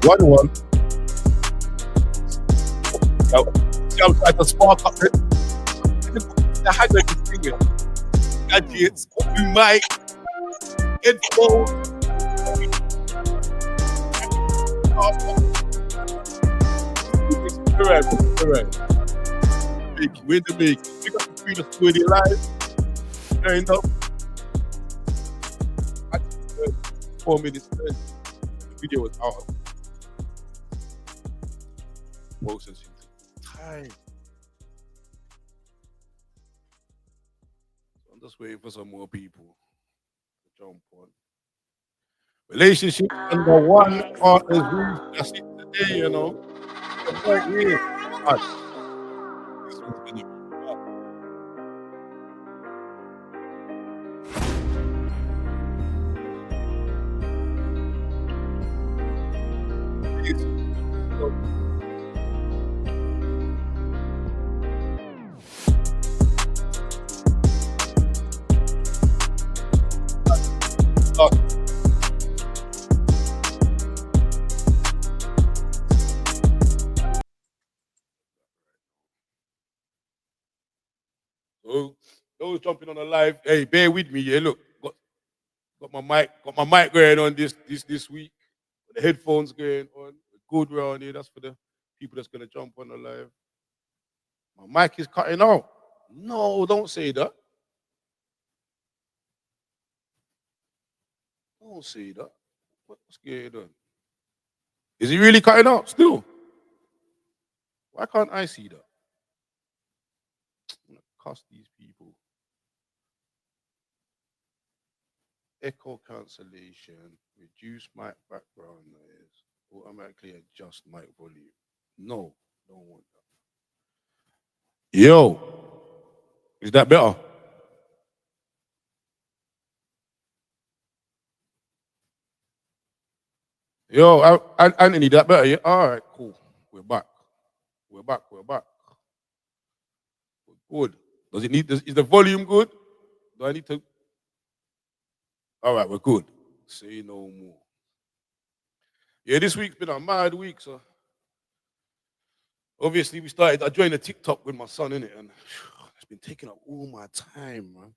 one. Yo, see, I'm trying to spark up the hang of this thing. Gadgets, new mic, headphones. Correct. We're the make. We got the Freedom Studio live. Turned up. 4 minutes. The video was out. Processing time. So I'm just waiting for some more people to jump on. Relationship under one partner's roof. That's it today, you know. Right here. This one's gonna be those jumping on the live, hey, bear with me. Yeah, look, got my mic going on this week. The headphones going on. Good round here. That's for the people that's gonna jump on the live. My mic is cutting out. No, don't say that. Don't say that. What's going on? Is he really cutting out still? Why can't I see that? I'm gonna cuss these people. Echo cancellation, reduce mic background noise, automatically adjust mic volume. No, don't want that. Yo, is that better? Yo, Anthony, that better? Yeah? All right, cool. We're back. We're back. We're good. Does it need? Is the volume good? Do I need to? All right, we're good. Say no more. Yeah, this week's been a mad week, so obviously I joined the TikTok with my son in it, and it's been taking up all my time, man.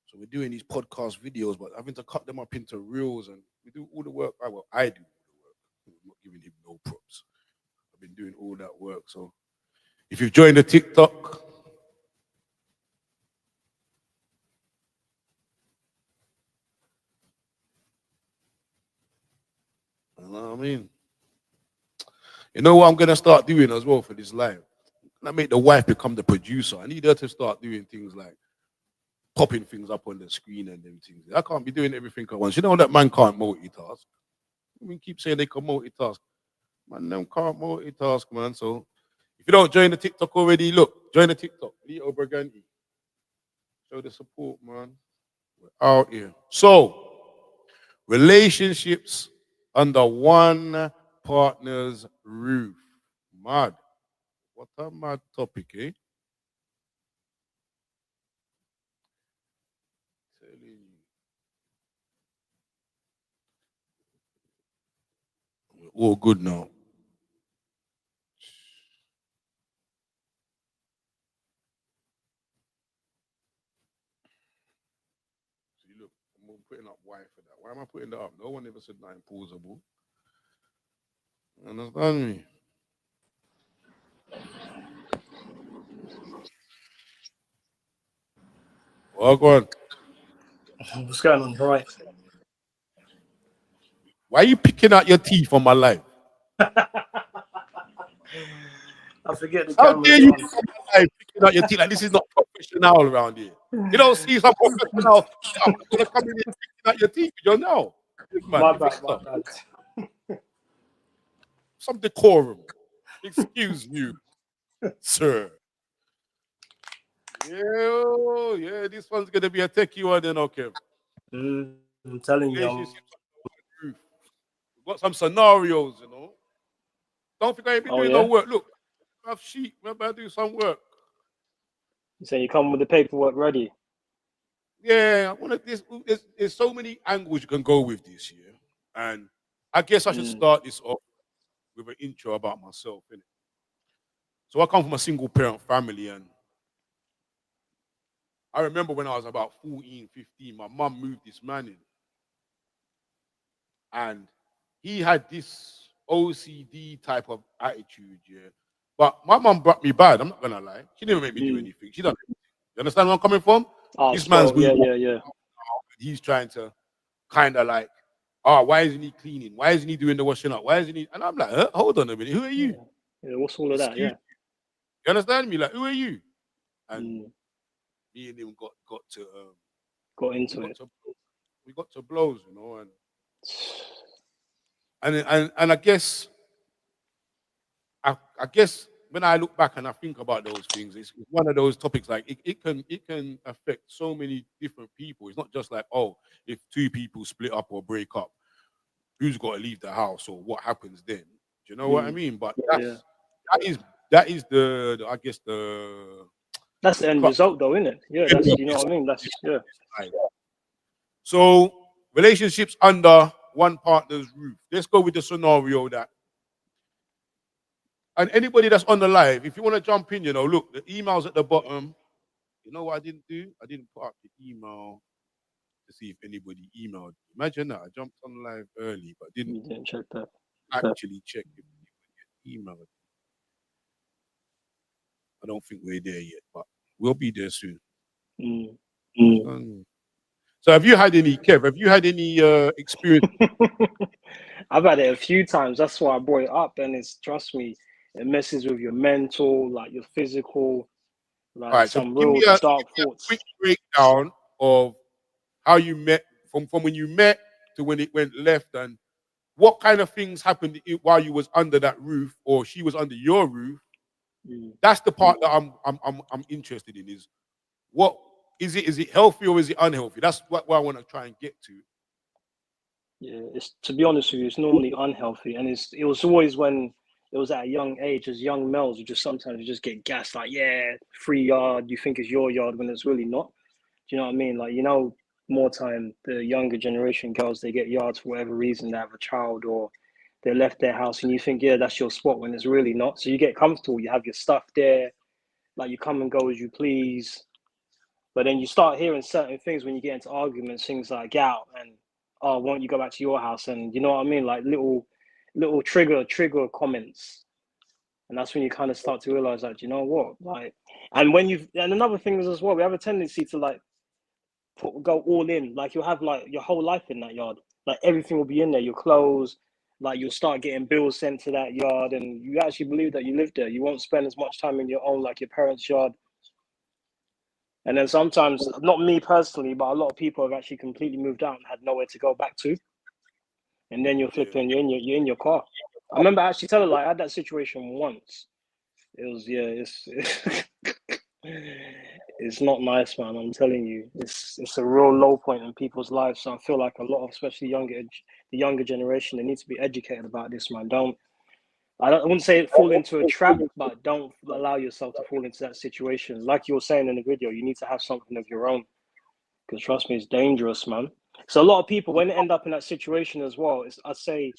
So we're doing these podcast videos, but having to cut them up into reels, and we do all the work. I do all the work. I'm not giving him no props. I've been doing all that work. So if you've joined the TikTok, you know what I mean? You know what I'm gonna start doing as well for this live? I make the wife become the producer. I need her to start doing things like popping things up on the screen and them things. I can't be doing everything at once. You know that man can't multitask. We keep saying they can multitask. Man, them can't multitask, man. So if you don't join the TikTok already, look, join the TikTok. Leo Briganti. Show the support, man. We're out here. So, relationships under one partner's roof. Mad. What a mad topic, eh? Telling you. We're all good now. See, look, I'm putting up Y for that. Why am I putting that up? No one ever said nothing pausable. Understand me? Well, go on. What's going on? All right. Why are you picking out your teeth on my life? I forget the How camera. dare you pick on my life, picking out your teeth? Like, this is not professional around here. You don't see some professional I'm gonna come in here picking out your teeth, you know. My bad. Some decorum. Excuse you, sir. Yeah, this one's gonna be a techie one then, okay. I'm telling you. We've got some scenarios, you know. Don't think I ain't been doing no work. Look, I have sheep, maybe I do some work. So you come with the paperwork ready? Yeah, there's so many angles you can go with this year. And I guess I should start this off with an intro about myself, innit? So I come from a single parent family, and I remember when I was about 14, 15, my mum moved this man in, and he had this OCD type of attitude, yeah. But my mum brought me bad. I'm not gonna lie. She didn't make me do anything. She done everything. You understand where I'm coming from? Oh, This man's moved. yeah. He's trying to kind of like, oh, why isn't he cleaning? Why isn't he doing the washing up? Why isn't he? And I'm like, huh? Hold on a minute. Who are you? Yeah, what's all of that? Excuse Yeah. me. You understand me? Like, who are you? And Mm. me and him got to Got into it. We got to blows, you know, and I guess when I look back and I think about those things, it's one of those topics like it can affect so many different people. It's not just like, oh, if two people split up or break up, who's got to leave the house or what happens then? Do you know what I mean? But that is the I guess that's the end result, though, isn't it? Yeah, that's, you know what I mean. That's So relationships under one partner's roof. Let's go with the scenario that. And anybody that's on the live, if you want to jump in, you know, look, the email's at the bottom. You know what I didn't do? I didn't put up the email to see if anybody emailed. Imagine that. I jumped on live early, but didn't check that. Actually check if anybody emailed. I don't think we're there yet, but we'll be there soon. So have you had any, Kev? Have you had any experience? I've had it a few times. That's why I brought it up. And it's, trust me, it messes with your mental, like your physical, like Right, some so real dark thoughts. Quick breakdown of how you met, from when you met to when it went left, and what kind of things happened while you was under that roof, or she was under your roof. That's the part that I'm interested in. Is what is it? Is it healthy or is it unhealthy? That's what I want to try and get to. Yeah, it's, to be honest with you, it's normally unhealthy, and it was always when it was at a young age, as young males, you just sometimes get gassed, like, yeah, free yard, you think it's your yard when it's really not. Do you know what I mean? Like, you know, more time the younger generation girls, they get yards for whatever reason. They have a child or they left their house, and you think, yeah, that's your spot when it's really not. So you get comfortable, you have your stuff there, like you come and go as you please. But then you start hearing certain things when you get into arguments, things like, get out, and oh, why don't you go back to your house? And you know what I mean? Like little trigger comments. And that's when you kind of start to realize that, you know what? Like, and another thing is as well, we have a tendency to like go all in. Like you'll have like your whole life in that yard. Like everything will be in there, your clothes, like you'll start getting bills sent to that yard, and you actually believe that you live there. You won't spend as much time in your own, like your parents' yard. And then sometimes, not me personally, but a lot of people have actually completely moved out and had nowhere to go back to. And then you're flipping, you're in your car. I remember actually telling, like, I had that situation once. It was, it's not nice, man. I'm telling you, it's a real low point in people's lives. So I feel like a lot of, especially the younger generation, they need to be educated about this, man. I wouldn't say fall into a trap, but don't allow yourself to fall into that situation. Like you were saying in the video, you need to have something of your own. Because trust me, it's dangerous, man. So a lot of people, when they end up in that situation as well, I'd say,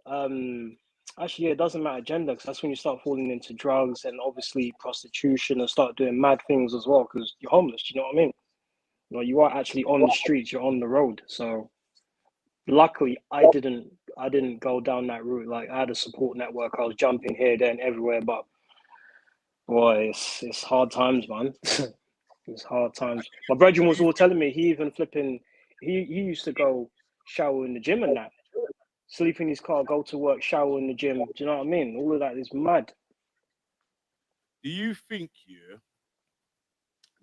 actually, yeah, it doesn't matter gender, because that's when you start falling into drugs and obviously prostitution and start doing mad things as well, because you're homeless. You know what I mean? You know, you are actually on the streets, you're on the road. So luckily, I didn't go down that route. Like I had a support network. I was jumping here, there, and everywhere. But boy, it's hard times, man. It's hard times. My brother was all telling me he even flipping. He used to go shower in the gym and that. Sleep in his car, go to work, shower in the gym. Do you know what I mean? All of that is mad. Do you think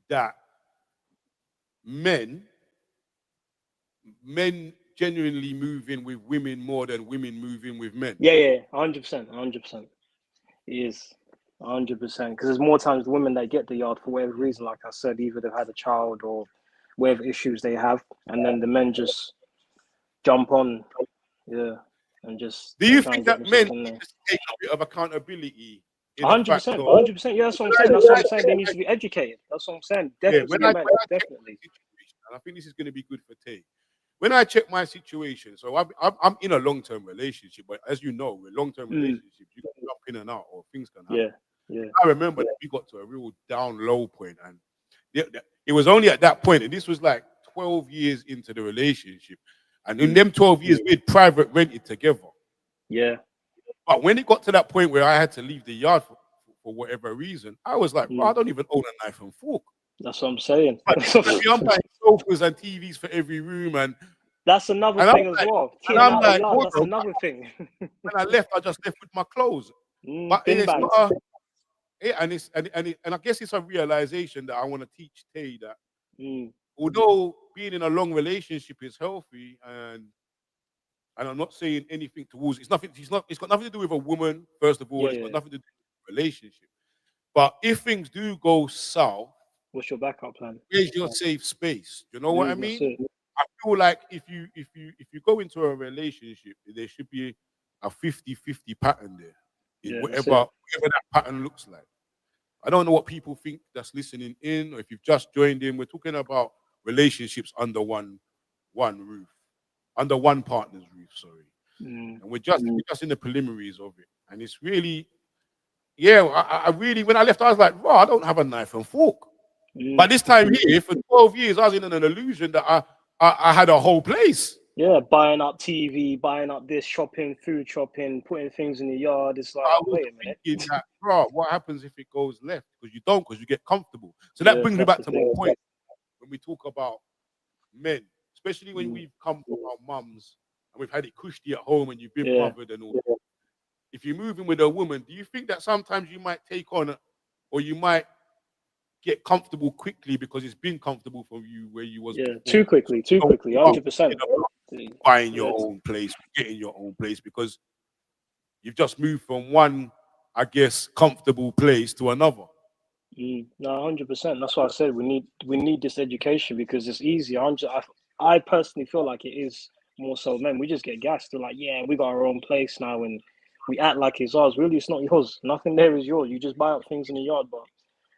that men genuinely move in with women more than women move in with men? Yeah, 100%. It is 100%, because there's more times the women that get the yard for whatever reason, like I said, either they've had a child or whatever issues they have, and then the men just jump on, and just. Do you think that men need to take a bit of accountability? 100%, 100%. Yeah, that's what I'm saying. That's what I'm saying. They need to be educated. That's what I'm saying. Definitely, yeah, definitely. and I think this is going to be good for Tay. when I check my situation, so I'm in a long-term relationship, but as you know, with long-term relationships, you can jump in and out, or things can happen. Yeah. I remember that we got to a real down low point, and it was only at that point, and this was like 12 years into the relationship, and in them 12 years, we had private rented together. Yeah. But when it got to that point where I had to leave the yard for whatever reason, I was like, bro, I don't even own a knife and fork. That's what I'm saying. But I'm buying sofas and TVs for every room, and that's another thing as well. And I'm like, that's another thing. When I left, I just left with my clothes. But bin it's bags. not and I guess it's a realization that I want to teach Tay that although being in a long relationship is healthy, and I'm not saying anything towards it's got nothing to do with a woman, first of all, it's got nothing to do with a relationship. But if things do go south, what's your backup plan? Where's your safe space? Do you know what I mean? I feel like if you go into a relationship, there should be a 50-50 pattern there. Whatever that pattern looks like. I don't know what people think that's listening in, or if you've just joined in. We're talking about relationships under one roof, under one partner's roof. Sorry, and we're just in the preliminaries of it, and it's really, I really, when I left, I was like, I don't have a knife and fork. But this time here, for 12 years, I was in an illusion that I had a whole place. Yeah, buying up TV, buying up this, food shopping, putting things in the yard. It's like, wait a minute. That, bro, what happens if it goes left? Because you get comfortable. So that brings me back to my point when we talk about men, especially when we've come from our mums and we've had it cushy at home and you've been bothered and all that. If you're moving with a woman, do you think that sometimes you might take on, or you might get comfortable quickly because it's been comfortable for you where you was before? too quickly, 100%. Buying your own place, getting your own place, because you've just moved from one, I guess, comfortable place to another. No, 100%. That's why I said we need this education, because it's easy. I personally feel like it is more so men. We just get gassed. They're like, yeah, we got our own place now, and we act like it's ours. Really, it's not yours. Nothing there is yours. You just buy up things in the yard, but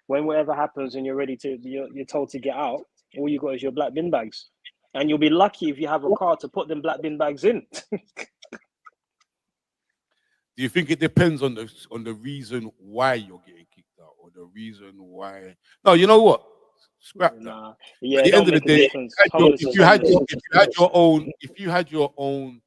when whatever happens and you're told to get out, all you got is your black bin bags, and you'll be lucky if you have a car to put them black bin bags in. Do you think it depends on the reason why you're getting kicked out, or the reason why? No, you know what? Scrap that. Yeah. At the end of the day, if you had your own,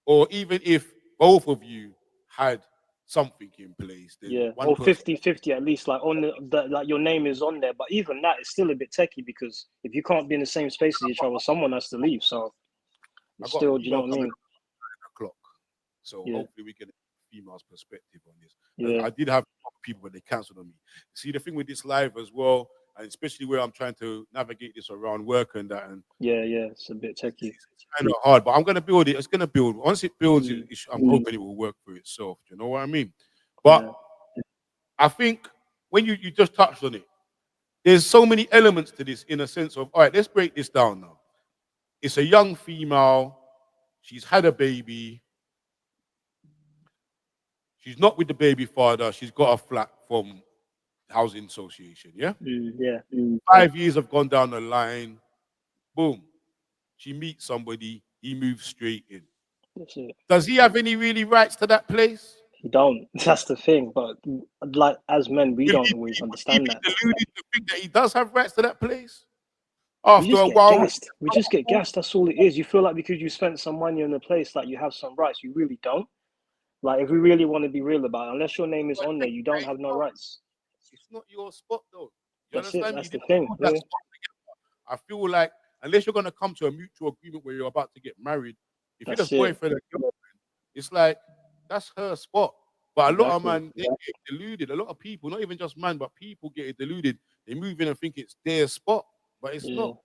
or even if both of you had something in place, then or 50-50 at least, like on like your name is on there. But even that is still a bit techie, because if you can't be in the same space as each other, someone has to leave. So it's still, do you know what I mean? So hopefully we get a female's perspective on this. Yeah. I did have people, but they cancelled on me. See, the thing with this live as well, and especially where I'm trying to navigate this around work and that, and it's a bit techie. It's kind of hard, but I'm gonna build it. It's gonna build. Once it builds, I'm hoping it will work for itself. Do you know what I mean? But I think when you just touched on it, there's so many elements to this, in a sense of, all right, let's break this down now. It's a young female. She's had a baby. She's not with the baby father. She's got a flat from housing association. 5 years have gone down the line. Boom. She meets somebody. He moves straight in. That's it. Does he have any really rights to that place? He don't. That's the thing. But like, as men, we don't always understand that. Deluded to think that he does have rights to that place. After a while, we just get gassed. That's all it is. You feel like because you spent some money on the place, like you have some rights. You really don't. Like, if we really want to be real about it, unless your name is on there, you don't have no rights. It's not your spot, though. That's the thing. I feel like unless you're going to come to a mutual agreement where you're about to get married, if you're the boyfriend and girlfriend, it's like, that's her spot. But a lot of men, they get deluded. A lot of people, not even just man, but people get deluded. They move in and think it's their spot, but it's not.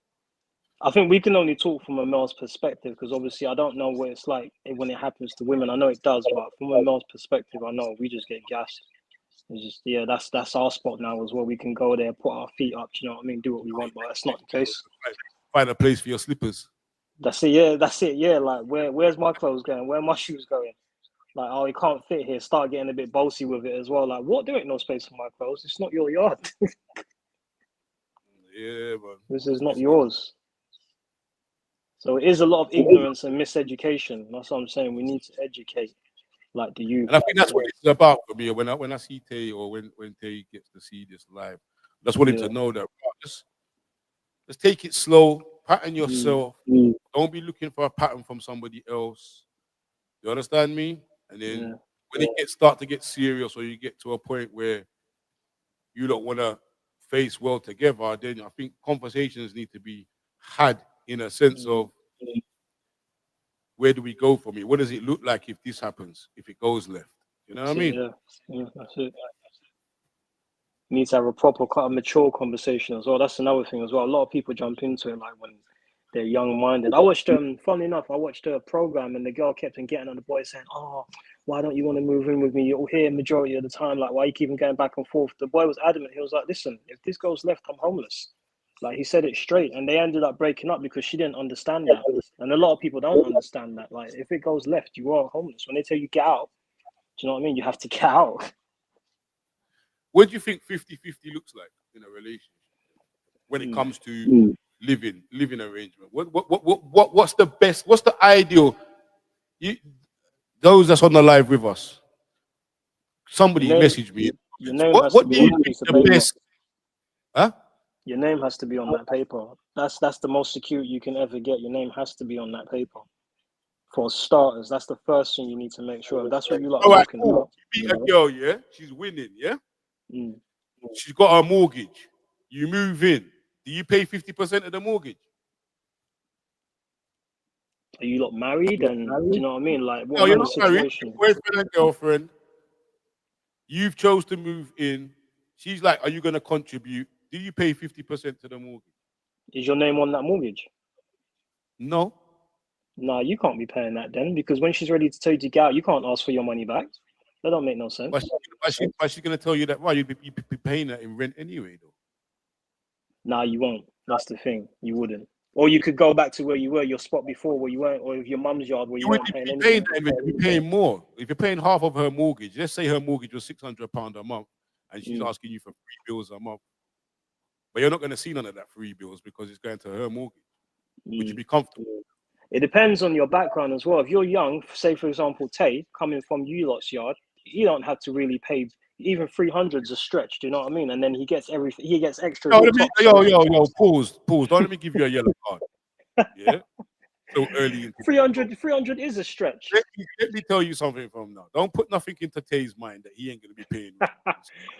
I think we can only talk from a male's perspective, because obviously I don't know what it's like when it happens to women. I know it does, but from a male's perspective, I know we just get gassed. It's just, that's our spot now as well. We can go there, put our feet up, you know what I mean, do what we want, but that's not the case. Find a place for your slippers. That's it. Yeah, like where's my clothes going? Where are my shoes going? Like, oh, it can't fit here. Start getting a bit bossy with it as well. Like, what? There ain't no space for my clothes. It's not your yard. Yeah, man. This is not yours. So it is a lot of ignorance and miseducation. That's what I'm saying. We need to educate like the youth. And I think that's what it's about for me. When I see Tay, or when Tay gets to see this live, I just want him to know that just take it slow, pattern yourself. Don't be looking for a pattern from somebody else. You understand me? And then when it start to get serious, or you get to a point where you don't want to face well together, then I think conversations need to be had in a sense of, where do we go from it? What does it look like if this happens, if it goes left? You know what I mean? Yeah, that's it. You need to have a proper, kind of mature conversation as well. That's another thing as well. A lot of people jump into it like when they're young-minded. I watched, funny enough, I watched a program and the girl kept on getting on the boy saying, "Oh, why don't you want to move in with me? You're here majority of the time. Like, why are you keeping going back and forth?" The boy was adamant. He was like, "Listen, if this goes left, I'm homeless." Like, he said it straight, and they ended up breaking up because she didn't understand that. And a lot of people don't understand that. Like, if it goes left, you are homeless. When they tell you get out, do you know what I mean? You have to get out. What do you think 50-50 looks like in a relationship when it comes to living arrangement? What's the best? What's the ideal? Those that's on the live with us, somebody message me. Your name What has to be do you on that think piece of the paper. best? Huh? Your name has to be on that paper. That's the most secure you can ever get. Your name has to be on that paper. For starters, that's the first thing you need to make sure. That's what you lot All are right, looking cool. at. You meet a girl, yeah? She's winning, yeah? Mm. She's got a mortgage. You move in. Do you pay 50% of the mortgage? Are you lot married? And do you know what I mean? Like, what No, you're kind of not married. situation? You're boyfriend and girlfriend. You've chose to move in. She's like, are you going to contribute? Do you pay 50% to the mortgage? Is your name on that mortgage? No. No, you can't be paying that then, because when she's ready to tell you to get out, you can't ask for your money back. That don't make no sense. But she's going to tell you that, right, you'd be paying that in rent anyway, though. Nah, you won't. That's the thing. You wouldn't. Or you could go back to where you were, your spot before where you weren't, or your mum's yard where you You would weren't paying be anything. paying that, you'd be paying more. If you're paying half of her mortgage, let's say her mortgage was £600 a month, and she's asking you for 3 bills a month. But you're not going to see none of that 3 bills because it's going to her mortgage. Would you be comfortable? It depends on your background as well. If you're young, say for example, Tay, coming from you lot's yard, you don't have to really pay. Even 300's a stretch. Do you know what I mean? And then he gets everything. He gets extras on top. Yo, pause. Don't let me give you a yellow card. Yeah? So early into 300 is a stretch. Let me tell you something from now. Don't put nothing into Tay's mind that he ain't going to be paying.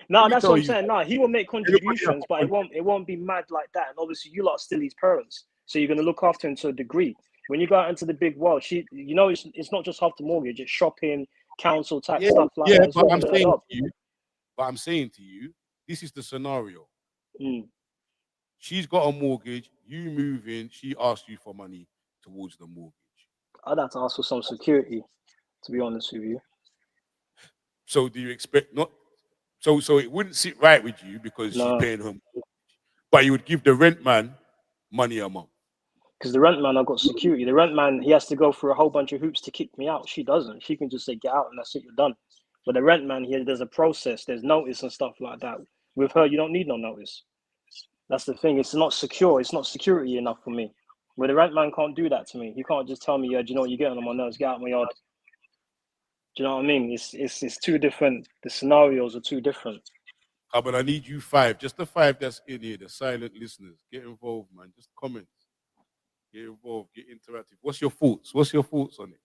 No, that's what I'm saying. No, he will make contributions, but it won't be mad like that. And obviously, you lot are still his parents, so you're going to look after him to a degree. When you go out into the big world, it's not just half the mortgage; it's shopping, council tax, stuff like that. But I'm saying to you, this is the scenario. She's got a mortgage. You move in. She asks you for money towards the mortgage. I'd have to ask for some security, to be honest with you. So do you expect not? So it wouldn't sit right with you because she's paying her mortgage, but you would give the rent man money a month. Because the rent man, I've got security. The rent man, he has to go through a whole bunch of hoops to kick me out. She doesn't. She can just say, get out, and that's it, you're done. But the rent man here, there's a process, there's notice and stuff like that. With her, you don't need no notice. That's the thing. It's not secure. It's not security enough for me. Where the rent man can't do that to me. He can't just tell me, yeah, do you know what, you're getting on my nerves, get out of my yard. Do you know what I mean? It's two different. The scenarios are two different. But I need you 5, just the 5 that's in here, the silent listeners. Get involved, man. Just comment. Get involved, get interactive. What's your thoughts? What's your thoughts on it?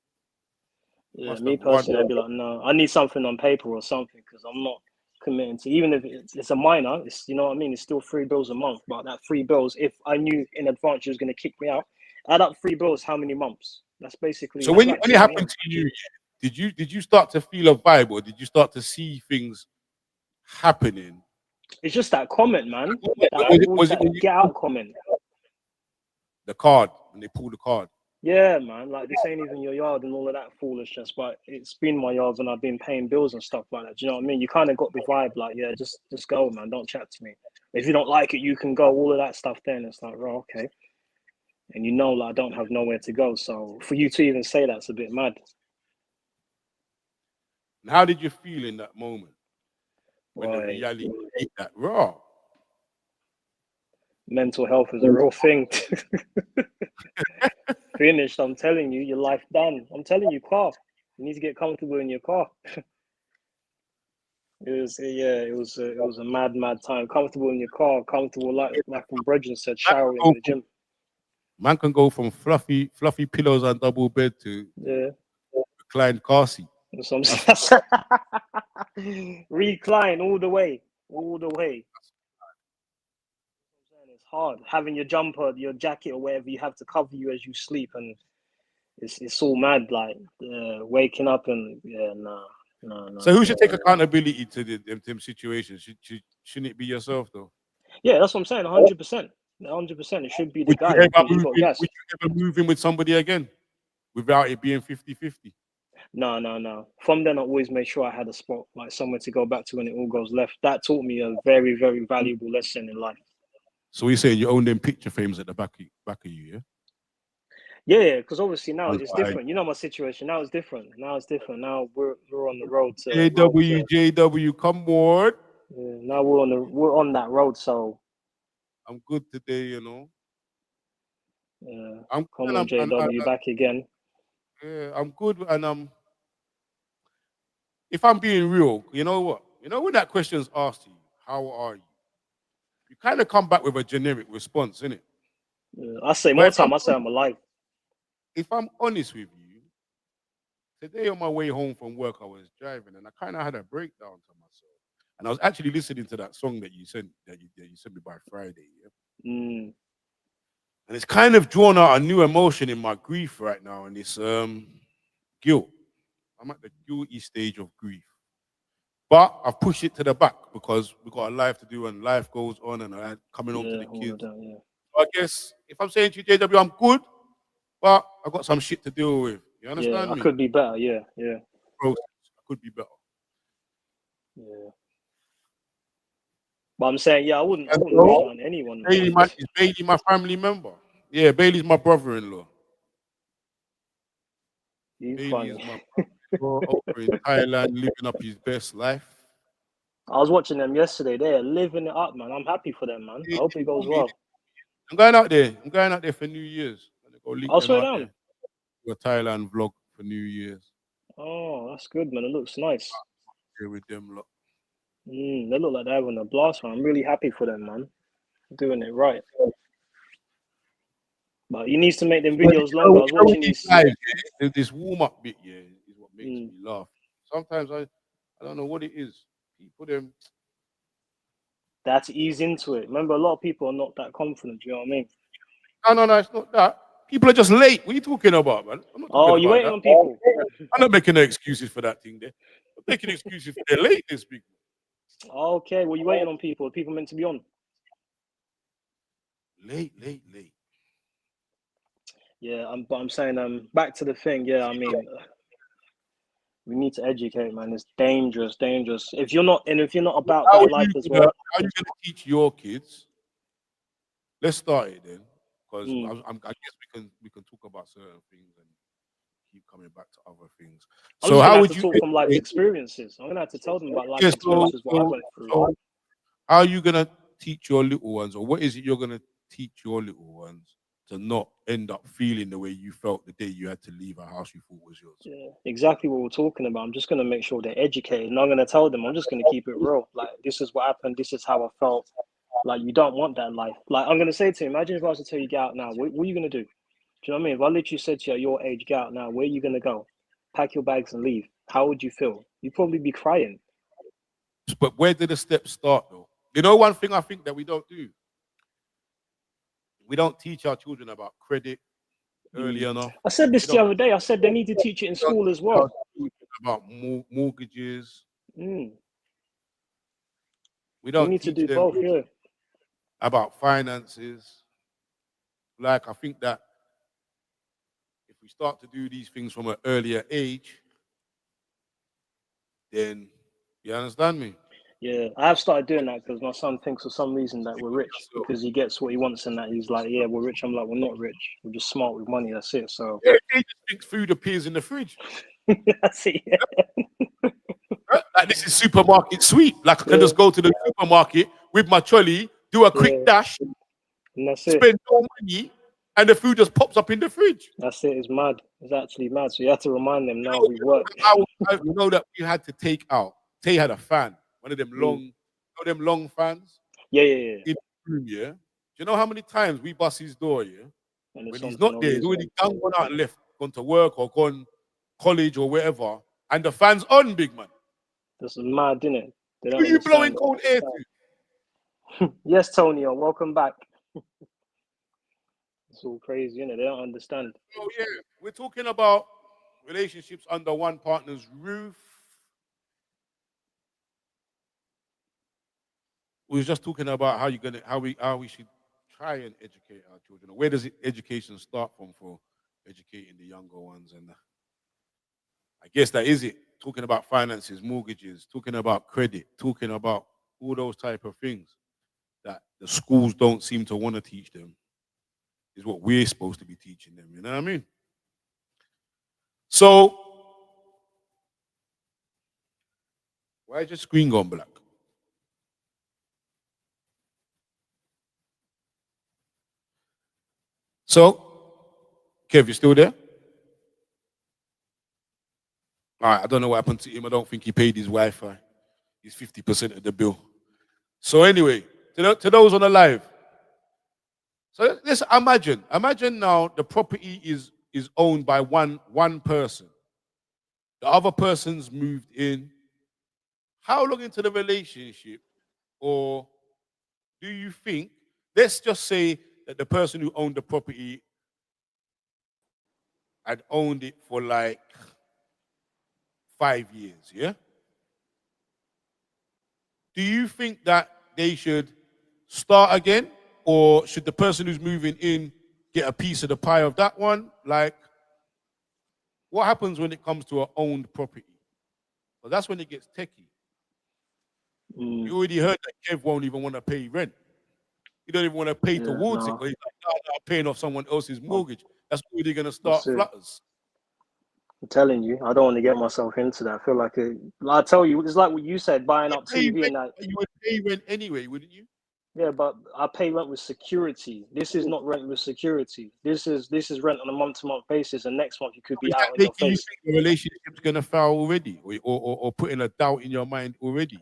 Yeah, me personally, I'd be like, no, I need something on paper or something because I'm not committing to. Even if it's a minor, you know what I mean. It's still 3 bills a month. But that 3 bills, if I knew in advance she was going to kick me out, add up 3 bills. How many months? That's basically. So when it happened to you, did you start to feel a vibe, or did you start to see things happening? It's just that comment, man. That get out comment. The card, when they pull the card. Yeah, man. Like, this ain't even your yard and all of that foolishness. But it's been my yard when I've been paying bills and stuff like that. Do you know what I mean? You kind of got the vibe, like, yeah, just go, man. Don't chat to me. If you don't like it, you can go. All of that stuff. Then it's like, oh, okay. And you know, like, I don't have nowhere to go. So for you to even say that's a bit mad. And how did you feel in that moment when the reality hit that raw? Mental health is a real thing. Finished. I'm telling you, your life done. I'm telling you, car. You need to get comfortable in your car. It was a mad time. Comfortable in your car, comfortable like from Bridget said, showering in the gym. Man can go from fluffy pillows and double bed to reclined car seat. Recline all the way. It's hard having your jumper, your jacket, or whatever you have to cover you as you sleep, and it's all mad. Like waking up and no. So who should take accountability to them situations? Shouldn't it be yourself though? Yeah, that's what I'm saying. 100%. 100%. It should be the guy. Would you ever move in with somebody again without it being 50-50? No. From then, I always made sure I had a spot, like somewhere to go back to when it all goes left. That taught me a very, very valuable lesson in life. So you're saying you own them picture frames at the back of you, yeah? Yeah, because obviously now it's different. You know my situation. Now it's different. Now we're on the road to JW, come on. Yeah, now we're on that road, so I'm good today, you know. Yeah, come on, JW, back again. Yeah, I'm good, and if I'm being real, you know what? You know when that question's asked to you, how are you? You kind of come back with a generic response, innit? Yeah, I say more time. I say I'm alive. If I'm honest with you, today on my way home from work, I was driving and I kind of had a breakdown to myself. And I was actually listening to that song that you sent me by Friday. Yeah? Mm. And it's kind of drawn out a new emotion in my grief right now, and it's guilt. I'm at the guilty stage of grief. But I've pushed it to the back because we've got a life to do and life goes on, and I'm coming home to the kids. So I guess if I'm saying to you, JW, I'm good, but I've got some shit to deal with. You understand me? I could be better, yeah. Process. I could be better. Yeah. But I'm saying, I wouldn't wish on anyone. Is Bailey my family member? Yeah, Bailey's my brother-in-law. Bailey is my brother over in Thailand, living up his best life. I was watching them yesterday. They're living it up, man. I'm happy for them, man. I hope it goes well. I'm going out there for New Year's. I'll swear down. Do a Thailand vlog for New Year's. Oh, that's good, man. It looks nice. Here with them lot. They look like they're having a blast, man. I'm really happy for them, man. Doing it right. But he needs to make them videos longer. I was watching these live, this warm-up bit, is what makes me laugh. Sometimes I don't know what it is. People them. They have to ease into it. Remember, a lot of people are not that confident. Do you know what I mean? No, it's not that. People are just late. What are you talking about, man? I'm not you waiting on people? I'm not making no excuses for that thing there. I'm making excuses for their lateness, people. Okay, well, you waiting on people. People meant to be on. Late. Yeah, but I'm saying, back to the thing. Yeah, I mean, we need to educate, man. It's dangerous. If you're not about that life as well. How are you gonna teach your kids? Let's start it then, because I guess we can talk about certain things and keep coming back to other things. So how would you talk from life experiences? I'm gonna have to tell them about life experiences. What I went through. So how are you gonna teach your little ones, or what is it you're gonna teach your little ones to not end up feeling the way you felt the day you had to leave a house you thought was yours? Yeah, exactly what we're talking about. I'm just going to make sure they're educated. And I'm going to tell them, I'm just going to keep it real. Like, this is what happened. This is how I felt. Like, you don't want that life. Like, I'm going to say to him, imagine if I was to tell you, get out now. What are you going to do? Do you know what I mean? If I literally said to you at your age, get out now, where are you going to go? Pack your bags and leave. How would you feel? You'd probably be crying. But where did the steps start, though? You know, one thing I think that we don't do? We don't teach our children about credit early enough. I said this the other day. I said they need to teach it in school as well. About mortgages. We don't need to do both, about finances. Like, I think that if we start to do these things from an earlier age, then you understand me? Yeah, I have started doing that because my son thinks for some reason that we're rich because he gets what he wants and that he's like, yeah, we're rich. I'm like, we're not rich. We're just smart with money. That's it. So he just thinks food appears in the fridge. That's it. Yeah. Like, this is supermarket sweet. Like, I can just go to the supermarket with my trolley, do a quick dash, and that's spend no money, and the food just pops up in the fridge. That's it. It's mad. It's actually mad. So you have to remind them now we You work. you know that we had to take out. Tay had a fan, one of them long, you know them long fans Yeah. in the room. Yeah. Do you know how many times we bust his door? Yeah. And When it's he's on for not no there, he's reason. already gone out and left, gone to work or gone college or wherever, and the fan's on, big man. This is mad, isn't it? They Who don't are you blowing understand. cold air to? Yes, Tonio, welcome back. It's all crazy, isn't it? They don't understand. Oh yeah, we're talking about relationships under one partner's roof. We was just talking about how we should try and educate our children. Where does education start from for educating the younger ones? And I guess that is it. Talking about finances, mortgages, talking about credit, talking about all those type of things that the schools don't seem to want to teach them is what we're supposed to be teaching them. You know what I mean? So why is your screen gone black? So, Kev, you still there? All right, I don't know what happened to him. I don't think he paid his Wi-Fi. He's 50% of the bill. So anyway, to those on the live, so let's imagine now the property is owned by one person. The other person's moved in. How long into the relationship, or do you think? Let's just say that the person who owned the property had owned it for like 5 years. Yeah. Do you think that they should start again, or should the person who's moving in get a piece of the pie of that one? Like, what happens when it comes to an owned property? Well, that's when it gets techie. You already heard that Kev won't even want to pay rent. He don't even want to pay towards it. But he's like, no, I'm paying off someone else's mortgage. That's already going to start flutters. I'm telling you, I don't want to get myself into that. I feel like I tell you, it's like what you said, buying up TV and that. You would pay rent anyway, wouldn't you? Yeah, but I pay rent with security. This is not rent with security. This is rent on a month-to-month basis, and next month you could be out in your face. You think the relationship's gonna fail already, or putting a doubt in your mind already?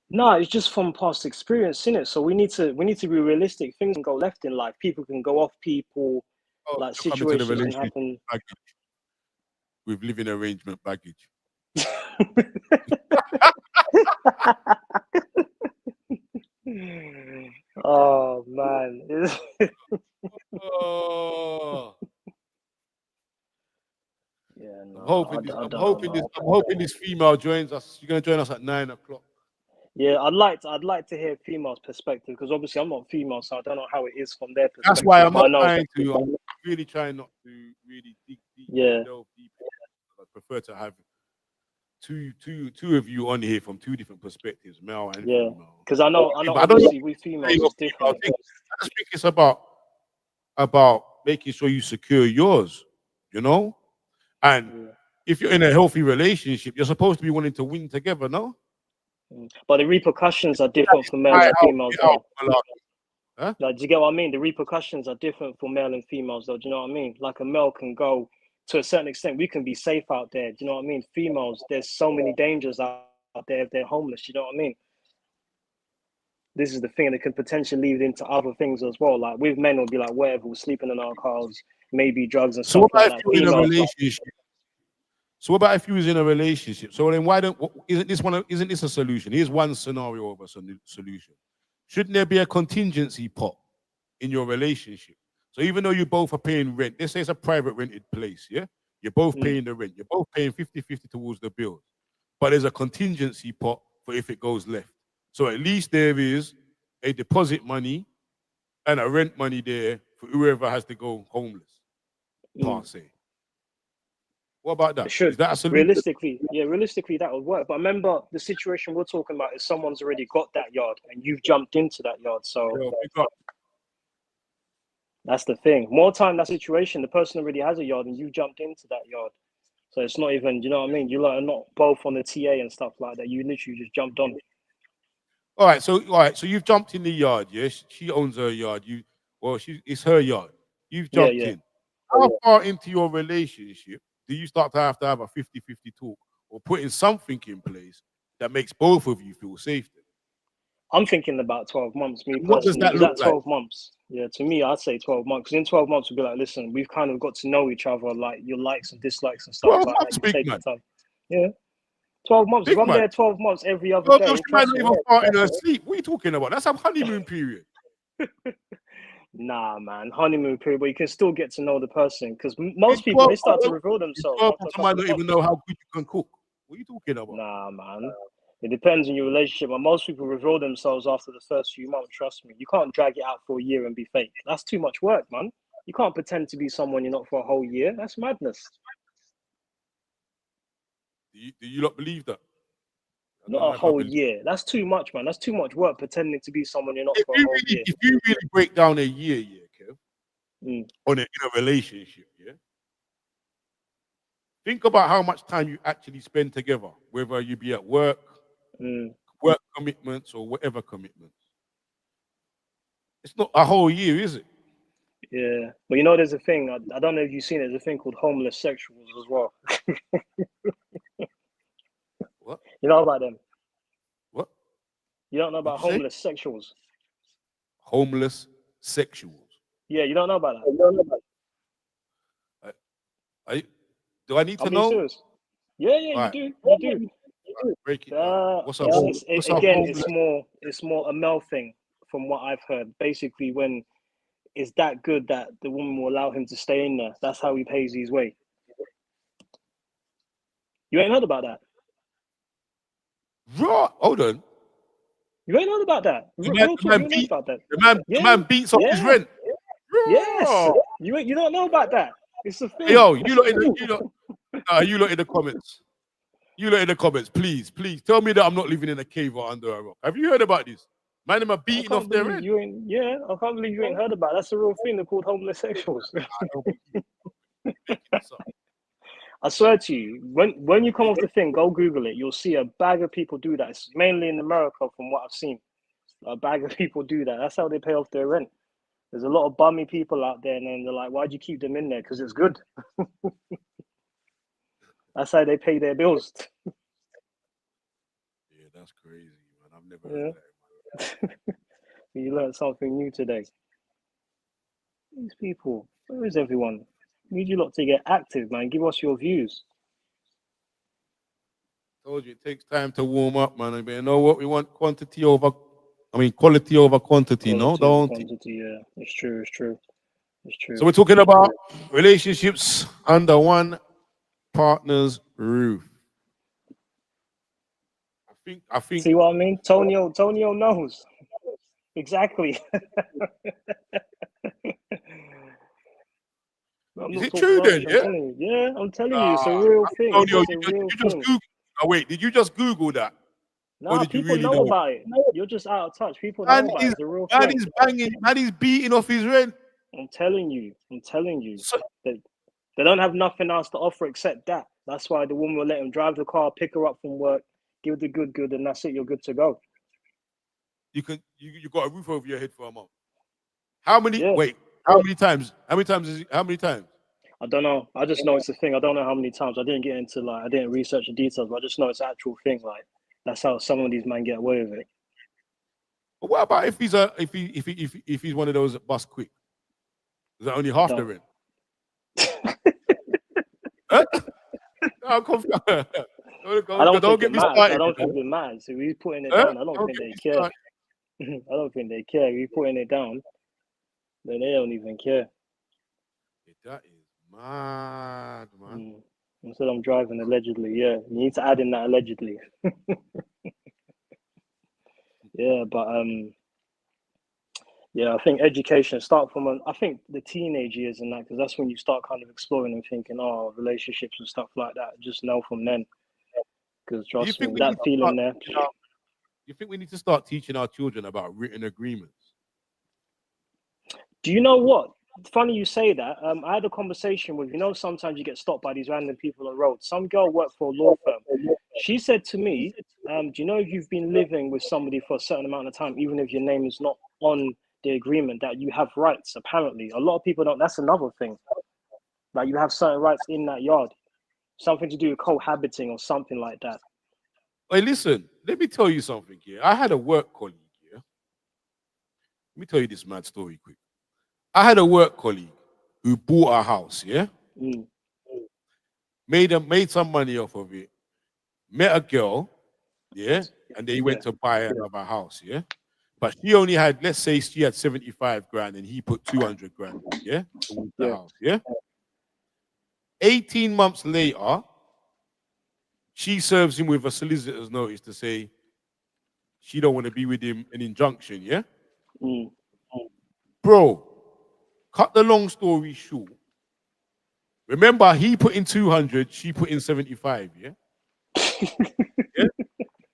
No, it's just from past experience, isn't it? So we need to be realistic. Things can go left in life. People can go off people. Like situations can happen. With living arrangement baggage. Oh man. Oh. Yeah, no, I'm hoping this female joins us. She's gonna join us at 9 o'clock. Yeah, I'd like to hear female's perspective, because obviously I'm not female, so I don't know how it is from their perspective. That's why I'm really trying not to really dig deep. Yeah. Delve deep. I prefer to have two of you on here from two different perspectives, male and female. Because I know obviously we females is different. I just think it's about making sure you secure yours, you know? And if you're in a healthy relationship, you're supposed to be wanting to win together, no? But the repercussions are different for males and females. Huh? Like, do you get what I mean? The repercussions are different for male and females, though. Do you know what I mean? Like, a male can go to a certain extent. We can be safe out there. Do you know what I mean? Females, there's so many dangers out there if they're homeless. Do you know what I mean? This is the thing that could potentially lead into other things as well. Like, with men, it'll be like, whatever, we're sleeping in our cars, maybe drugs and stuff like that. In a relationship? So what about if you was in a relationship? So then isn't this a solution? Here's one scenario of a solution. Shouldn't there be a contingency pot in your relationship? So even though you both are paying rent, let's say it's a private rented place, yeah? You're both paying the rent. You're both paying 50-50 towards the bills. But there's a contingency pot for if it goes left. So at least there is a deposit money and a rent money there for whoever has to go homeless, per se. What about that? It should. Is that a solution? Realistically, that would work. But remember, the situation we're talking about is someone's already got that yard and you've jumped into that yard. So that's the thing. More time, that situation, the person already has a yard and you jumped into that yard. So it's not even, you know what I mean? You're not both on the TA and stuff like that. You literally just jumped on. All right, so you've jumped in the yard, yeah? She owns her yard. It's her yard. You've Yeah, jumped yeah. in. How far into your relationship do you start to have a 50-50 talk or putting something in place that makes both of you feel safe? Then? I'm thinking about 12 months, me What does personally. that Is look that like? 12 months? Yeah, to me, I'd say 12 months. Because in 12 months, we'll be like, listen, we've kind of got to know each other, like your likes and dislikes and stuff 12 like that. months, You big take man. your time. Yeah, 12 months. If Big I'm man. there 12 months every other No, day, she might trust not me. even fart in her sleep. What are you talking about? That's a honeymoon period. Nah, man, honeymoon period, but you can still get to know the person because In most people, 12 they start to months, reveal in themselves 12 after a months, I might couple of not even months. know how good you can cook. What are you talking about? Nah, man. It depends on your relationship, but most people reveal themselves after the first few months. Trust me, you can't drag it out for a year and be fake. That's too much work, man. You can't pretend to be someone you're not for a whole year. That's madness. Do you not believe that? I don't Not know a if I whole believe. year. That's too much, man. That's too much work pretending to be someone you're not If for a you whole really, year. if you really break down a year, yeah, Kev, Mm. in a relationship, yeah, think about how much time you actually spend together, whether you be at work, Mm. work commitments, or whatever commitments. It's not a whole year, is it? Yeah, but you know, there's a thing. I don't know if you've seen it. There's a thing called homeless sexuals as well. What? You know about them? What You don't know did about you say? homeless sexuals? Homeless sexuals. Yeah, you don't know about that. I, do I need to I'm being know? serious. Yeah, yeah, All you right, do. You do. break it down. What's a Again, homeless? it's more a male thing from what I've heard. Basically, when it's that good that the woman will allow him to stay in there. That's how he pays his way. You ain't heard about that. Raw. Hold on. You ain't heard about that. The man, Real the talk. You man ain't heard beat. about that. The Yeah, man beats up his yeah, rent. yes. Raw. You don't know about that. It's a Hey, thing. yo, you lot in the comments. You lot in the comments, please, please tell me that I'm not living in a cave or under a rock. Have you heard about this? Man, them are I beating off can't their believe rent. you ain't. Yeah, I can't believe you ain't heard about it. That's a real thing. They're called homeless sexuals. I don't believe it. Making this up. I swear to you, when you come off the thing, go Google it. You'll see a bag of people do that. It's mainly in America, from what I've seen. A bag of people do that. That's how they pay off their rent. There's a lot of bummy people out there, and then they're like, "Why'd you keep them in there? Because it's good." That's how they pay their bills. Yeah, that's crazy, man. I've never heard Yeah, that. you learned something new today. These people, where is everyone? Need you lot to get active, man. Give us your views. Told you it takes time to warm up, man. But you know what? We want quality over quantity, no? Quality over Don't it? quantity. Yeah, it's true. It's true. It's So true. we're talking about relationships under one partner's roof. I think See what I mean? Tonio knows exactly. I'm is not it talking true then? rubbish. I'm Yeah. telling you. Yeah, I'm telling you, it's a real thing. Antonio, It's a real you just thing. Google. Oh wait, did you just Google that, or Nah, did you people really know know? about it. You're just out of touch. People know Man about it. is It's a real man thing. is banging. Man is beating off his rent. I'm telling you. I'm telling you. So They don't have nothing else to offer except that. That's why the woman will let him drive the car, pick her up from work, give the good, and that's it. You're good to go. you got a roof over your head for a month. How many? Yeah. Wait, how many times? How many times is it? How many times? I don't know. I just know it's a thing. I don't know how many times. I didn't get into I didn't research the details, but I just know it's an actual thing. Like that's how some of these men get away with it. But what about if if he's one of those that bust quick? Is that only I half the don't. rent? Huh? No, I'm confused. I don't Don't think get it me matters. I started. don't You think know? it matters. If he's putting it Huh? down, I don't Don't think get they me care. started. I don't think they care. If he's putting it down, then they don't even care. That is mad, man. Mm. Instead, I'm driving allegedly. Yeah, you need to add in that allegedly. Yeah, but yeah, I think education start from I think the teenage years and that because that's when you start kind of exploring and thinking, oh, relationships and stuff like that. Just know from then, because Do you trust think me, we need that to start? feeling there. You think we need to start teaching our children about written agreements? Do you know what? Funny you say that. I had a conversation with sometimes you get stopped by these random people on the road. Some girl worked for a law firm. She said to me, "Do you know if you've been living with somebody for a certain amount of time, even if your name is not on the agreement that you have rights. Apparently, a lot of people don't. That's another thing. Like you have certain rights in that yard, something to do with cohabiting or something like that. Hey, listen, let me tell you something here. I had a work colleague here. Let me tell you this mad story quick. I had a work colleague who bought a house, yeah? Mm. Made some money off of it, met a girl, yeah, and they went to buy another house, yeah. But she only had, let's say, she had 75 grand, and he put 200 grand, yeah, towards the house, yeah. 18 months later, she serves him with a solicitor's notice to say she don't want to be with him, an injunction, yeah. Mm. Bro, cut the long story short. Remember, he put in 200, she put in 75, yeah? Yeah?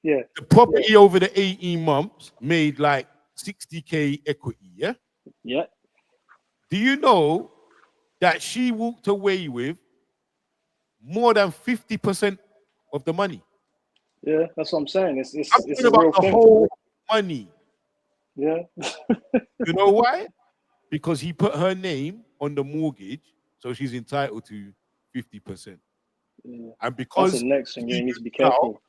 Yeah. The property over the 18 months made like 60K equity, yeah? Yeah. Do you know that she walked away with more than 50% of the money? Yeah, that's what I'm saying. I'm It's talking a about real the thing. whole money. Yeah. You know why? Because he put her name on the mortgage, so she's entitled to 50%. Yeah. And That's because the next thing. he You need to be moved out, careful.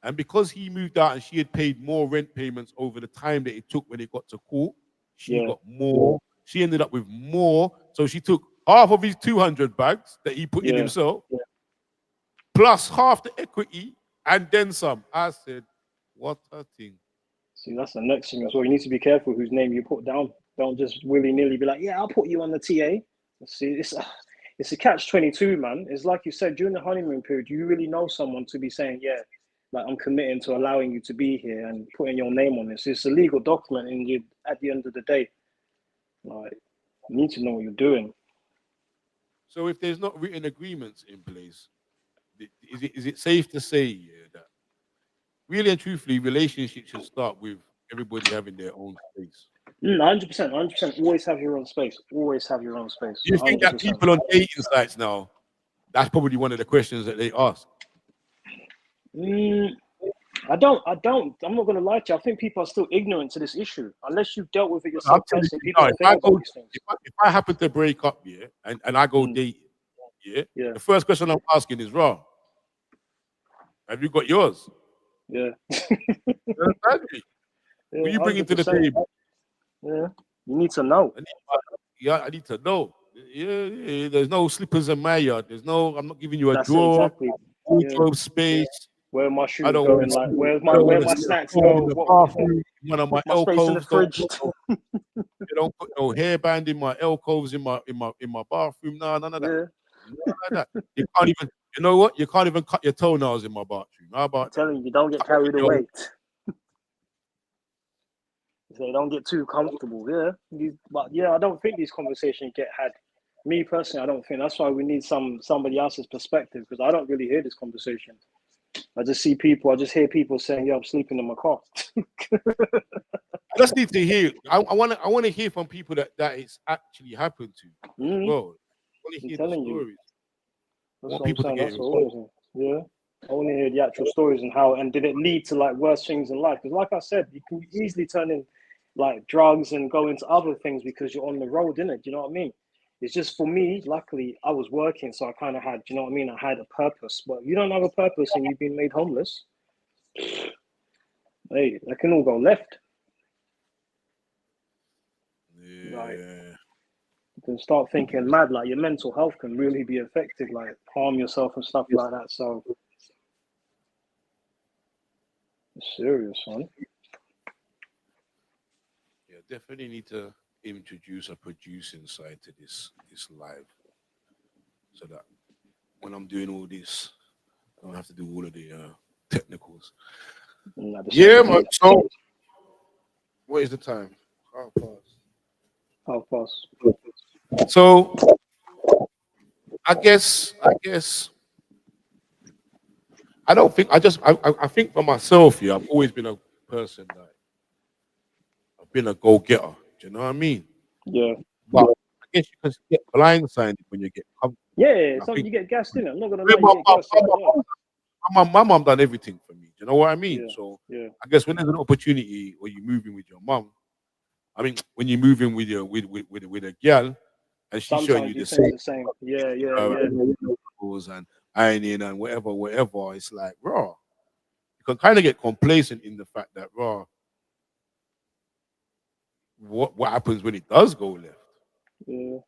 and because he moved out and she had paid more rent payments over the time that it took when it got to court, she Yeah. got more. She ended up with more. So she took half of his 200 bags that he put in Yeah. himself, plus half the equity, and then some. I said, what a thing. See, that's the next thing as well. You need to be careful whose name you put down. Don't just willy-nilly be like, yeah, I'll put you on the TA. See, it's a catch-22, man. It's like you said, during the honeymoon period, you really know someone to be saying, yeah, like I'm committing to allowing you to be here and putting your name on this. It's a legal document, and you, at the end of the day, like, you need to know what you're doing. So if there's not written agreements in place, is it safe to say that really and truthfully, relationships should start with everybody having their own space? 100%, 100%. Always have your own space. Always have your own space. Do you think that 100%. people on dating sites now, that's probably one of the questions that they ask? I don't. I'm not going to lie to you. I think people are still ignorant to this issue. Unless you've dealt with it I'm yourself telling personally, you people now, don't think about these things. if I happen to break up, yeah, and I go dating, yeah, the first question I'm asking is, Raw, have you got yours? Yeah. You understand me? Yeah, What you bringing to the 100%. table? Yeah, you need to know. I need to know. Yeah, there's no slippers in my yard. I'm not giving you a That's it, drawer, exactly. wardrobe space. Where my I shoes don't going? want to Like, see, where I don't my want to see a snacks phone go? in the What bathroom. One of my my space in the alcoves fridge? you don't put no hairband in my alcoves in my bathroom. No, none of that. Yeah, None of that. You can't even. You know what? You can't even cut your toenails in my bathroom. How I'm about that? telling you, don't get carried away. So don't get too comfortable. Yeah, but yeah, I don't think these conversations get had. Me personally, I don't think. That's why we need somebody else's perspective, because I don't really hear this conversation. I just hear people saying, "Yeah, I'm sleeping in my car." I just need to hear. I want to hear from people that it's actually happened to as well. I want to I'm hear the telling you. stories. I That's want what I'm people to saying. get That's what I involved. want to hear. Yeah. I want to hear the actual stories and how, and did it lead to like worse things in life? Because like I said, you can easily turn in like drugs and go into other things because you're on the road, innit? Do you know what I mean? It's just for me, luckily, I was working, so I kind of had, do you know what I mean? I had a purpose. But you don't have a purpose and you've been made homeless, hey, that can all go left. Like, Yeah. you can start thinking mad, like your mental health can really be affected, like harm yourself and stuff like that. So it's serious, man. Yeah, definitely need to introduce a producing side to this live, so that when I'm doing all this, I don't have to do all of the technicals. Yeah, man. So, what is the time? Half past. So, I guess I don't think I think for myself, yeah, I've always been a person that I've been a go getter. Do you know what I mean? Yeah. But I guess you can get blindsided when you get comfortable. Yeah, I so think you get gassed in it. I'm not gonna lie, you get gassed. my mom done everything for me. Do you know what I mean? Yeah, So yeah, I guess when there's an opportunity or you're moving with your mom, I mean, when you move in with your with a girl, and she's showing you Sometimes you the think same the same. Yeah. clothes and ironing and whatever, it's like, raw. You can kind of get complacent in the fact that, raw, what happens when it does go left? Yeah.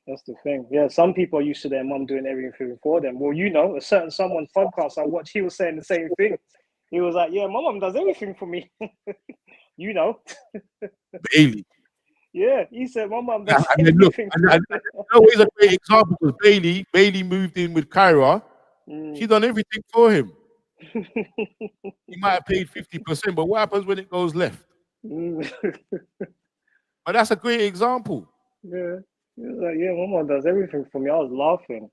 That's the thing. Yeah, some people are used to their mum doing everything for them. Well, you know, a certain someone's podcast I watched, he was saying the same thing. He was like, "Yeah, my mum does everything for me." You know, Bailey. yeah, he said my mum Yeah, does and then look, everything and, for and, me. and always a great example because Bailey moved in with Kyra. She Mm. done everything for him. He might have paid 50%, but what happens when it goes left? Mm. But that's a great example. Yeah, he was like, "Yeah, my mum does everything for me." I was laughing.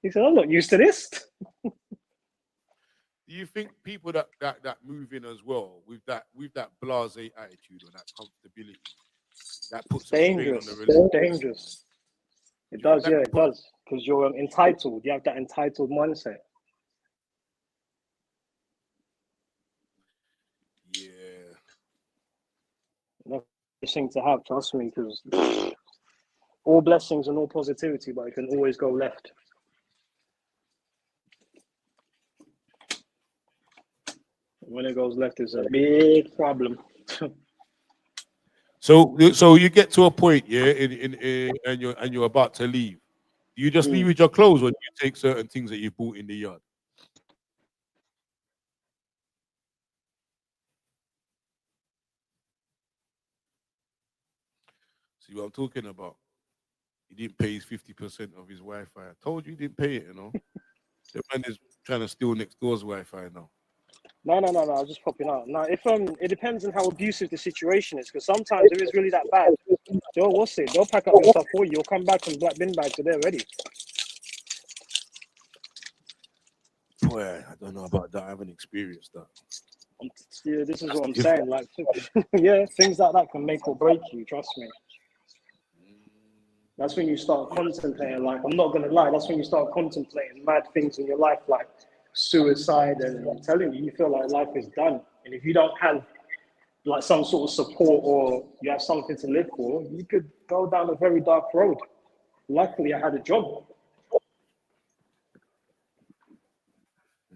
He said, "I'm not used to this." Do you think people that move in as well with that blasé attitude or that comfortability that It's puts a strain on the dangerous. relationship? Dangerous. It Do you think does. that Yeah, could it put? does. Because you're entitled. You have that entitled mindset. Yeah. That's a thing to have. Trust me, because all blessings and all positivity, but it can always go left. When it goes left, it's a big problem. So you get to a point, yeah, and you're about to leave. Do you just leave Mm. with your clothes, or do you take certain things that you bought in the yard? See what I'm talking about? He didn't pay his 50% of his Wi-Fi. I told you he didn't pay it. The man is trying to steal next door's Wi-Fi now. No. I was just popping out. Now, if it depends on how abusive the situation is, because sometimes if it's really that bad, what's it? They'll pack up your stuff for you. You'll come back on black bin bags, so they're ready. Boy, I don't know about that. I haven't experienced that. Yeah, this is That's what I'm different. saying. Like, yeah, things like that can make or break you. Trust me. That's when you start contemplating. Like, I'm not gonna lie. That's when you start contemplating mad things in your life, like suicide. And I'm telling you, you feel like life is done. And if you don't have like some sort of support or you have something to live for, you could go down a very dark road. Luckily, I had a job.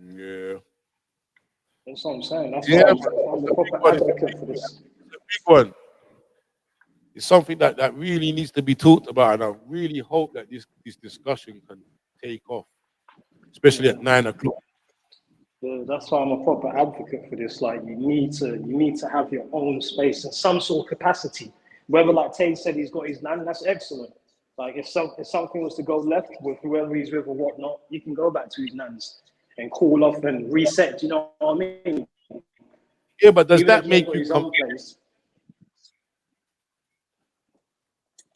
Yeah. That's what I'm saying. That's why Yeah, I'm a proper but it's advocate for this. a big one. It's something that really needs to be talked about, and I really hope that this discussion can take off, especially at Yeah. 9 o'clock. Yeah, that's why I'm a proper advocate for this. Like you need to have your own space in some sort of capacity. Whether like Tay said he's got his nan, that's excellent. Like if something was to go left with whoever he's with or whatnot, he can go back to his nans and call off and reset. You know what I mean? Yeah, but does Even if that he ain't make got you his come? own place.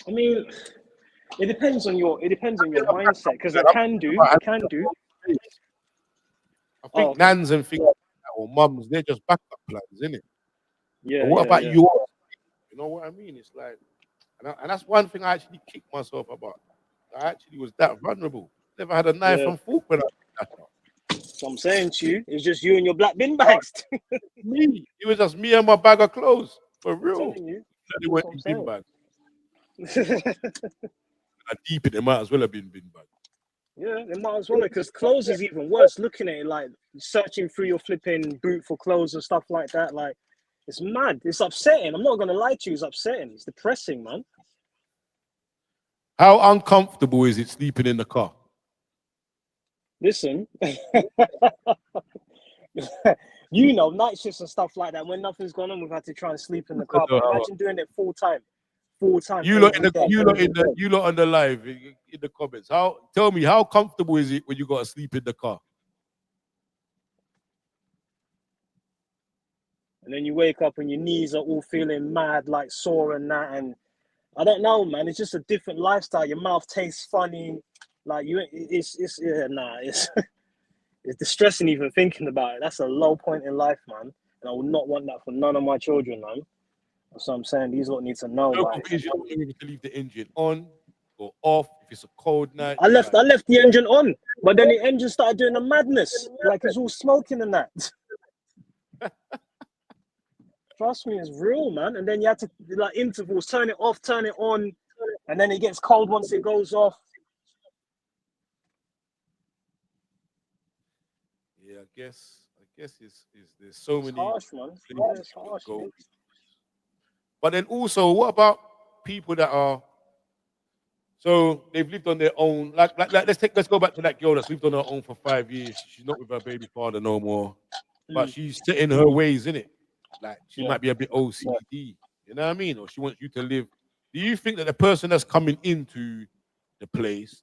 I mean, it depends on your mindset because it can do. It can do. I Oh, think okay. nans and things like that, or mums, they're just backup plans, isn't it? But Yeah, what yeah, about yeah. yours? You know what I mean? It's like, and that's one thing I actually kicked myself about. I actually was that vulnerable. Never had a knife Yeah. and fork when I did that. So I'm saying to you, it's just you and your black bin bags. Me, it was just me and my bag of clothes, for I'm real. telling you. They That's went what I'm in bin saying. bags. And deep it, they might as well have been bin bags. Yeah, it might as well because clothes is even worse. Looking at it, like searching through your flipping boot for clothes and stuff like that, like it's mad. It's upsetting. I'm not gonna lie to you. It's upsetting. It's depressing, man. How uncomfortable is it sleeping in the car? Listen, you know, night shifts and stuff like that. When nothing's going on, we've had to try and sleep in the I car. don't But know how- imagine doing it You lot in every the day. you lot on the live in the comments. Tell me how comfortable is it when you got to sleep in the car? And then you wake up and your knees are all feeling mad, like sore and that. And I don't know, man. It's just a different lifestyle. Your mouth tastes funny. Like it's yeah, nah. It's it's distressing even thinking about it. That's a low point in life, man. And I would not want that for none of my children, man. That's what I'm saying. These lot need to know, No like. confusion. You don't need to leave the engine on or off. If it's a cold night, I you're left like, I left the engine on, but then the engine started doing a madness, like it's all smoking and that. Trust me, it's real, man. And then you have to like intervals, turn it off, turn it on, and then it gets cold once it goes off. Yeah, I guess it's there's so It's many harsh, man. Yeah, places it's you can harsh. go. But then also, what about people that are so they've lived on their own? Like let's go back to that girl that's lived on her own for 5 years. She's not with her baby father no more, but Mm, she's set in her ways, in it. Like she yeah. might be a bit OCD. You know what I mean? Or she wants you to live. Do you think that the person that's coming into the place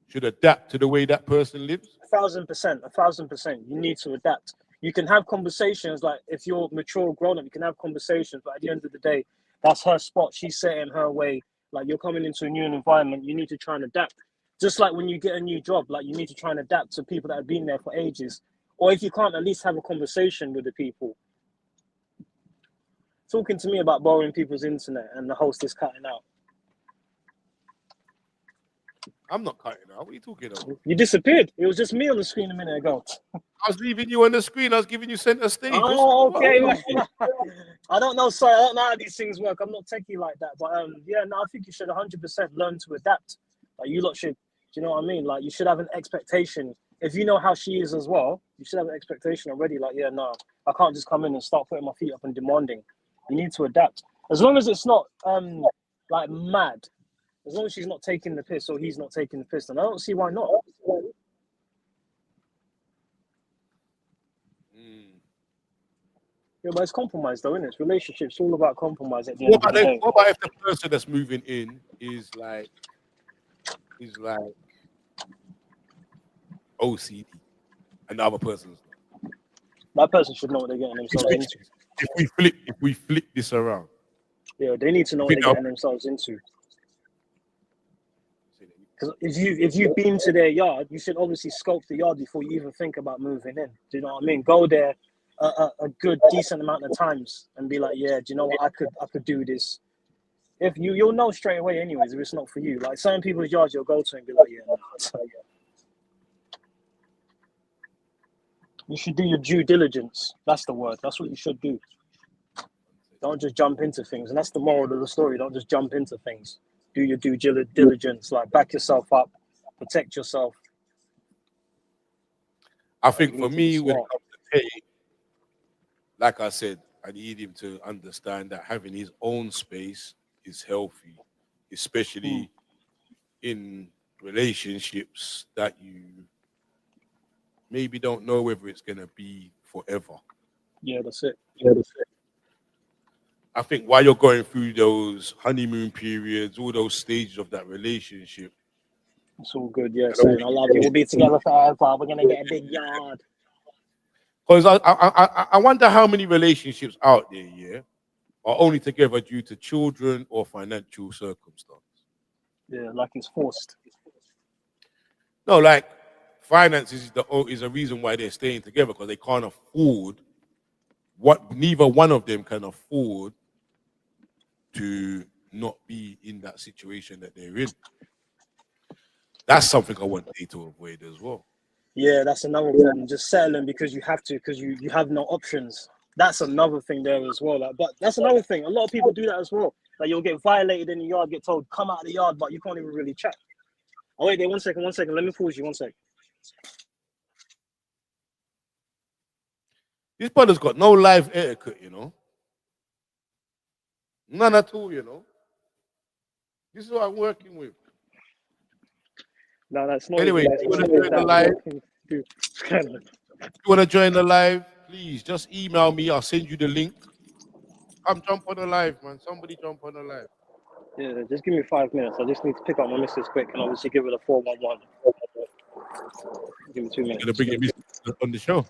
should adapt to the way that person lives? 1,000%, 1,000%. You need to adapt. You can have conversations like if you're mature, grown up, you can have conversations. But at the end of the day, that's her spot. She's set in her way. Like you're coming into a new environment, you need to try and adapt. Just like when you get a new job, like you need to try and adapt to people that have been there for ages. Or if you can't, at least have a conversation with the people. Talking to me about borrowing people's internet and the host is cutting out. I'm not cutting out. What are you talking about? You disappeared. It was just me on the screen a minute ago. I was leaving you on the screen. I was giving you center stage. Oh, okay. What? I don't know. Sorry, I don't know how these things work. I'm not techie like that. But yeah, no, I think you should 100% learn to adapt. Like you lot should. Do you know what I mean? Like you should have an expectation. If you know how she is as well, you should have an expectation already. Like, yeah, no, I can't just come in and start putting my feet up and demanding. You need to adapt. As long as it's not like mad. As long as she's not taking the piss or he's not taking the piss, then I don't see why not. Mm. Yeah, but it's compromise though, isn't it? It's relationships all about compromise at the end of the day. What about if the person that's moving in is like OCD and the other person's not? That person should know what they're getting themselves into. If we flip this around, Yeah, they need to know I what think they're getting themselves into. Because if you've been to their yard, you should obviously scope the yard before you even think about moving in. Do you know what I mean? Go there a good decent amount of times and be like, yeah, do you know what? I could do this. If you'll know straight away, anyways, if it's not for you. Like certain people's yards, you'll go to and be like, yeah, nah. You should do your due diligence. That's the word. That's what you should do. Don't just jump into things, and that's the moral of the story. Don't just jump into things. Do your due diligence. Like back yourself up, protect yourself. I Like, think you for need to be me, when it smart. comes to pay, like I said, I need him to understand that having his own space is healthy, Mm. especially in relationships that you maybe don't know whether it's going to be forever. Yeah, that's it. I think while you're going through those honeymoon periods, all those stages of that relationship, It's all good. Yeah, and all saying I love you. We'll be together forever. We're gonna get a big yard. because I wonder how many relationships out there, yeah, are only together due to children or financial circumstance. Yeah, like it's forced. No, like finances is a reason why they're staying together because they can't afford what neither one of them can afford to not be in that situation that they're in. That's something I want they to avoid as well. Yeah, that's another problem. Just settling because you have to, because you have no options. That's another thing there as well. Like, but that's another thing. A lot of people do that as well. Like you'll get violated in the yard, get told come out of the yard, but you can't even really chat. Oh wait, there. 1 second, 1 second. Let me pause you. 1 sec. This brother's got no life etiquette, none at all. This is what I'm working with. No, that's not Anyway, even. if It's you want to what join the that live, working do. if you want to join the live, please just email me. I'll send you the link. Come jump on the live, man. Somebody jump on the live. Yeah, just give me 5 minutes. I just need to pick up my missus quick and obviously give it a 411. Give me 2 You're gonna minutes. bring it on the show.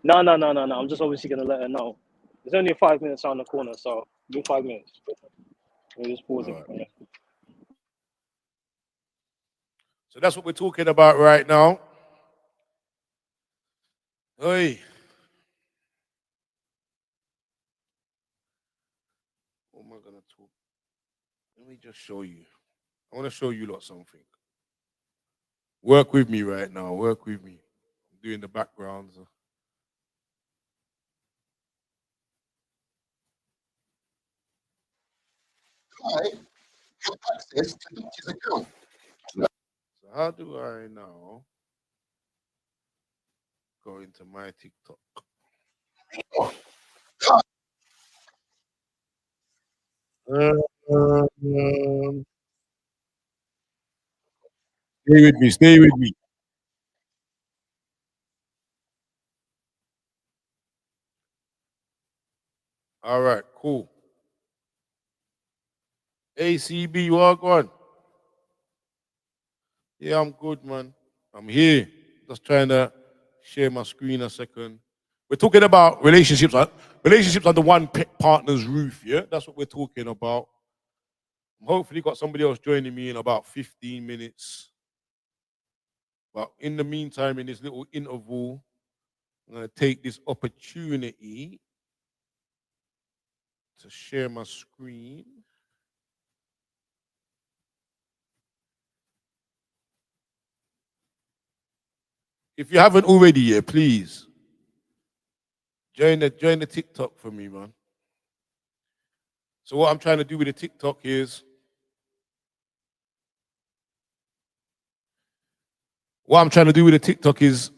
No. I'm just obviously gonna let her know. It's only 5 minutes around the corner, so give me 5 minutes. We're just pausing. All right. So that's what we're talking about right now. Hey. What am I gonna talk? Let me just show you. I want to show you lot something. Work with me right now. Work with me. I'm doing the backgrounds. I have access to Dotty's account. So how do I now go into my TikTok? Um, stay with me. Stay with me. All right, cool. ACB, walk on. Yeah, I'm good, man. I'm here. Just trying to share my screen a second. We're talking about relationships, relationships under one partner's roof. Yeah, that's what we're talking about. Hopefully, got somebody else joining me in about 15 minutes. But in the meantime, in this little interval, I'm gonna take this opportunity to share my screen. If you haven't already yet, please join the TikTok for me, man. So what I'm trying to do with the TikTok is what I'm trying to do with the TikTok is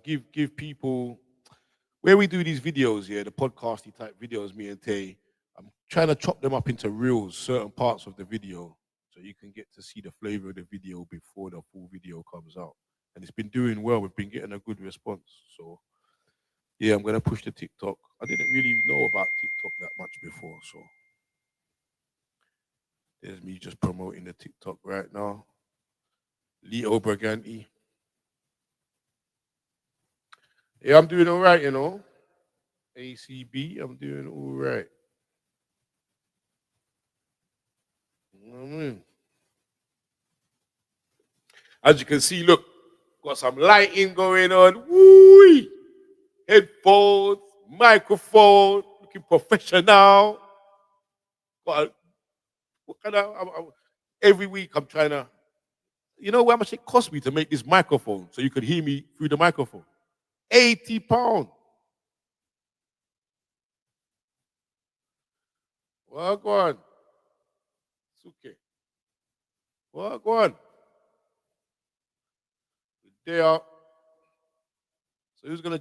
give people where we do these videos, yeah, the podcasty type videos, me and Tay. I'm trying to chop them up into reels, certain parts of the video, so you can get to see the flavor of the video before the full video comes out. And it's been doing well. We've been getting a good response. So yeah, I'm gonna push the TikTok. I didn't really know about TikTok that much before, so there's me just promoting the TikTok right now. Leo Briganti. Yeah, I'm doing all right, you know. ACB, I'm doing all right. You know what I mean? As you can see, look, got some lighting going on. Woo! Headphones, microphone, looking professional. Got what kind of, every week I'm trying to, you know how much it cost me to make this microphone so you could hear me through the microphone? £80. Well, go on. It's okay. Well, go on. They are. So who's gonna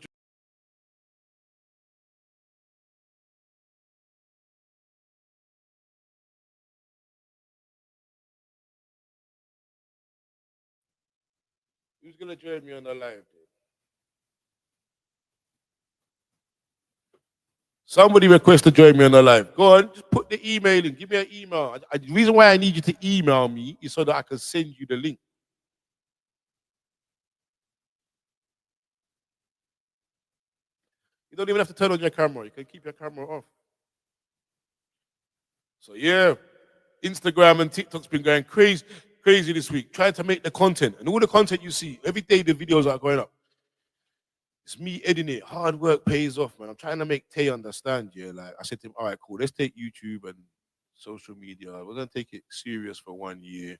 join me on the live? Somebody request to join me on the live. Go on, just put the email in. Give me an email. The reason why I need you to email me is so that I can send you the link. You don't even have to turn on your camera. You can keep your camera off. So yeah, Instagram and TikTok's been going crazy, crazy this week. Trying to make the content, and all the content you see every day, the videos are going up. It's me editing it. Hard work pays off, man. I'm trying to make Tay understand. Yeah, like I said to him, all right, cool. Let's take YouTube and social media. We're gonna take it serious for 1 year.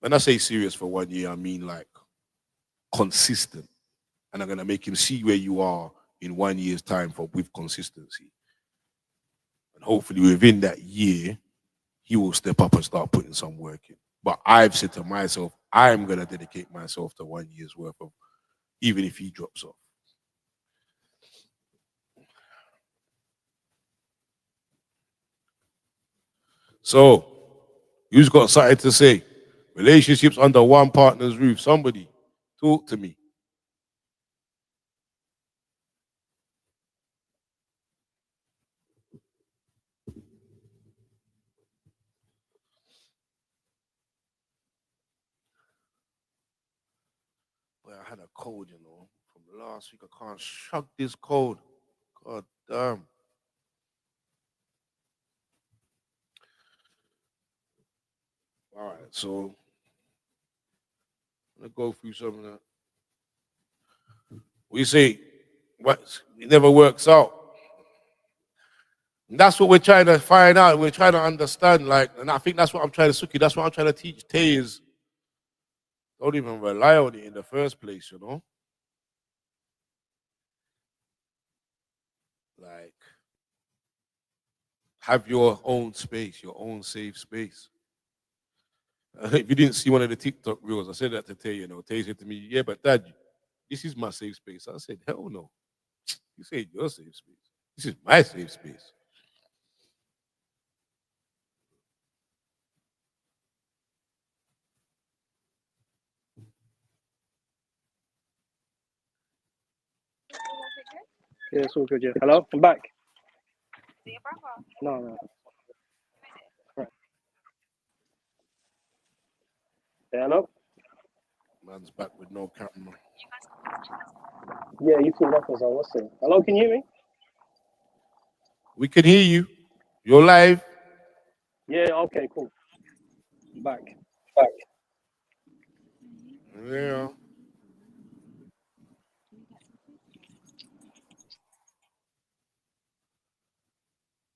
When I say serious for 1 year, I mean like consistent. And I'm gonna make him see where you are in 1 year's time for with consistency. And hopefully within that year, he will step up and start putting some work in. But I've said to myself, I'm gonna dedicate myself to 1 year's worth of even if he drops off. So, who's got something to say? Relationships under one partner's roof. Somebody talk to me. Boy, I had a cold, you know, from last week. I can't shrug this cold. God damn. All right, so I'm gonna go through some of that. We say what it never works out. And that's what we're trying to find out. We're trying to understand, like, and I think that's what I'm trying to Suki. That's what I'm trying to teach Tay is don't even rely on it in the first place, you know? Like Have your own space, your own safe space. If you didn't see one of the TikTok reels, I said that to Tay. Tay said to me, "Yeah, but Dad, this is my safe space." I said, "Hell no! You say your safe space. This is my safe space." Yeah, it's all good. Yeah. Hello, I'm back. No, no. Right. Yeah, hello. Man's back with no camera. Yeah, you called up as I was saying. Hello, can you hear me? We can hear you. You're live. Yeah. Okay. Cool. I'm back. Back. Yeah.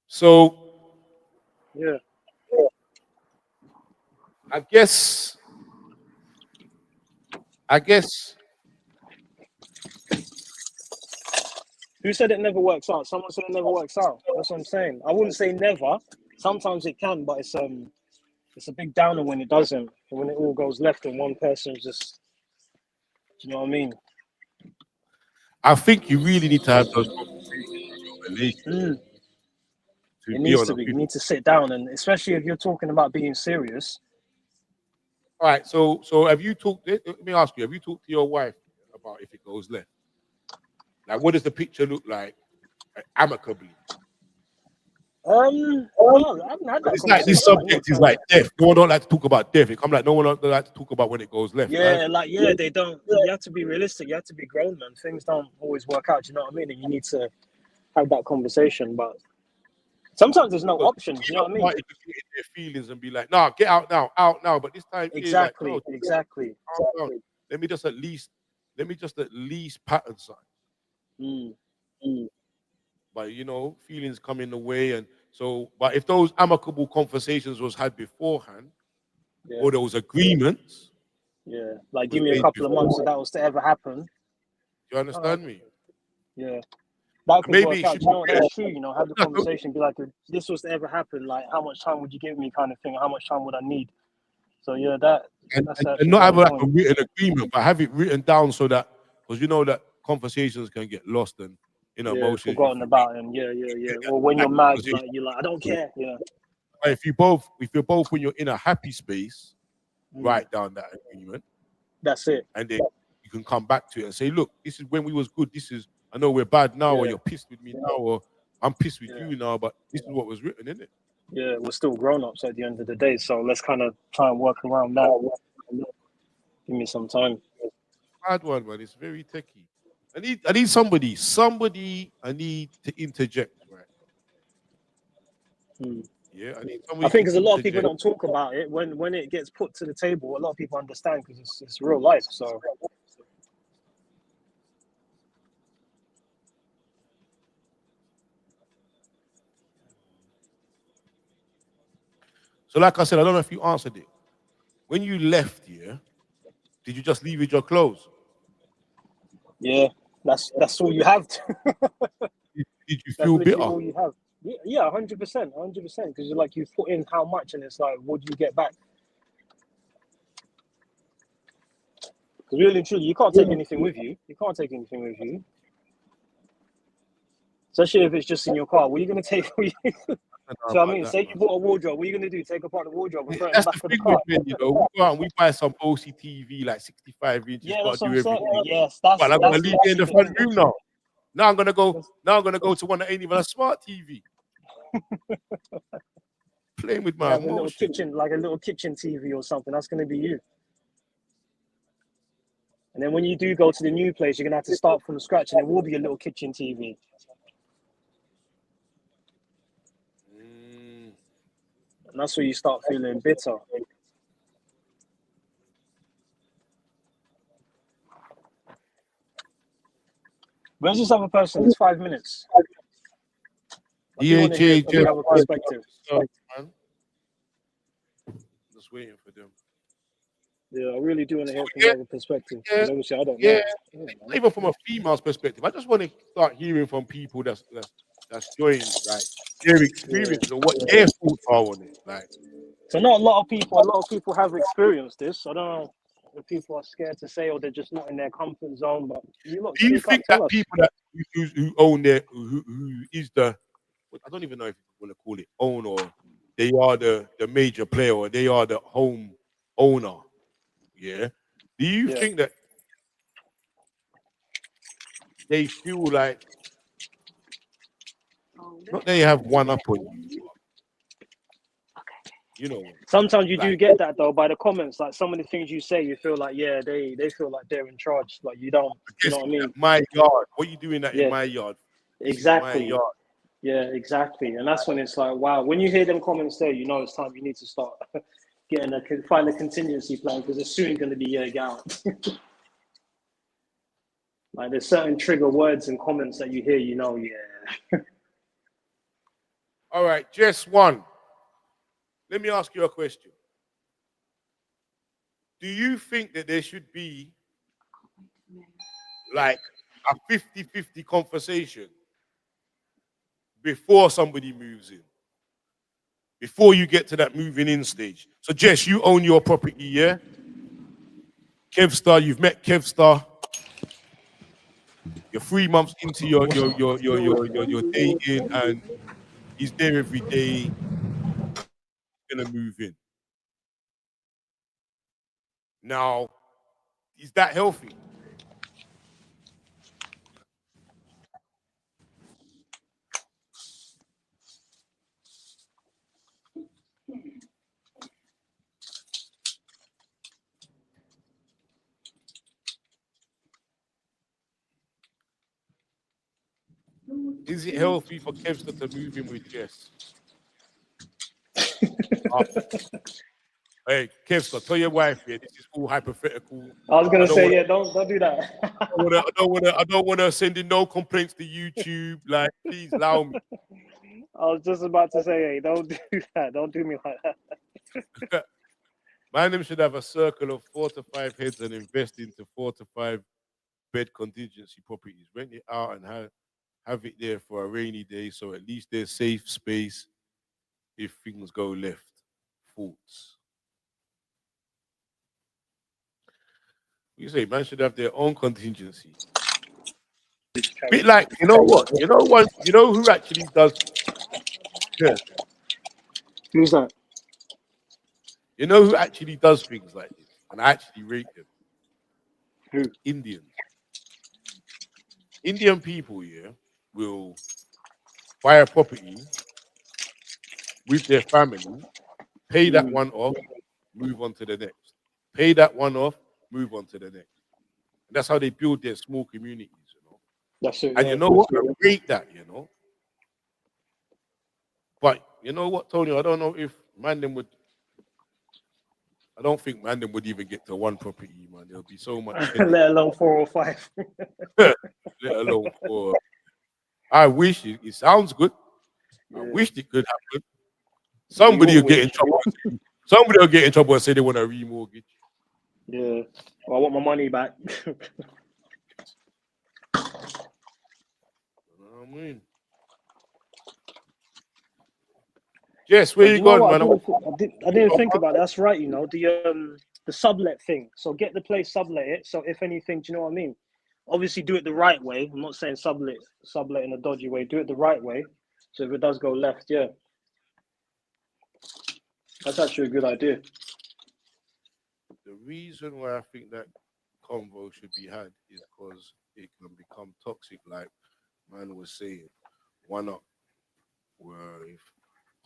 So Yeah. I guess Who said it never works out? Someone said it never works out. That's what I'm saying. I wouldn't say never. Sometimes it can, but it's a big downer when it doesn't. When it all goes left and one person just, do you know what I mean? I think you really need to have those conversations in your relationship to It be needs on to a be. You good. need to sit down, and especially if you're talking about being serious. All right. So have you talked? Let me ask you. Have you talked to your wife about if it goes left? Like, what does the picture look like amicably? No, I haven't had that It's like this conversation. I'm not subject is trying like to. death. No one don't like to talk about death. It come like no one don't like to talk about when it goes left, right? Yeah, they don't. You have to be realistic. You have to be grown, man. Things don't always work out. Do you know what I mean? And you need to have that conversation. But sometimes there's no Because options. You you know know, what I mean? party could get in their feelings and be like, "Nah, get out now, out now." But this time is like, "No, Exactly. calm down. Let me just at least, pattern something." Mm, But feelings come in the way, and so. But if those amicable conversations was had beforehand, yeah, or there was agreements yeah. Like, was give me a made couple of months if beforehand, that was to ever happen. you All right. understand me? Yeah, that And could maybe work it out. should Do you be know what? written. That's true. Have the conversation. Be like, if this was to ever happen, like, how much time would you give me, kind of thing. How much time would I need? So yeah, and, that's and, actually and a not have valid like a point. written agreement, but have it written down so that because you know that conversations can get lost and Yeah, emotions if forgotten you read about him. Yeah. Or when that you're mad, conversation. you're like, I don't care. Yeah. But if you're both when you're in a happy space, Mm, write down that agreement, that's it. and then you can come back to it and say, look, this is when we was good. This is I know we're bad now, or Yeah. you're pissed with me now, or I'm pissed with Yeah. you now, but this is what was written, isn't it? Yeah. We're still grown ups at the end of the day. So let's kind of try and work around that. Give me some time. Hard one, man. It's very techie. I need somebody I need to interject right Mm. now. Yeah, I need I somebody think to because a lot of people interject. don't talk about it when it gets put to the table. A lot of people understand because it's real life. So So, like I said, I don't know if you answered it. When you left here, did you just leave with your clothes? yeah, that's all you have. Did you That's feel literally bitter? all you have. Yeah, 100%, 100%. Because you're like you put in how much, and it's like, what do you get back? Because really and truly, you can't take anything with you. You can't take anything with you, especially if it's just in your car. What are you gonna take? I don't know So I about mean, that, say you man. bought a wardrobe. What are you gonna do? Take apart the wardrobe and throw it in the That's the back of the thing with car? men, We go out and we buy some OCTV like 65 inches, Yeah, got that's to what do I'm saying. everything. Yes, But I'm gonna that's leave it in literally the the front thing. room now. That's, Now I'm gonna go to one that ain't even a smart TV. Playing with my have a little emotions. kitchen, like a little kitchen TV or something. That's gonna be you. And then when you do go to the new place, you're gonna have to start from scratch, and it will be a little kitchen TV. Mm. And that's where you start feeling bitter. Where's this other person? It's 5 minutes. I do want to hear DHA from the Jeff, other perspective. man. Just waiting for them. Yeah, I really do want to So hear from the yeah, other perspective yeah, because obviously I don't yeah. know. Not even from a female's perspective. I just want to start hearing from people that's that's joined, like their experience or what their thoughts are on it. Like, So not a lot of people have experienced this. I don't know if people are scared to say or they're just not in their comfort zone. But you lot do you speak up, think tell that us. people that who own their who is the, I don't even know if you want to call it own, or they are the major player, or they are the home owner. Yeah. Do you Yeah. think that they feel like not they have one up on you, but you know, Sometimes you do like get that though by the comments. Like some of the things you say, you feel like they feel like they're in charge. Like you don't, I you guess know what I mean? my yard. What you doing that in Yeah, my yard? This is my exactly. yard. Yeah, exactly. And that's when it's like, wow. When you hear them comments there, you know it's time. You need to start find a contingency plan because it's soon going to be year out. Like there's certain trigger words and comments that you hear, you know, yeah. All right, just one. Let me ask you a question. Do you think that there should be like a 50-50 conversation before somebody moves in? Before you get to that moving in stage. So Jess, you own your property, yeah? Kevstar, you've met Kevstar. You're 3 months into your dating, and he's there every day, gonna move in. Now, is that healthy? Is it healthy for Kevstar to move in with Jess? Uh, hey, Kevstar, tell your wife here. This is all hypothetical. I was I gonna don't say, want. yeah, don't do that. I don't want to send in no complaints to YouTube. Like, please allow me. I was just about to say, hey, don't do that. Don't do me like that. My name should have a circle of 4 to 5 heads and invest into 4 to 5 bed contingency properties. Rent it out and have it there for a rainy day, so at least there's safe space if things go left. Thoughts? You say man should have their own contingency. Bit like, you know what? You know what? You know who actually does? Yeah. Who's that? You know who actually does things like this, and I actually rate them. Who? Indians. Indian people, yeah, will buy a property with their family, pay that Mm, one off, move on to the next. Pay that one off, move on to the next. And that's how they build their small communities. that's it. And you Yeah. know what? I rate that. But you know what, Tony? I don't know if man them would. I don't think man them would even get to one property, man. There'll be so much headache, Let alone 4 or 5. let alone for. I wish it sounds good. I Yeah. wish it could happen. We Somebody all will get in wish. trouble. Somebody will get in trouble and say they want to remortgage. Yeah. Well, I want my money back. You know what I mean? Yes, where But you you know going, what? man? I didn't think about that. That's right. You know the sublet thing. So get the place sublet it. So if anything, do you know what I mean? Obviously, do it the right way. I'm not saying sublet in a dodgy way. Do it the right way. So if it does go left, yeah, that's actually a good idea. The reason why I think that convo should be had is because it can become toxic, like man was saying. Why not? Well, if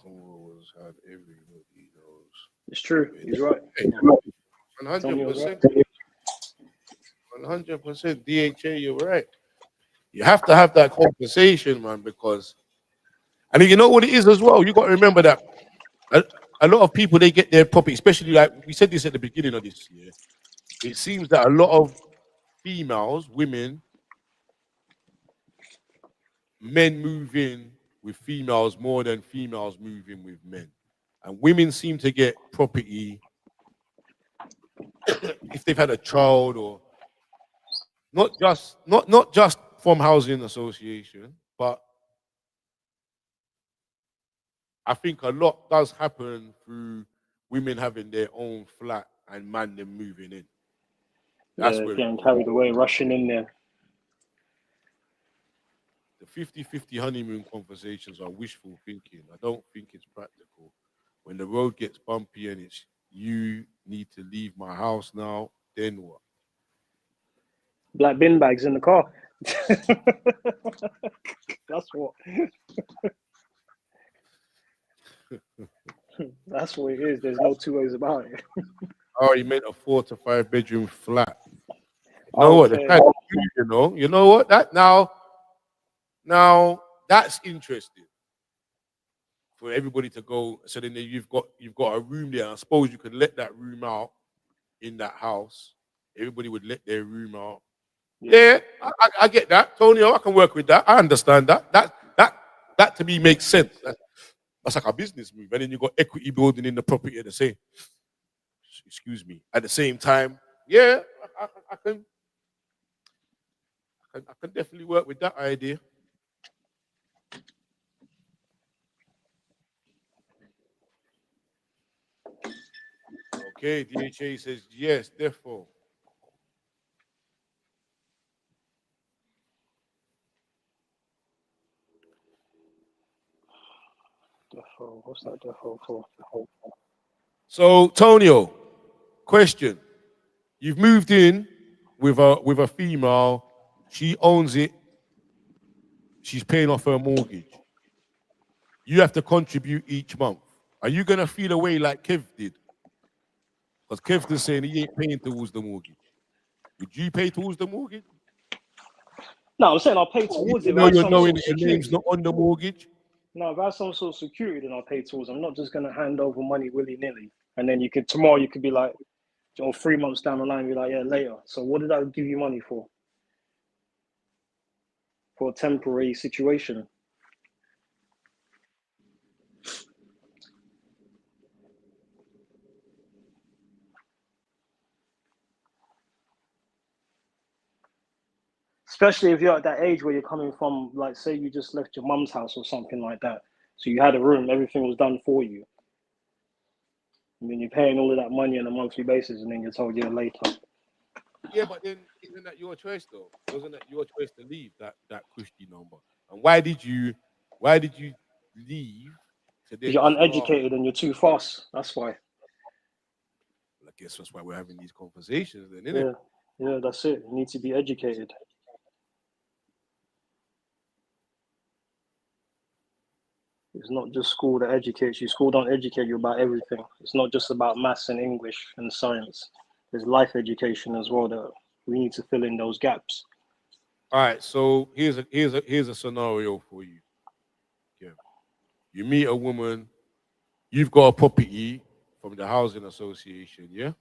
convo was had, everybody knows. It's true. He's right. Hey, Tony was right. 100%, 100%. DHA, you're right. You have to have that conversation, man, because and you know what it is as well. You got to remember that a, a lot of people they get their property, especially like we said this at the beginning of this year. It seems that a lot of females, women, men move in with females more than females move in with men. And women seem to get property if they've had a child, or not just from housing association, but I think a lot does happen through women having their own flat and man them moving in. That's Yeah, where it getting goes. carried away, rushing in there. The 50-50 honeymoon conversations are wishful thinking. I don't think it's practical. When the road gets bumpy and it's you need to leave my house now, then what? Black bin bags in the car. That's what. That's what it is. There's no two ways about it. Oh, he meant a 4 to 5 bedroom flat. You know what? Okay. You know what? That now that's interesting for everybody to go. So then you've got a room there. I suppose you could let that room out in that house. Everybody would let their room out. Yeah, I get that, Tonio. I can work with that. I understand that. That to me makes sense. That's like a business move, and then you got equity building in the property at the same. Excuse me. At the same time, yeah, I can definitely work with that idea. Okay, DHA says yes, therefore. Defo. What's that defo for? So, Tonio, question. You've moved in with a female, she owns it, she's paying off her mortgage. You have to contribute each month. Are you gonna feel away like Kev did? Because Kev's just saying he ain't paying towards the mortgage. Would you pay towards the mortgage? No, I'm saying I'll pay towards it. You If know I have you're some knowing sort of that your name's security. not on the mortgage. No, if I have some sort of security, then I'll pay towards. I'm not just gonna hand over money willy nilly, and then tomorrow you could be like, or 3 months down the line, be like, yeah, later. So what did I give you money for? For a temporary situation. Especially if you're at that age where you're coming from, like, say you just left your mum's house or something like that. So you had a room, everything was done for you. I mean, you're paying all of that money on a monthly basis, and then you're told you're later. Yeah, but then isn't that your choice though? Wasn't that your choice to leave that cushy number? And why did you leave to Because then you're start? uneducated and you're too fast. That's why. Well, I guess that's why we're having these conversations then, isn't it? Yeah, that's it. You need to be educated. It's not just school that educates you. School don't educate you about everything. It's not just about maths and English and science. There's life education as well that we need to fill in those gaps. All right, so here's a scenario for you. Yeah. You meet a woman, you've got a property from the housing association, yeah?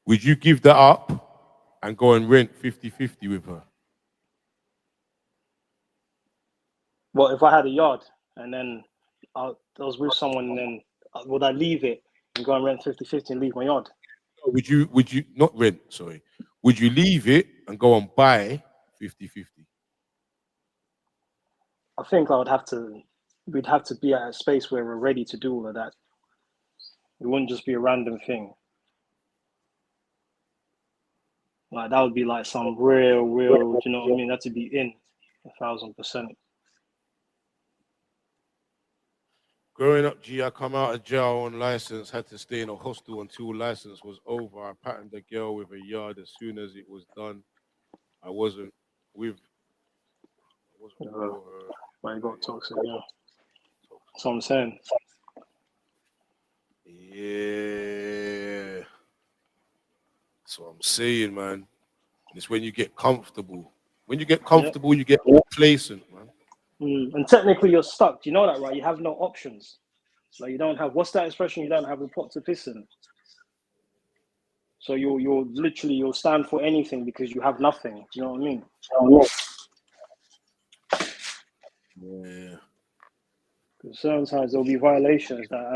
Would you give that up and go and rent 50-50 with her? Well, if I had a yard and then I was with someone, and then would I leave it and go and rent 50-50 and leave my yard? Would you not rent, sorry. Would you leave it and go and buy 50-50? I think we'd have to be at a space where we're ready to do all of that. It wouldn't just be a random thing. Like that would be like some real, do you know what I mean? That to be in 1,000%. Growing up, G, I come out of jail on license, had to stay in a hostel until license was over. I patterned the girl with a yard as soon as it was done. I wasn't with for her. Why you got toxic, yeah. That's what I'm saying. Yeah. That's what I'm saying, man. It's when you get comfortable. When you get comfortable, you get complacent, man. And technically you're stuck. Do you know that, right? You have no options. Like you don't have, what's that expression? You don't have a pot to piss in. So you'll stand for anything because you have nothing. Do you know what I mean? Yeah. Because sometimes there'll be violations that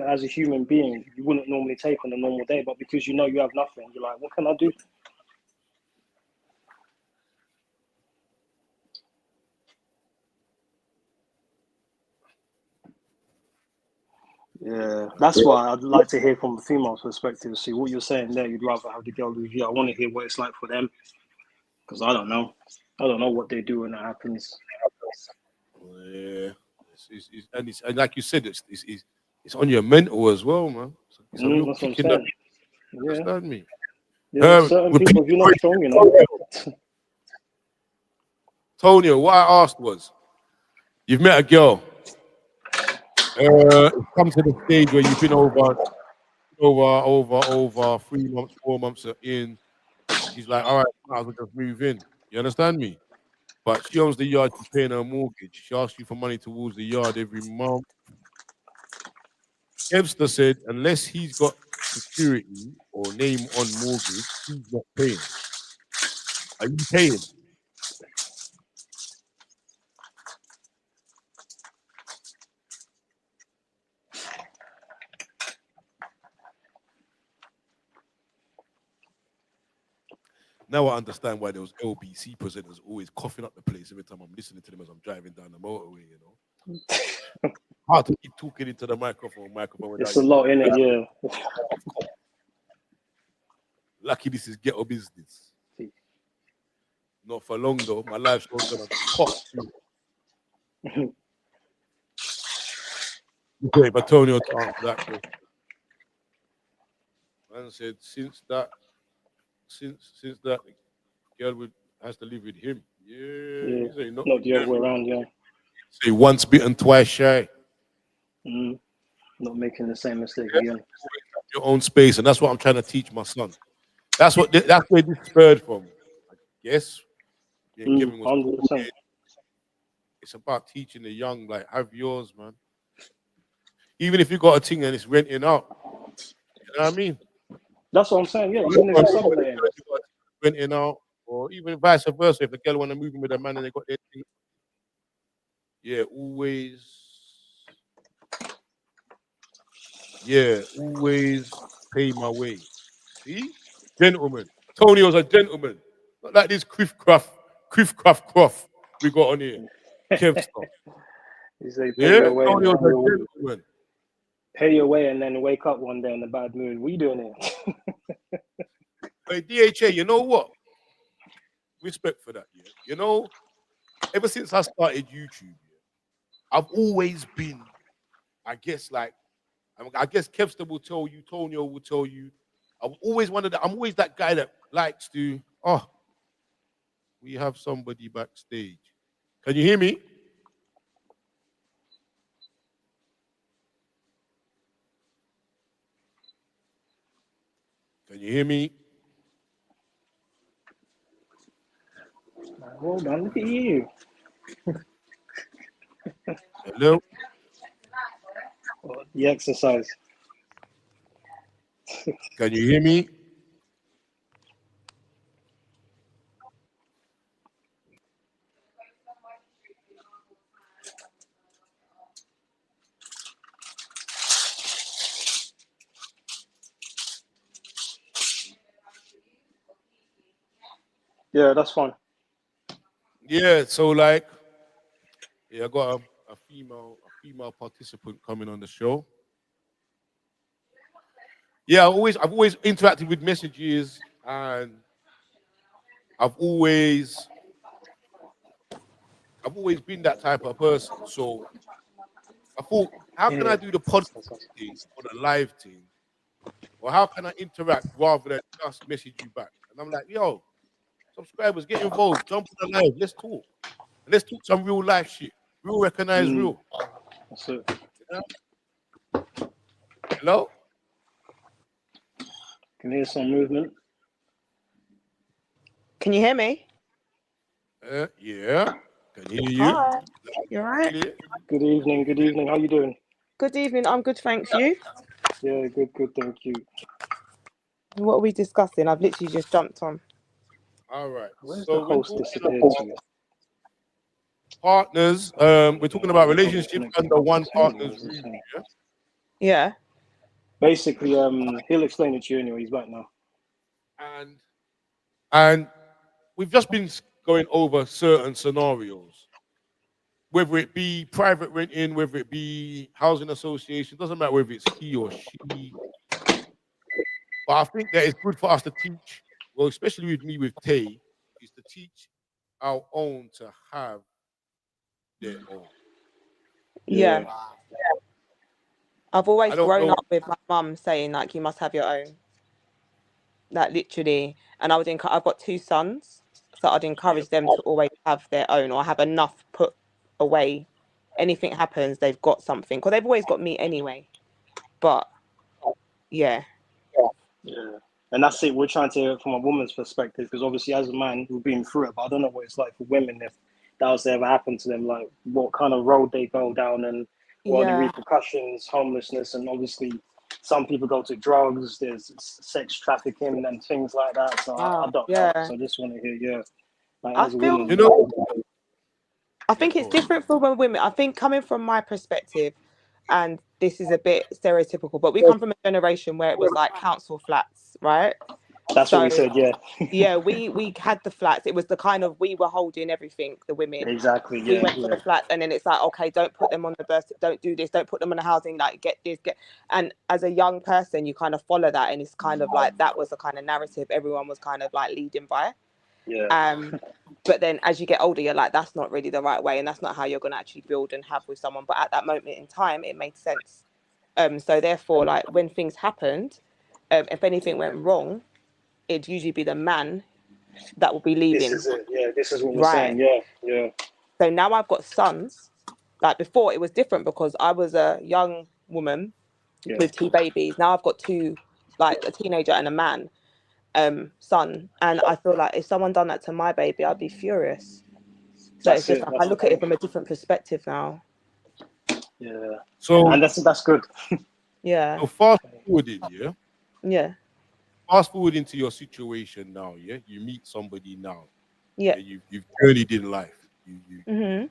as a human being you wouldn't normally take on a normal day, but because you know you have nothing, you're like, what can I do? Yeah, that's why I'd like to hear from a female's perspective. See what you're saying there. You'd rather have the girl with you. I want to hear what it's like for them because I don't know. I don't know what they do when that happens. Yeah, and like you said, it's on your mental as well, man. It's a real That's what I'm kick in the. saying. Yeah, Understand me? yeah. Certain Repeat people, if the you're not question, strong, Tonio. What I asked was, you've met a girl. It's come to the stage where you've been over 3 months, 4 months in. She's like, all right, might as well just move in. You understand me? But she owns the yard. She's paying her mortgage. She asks you for money towards the yard every month. Kevster said, unless he's got security or name on mortgage, he's not paying. Are you paying? Now I understand why those LBC presenters always coughing up the place every time I'm listening to them as I'm driving down the motorway, you know. Hard to keep talking into the microphone without it's a you. lot in it. Yeah. Lucky this is ghetto business. Not for long though. My live show's gonna pop. Okay, but Tony to answer that question. Man said since that girl has to live with him. Yeah, Yeah. he say not Not the other way around. Yeah. say once bitten, twice shy. Not making the same mistake again. Your own space, and that's what I'm trying to teach my son. That's where this spurred from. I guess Kevin was 100%. it's about teaching the young, like, have yours, man. Even if you got a thing and it's renting out. You know what I mean? That's what I'm saying. Yeah. Even if you're subletting. Renting out, or even vice versa. If the girl want to move in with a man and they got their thing, yeah, always pay my way. See? Gentleman. Tony was a gentleman. Not like this criff craft we got on here. Kev stuff. You say pay Yeah, your way, Tony was a gentleman. pay your way, and then wake up one day in a bad mood. What are you doing here? Hey, DHA, you know what? Respect for that, yeah. You know, ever since I started YouTube, yeah, I've always been, I guess, like, I guess Kevster will tell you, Tonio will tell you. I'm always that guy that likes to, oh, we have somebody backstage. Can you hear me? Can you hear me? Hold on, look at you. Hello? The exercise. Can you hear me? Yeah, that's fine. Yeah, so like, yeah, I got a female participant coming on the show. Yeah, I've always interacted with messages, and I've always been that type of person. So I thought, how can I Yeah. do the podcast thing or the live thing, or how can I interact rather than just message you back? And I'm like, yo, subscribers, get involved, jump on the live, let's talk, and let's talk some real life shit, real recognize real. That's it. You know? Hello? Can hear some movement. Can you hear me? Yeah, can hear you. Hi. You all right? Good evening. Good evening. How you doing? Good evening. I'm good, thanks. You? Yeah, good. Thank you. What are we discussing? I've literally just jumped on. All right. Where's So the we're host talking disappeared about to? partners. We're talking about relationships Connected. under one What's his name? partner's What's his roof. name? Yeah? Yeah. Basically, he'll explain it to you anyway. He's back now. And we've just been going over certain scenarios. whether it be private renting, whether it be housing association, doesn't matter whether it's he or she. But I think that it's good for us to teach, well, especially with me with Tay, is to teach our own to have their own. Yeah. I've I always don't grown know. up with my mum saying like you must have your own. Like literally. And I've got two sons, so I'd Yeah, encourage them to always have their own or have enough put away. Anything happens, they've got something. Because they've always got me anyway. But yeah. Yeah. And that's it. We're trying to, from a woman's perspective, because obviously as a man, we've been through it, but I don't know what it's like for women if that was to ever happen to them, like what kind of road they go down and what are the Yeah. repercussions, homelessness, and obviously some people go to drugs, there's sex trafficking and things like that. So I Wow. don't know. Yeah. So I just want to hear, yeah, like I as a feel you woman. know. I Yeah, think go it's on. different for women. I think coming from my perspective, and this is a bit stereotypical, but we come from a generation where it was like council flats, right? That's what we So said, yeah. yeah, we had the flats. It was the kind of we were holding everything, the women. Exactly, We yeah, went to yeah. the flats, and then it's like, okay, don't put them on the birth, don't do this, don't put them on the housing, like get this, get. And as a young person, you kind of follow that, and it's kind of like that was the kind of narrative everyone was kind of like leading by. Yeah. But then as you get older, you're like, that's not really the right way, and that's not how you're going to actually build and have with someone. But at that moment in time, it made sense. So therefore, like when things happened, if anything went wrong, it'd usually be the man that will be This leaving. is it. Yeah, this is what we're Right. saying. Yeah, yeah, So now I've got sons. Like before, it was different because I was a young woman yeah. with two babies. Now I've got two, like a teenager and a man, son. And I feel like if someone done that to my baby, I'd be furious. So it's That's just it. like I That's the look at it thing. from a different perspective now. Yeah, So, and that's good. Yeah. so fast forwarding, yeah. Yeah. Fast forward into your situation now, yeah. You meet somebody now, Yeah. yeah. You've journeyed in life. Mhm.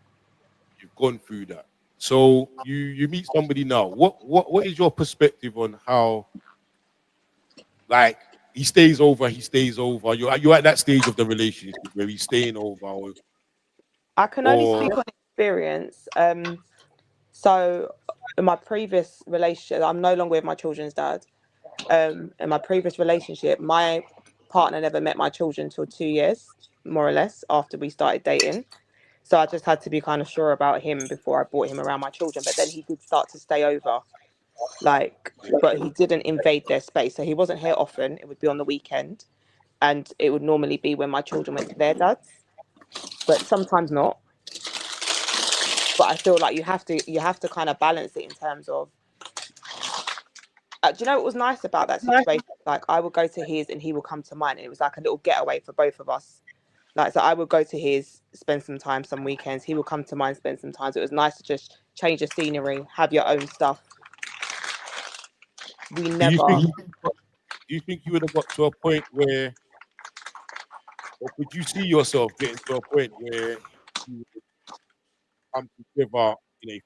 You've gone through that. So you meet somebody now. What is your perspective on how, like, he stays over, he stays over. You're at that stage of the relationship where he's staying over, I can only or speak on experience. So in my previous relationship, I'm no longer with my children's dad. In my previous relationship, my partner never met my children till 2 years, more or less, after we started dating. So I just had to be kind of sure about him before I brought him around my children. But then he did start to stay over, like, but he didn't invade their space. So he wasn't here often. It would be on the weekend, and it would normally be when my children went to their dads, but sometimes not. But I feel like you have to kind of balance it in terms of. Do you know what was nice about that situation? Like I would go to his and he would come to mine, and it was like a little getaway for both of us. Like so, I would go to his, spend some time, some weekends. He would come to mine, spend some time. So it was nice to just change the scenery, have your own stuff. We do you think never. do you think you would have got to a point where, or could you see yourself getting to a point where you would come together in a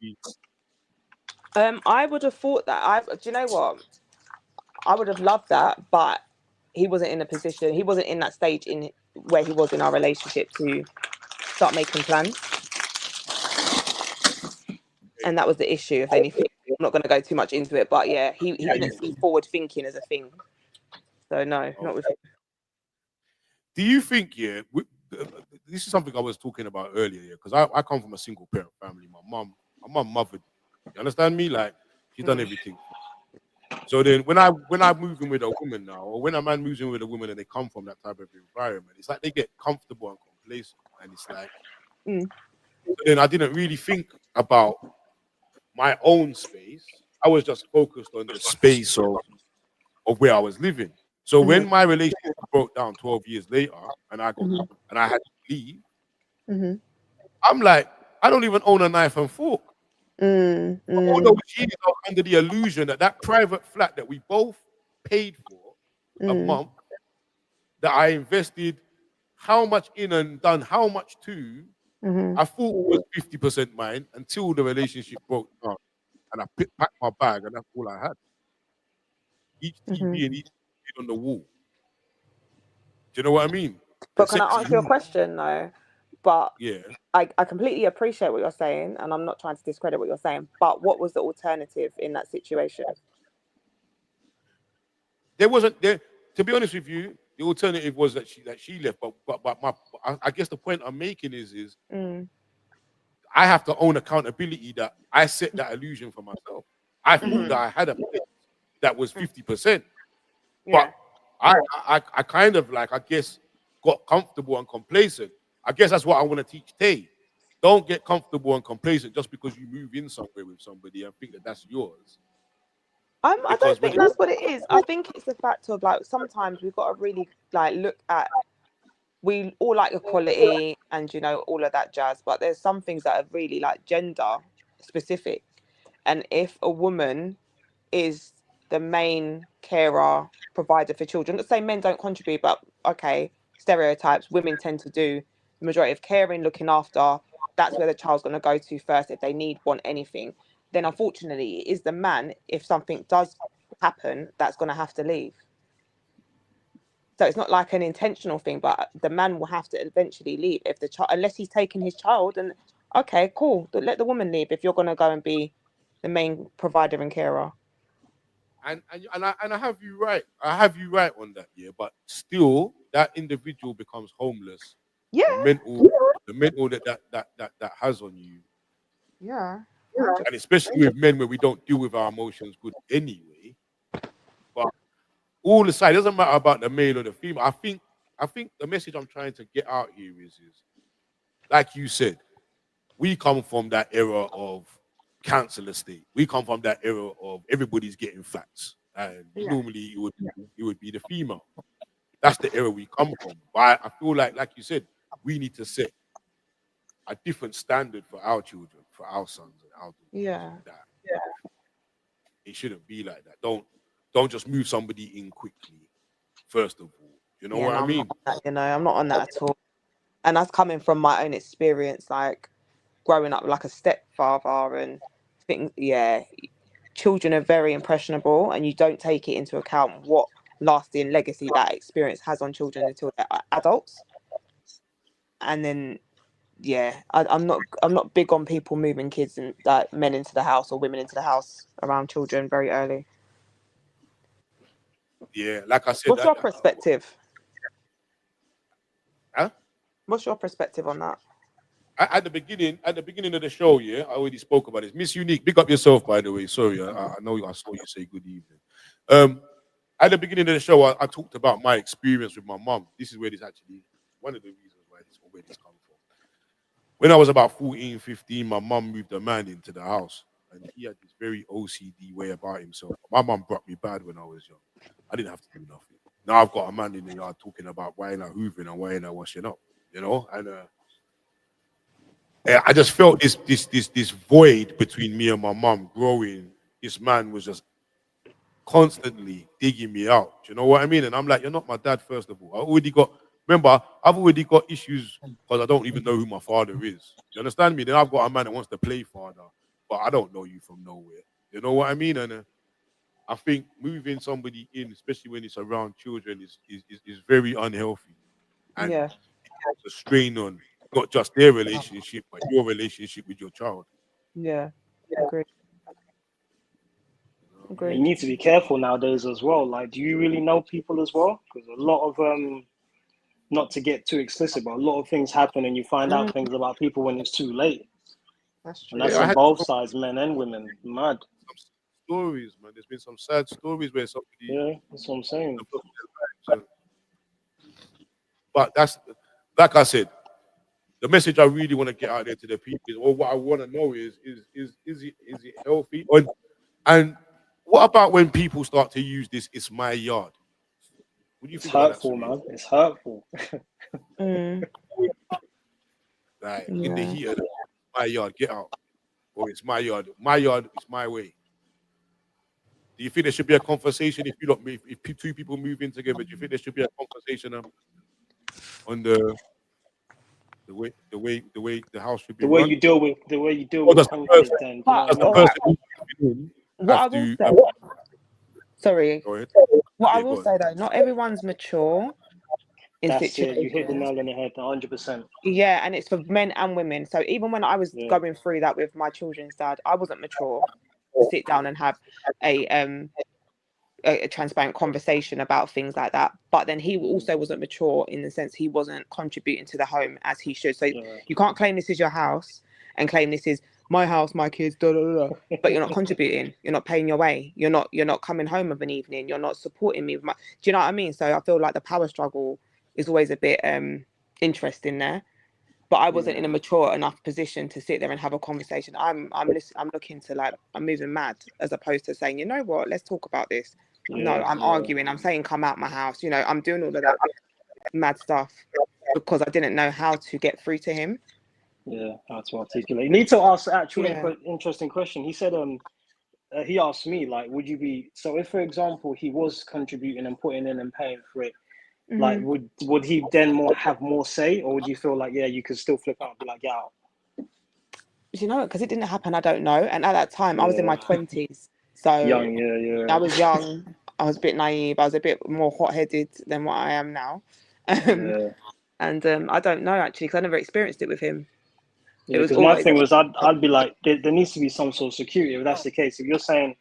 50-50? I would have thought that. Do you know what? I would have loved that, but he wasn't in a position. He wasn't in that stage in where he was in our relationship to start making plans, and that was the issue. If anything, I'm not going to go too much into it, but yeah, he Yeah, didn't see forward thinking as a thing. So no, not with okay. him. Do you think, this is something I was talking about earlier, yeah, because I come from a single parent family. My mum mothered. You understand me? Like she done Mm. everything. So then when I move in with a woman now, or when a man moves in with a woman and they come from that type of environment, it's like they get comfortable and complacent. And it's like Mm. so then I didn't really think about my own space. I was just focused on the space of where I was living. So when Mhm. my relationship broke down 12 years later Mhm. and I had to leave, Mhm. I'm like, I don't even own a knife and fork. Mm. All those Mm. years I was under the illusion that that private flat that we both paid for a Mm. month, that I invested how much in and done how much to, Mhm. I thought it was 50% mine until the relationship broke down. And I packed my bag and that's all I had. Each Mhm. TV and each TV on the wall. Do you know what I mean? But And can I sexy answer your movies. question though? But Yeah. I completely appreciate what you're saying, and I'm not trying to discredit what you're saying. But what was the alternative in that situation? There wasn't there. To be honest with you, the alternative was that she left. I guess the point I'm making is Mm. I have to own accountability that I set that illusion for myself. I thought Mhm. that I had a place that was 50%, Yeah. but I kind of like, I guess, got comfortable and complacent. I guess that's what I want to teach Tay. Don't get comfortable and complacent just because you move in somewhere with somebody and think that that's yours. I Because don't when think that's what it is. I think it's the fact of like sometimes we've got to really like look at, we all like equality and all of that jazz, but there's some things that are really like gender specific. And if a woman is the main carer provider for children, let's say men don't contribute, but okay, stereotypes, women tend to do the majority of caring, looking after. That's where the child's going to go to first if they want anything. Then unfortunately it is the man, if something does happen, that's going to have to leave. So it's not like an intentional thing, but the man will have to eventually leave if the child, unless he's taken his child. And okay, cool, let the woman leave if you're going to go and be the main provider and carer. And I have you right. I have you right on that, yeah. But still, that individual becomes homeless. Yeah. The mental that has on you, Yeah. and especially with men where we don't deal with our emotions good anyway. But all aside, it doesn't matter about the male or the female. I think the message I'm trying to get out here is like you said, we come from that era of council estate. We come from that era of everybody's getting facts, and normally it would be the female. That's the era we come from. But I feel like you said, we need to set a different standard for our children, for our sons and our daughters. Yeah. That it shouldn't be like that. Don't just move somebody in quickly. First of all, you know what I mean? I'm not on that at all. And that's coming from my own experience, like growing up like a stepfather and things. Yeah, children are very impressionable, and you don't take it into account what lasting legacy that experience has on children until they're adults. And then, I'm not big on people moving kids and like men into the house or women into the house around children very early. Yeah, like I said. What's your perspective? Huh? What's your perspective on that? At the beginning of the show, yeah, I already spoke about this. Miss Unique, pick up yourself, by the way. Sorry, I know I saw you say good evening. At the beginning of the show, I talked about my experience with my mom. This is where this actually, one of the reasons where this comes from. When I was about 14, 15, my mom moved a man into the house, and he had this very OCD way about himself. My mom brought me bad when I was young. I didn't have to do nothing. Now I've got a man in the yard talking about why ain't I hoovering and why ain't I washing up, and I just felt this void between me and my mom growing. This man was just constantly digging me out. Do you know what I mean? And I'm like, you're not my dad, first of all. I've already got issues because I don't even know who my father is. You understand me? Then I've got a man that wants to play father, but I don't know you from nowhere. You know what I mean? And I think moving somebody in, especially when it's around children, is very unhealthy. And it puts a strain on not just their relationship, but your relationship with your child. Yeah, agree. You need to be careful nowadays as well. Like, do you really know people as well? Because a lot of not to get too explicit, but a lot of things happen and you find out things about people when it's too late. That's true. And that's on both sides, men and women. Mad. Some stories, man. There's been some sad stories where somebody. Yeah, that's what I'm saying. But that's, like I said, the message I really want to get out there to the people is, or what I want to know is it healthy? And what about when people start to use this? It's my yard. What do you think? It's hurtful, man. It's hurtful. Like in the heat of my yard, get out. Or it's my yard. My yard is my way. Do you think there should be a conversation if two people move in together? Do you think there should be a conversation on the way the house should be the way run? you deal with conflict? Then what I will say. Sorry. Go ahead. What I will say though, not everyone's mature in That's situations. it. You hit the nail on the head, 100%. Yeah, and it's for men and women. So even when I was going through that with my children's dad, I wasn't mature to sit down and have a transparent conversation about things like that. But then he also wasn't mature in the sense he wasn't contributing to the home as he should. So you can't claim this is your house and claim this is my house, my kids, da, da, da, but you're not contributing. You're not paying your way. You're not coming home of an evening. You're not supporting me with my. Do you know what I mean? So I feel like the power struggle is always a bit interesting there. But I wasn't in a mature enough position to sit there and have a conversation. I'm looking to, like, I'm moving mad, as opposed to saying, you know what, let's talk about this. No, I'm arguing. I'm saying, come out my house. You know, I'm doing all of that mad stuff because I didn't know how to get through to him. Yeah, how to articulate. You need to ask actually interesting question. He said, he asked me, like, would you be, so if, for example, he was contributing and putting in and paying for it, like, would he then have more say, or would you feel like, yeah, you could still flip out and be like, yeah? You know, because it didn't happen, I don't know. And at that time, I was in my 20s. So young, I was young. I was a bit naive. I was a bit more hot-headed than what I am now. And I don't know, actually, because I never experienced it with him. Because my thing was, I'd be like, there needs to be some sort of security. If that's the case, if you're saying,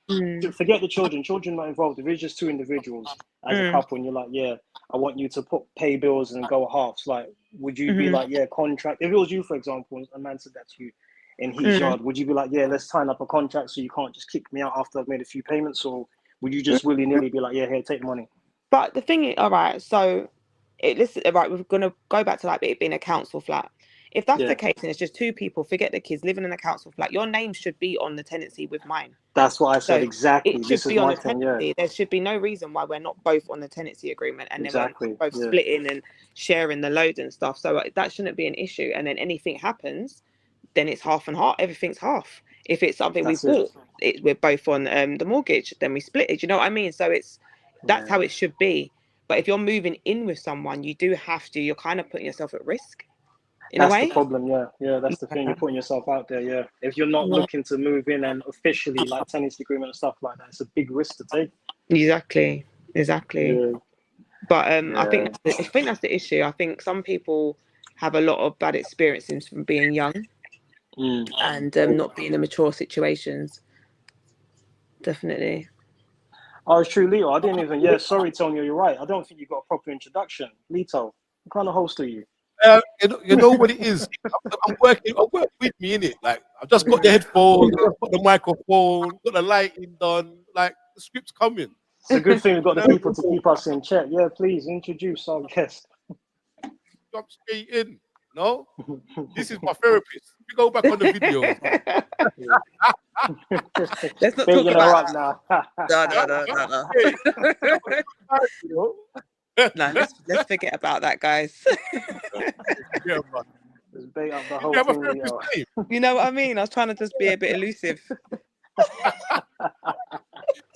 forget the children not involved. If it's just two individuals as a couple, and you're like, yeah, I want you to pay bills and go halves. Like, would you be like, yeah, contract? If it was you, for example, a man said that to you in his yard, would you be like, yeah, let's sign up a contract so you can't just kick me out after I've made a few payments, or would you just willy-nilly be like, yeah, here, take the money? But the thing is, all right, so we're gonna go back to, like, it being a council flat. If that's the case and it's just two people, forget the kids, living in a council flat, your name should be on the tenancy with mine. That's what I said, exactly. It should be on the tenancy. There should be no reason why we're not both on the tenancy agreement, and then we're both splitting and sharing the load and stuff. So that shouldn't be an issue. And then anything happens, then it's half and half. Everything's half. If it's something we bought, we're both on the mortgage, then we split it. You know what I mean? So that's how it should be. But if you're moving in with someone, you're kind of putting yourself at risk. That's the problem, yeah, that's the thing. You're putting yourself out there, yeah. If you're not looking to move in and officially, like, tenancy agreement and stuff like that, it's a big risk to take. Exactly. Yeah. But I think that's the issue. I think some people have a lot of bad experiences from being young and not being in mature situations. Definitely. Oh, it's true, Lito. I didn't even. Sorry, Tonya, you're right. I don't think you got a proper introduction, Lito. What kind of host are you? You know what it is. I'm working with me in it. Like, I've just got the headphones, got the microphone, got the lighting done. Like, the script's coming. It's a good thing we've got the people to keep us in check. Yeah, please introduce our guest. Jump straight in. No, this is my therapist. We go back on the videos. Let's not talk about that. No. No, let's forget about that, guys. Let's bait up the whole thing. You know what I mean? I was trying to just be a bit elusive.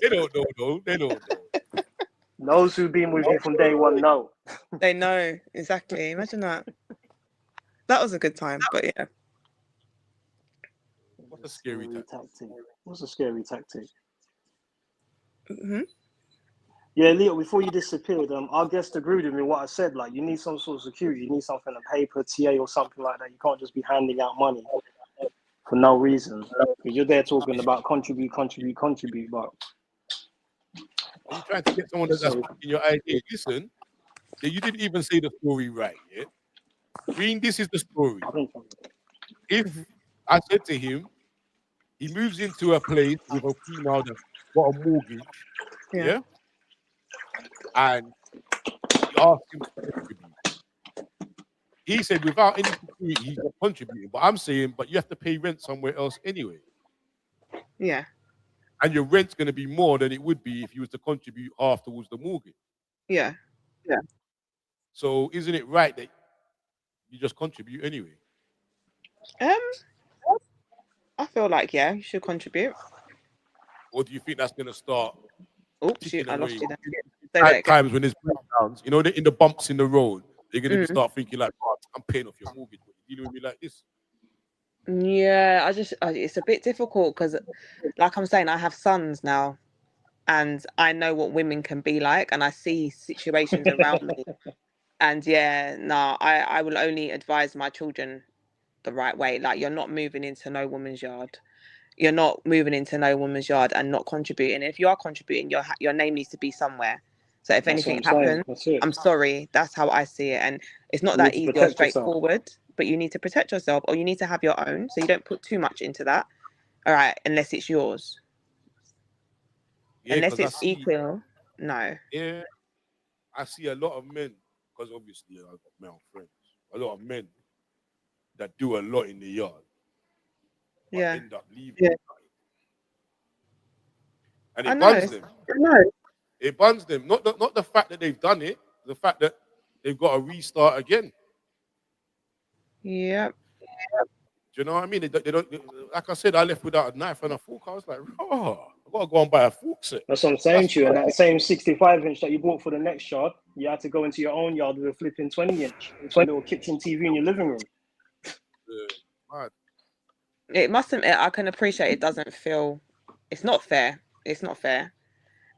They don't know. They don't know. Those who've been with you from day one know. They know, exactly. Imagine that. That was a good time, but yeah. What's a scary tactic? What's a scary tactic? Mm-hmm. Yeah, Leo, before you disappeared, our guest agreed with me what I said. Like, you need some sort of security. You need something, a paper, TA or something like that. You can't just be handing out money for no reason. Because you're there talking about contribute, but... Are you trying to get someone that's in your idea? Listen, you didn't even say the story right, yeah? Green, this is the story. If I said to him, he moves into a place with a female that's got a mortgage, yeah? And he asked him to contribute. He said, without any security, he's not contributing. But I'm saying, but you have to pay rent somewhere else anyway. Yeah. And your rent's going to be more than it would be if you was to contribute half towards the mortgage. Yeah. So isn't it right that you just contribute anyway? I feel like, you should contribute. Or do you think that's going to start? Oh, shoot, I lost you there. At times when there's breakdowns, you know, in the bumps in the road, they're going to start thinking like, oh, I'm paying off your mortgage, but you're dealing with me like this. Yeah, it's a bit difficult because, like I'm saying, I have sons now and I know what women can be like and I see situations around me And yeah, no, I will only advise my children the right way. Like, you're not moving into no woman's yard. You're not moving into no woman's yard and not contributing. If you are contributing, your name needs to be somewhere. So if That's what anything I'm saying. happens, That's it. I'm sorry. That's how I see it. And it's not You that need to easy or protect yourself. straightforward, but you need to protect yourself, or you need to have your own. So you don't put too much into that. All right, unless it's yours. Yeah, Unless because it's equal, no. yeah, I see a lot of men, because obviously I've got male friends, a lot of men that do a lot in the yard, but Yeah. end up leaving. Yeah. And I it know. buns them. It buns them. Not the fact that they've done it, the fact that they've got to restart again. Yeah. Do you know what I mean? They don't, like I said, I left without a knife and a fork. I was like, oh, I gotta go and buy a fork set. That's what I'm saying That's to you. And crazy. that same 65-inch that you bought for the next yard, you had to go into your own yard with a flipping 20-inch. It's a little kitchen TV in your living room. Mad. It mustn't. I can appreciate it doesn't feel. It's not fair. It's not fair.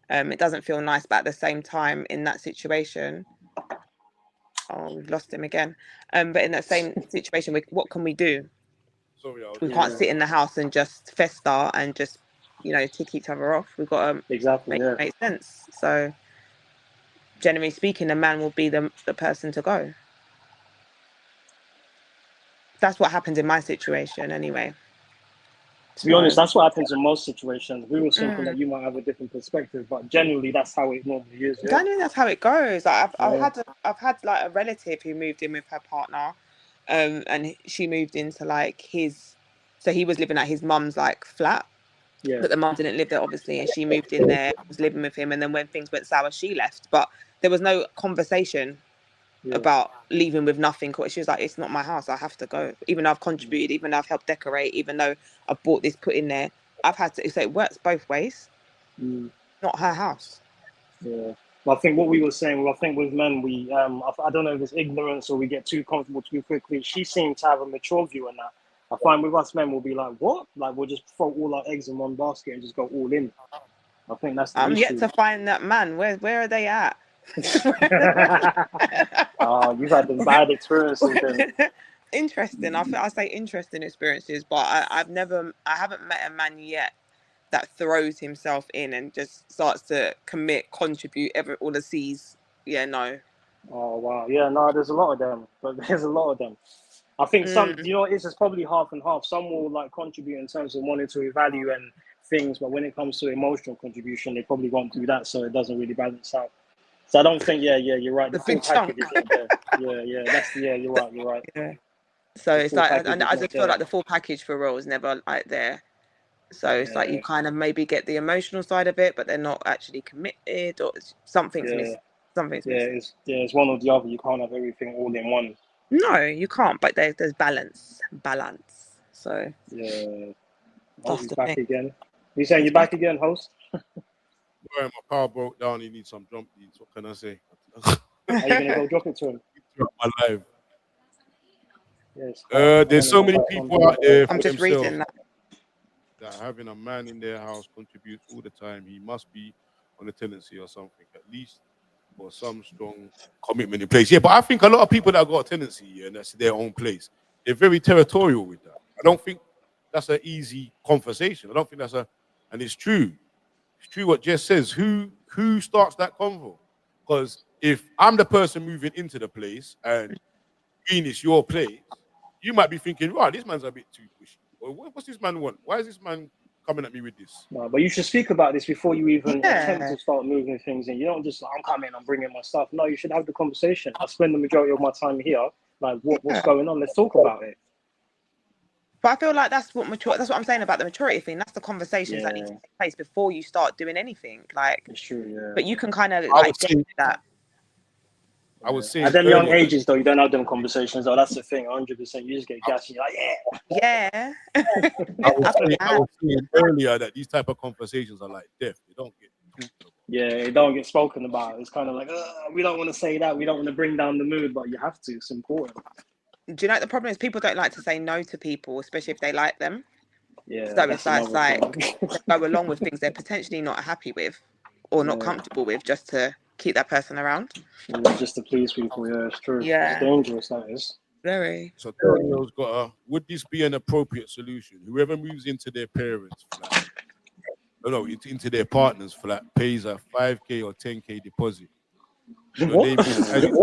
It doesn't feel nice, but at the same time, in that situation, oh, we've lost him again. But in that same situation, what can we do? Sorry, I was We can't sit in the house and just fester and just, tick each other off. We've got to Exactly. Yeah. make sense. So, generally speaking, the man will be the person to go. That's what happens in my situation, anyway. To be honest, that's what happens in most situations. We were thinking Mm. that you might have a different perspective, but generally, that's how it normally is. Yeah? Generally, that's how it goes. Like, I've Yeah. I've had like a relative who moved in with her partner, and she moved into like his. So he was living at his mum's like flat, Yeah. but the mum didn't live there obviously, and she moved in there, was living with him, and then when things went sour, she left. But there was no conversation Yeah. about leaving with nothing. She was like, "It's not my house. I have to go. Even though I've contributed, even though I've helped decorate, even though I've bought this, put in there, I've had to." So it works both ways. Mm. Not her house. Yeah. Well, I think what we were saying, well, I think with men, we, I don't know if it's ignorance or we get too comfortable too quickly. She seemed to have a mature view on that. I find with us men, we'll be like, what? Like, we'll just throw all our eggs in one basket and just go all in. I think that's the I'm issue. yet to find that man. Where are they at? Oh, you've had the bad experiences then. Interesting. I say interesting experiences, but I haven't met a man yet that throws himself in and just starts to commit, contribute, all the C's. Yeah, no. Oh, wow. Yeah, no, there's a lot of them, but there's a lot of them. I think some, it's probably half and half. Some will like contribute in terms of monetary value and things, but when it comes to emotional contribution, they probably won't do that, so it doesn't really balance out. So I don't think, you're right. The full big chunk. package is not there. You're right. Yeah. So The it's full like, package and is I not just feel there. like the full package for real is never like there. So it's like you Yeah. kind of maybe get the emotional side of it, but they're not actually committed, or something's Yeah. missing. Something's missing. It's one or the other. You can't have everything all in one. No, you can't. But there's balance. So Yeah. that's He's the back thing. again. You saying you're back again, host? Where my power broke down, he needs some jump leads. What can I say? Are you gonna go drop it to him? Throughout my life. Yes. There's so many people out there for I'm just themselves reading that. that having a man in their house contributes all the time. He must be on a tenancy or something, at least, or some strong commitment in place. Yeah, but I think a lot of people that have got a tenancy and that's their own place, they're very territorial with that. I don't think that's an easy conversation. I don't think and it's true. It's true what Jess says. Who starts that convo? Because if I'm the person moving into the place and it's your place, you might be thinking, right, this man's a bit too pushy. Or what's this man want? Why is this man coming at me with this? No, but you should speak about this before you even attempt Yeah. to start moving things in. You don't just like, I'm coming, I'm bringing my stuff. No, you should have the conversation. I spend the majority of my time here. Like, what's going on? Let's talk about it. But I feel like that's what I'm saying about the maturity thing. That's the conversations that need to Yeah. take place before you start doing anything. Like, It's true, yeah. but you can kind of I like would get say- that. I was saying At them young earlier- ages, though, you don't have them conversations. Though that's the thing. 100%. You just get gas, and you're like, yeah. Yeah. I was saying earlier that these type of conversations are like death. They don't get talked about. Yeah, it don't get spoken about. It's kind of like, we don't want to say that. We don't want to bring down the mood, but you have to. It's important. Do you know what the problem is? People don't like to say no to people, especially if they like them. Yeah. So that's it's like another thing. they go along with things they're potentially not happy with or not Yeah. comfortable with just to keep that person around. Just to please people. Yeah, it's true. Yeah. It's dangerous. That is. Very. So Antonio's got a, would this be an appropriate solution? Whoever moves into their parents' flat, into their partner's flat, pays a 5K or 10K deposit. Your name gets added.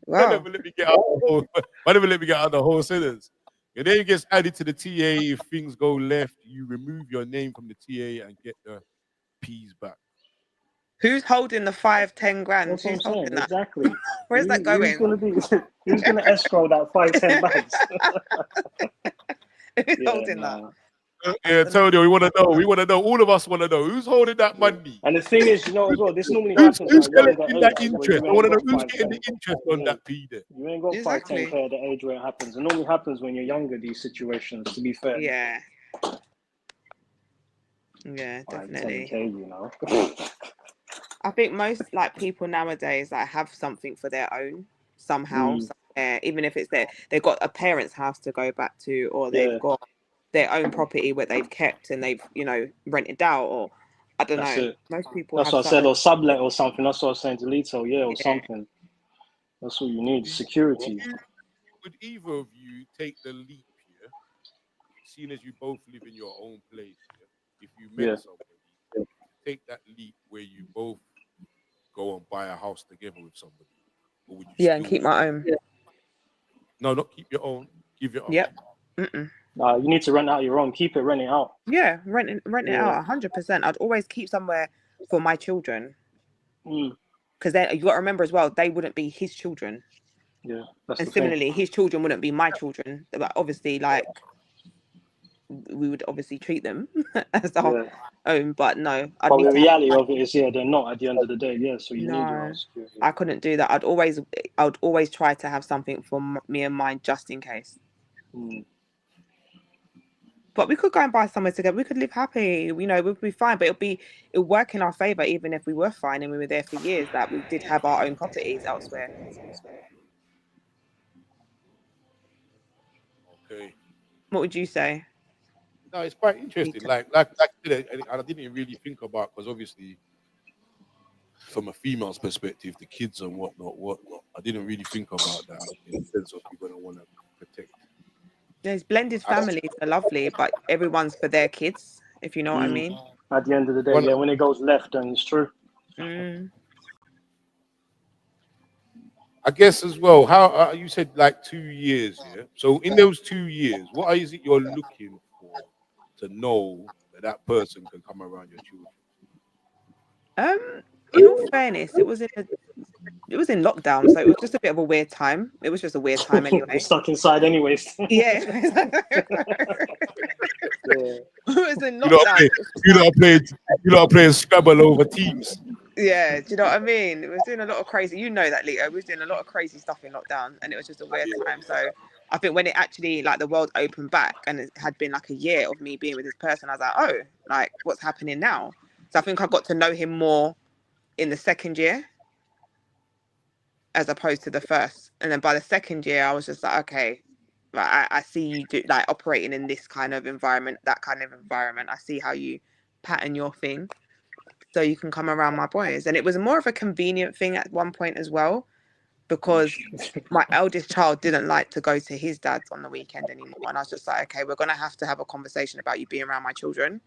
Wow. Never let me get out the whole sentence. Your name gets added to the TA. If things go left, you remove your name from the TA and get the P's back. Who's holding the 5-10 grand? That's what I'm Who's saying. holding that? Exactly. Where's that going? Who's gonna escrow that 5-10 bags? Who's holding that? Yeah, Antonio, we want to know. We want to know. All of us want to know who's holding that money. And the thing is, as well, this normally Who's happens at a younger collecting age. that where interest? you I want to ain't know got who's getting the 5-10. interest on that P there. You ain't got Exactly. 5-10K at the age where it happens. It normally happens when you're younger, these situations, to be fair. Yeah. Yeah, definitely. 10K, I think most people nowadays have something for their own somehow, somewhere, even if it's they've got a parent's house to go back to, or they've got their own property where they've kept and they've rented out, or I don't That's know. it. Most people That's have what I said, or sublet or something. That's what I was saying to Lito, or something. That's what you need, security. Would either of you take the leap here, seeing as you both live in your own place? If you met somebody, take that leap where you both go and buy a house together with somebody, or would you? And keep my own. No, not keep your own. Give your own. Yep. You need to rent out your own. Keep it, rent it out. Yeah, rent it out 100%. I'd always keep somewhere for my children. Because you got to remember as well, they wouldn't be his children. Yeah, that's and the similarly, thing. his children wouldn't be my children. But obviously, we would obviously treat them as our own. But no, but the reality of it is, they're not at the end of the day. Yeah, so you need your own security. I couldn't do that. I'd always try to have something for me and mine just in case. But we could go and buy somewhere together. We could live happy. We'd be fine. But it'll work in our favor, even if we were fine and we were there for years. That we did have our own properties elsewhere. Okay. What would you say? No, it's quite interesting. Like I didn't really think about, because obviously, from a female's perspective, the kids and whatnot. I didn't really think about that in the sense of you're gonna want to protect. There's blended families are lovely, but everyone's for their kids, if you know what I mean. At the end of the day, when it goes left, then it's true. I guess as well, how you said 2 years, yeah? So in those 2 years, what is it you're looking for to know that person can come around your children? In all fairness, it was in lockdown, so it was just a bit of a weird time. It was just a weird time anyway. You're stuck inside anyways. Yeah. It was in lockdown. You not playing Scrabble over Teams. Yeah, do you know what I mean? It was doing a lot of crazy. You know that, Lito. We was doing a lot of crazy stuff in lockdown, and it was just a weird time. So I think when it actually the world opened back, and it had been a year of me being with this person, I was like, what's happening now? So I think I got to know him more in the second year as opposed to the first. And then by the second year, I was just like, okay, I see you operating in this kind of environment, that kind of environment. I see how you pattern your thing, so you can come around my boys. And it was more of a convenient thing at one point as well, because my eldest child didn't like to go to his dad's on the weekend anymore. And I was just like, okay, we're going to have a conversation about you being around my children,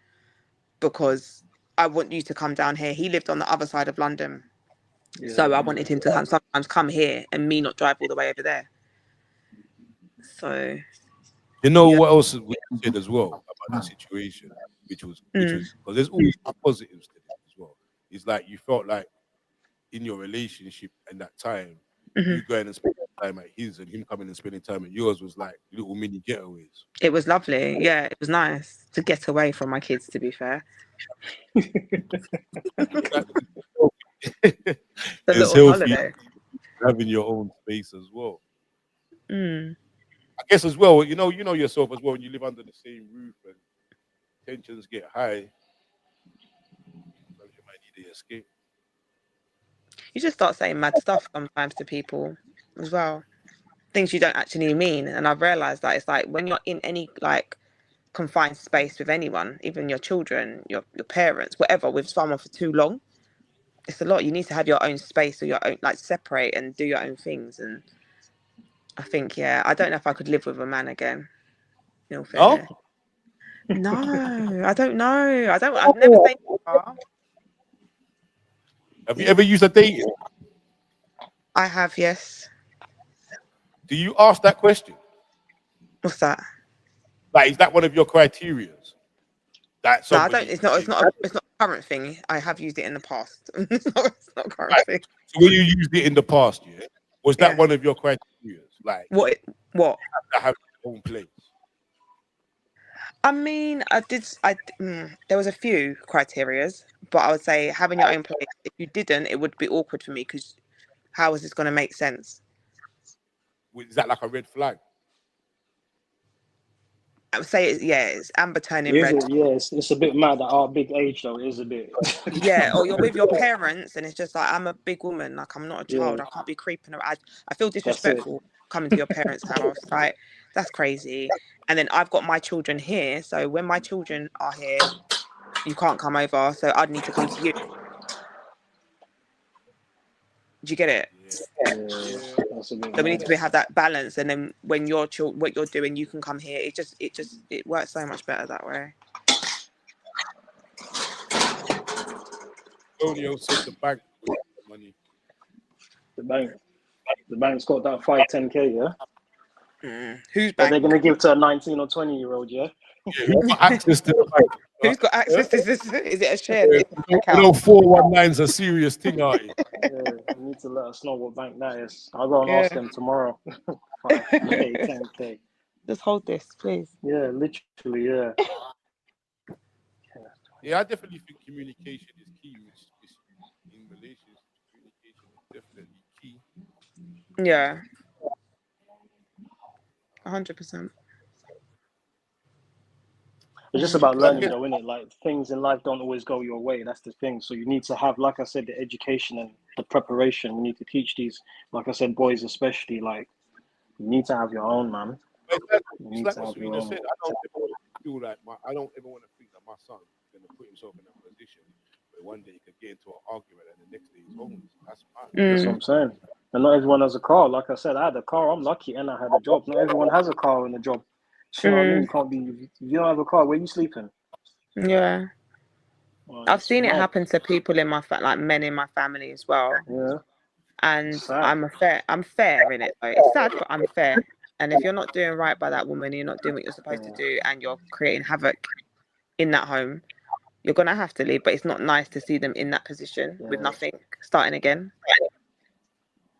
because I want you to come down here. He lived on the other side of London. So I wanted him to sometimes come here and me not drive all the way over there. So, what else we did as well about the situation, which was because there's always positives to this as well. It's you felt like in your relationship and that time, you going and spending time at his and him coming and spending time at yours was like little mini getaways. It was lovely. Yeah, it was nice to get away from my kids, to be fair. It's healthy having your own space as well. I guess as well, you know yourself as well, when you live under the same roof and tensions get high, you might need to escape. You just start saying mad stuff sometimes to people as well, things you don't actually mean. And I've realized that it's when you're in any confined space with anyone, even your children, your parents, whatever, with someone for too long. It's a lot. You need to have your own space or your own, like, separate and do your own things. And I think, yeah, I don't know if I could live with a man again. In all fairness. No, I don't know. I've never stayed far. Have you ever used a dating? I have, yes. Do you ask that question? What's that? Like, is that one of your criteria? That No, I don't. somebody It's not. It's not a current thing. I have used it in the past. It's not a current right. thing. So when you used it in the past, yeah, was that one of your criteria? Like, What? you have to have your own place. I mean, there was a few criterias, but I would say having your own place. If you didn't, it would be awkward for me because how is this going to make sense? Is that like a red flag? I would say, it's amber turning Is red. it? Yeah, it's a bit mad at our big age though. It is a bit. Yeah, or you're with your parents and it's just like, I'm a big woman, like I'm not a child. Yeah. I can't be creeping around. I feel That's it. disrespectful coming to your parents' house. Like, that's crazy. And then I've got my children here, so when my children are here, you can't come over, so I'd need to come to you. Do you get it? Yeah, that's a bit So we need mad. to have that balance, and then when your what you're doing, you can come here. It works so much better that way. Antonio said the bank with the money. The bank's got that 510K, yeah. Who's But bank? they're gonna give to a 19 or 20-year-old, yeah. Yeah, who's got access to the bank? Who's got access to this? Is it a shared account? You know, 419's a serious thing, aren't you? Yeah, you need to let us know what bank that is. I'll go and ask them tomorrow. 5K, 10K. Just hold this, please. Yeah, literally, yeah. Yeah, I definitely think communication is key. In relationships, communication is definitely key. Yeah, 100%. It's just about learning, though, isn't it? Like, things in life don't always go your way. That's the thing. So you need to have, like I said, the education and the preparation. We need to teach these, like I said, boys especially. Like, you need to have your own, man. It's like what Serena said. I don't ever want to think that my son is going to put himself in a position where one day he could get into an argument and the next day he's homeless. That's fine. That's what I'm saying. And not everyone has a car. Like I said, I had a car. I'm lucky, and I had a job. Not everyone has a car and a job. You know what I mean? You can't be. If you don't have a car, where are you sleeping? Yeah. Well, I've seen it happen to people in my like men in my family as well. Yeah. And Sad. I'm fair in it though. It's sad, but I'm fair. And if you're not doing right by that woman, you're not doing what you're supposed to do, and you're creating havoc in that home, you're gonna have to leave. But it's not nice to see them in that position with nothing, starting again.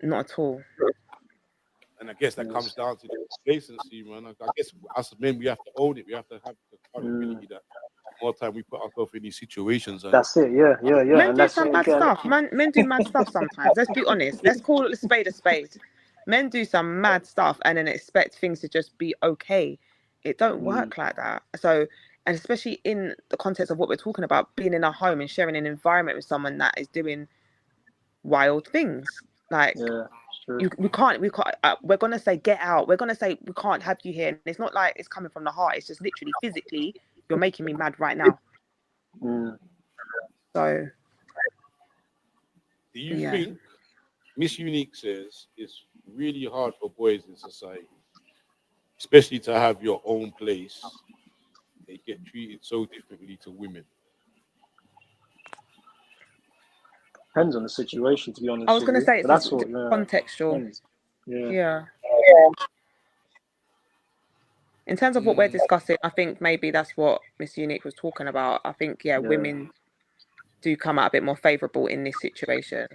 Not at all. And I guess that comes down to the complacency, man. I guess us men, we have to own it. We have to have the accountability that more time we put ourselves in these situations. And that's it. Yeah. Men and do that's some mad stuff. Men do mad stuff sometimes. Let's be honest. Let's call it a spade a spade. Men do some mad stuff and then expect things to just be okay. It don't work like that. So, and especially in the context of what we're talking about, being in a home and sharing an environment with someone that is doing wild things. Like, we can't. We're gonna say get out. We're gonna say we can't have you here. And it's not like it's coming from the heart. It's just literally physically, you're making me mad right now. So, do you think Miss Unique says it's really hard for boys in society, especially to have your own place? They get treated so differently to women. Depends on the situation, to be honest. I was going to say it's contextual. Yeah. In terms of what we're discussing, I think maybe that's what Miss Unique was talking about. I think, women do come out a bit more favourable in this situation.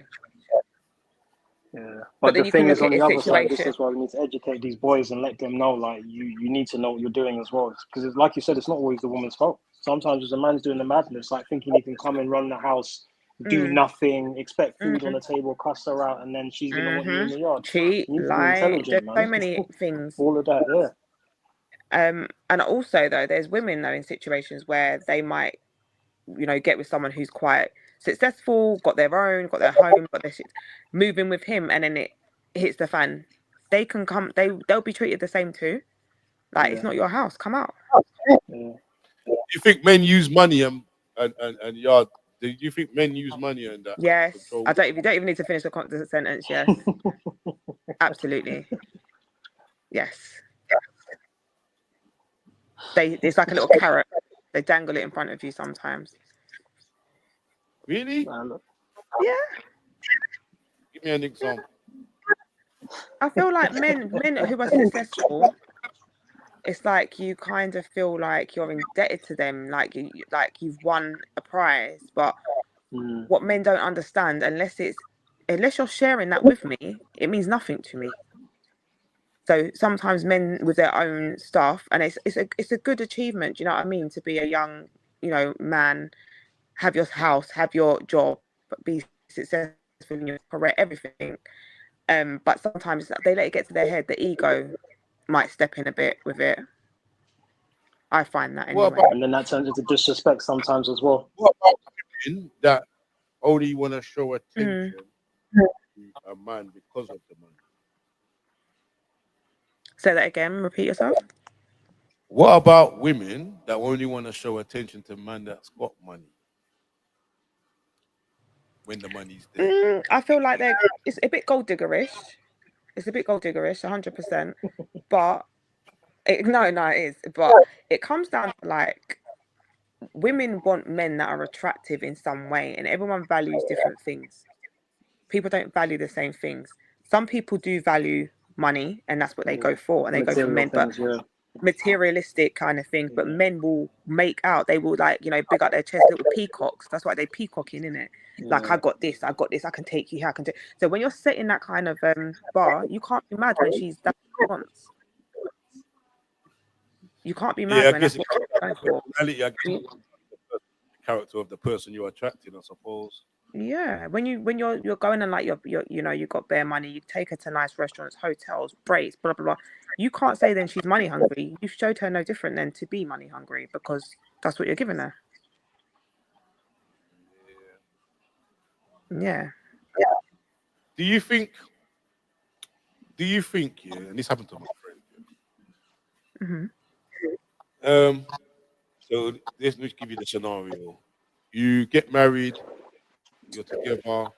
Yeah, but the thing is, on the other side, this is why we need to educate these boys and let them know, like, you need to know what you're doing as well. Because, like you said, it's not always the woman's fault. Sometimes as a man's doing the madness, like thinking he can come and run the house, do nothing, expect food on the table, cuss her out, and then she's going to want you in the yard. Cheat, lie, there's so many things. All of that, And also, though, there's women, though, in situations where they might, get with someone who's quite successful, got their home, got their shit, moving with him, and then it hits the fan. They can come, they'll be treated the same too. Like, it's not your house, come out. Yeah. Do you think men use money and yard? Do you think men use money and that to Yes. control? I don't. You don't even need to finish the sentence. Yes. Absolutely. Yes. It's like a little carrot. They dangle it in front of you sometimes. Really? Yeah. Give me an example. I feel like men who are successful, it's like you kind of feel like you're indebted to them, like you've won a prize. But what men don't understand, unless you're sharing that with me, it means nothing to me. So sometimes men with their own stuff, and it's a good achievement. Do you know what I mean? To be a young, man, have your house, have your job, be successful in your career, everything. But sometimes they let it get to their head. The ego might step in a bit with it. I find that anyway. And then that turns into disrespect sometimes as well. What about women that only want to show attention to a man because of the money? Say that again. Repeat yourself. What about women that only want to show attention to a man that's got money when the money's there? I feel like it's a bit gold diggerish. It's a bit gold diggerish, 100%. But no, it is. But it comes down to like women want men that are attractive in some way, and everyone values different things. People don't value the same things. Some people do value money, and that's what they go for, and they go for men. But materialistic kind of things. But men will make out. They will big up their chest, little peacocks. That's why they peacocking, innit? Like I got this, I can take you here, I can take. So when you're setting that kind of bar, you can't be mad when that's what she wants. You can't be mad when that's what she's going for. The character of the person you're attracting, I suppose. Yeah, when you're going and like you got bare money, you take her to nice restaurants, hotels, breaks, blah blah blah. You can't say then she's money hungry. You've showed her no different than to be money hungry because that's what you're giving her. Yeah. Do you think? Yeah, and this happened to my friend. Mm-hmm. So let's give you the scenario. You get married, you're together,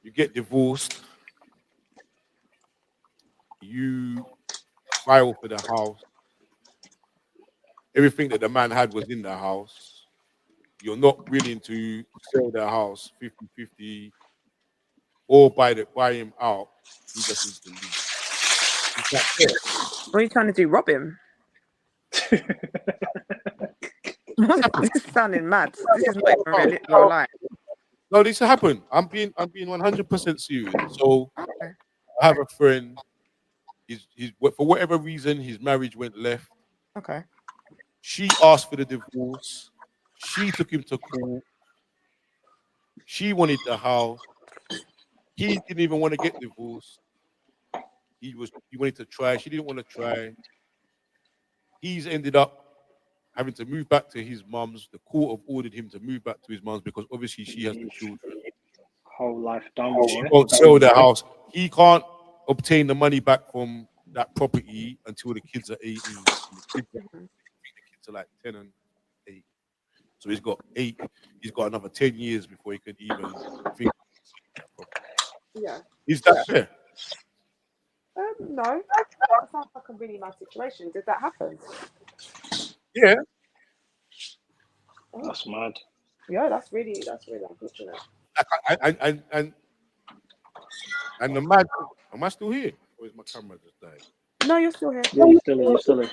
you get divorced, you file for the house. Everything that the man had was in the house. You're not willing to sell the house 50-50 or buy him out. He just needs to leave. What are you trying to do? Rob him? This is sounding mad. This is not even real life. No, this happened. I'm being 100% serious. So Okay. I have a friend. He's for whatever reason his marriage went left. Okay. She asked for the divorce. She took him to court. She wanted the house. He didn't even want to get divorced. He wanted to try. She didn't want to try. He's ended up having to move back to his mum's. The court have ordered him to move back to his mum's because obviously she has the children. Whole life done. She won't sell the house. He can't obtain the money back from that property until the kids are 18. The kids are like 10 and 8. So he's got 8. He's got another 10 years before he could even think. Yeah. Is that fair? No. That sounds like a really nice situation. Did that happen? Yeah. Oh, that's mad. Yeah, that's really unfortunate. And the mad. Am I still here? Or is my camera just died? No, you're still here. Yeah, you're still here.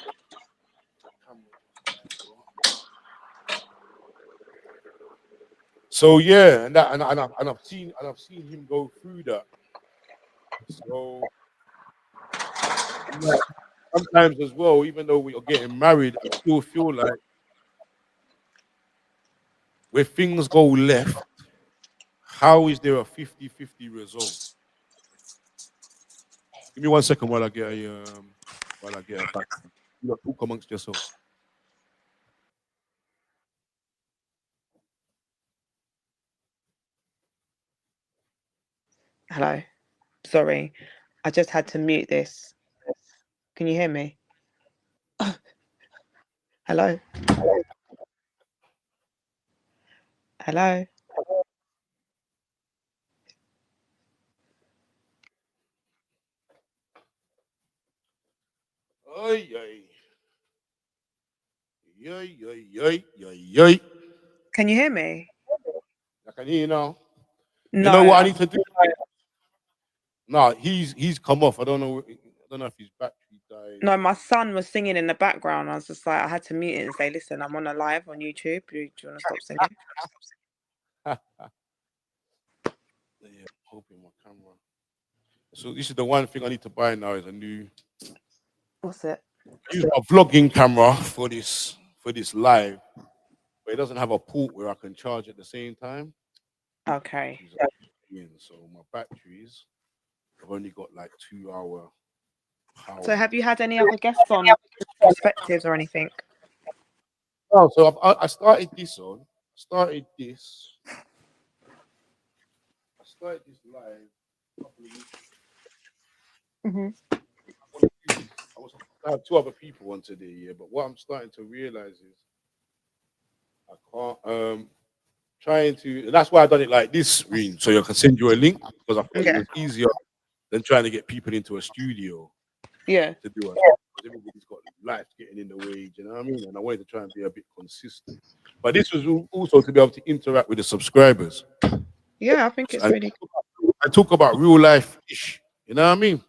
So yeah, and I've seen him go through that. So sometimes as well, even though we are getting married, I still feel like where things go left, how is there a 50-50 result? Give me 1 second while I get a back. You talk amongst yourselves. Hello. Sorry. I just had to mute this. Can you hear me? Hello. Hello. Oi, oi. Yoi, yoi, yoi, yoi, yoi. Can you hear me? I can hear you now. No. You know what I need to do? No, he's come off. I don't know. I don't know if his battery died. No, my son was singing in the background. I was just like, I had to mute it and say, "Listen, I'm on a live on YouTube. Do you want to stop singing?" Yeah, hoping my camera. So this is the one thing I need to buy now is a new. What's it? I use my vlogging camera for this live, but it doesn't have a port where I can charge at the same time. Okay. So my batteries, I've only got like 2 hour power. So have you had any other guests on perspectives or anything? Oh, so I started this on. I started this live a couple of weeks ago. I have 2 other people on today, yeah. But what I'm starting to realize is I can't trying to, and that's why I done it like this, Reen, so I can send you a link because I thought it was easier than trying to get people into a studio. Yeah. To do it. Everybody's got life getting in the way, you know what I mean? And I wanted to try and be a bit consistent. But this was also to be able to interact with the subscribers. Yeah, I think it's really cool. I talk about real life ish, you know what I mean?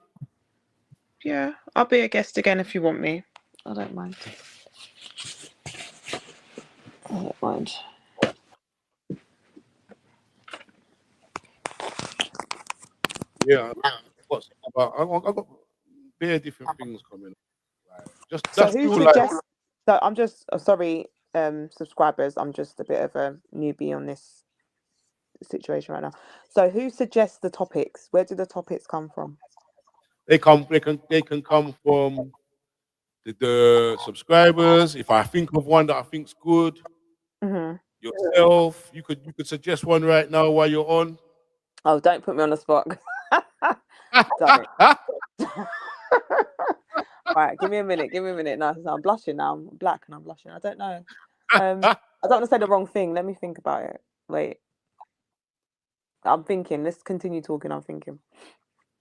Yeah, I'll be a guest again if you want me. I don't mind. I don't mind. Yeah. I've got very different things coming up. Like, so who suggests? So I'm just sorry, subscribers. I'm just a bit of a newbie on this situation right now. So who suggests the topics? Where do the topics come from? They can come from the subscribers. If I think of one that I think's good, yourself, you could suggest one right now while you're on. Oh, don't put me on the spot. Don't. Right, give me a minute. No, I'm blushing now. I'm black and I'm blushing. I don't know. I don't want to say the wrong thing. Let me think about it. Wait. I'm thinking. Let's continue talking. I'm thinking.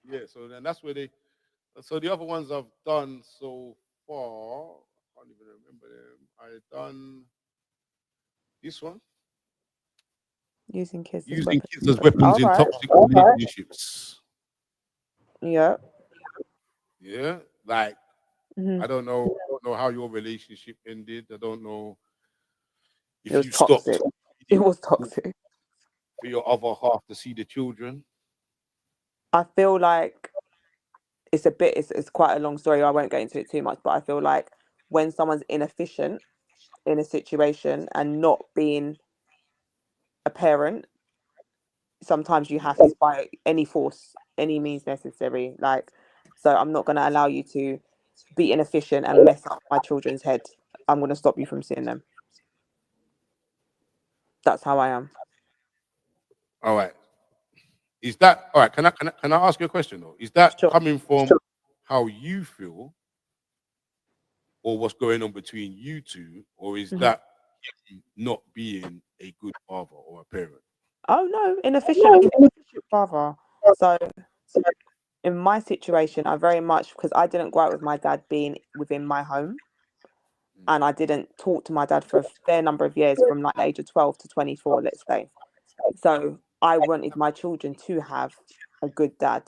Yeah, so then that's where so the other ones I've done so far, I can't even remember them. I've done this one. Using kids as weapons in toxic relationships. Yeah. Yeah, like I don't know how your relationship ended. I don't know if you stopped. It was toxic. For your other half to see the children. I feel like it's quite a long story. I won't go into it too much, but I feel like when someone's inefficient in a situation and not being a parent, sometimes you have to, by any force, any means necessary. Like, so I'm not going to allow you to be inefficient and mess up my children's head. I'm going to stop you from seeing them. That's how I am. All right. Is that all right? Can I ask you a question though? Is that coming from how you feel, or what's going on between you two, or is that not being a good father or a parent? Oh no, inefficient father. So in my situation, I very much, because I didn't grow up with my dad being within my home, and I didn't talk to my dad for a fair number of years, from like the age of 12 to 24, let's say. So I wanted my children to have a good dad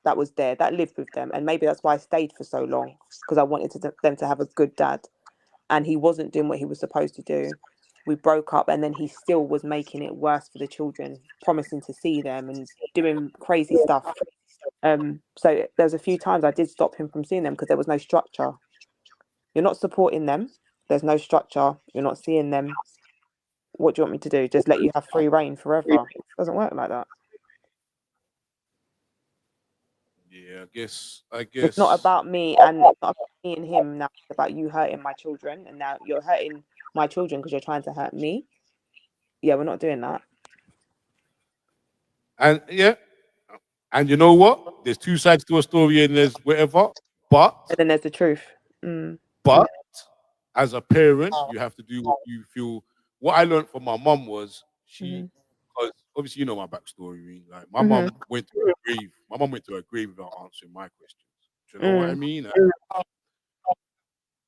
that was there, that lived with them. And maybe that's why I stayed for so long, because I wanted them to have a good dad. And he wasn't doing what he was supposed to do. We broke up, and then he still was making it worse for the children, promising to see them and doing crazy stuff. So there's a few times I did stop him from seeing them because there was no structure. You're not supporting them. There's no structure. You're not seeing them. What do you want me to do? Just let you have free reign forever? It doesn't work like that. Yeah, I guess It's not about me and not about me and him now. It's about you hurting my children, and now you're hurting my children because you're trying to hurt me. Yeah, we're not doing that. And and you know what? There's two sides to a story, and there's whatever. But and then there's the truth. But as a parent, you have to do what you feel. What I learned from my mum was because obviously you know my backstory. Really. Like my mum went to her grave. My mum went to her grave without answering my questions. Do you know what I mean?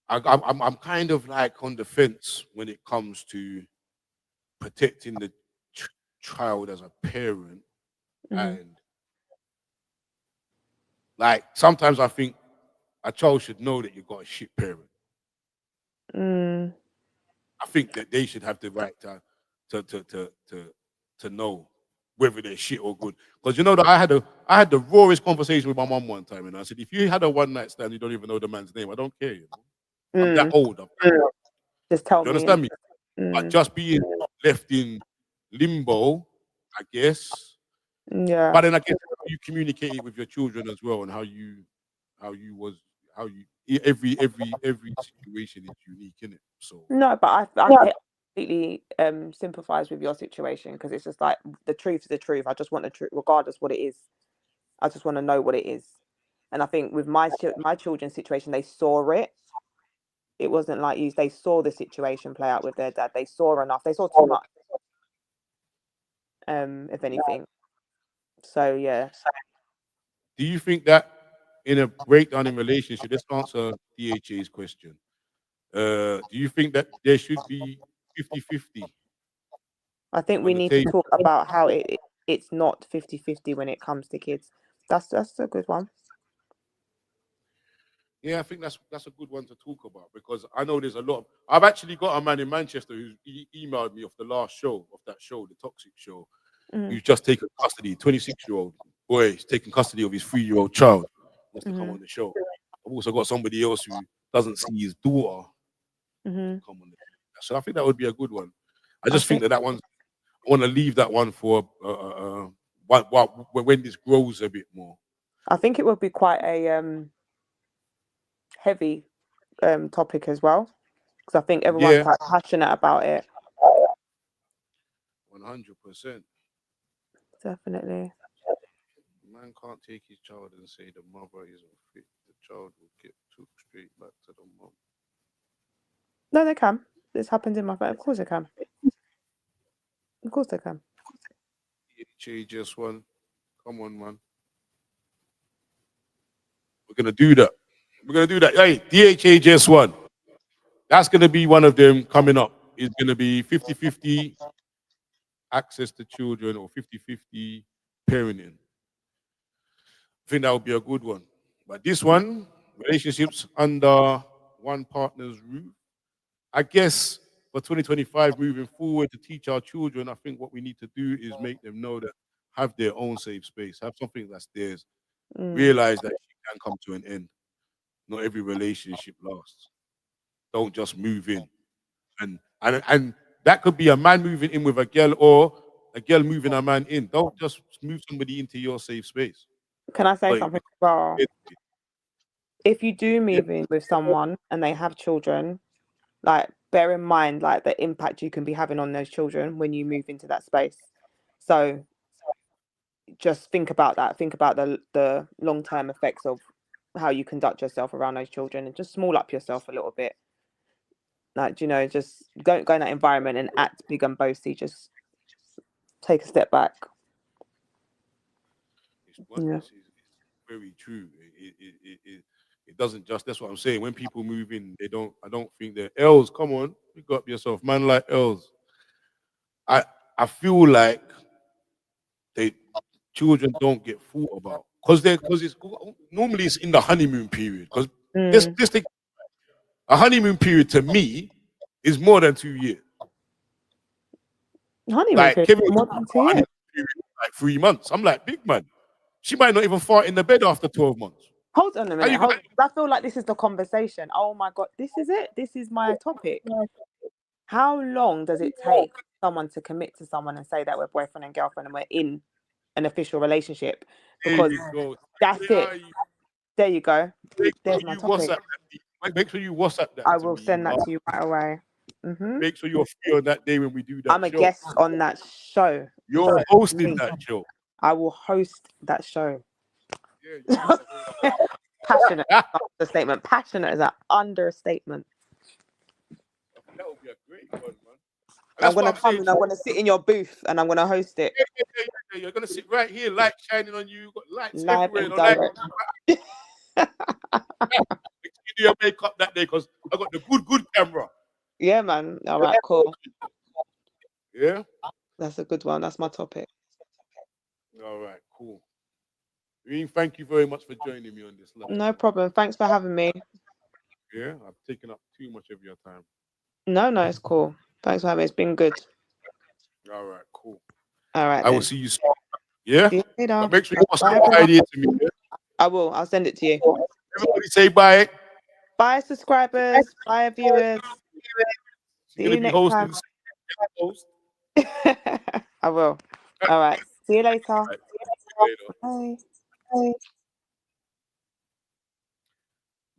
I'm kind of like on the fence when it comes to protecting the child as a parent, and like sometimes I think a child should know that you've got a shit parent. I think that they should have the right to know whether they're shit or good. Because you know that I had the rawest conversation with my mom one time, and I said, if you had a one night stand, you don't even know the man's name. I don't care. You know? I'm that old. Just tell You me. understand me? But just being left in limbo, I guess. Yeah. But then I guess you communicate it with your children as well, and how you every situation is unique, isn't it? So No, but I completely sympathize with your situation, because it's just like the truth is the truth. I just want the truth, regardless what it is. I just want to know what it is. And I think with my children's situation, they saw it. It wasn't like you. They saw the situation play out with their dad. They saw enough. They saw too much. If anything. So yeah. do you think that in a breakdown in relationship, let's answer DHA's question. Do you think that there should be 50-50? I think we need to talk about how it's not 50-50 when it comes to kids. That's a good one. Yeah, I think that's a good one to talk about, because I know there's a lot of. I've actually got a man in Manchester who emailed me off the last show, of that show, the Toxic Show, who's just taken custody. 26-year-old boy, he's taken custody of his 3-year-old child. Wants to come on the show. I've also got somebody else who doesn't see his daughter come on the show. So I think that would be a good one. I just think that one. I want to leave that one for when this grows a bit more. I think it would be quite a heavy topic as well, because I think everyone's quite passionate about it. 100%. Definitely. Man can't take his child and say the mother isn't fit. The child will get took straight back to the mom. No, they can. This happened in my family. Of course they can. Of course they can. just one. Come on, man. We're gonna do that. We're gonna do that. Hey, DHA just one. That's gonna be one of them coming up. It's gonna be 50-50 access to children, or 50-50 parenting. I think that would be a good one. But this one, relationships under one partner's roof, I guess for 2025 moving forward, to teach our children, I think what we need to do is make them know that have their own safe space, have something that's theirs, realize that it can come to an end. Not every relationship lasts. Don't just move in. And that could be a man moving in with a girl, or a girl moving a man in. Don't just move somebody into your safe space. Can I say something as well? If you do move in with someone and they have children, like, bear in mind like the impact you can be having on those children when you move into that space. So just think about that. Think about the long-term effects of how you conduct yourself around those children, and just small up yourself a little bit. Like, you know, just don't go in that environment and act big and boasty. Just take a step back. It's very true. It doesn't just. That's what I'm saying. When people move in, I don't think they're Els. Come on, you got yourself, man. Like Els. I feel like children don't get thought about, because it's normally it's in the honeymoon period. Because this thing, a honeymoon period to me is more than 2 years. Honeymoon period Kevin, more than 2 years. Like 3 months. I'm like, big man. She might not even fart in the bed after 12 months. Hold on a minute. I feel like this is the conversation. Oh my God, this is it. This is my topic. How long does it take someone to commit to someone and say that we're boyfriend and girlfriend and we're in an official relationship? Because that's it. There you go. There's my topic. Make sure you WhatsApp that. I will send that to you right away. Make sure you're free on that day when we do that. I'm a guest on that show. You're hosting that show. I will host that show. Yeah. Passionate. Understatement. Passionate is an understatement. That would be a great one, man. And I'm that's what gonna I'm come saying. and I'm gonna sit in your booth and I'm gonna host it Yeah. You're gonna sit right here, light shining on you. You've got lights live everywhere. and No light. direct. You do your makeup that day because I got the good camera. Yeah, man. All right, cool. Yeah. That's a good one. That's my topic. All right. Cool. Reem, thank you very much for joining me on this live. No problem. Thanks for having me. Yeah, I've taken up too much of your time. No, it's cool. Thanks for having me. It's been good. All right. Cool. All right, I will then. see you soon. Yeah. See you later. But make sure you pass Bye, the everyone. idea to me. Yeah? I will. I'll send it to you. Everybody say bye. Bye, subscribers. Bye, viewers. She's See gonna you be next hosting. time. Host. I will. All right. See you later. Right. Later. Bye.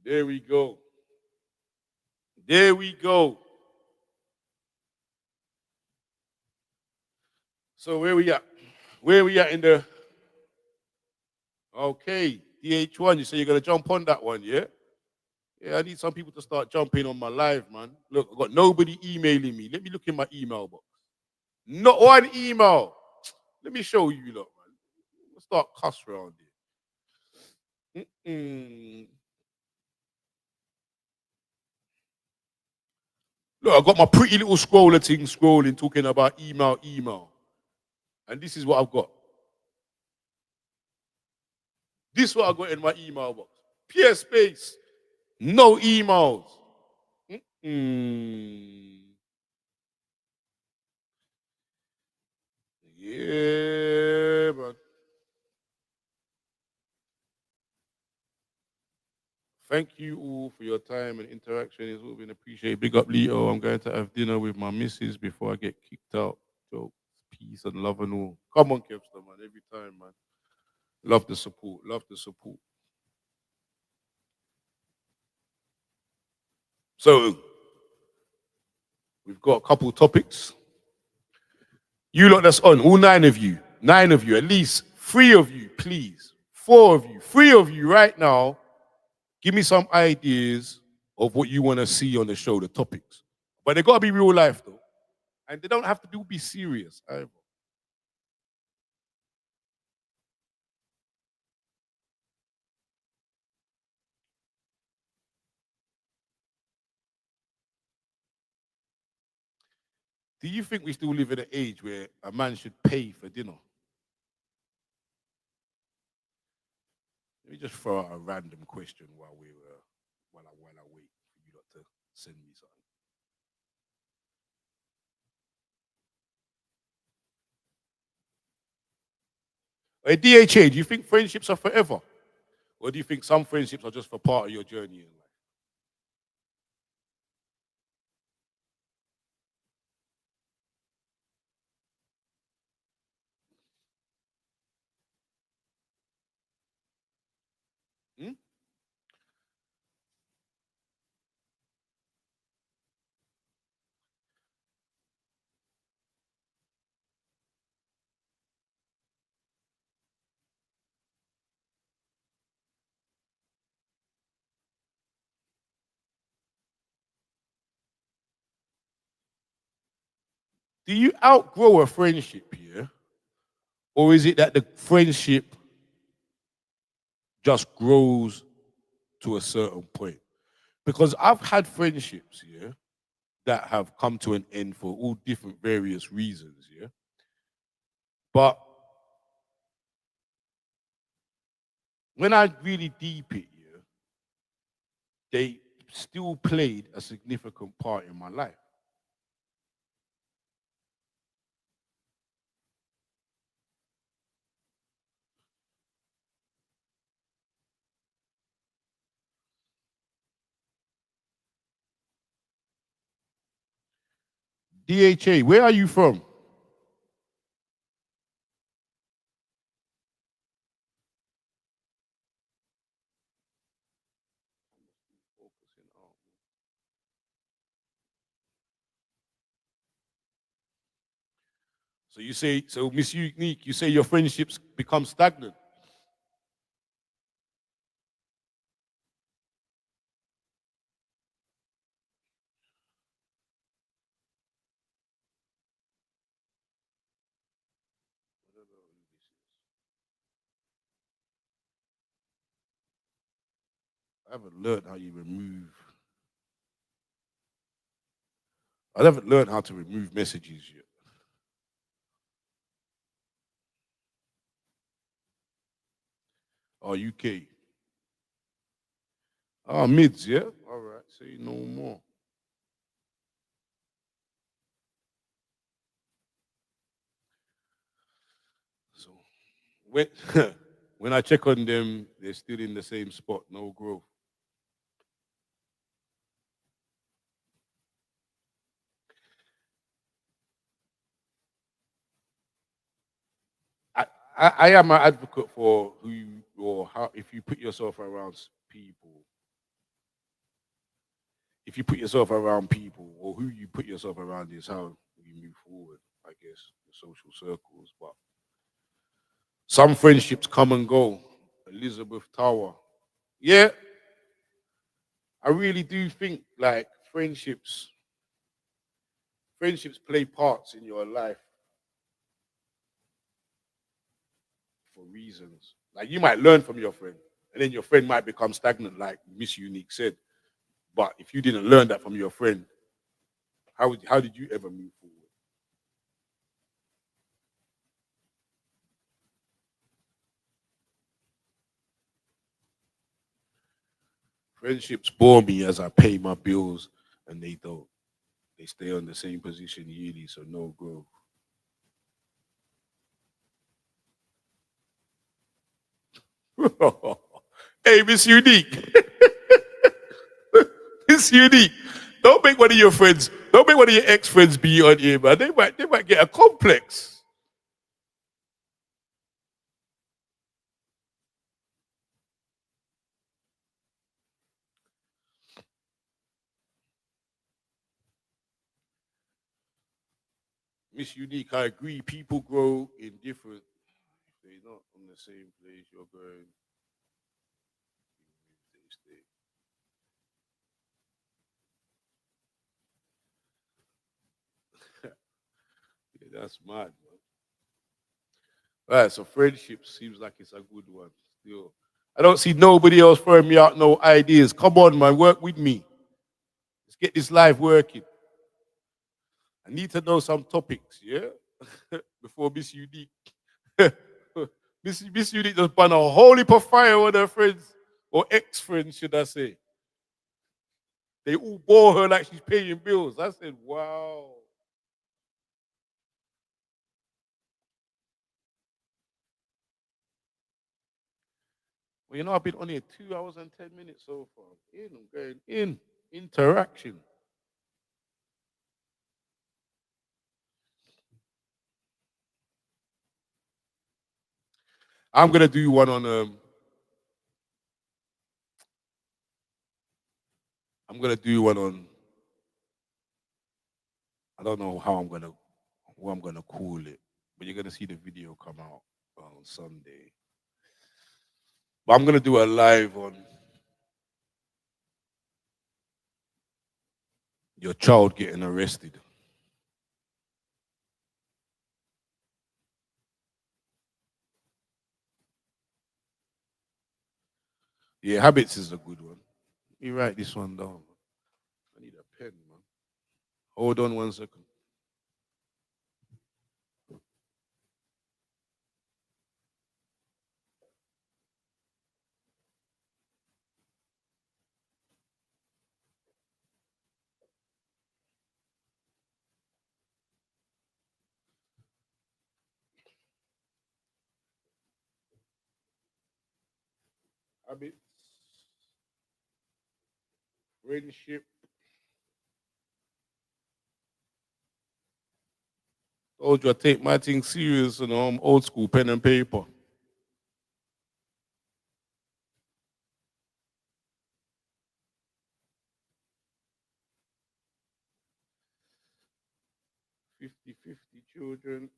There we go. There we go. So where we at? Where we at in the? Okay, DH1. You say you're gonna jump on that one, yeah? Yeah, I need some people to start jumping on my live, man. Look, I got nobody emailing me. Let me look in my email box. Not one email. Let me show you, look, man. Let's start cuss around here. Look, I got my pretty little scroller thing scrolling, talking about email. And this is what I've got. This is what I got in my email box. PS space. No emails. Yeah, man. Thank you all for your time and interaction. It's all been appreciated. Big up, Leo. I'm going to have dinner with my missus before I get kicked out. Jokes, peace, and love and all. Come on, Kevster, man. Every time, man. Love the support. Love the support. So, we've got a couple topics. You lot that's on, all 9 of you, at least 3 of you, please. 4 of you, 3 of you right now. Give me some ideas of what you want to see on the show, the topics. But they got to be real life, though. And they don't have to be serious either. Do you think we still live in an age where a man should pay for dinner? Let me just throw out a random question while I wait for you lot to send me something. Hey, DHA, do you think friendships are forever? Or do you think some friendships are just for part of your journey in life? Hmm? Do you outgrow a friendship here? Or is it that the friendship just grows to a certain point? Because I've had friendships, yeah, that have come to an end for all different various reasons, yeah. But when I really deep it, yeah, they still played a significant part in my life. DHA, where are you from? So you say, so Miss Unique, you say your friendships become stagnant. haven't learned how you remove. I haven't learned how to remove messages yet. Oh, UK. Oh, mids, yeah? All right, say no more. So when when I check on them, they're still in the same spot, no growth. I, I am an advocate for who you, or how, if you put yourself around people, if you put yourself around people, or who you put yourself around is how you move forward, I guess, the social circles. But some friendships come and go. Elizabeth Tower. Yeah, I really do think like friendships play parts in your life for reasons. Like you might learn from your friend, and then your friend might become stagnant, like Miss Unique said. But if you didn't learn that from your friend, how did you ever move forward? Friendships bore me as I pay my bills, and they don't. They stay on the same position yearly, so no growth. Hey, Miss Unique. Miss Unique. Don't make one of your ex-friends be on here, man. They might get a complex. Miss Unique, I agree. People grow in different. If they're not on the same place, you're going. They stay. Yeah, that's mad, man. All right, so friendship seems like it's a good one. Still, I don't see nobody else throwing me out no ideas. Come on, man, work with me. Let's get this live working. I need to know some topics, yeah, before Miss Unique. Miss Unique just burn a whole heap of fire on her friends or ex-friends, should I say? They all bore her like she's paying bills. I said, wow. Well, I've been on here 2 hours and 10 minutes so far. I'm going in. Interaction. I'm gonna do one on I'm gonna do one on I don't know how I'm gonna what I'm gonna call it, but you're gonna see the video come out on Sunday. But I'm gonna do a live on your child getting arrested. Yeah, habits is a good one. Let me write this one down. I need a pen, man. Hold on 1 second. Habits, friendship. Told you I take my thing serious, I'm old school pen and paper. 50-50 children.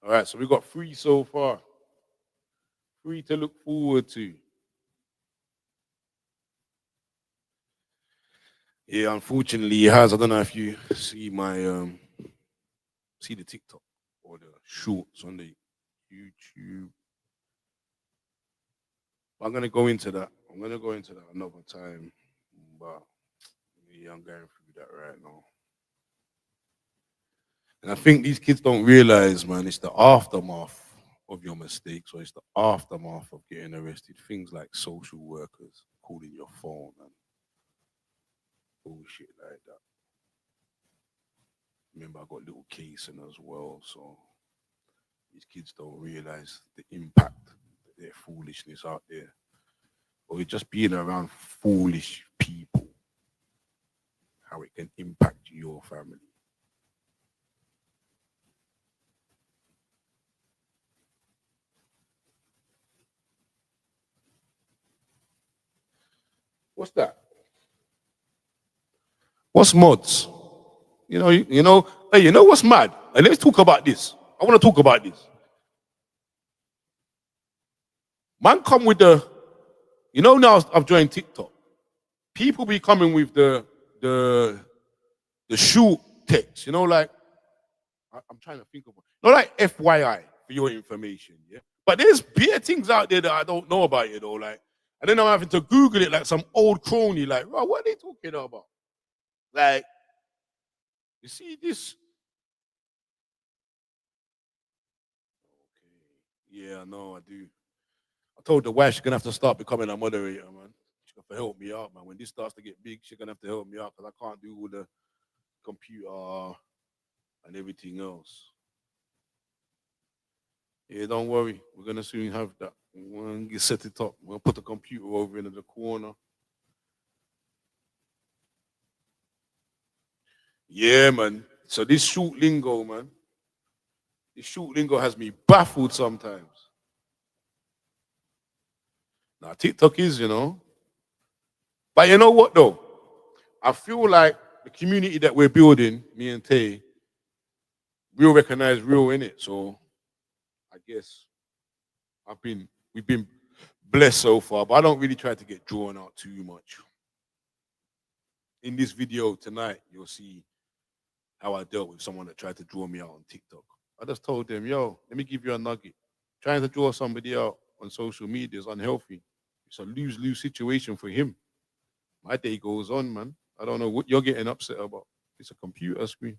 All right, so we got three so far. Three to look forward to. Yeah, unfortunately, it has. I don't know if you see my see the TikTok or the shorts on the YouTube. I'm gonna go into that. I'm gonna go into that another time. But yeah, I'm going through that right now. And I think these kids don't realize, man, it's the aftermath of your mistakes, or it's the aftermath of getting arrested. Things like social workers calling your phone and bullshit like that. Remember, I got little casing as well, so these kids don't realize the impact that their foolishness out there, or just being around foolish people, how it can impact your family. What's that? What's mods? Hey, you know what's mad? Hey, let's talk about this. I want to talk about this. Man, come with now I've joined TikTok. People be coming with the shoot text, like I'm trying to think of one. Not like FYI for your information, yeah. But there's beer things out there that I don't know about, like, and then I'm having to Google it like some old crony, like, bro, what are they talking about? Like, you see this? Okay. Yeah, no, I do. I told the wife she's gonna have to start becoming a moderator, man. She's gonna have to help me out, man. When this starts to get big, she's gonna have to help me out because I can't do all the computer and everything else. Yeah, don't worry. We're gonna soon have that. We're gonna get set it up. We'll put the computer over into the corner. Yeah, man. So this short lingo, man. This short lingo has me baffled sometimes. Now TikTok is. But you know what though? I feel like the community that we're building, me and Tay, we'll recognize real in it. So I guess we've been blessed so far, but I don't really try to get drawn out too much. In this video tonight, you'll see how I dealt with someone that tried to draw me out on TikTok. I just told them, yo, let me give you a nugget. Trying to draw somebody out on social media is unhealthy. It's a lose-lose situation for him. My day goes on, man. I don't know what you're getting upset about. It's a computer screen.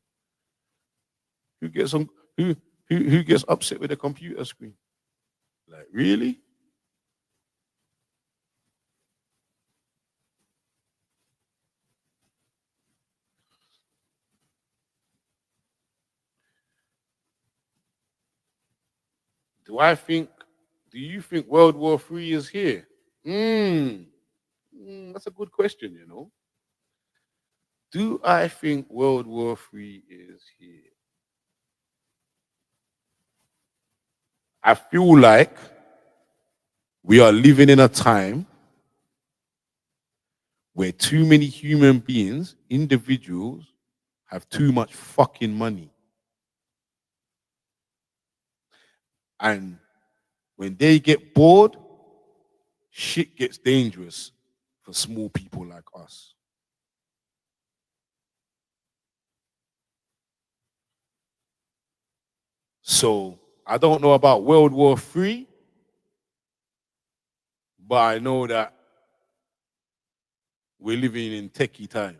Who gets on who gets upset with a computer screen? Like, really? Do you think World War III is here? That's a good question. Do I think World War III is here? I feel like we are living in a time where too many human beings, individuals, have too much fucking money. And when they get bored, shit gets dangerous for small people like us. So I don't know about World War III, but I know that we're living in techie times.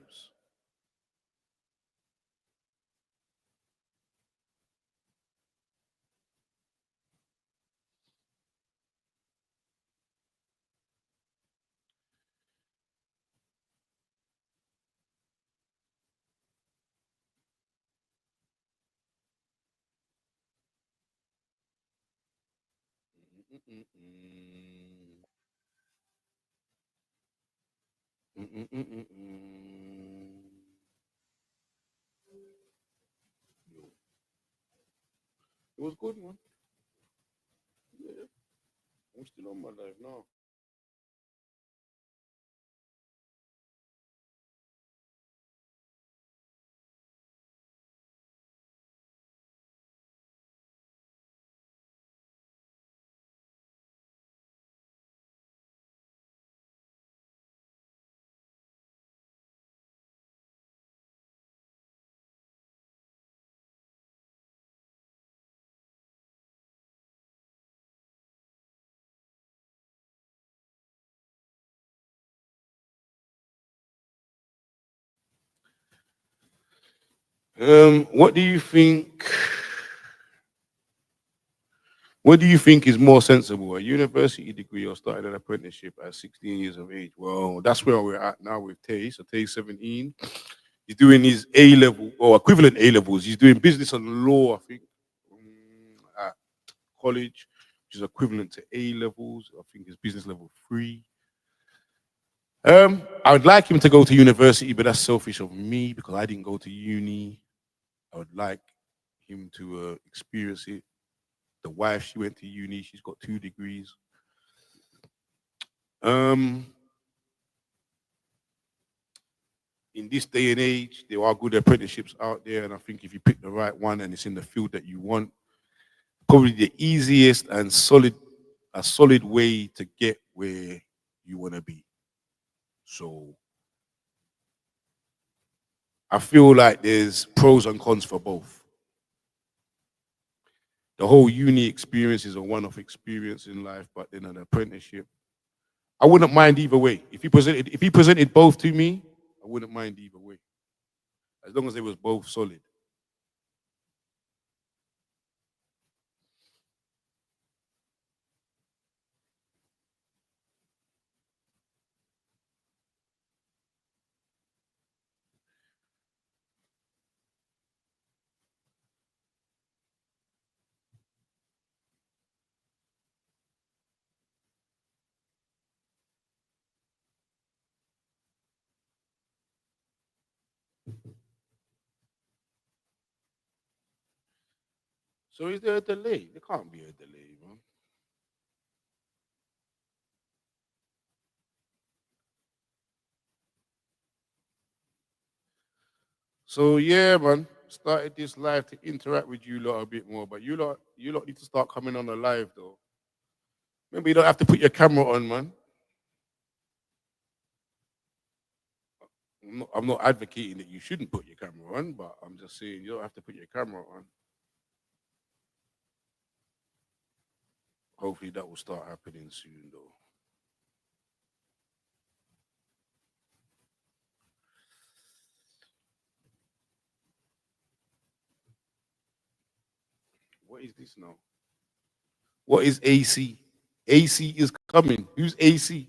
It was good, man. Yeah, I'm still on my life now. What do you think? What do you think is more sensible, a university degree or starting an apprenticeship at 16 years of age? Well, that's where we're at now with Tay. So Tay's 17. He's doing his A level or equivalent A levels. He's doing business and law, I think, at college, which is equivalent to A levels. I think it's business level 3. I would like him to go to university, but that's selfish of me because I didn't go to uni. I would like him to experience it. The wife, she went to uni. She's got 2 degrees. In this day and age, there are good apprenticeships out there, and I think if you pick the right one and it's in the field that you want, probably the easiest and a solid way to get where you want to be. So I feel like there's pros and cons for both. The whole uni experience is a one-off experience in life, but then an apprenticeship, I wouldn't mind either way. If he presented both to me, I wouldn't mind either way, as long as they was both solid. So is there a delay? There can't be a delay, man. So yeah, man. Started this live to interact with you lot a bit more, but you lot need to start coming on the live though. Remember, you don't have to put your camera on, man. I'm not advocating that you shouldn't put your camera on, but I'm just saying you don't have to put your camera on. Hopefully that will start happening soon, though. What is this now? What is AC? AC is coming. Who's AC?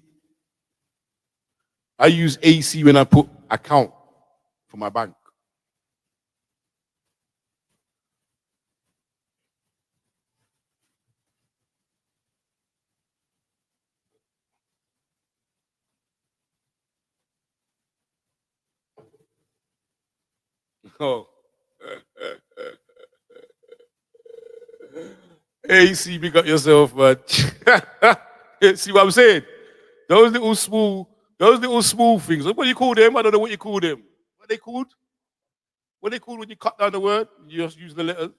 I use AC when I put account for my bank. Oh. AC, big up yourself, man. See what I'm saying? Those those little small things. What do you call them? I don't know what you call them. What they called? What they called when you cut down the word? You just use the letters.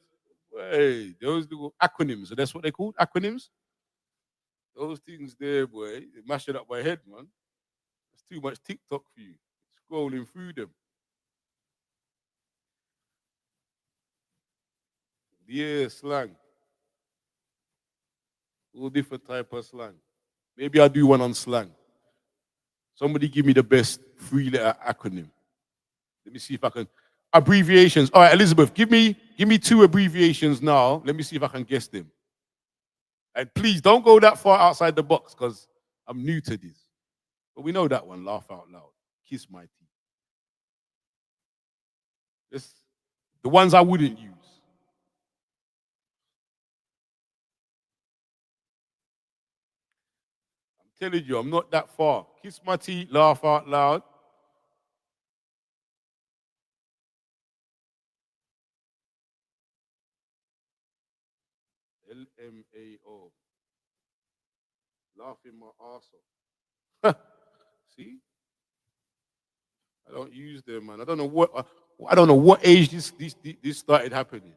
Hey, those little acronyms. So that's what they called? Acronyms? Those things there, boy, they mash it up my head, man. It's too much TikTok for you. Scrolling through them. Yeah, slang. All different type of slang. Maybe I'll do one on slang. Somebody give me the best 3-letter acronym. Let me see if I can. Abbreviations. All right, Elizabeth, give me 2 abbreviations now. Let me see if I can guess them. And please don't go that far outside the box because I'm new to this. But we know that one. Laugh out loud. Kiss my teeth. This, the ones I wouldn't use. I'm telling you, I'm not that far. Kiss my teeth. Laugh out loud. LMAO. Laughing my arse off. See? I don't use them, man. I don't know what age this started happening.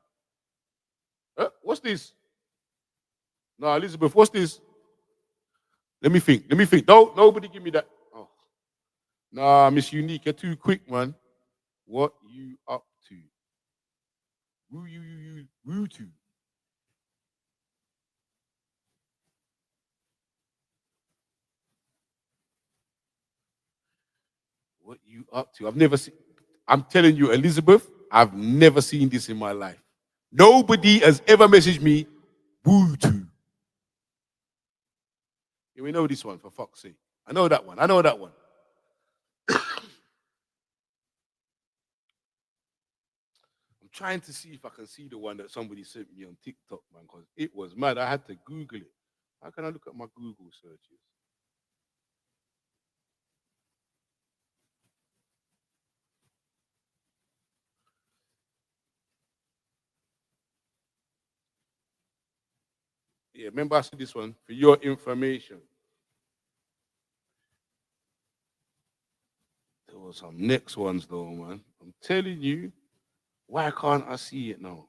What's this? No, Elizabeth, what's this? Let me think. Let me think. Don't nobody give me that. Oh. Nah, Miss Unique, you're too quick, man. What you up to? Woo to. What you up to? I've never seen. I'm telling you, Elizabeth, I've never seen this in my life. Nobody has ever messaged me, woo to. Yeah, we know this one, for fuck's sake. I know that one. I know that one. I'm trying to see if I can see the one that somebody sent me on TikTok, man, because it was mad. I had to Google it. How can I look at my Google searches? Yeah, remember I said this one for your information. There were some next ones though, man. I'm telling you, why can't I see it now?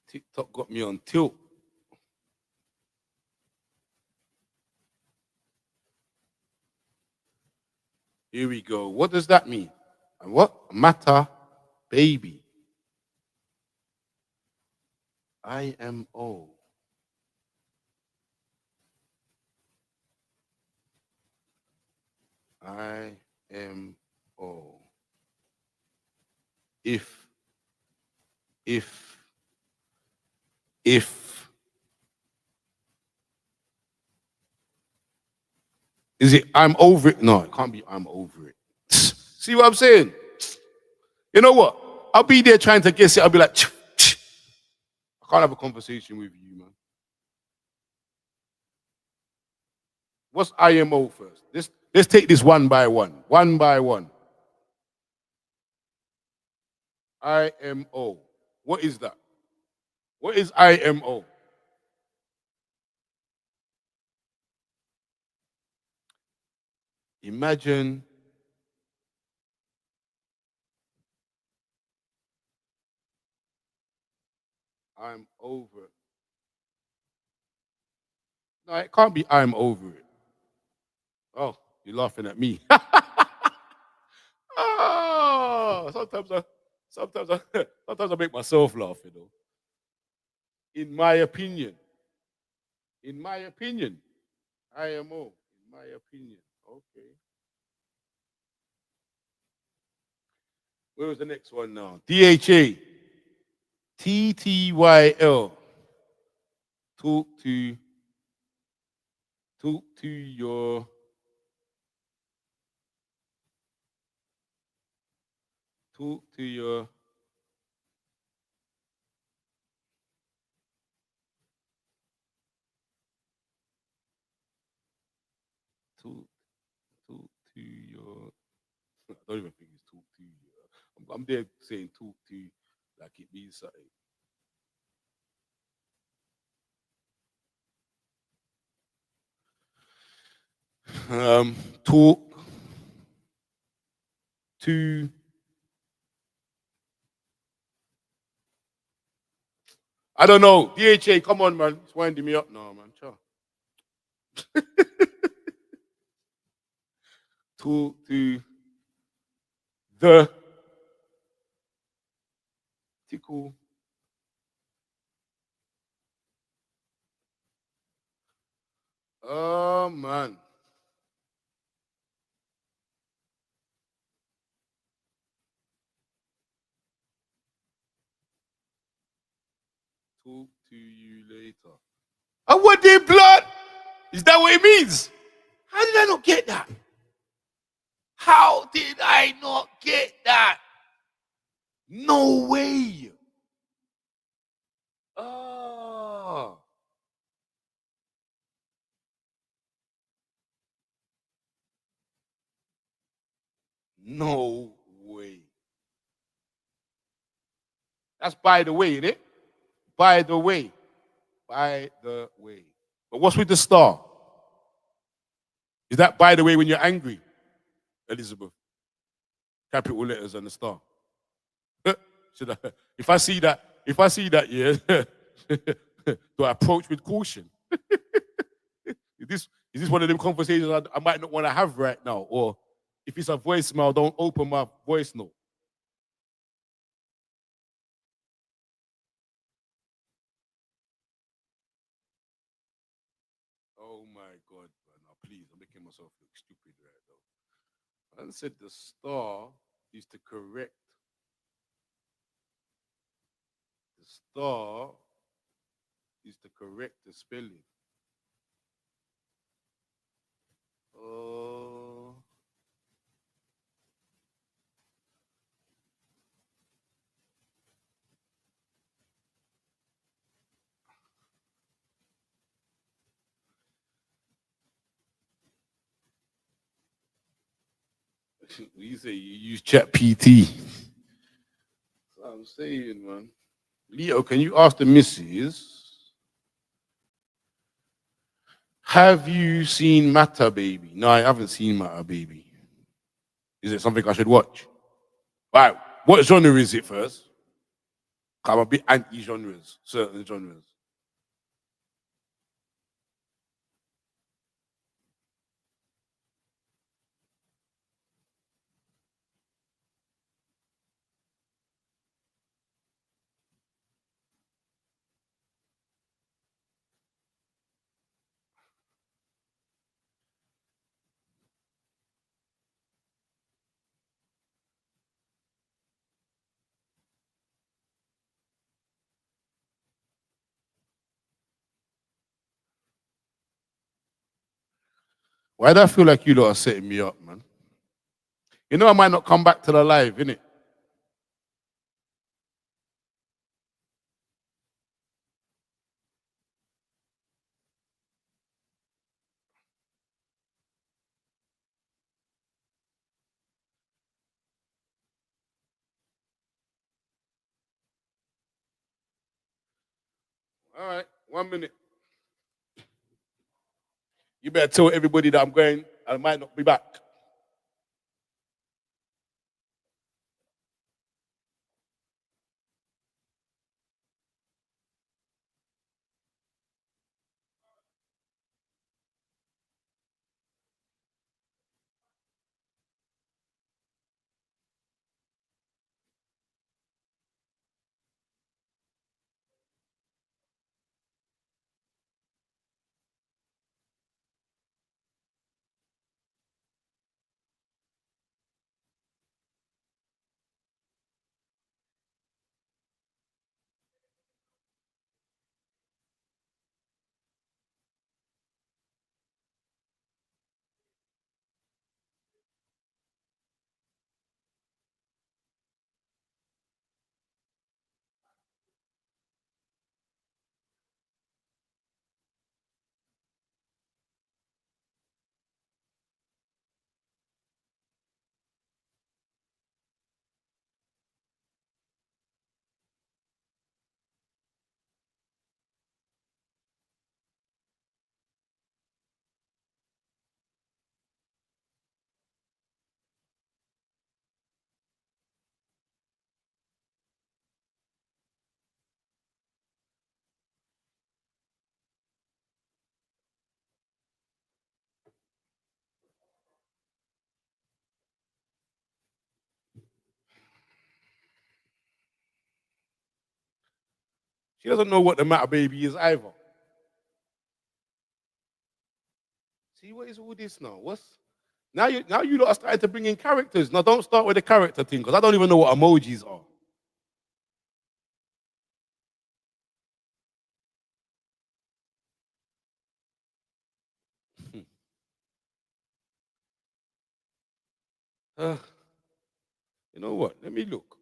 TikTok got me on tilt. Here we go. What does that mean? And what? Matter, baby. IMO. IMO. If, if, if. Is it I'm over it? No, it can't be I'm over it. See what I'm saying? You know what? I'll be there trying to guess it. I'll be like, I can't have a conversation with you, man. What's IMO first? Let's take this one by one. One by one. IMO. What is that? What is IMO? Imagine I'm over. No, it can't be I'm over it. Oh, you're laughing at me. Oh, sometimes I make myself laugh, you know. In my opinion. In my opinion. IMO. In my opinion. Okay. Where was the next one now? DHA. TTYL. Talk to your talk to your talk to your I don't even think it's talk to you. I'm there saying talk to like it means something. Talk to I don't know. DHA, come on, man. It's winding me up now, man. Ciao. Talk to the tickle. Oh man. Talk to you later. And what they blood? Is that what it means? How did I not get that? How did I not get that? No way. Oh. No way. That's by the way, isn't it? By the way. By the way. But what's with the star? Is that by the way when you're angry, Elizabeth? Capital letters and the star. Should I, if I see that, yeah, do I approach with caution? Is this one of them conversations I might not want to have right now? Or if it's a voicemail, don't open my voice note. Oh my God, man. Now, please, I'm making myself look stupid right now. I said the star is to correct. The star is to correct the spelling. Uh, you say you use Chat PT. That's what I'm saying, man. Leo, can you ask the missus, have you seen Matter Baby? No, I haven't seen Matter Baby. Is it something I should watch? Right. What genre is it first? I'm a bit anti-genres, certain genres. Why do I feel like you lot are setting me up, man? You know I might not come back to the live, innit? All right, 1 minute. You better tell everybody that I'm going. I might not be back. She doesn't know what the Matter Baby is either. See, what is all this now? What's now you lot are starting to bring in characters. Now don't start with the character thing, because I don't even know what emojis are. Uh, you know what? Let me look.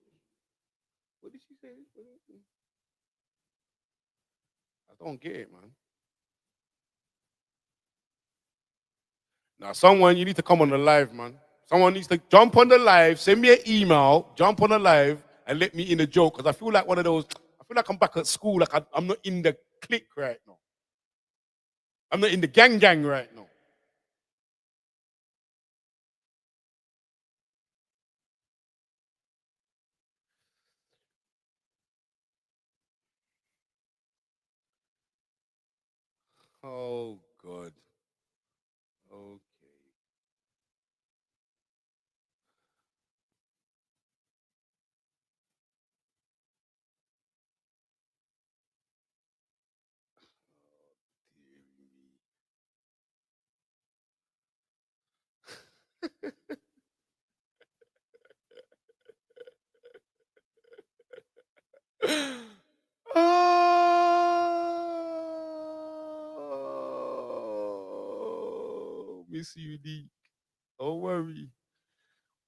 What did she say? I don't get it, man. Now, someone, you need to come on the live, man. Someone needs to jump on the live, send me an email, jump on the live, and let me in a joke. Because I feel like one of those, I feel like I'm back at school, like I'm not in the clique right now. I'm not in the gang right now. Oh, God. Okay. Miss Unique. Don't worry.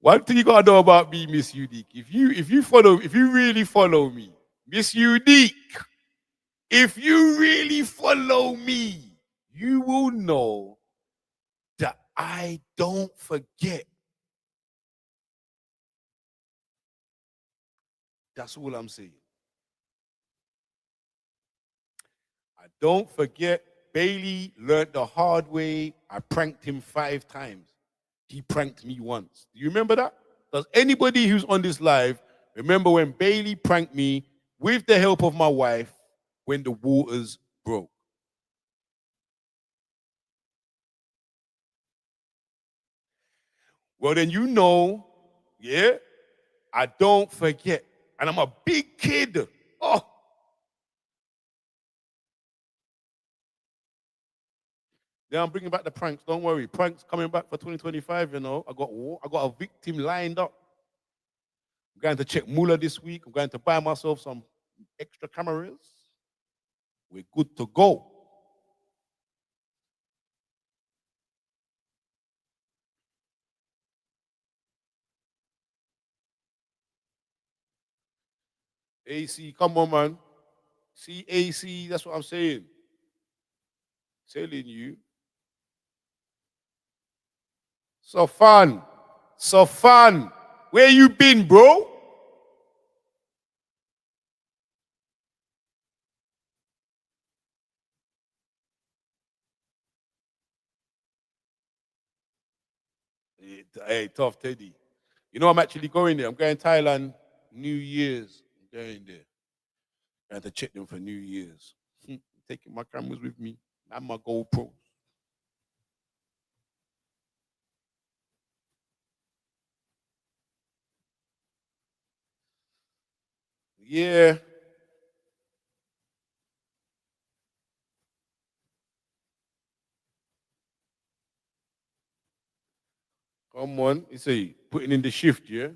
One thing you gotta know about me, Miss Unique. If you really follow me, Miss Unique, if you really follow me, you will know that I don't forget. That's all I'm saying. I don't forget. Bailey learned the hard way. I pranked him 5 times. He pranked me once. Do you remember that? Does anybody who's on this live remember when Bailey pranked me with the help of my wife when the waters broke? Well, then you know, yeah, I don't forget. And I'm a big kid. Oh. Then I'm bringing back the pranks. Don't worry. Pranks coming back for 2025, you know. I got a victim lined up. I'm going to check Muller this week. I'm going to buy myself some extra cameras. We're good to go. AC, come on, man. See, AC, that's what I'm saying. Telling you. So fun. Where you been, bro? Hey, tough Teddy. You know I'm actually going there. I'm going Thailand New Year's. I'm going there. I had to check them for New Year's. Taking my cameras with me and my GoPro. Yeah. Come on. You see, putting in the shift, yeah?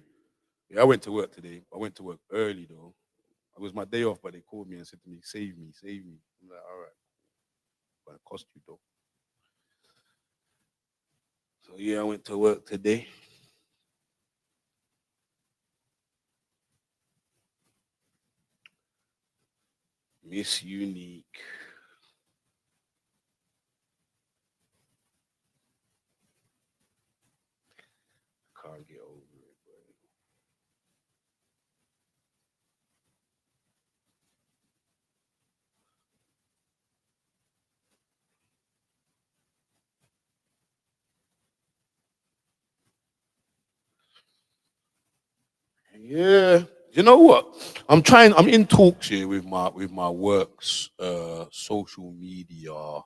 Yeah, I went to work today. I went to work early, though. It was my day off, but they called me and said to me, save me, save me. I'm like, all right. But it cost you, though. So, yeah, I went to work today. Miss Unique. Can't get over it, bro. Yeah. You know what? I'm in talks here with my works social media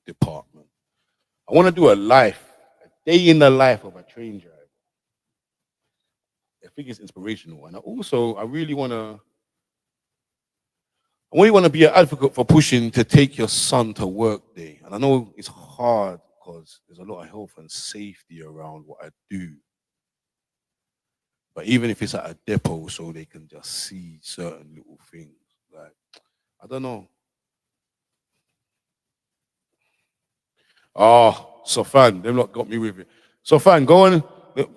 department. I want to do a day in the life of a train driver. I think it's inspirational. And I really want to be an advocate for pushing to take your son to work day. And I know it's hard because there's a lot of health and safety around what I do. But even if it's at a depot, so they can just see certain little things, like I don't know. Oh, Sofan, them lot got me with it. Sofan, go and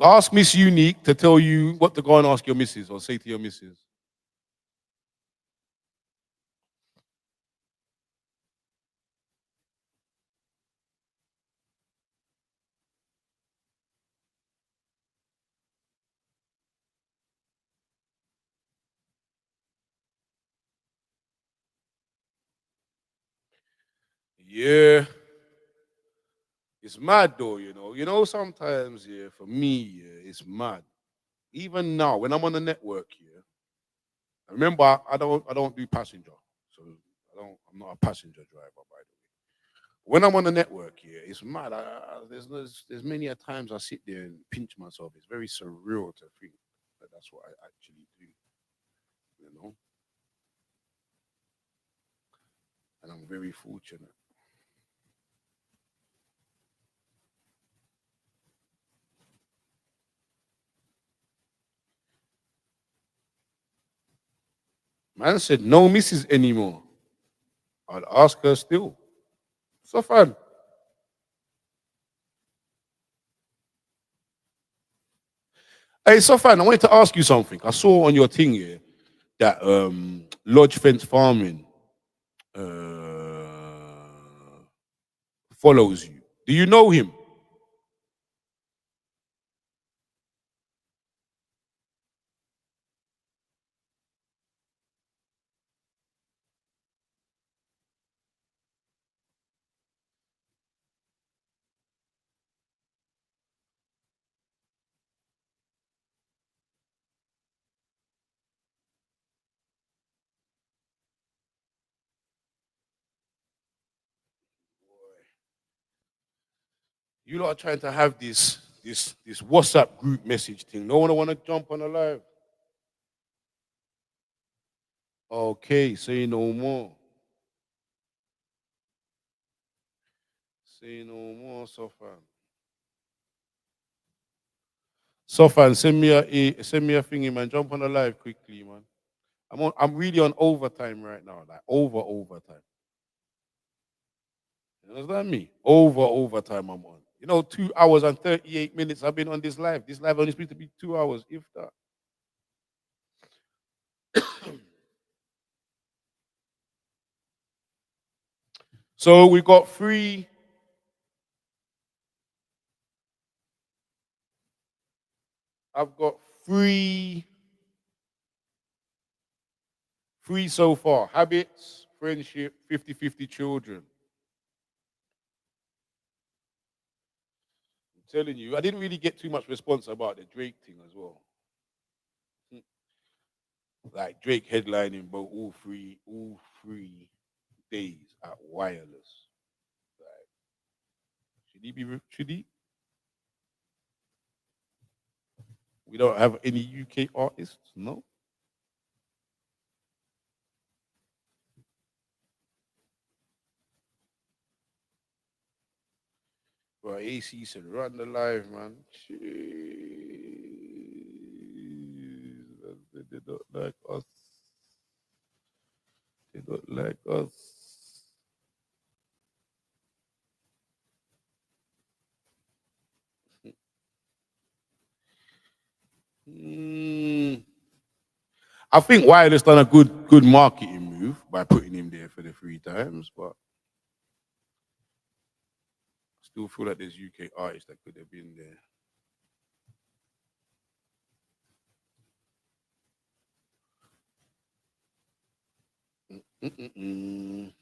ask Miss Unique to tell you what to go and ask your missus or say to your missus. Yeah, it's mad though, you know. You know, sometimes, yeah, for me, yeah, it's mad. Even now, when I'm on the network, yeah. Remember, I don't do passenger, so I'm not a passenger driver, by the way. When I'm on the network here, it's mad. There's many a times I sit there and pinch myself. It's very surreal to think that that's what I actually do, you know. And I'm very fortunate. Man said no misses anymore. I'd ask her still. So fun. Hey, Sofan, I wanted to ask you something. I saw on your thing here that Lodge Fence Farming follows you. Do you know him? You lot are trying to have this WhatsApp group message thing. No one want to jump on a live. Okay, say no more. Say no more, Sofan. Sofan, send me a thingy, man. Jump on a live quickly, man. I'm really on overtime right now, like overtime. You understand me? Overtime I'm on. 2 hours and 38 minutes I've been on this live. This live only supposed to be 2 hours, if that. So we got three. I've got three so far. Habits, friendship, 50-50 children. I'm telling you, I didn't really get too much response about the Drake thing as well. Like Drake headlining both all three days at Wireless. Like, should he? We don't have any UK artists, no? But AC said, run the live, man. Jeez. They don't like us. They don't like us. I think Wireless done a good marketing move by putting him there for the 3 times, but I still feel like there's UK artists that could have been there. Mm-mm-mm.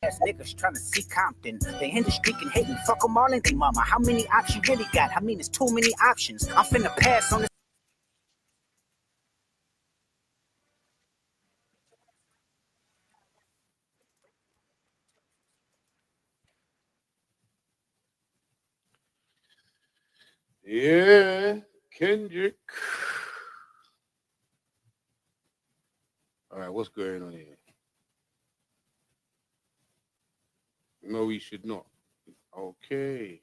Ass niggas trying to see Compton. They in the street and hating. Fuck them all and they mama. How many options you really got? I mean, it's too many options. I'm finna pass on this. Yeah, Kendrick. All right, what's going on here? No, we should not. Okay.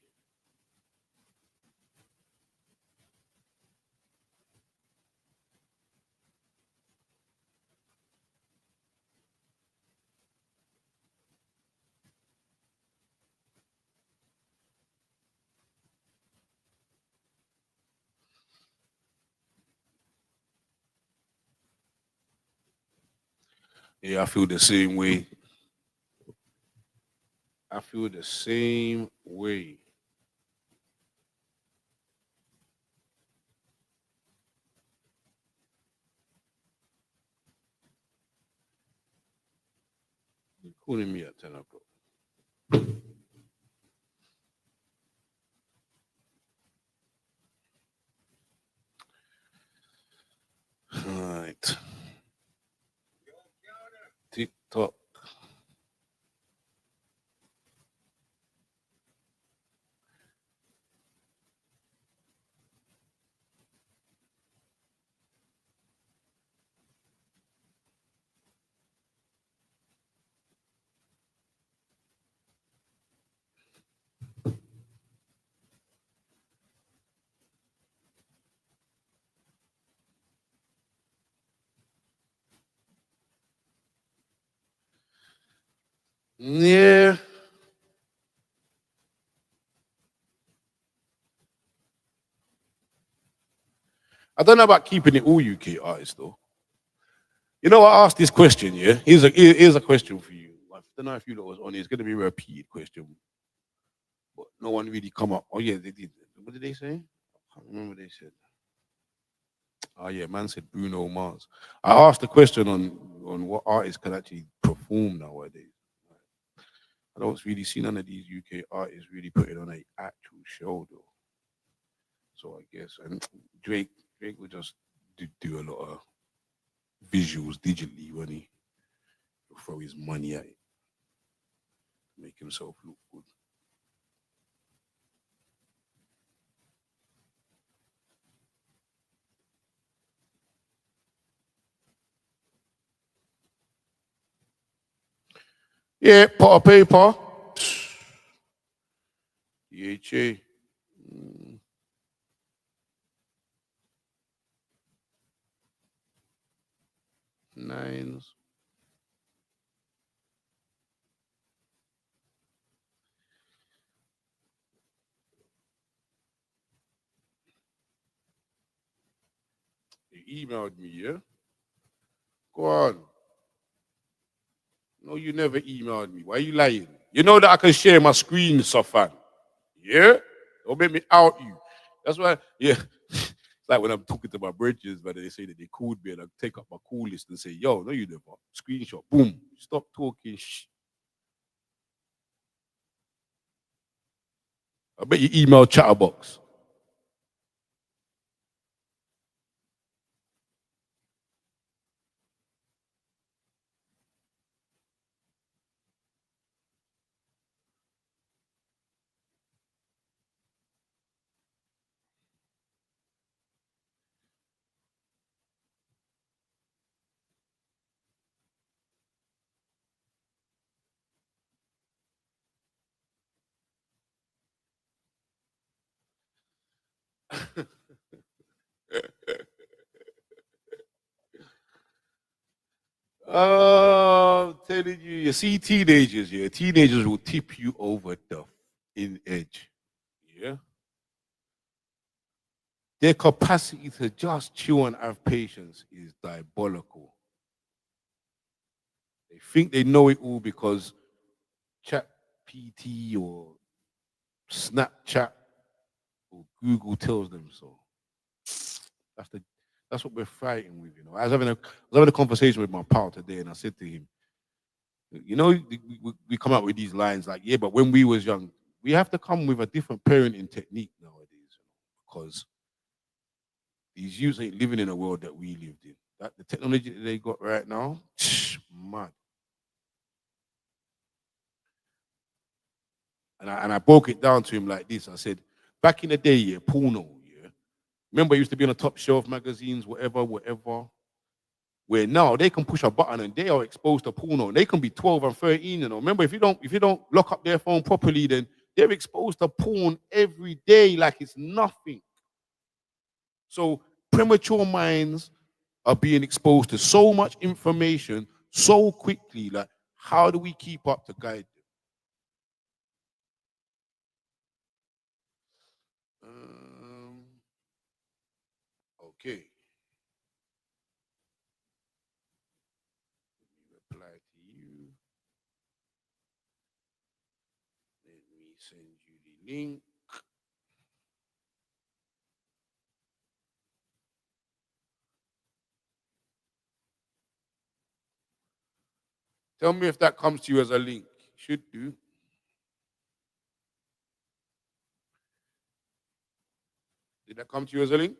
Yeah, I feel the same way. I feel the same way. You're calling me at 10 o'clock. All right. TikTok. Yeah. I don't know about keeping it all UK artists though. You know, I asked this question, yeah? Here's a question for you. I don't know if you know was on it. It's going to be a repeated question, but no one really come up. Oh, yeah, they did. What did they say? I can't remember what they said. Oh, yeah, man said Bruno Mars. I asked the question on what artists can actually perform nowadays. I don't really see none of these UK artists really putting on an actual show, though. So I guess, and Drake would just do a lot of visuals digitally when he throw his money at it, make himself look good. Yeah, pot of paper. DHA. Nines. You emailed me, yeah? Go on. No, you never emailed me. Why are you lying? You know that I can share my screen, Safan. Yeah? Don't make me out you. That's why, yeah. It's like when I'm talking to my bridges, but they say that they called me and I take up my call list and say, yo, no, you never. Screenshot. Boom. Stop talking. Shh. I bet you email chatterbox. I'm telling you see teenagers, yeah. Teenagers will tip you over the in edge. Yeah. Their capacity to just chill and have patience is diabolical. They think they know it all because Chat PT or Snapchat or Google tells them so. That's the that's what we're fighting with, you know. I was having a conversation with my pal today, and I said to him, you know, we come out with these lines like, yeah, but when we was young, we have to come with a different parenting technique nowadays, because these youths ain't living in a world that we lived in. That the technology that they got right now, mad. And I broke it down to him like this. I said, back in the day, yeah, porno, yeah. Remember, it used to be on the top shelf magazines, whatever, whatever. Where now they can push a button and they are exposed to porno. They can be 12 and 13, you know. Remember, if you don't lock up their phone properly, then they're exposed to porn every day like it's nothing. So premature minds are being exposed to so much information so quickly. Like, how do we keep up to guide them? Okay. Let me reply to you. Let me send you the link. Tell me if that comes to you as a link. Should do. Did that come to you as a link?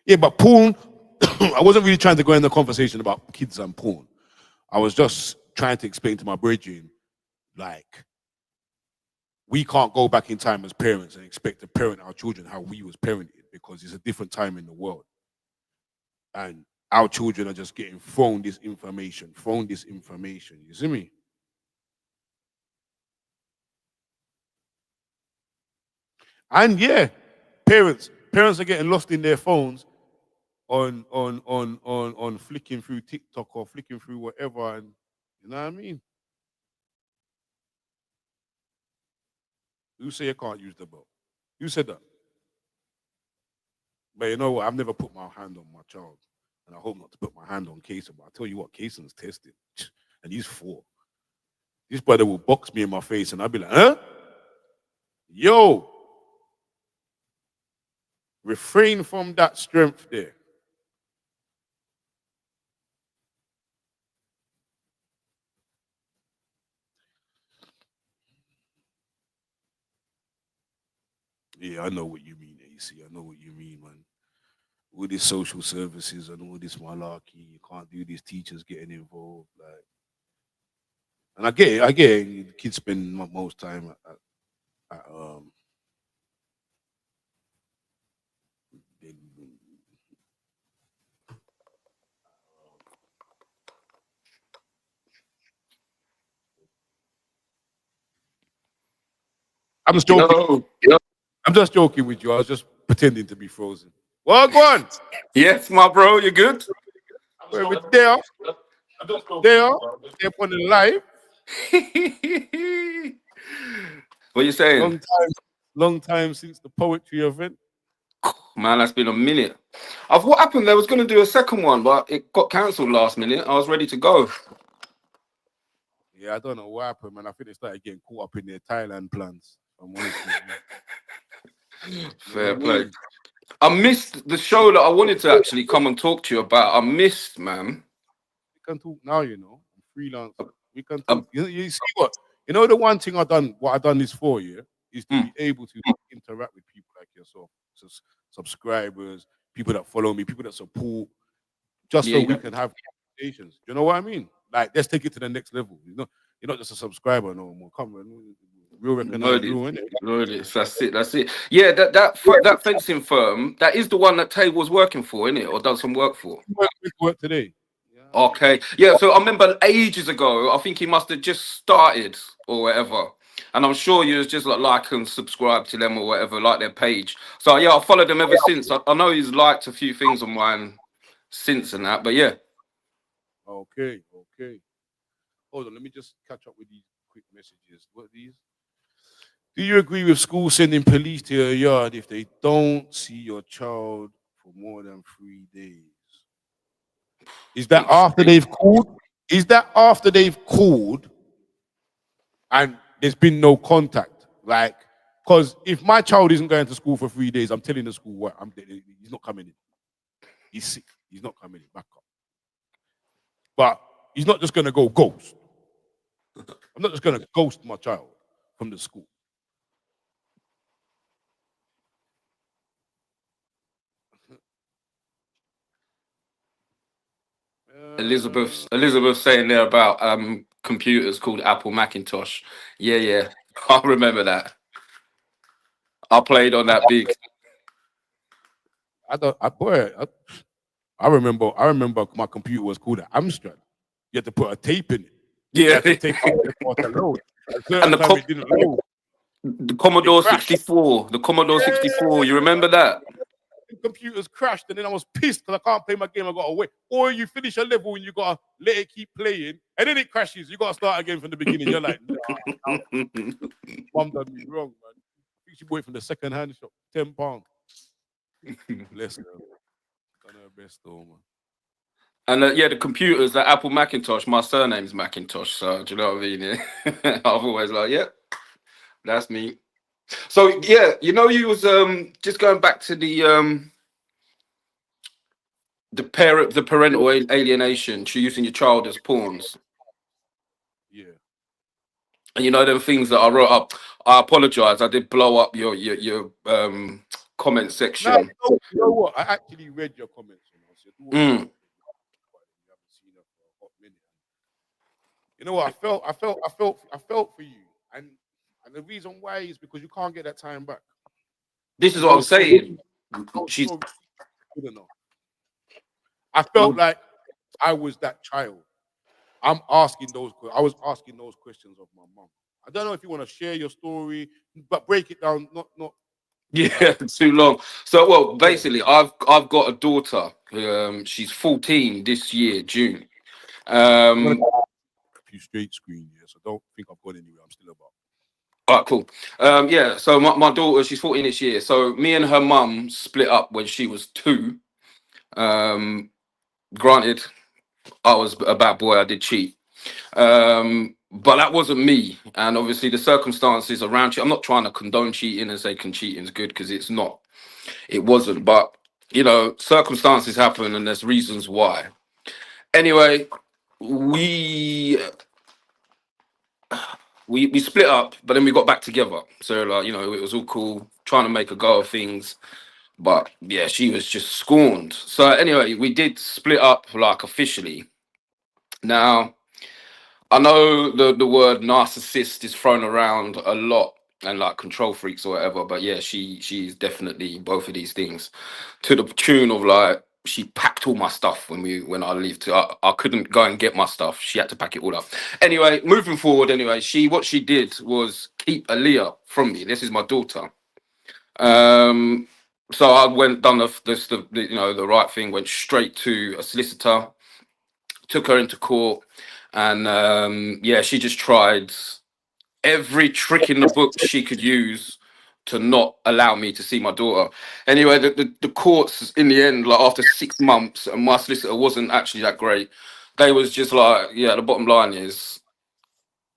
Yeah, but porn, I wasn't really trying to go in the conversation about kids and porn. I was just trying to explain to my brethren, like, we can't go back in time as parents and expect to parent our children how we was parented, because it's a different time in the world. And our children are just getting thrown this information. You see me? And yeah, parents are getting lost in their phones on flicking through TikTok or flicking through whatever, and you know what I mean? Who say you can't use the belt? Who said that? But you know what? I've never put my hand on my child, and I hope not to put my hand on Kaysen. But I tell you what, Kaysen's tested, and he's 4. This brother will box me in my face, and I'll be like, huh? Yo, refrain from that strength there. Yeah, I know what you mean, AC. I know what you mean, man. All these social services and all this malarkey, you can't do these teachers getting involved. Like, and I get it. Kids spend most time at they- I'm just joking. I'm just joking with you. I was just pretending to be frozen. Well, go on. Yes, my bro, you good? We're there. There. They're on the live. What you saying? Long time since the poetry event. Man, that's been a minute. What happened? They was going to do a second one, but it got cancelled last minute. I was ready to go. Yeah, I don't know what happened, man. I think they started getting caught up in their Thailand plans. I'm honest with you. Fair play. I missed the show that I wanted to actually come and talk to you about. I missed, man. We can talk now, you know. I'm freelance. We can Um, talk. You see what? You know the one thing what I done this for, yeah, is to be able to interact with people like yourself, subscribers, people that follow me, people that support, just so we can have conversations. You know what I mean? Like, let's take it to the next level. You're not just a subscriber no more. Come on, real recognize real, innit? That's it. Yeah, that fencing firm, that is the one that Tay was working for, isn't it? Or done some work for? Work today. Yeah. Okay. Yeah, so I remember ages ago, I think he must have just started or whatever. And I'm sure you was just like and subscribe to them or whatever, like their page. So yeah, I followed them ever since. I know he's liked a few things on mine since and that, but yeah. Okay. Hold on, let me just catch up with these quick messages. What are these? Do you agree with schools sending police to your yard if they don't see your child for more than 3 days? Is that after they've called? Is that after they've called and there's been no contact? Like, because if my child isn't going to school for 3 days, I'm telling the school what he's not coming in. He's sick. He's not coming in. Back up. But he's not just going to go ghost. I'm not just going to ghost my child from the school. Elizabeth saying there about computers called Apple Macintosh. Yeah. I remember that. I played on that big. I remember my computer was called an Amstrad. You had to put a tape in it. Yeah. You had to take it to load. And It didn't load. the Commodore 64. The Commodore 64. You remember that? Computers crashed, and then I was pissed because I can't play my game. I got to wait. Or you finish a level and you got to let it keep playing, and then it crashes. You got to start again from the beginning. You're like, nah, mum done me wrong, man. I think she bought it from the second-hand shop, £10. Bless her. Done her best though, man. And yeah, the computers, the Apple Macintosh. My surname's Macintosh, so do you know what I mean? Yeah. I've always like, yep, that's me. So yeah, you was just going back to the parental alienation, using your child as pawns. Yeah. And them things that I wrote up. I apologize. I did blow up your comment section. No, you know what? I actually read your comments. You haven't seen her for a hot minute. You know what? I felt for you, and the reason why is because you can't get that time back. This is what I'm saying. She's good enough. I felt like I was that child. I was asking those questions of my mom. I don't know if you want to share your story, but break it down, not Yeah, too long. So, well, basically, I've got a daughter. She's 14 this year, June. I'm gonna Um, keep you straight screen, yeah. So don't think I've gone anywhere. I'm still about. all right, cool. Yeah, so my daughter, she's 14 this year. So me and her mum split up when she was 2. Um, Granted, I was a bad boy. I did cheat. But that wasn't me. And obviously the circumstances around I'm not trying to condone cheating and say cheating is good, because it's not. It wasn't. But, you know, circumstances happen and there's reasons why. Anyway, we we split up, but then we got back together. So, like, you know, it was all cool, trying to make a go of things. But yeah, she was just scorned. So anyway, we did split up, like, officially. Now, I know the word narcissist is thrown around a lot, and like control freaks or whatever, but yeah, she's definitely both of these things, to the tune of, like, she packed all my stuff when I left. I couldn't go and get my stuff. She had to pack it all up. Anyway, moving forward. Anyway, what she did was keep Aaliyah from me. This is my daughter. Um, so I done the right thing. Went straight to a solicitor, took her into court, and yeah, she just tried every trick in the book she could use to not allow me to see my daughter. Anyway, the courts in the end, like after 6 months, and my solicitor wasn't actually that great. They was just like, yeah, the bottom line is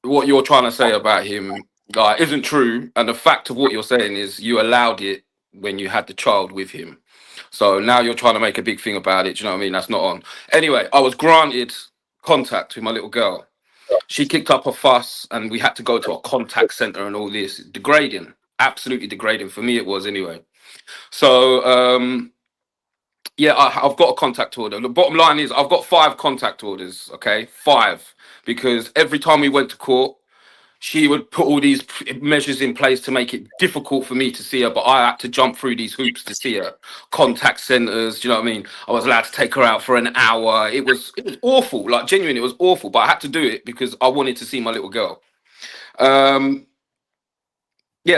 what you're trying to say about him, like, isn't true, and the fact of what you're saying is you allowed it when you had the child with him. So now you're trying to make a big thing about it. Do you know what I mean? That's not on. Anyway, I was granted contact with my little girl. She kicked up a fuss, and we had to go to a contact center and all this. Degrading, absolutely degrading for me. It was anyway. So yeah, I've got a contact order. The bottom line is I've got 5 contact orders. Okay, 5, because every time we went to court, she would put all these measures in place to make it difficult for me to see her, but I had to jump through these hoops to see her. Contact centers, do you know what I mean? I was allowed to take her out for an hour. It was awful, like, genuinely, it was awful, but I had to do it because I wanted to see my little girl. Yeah,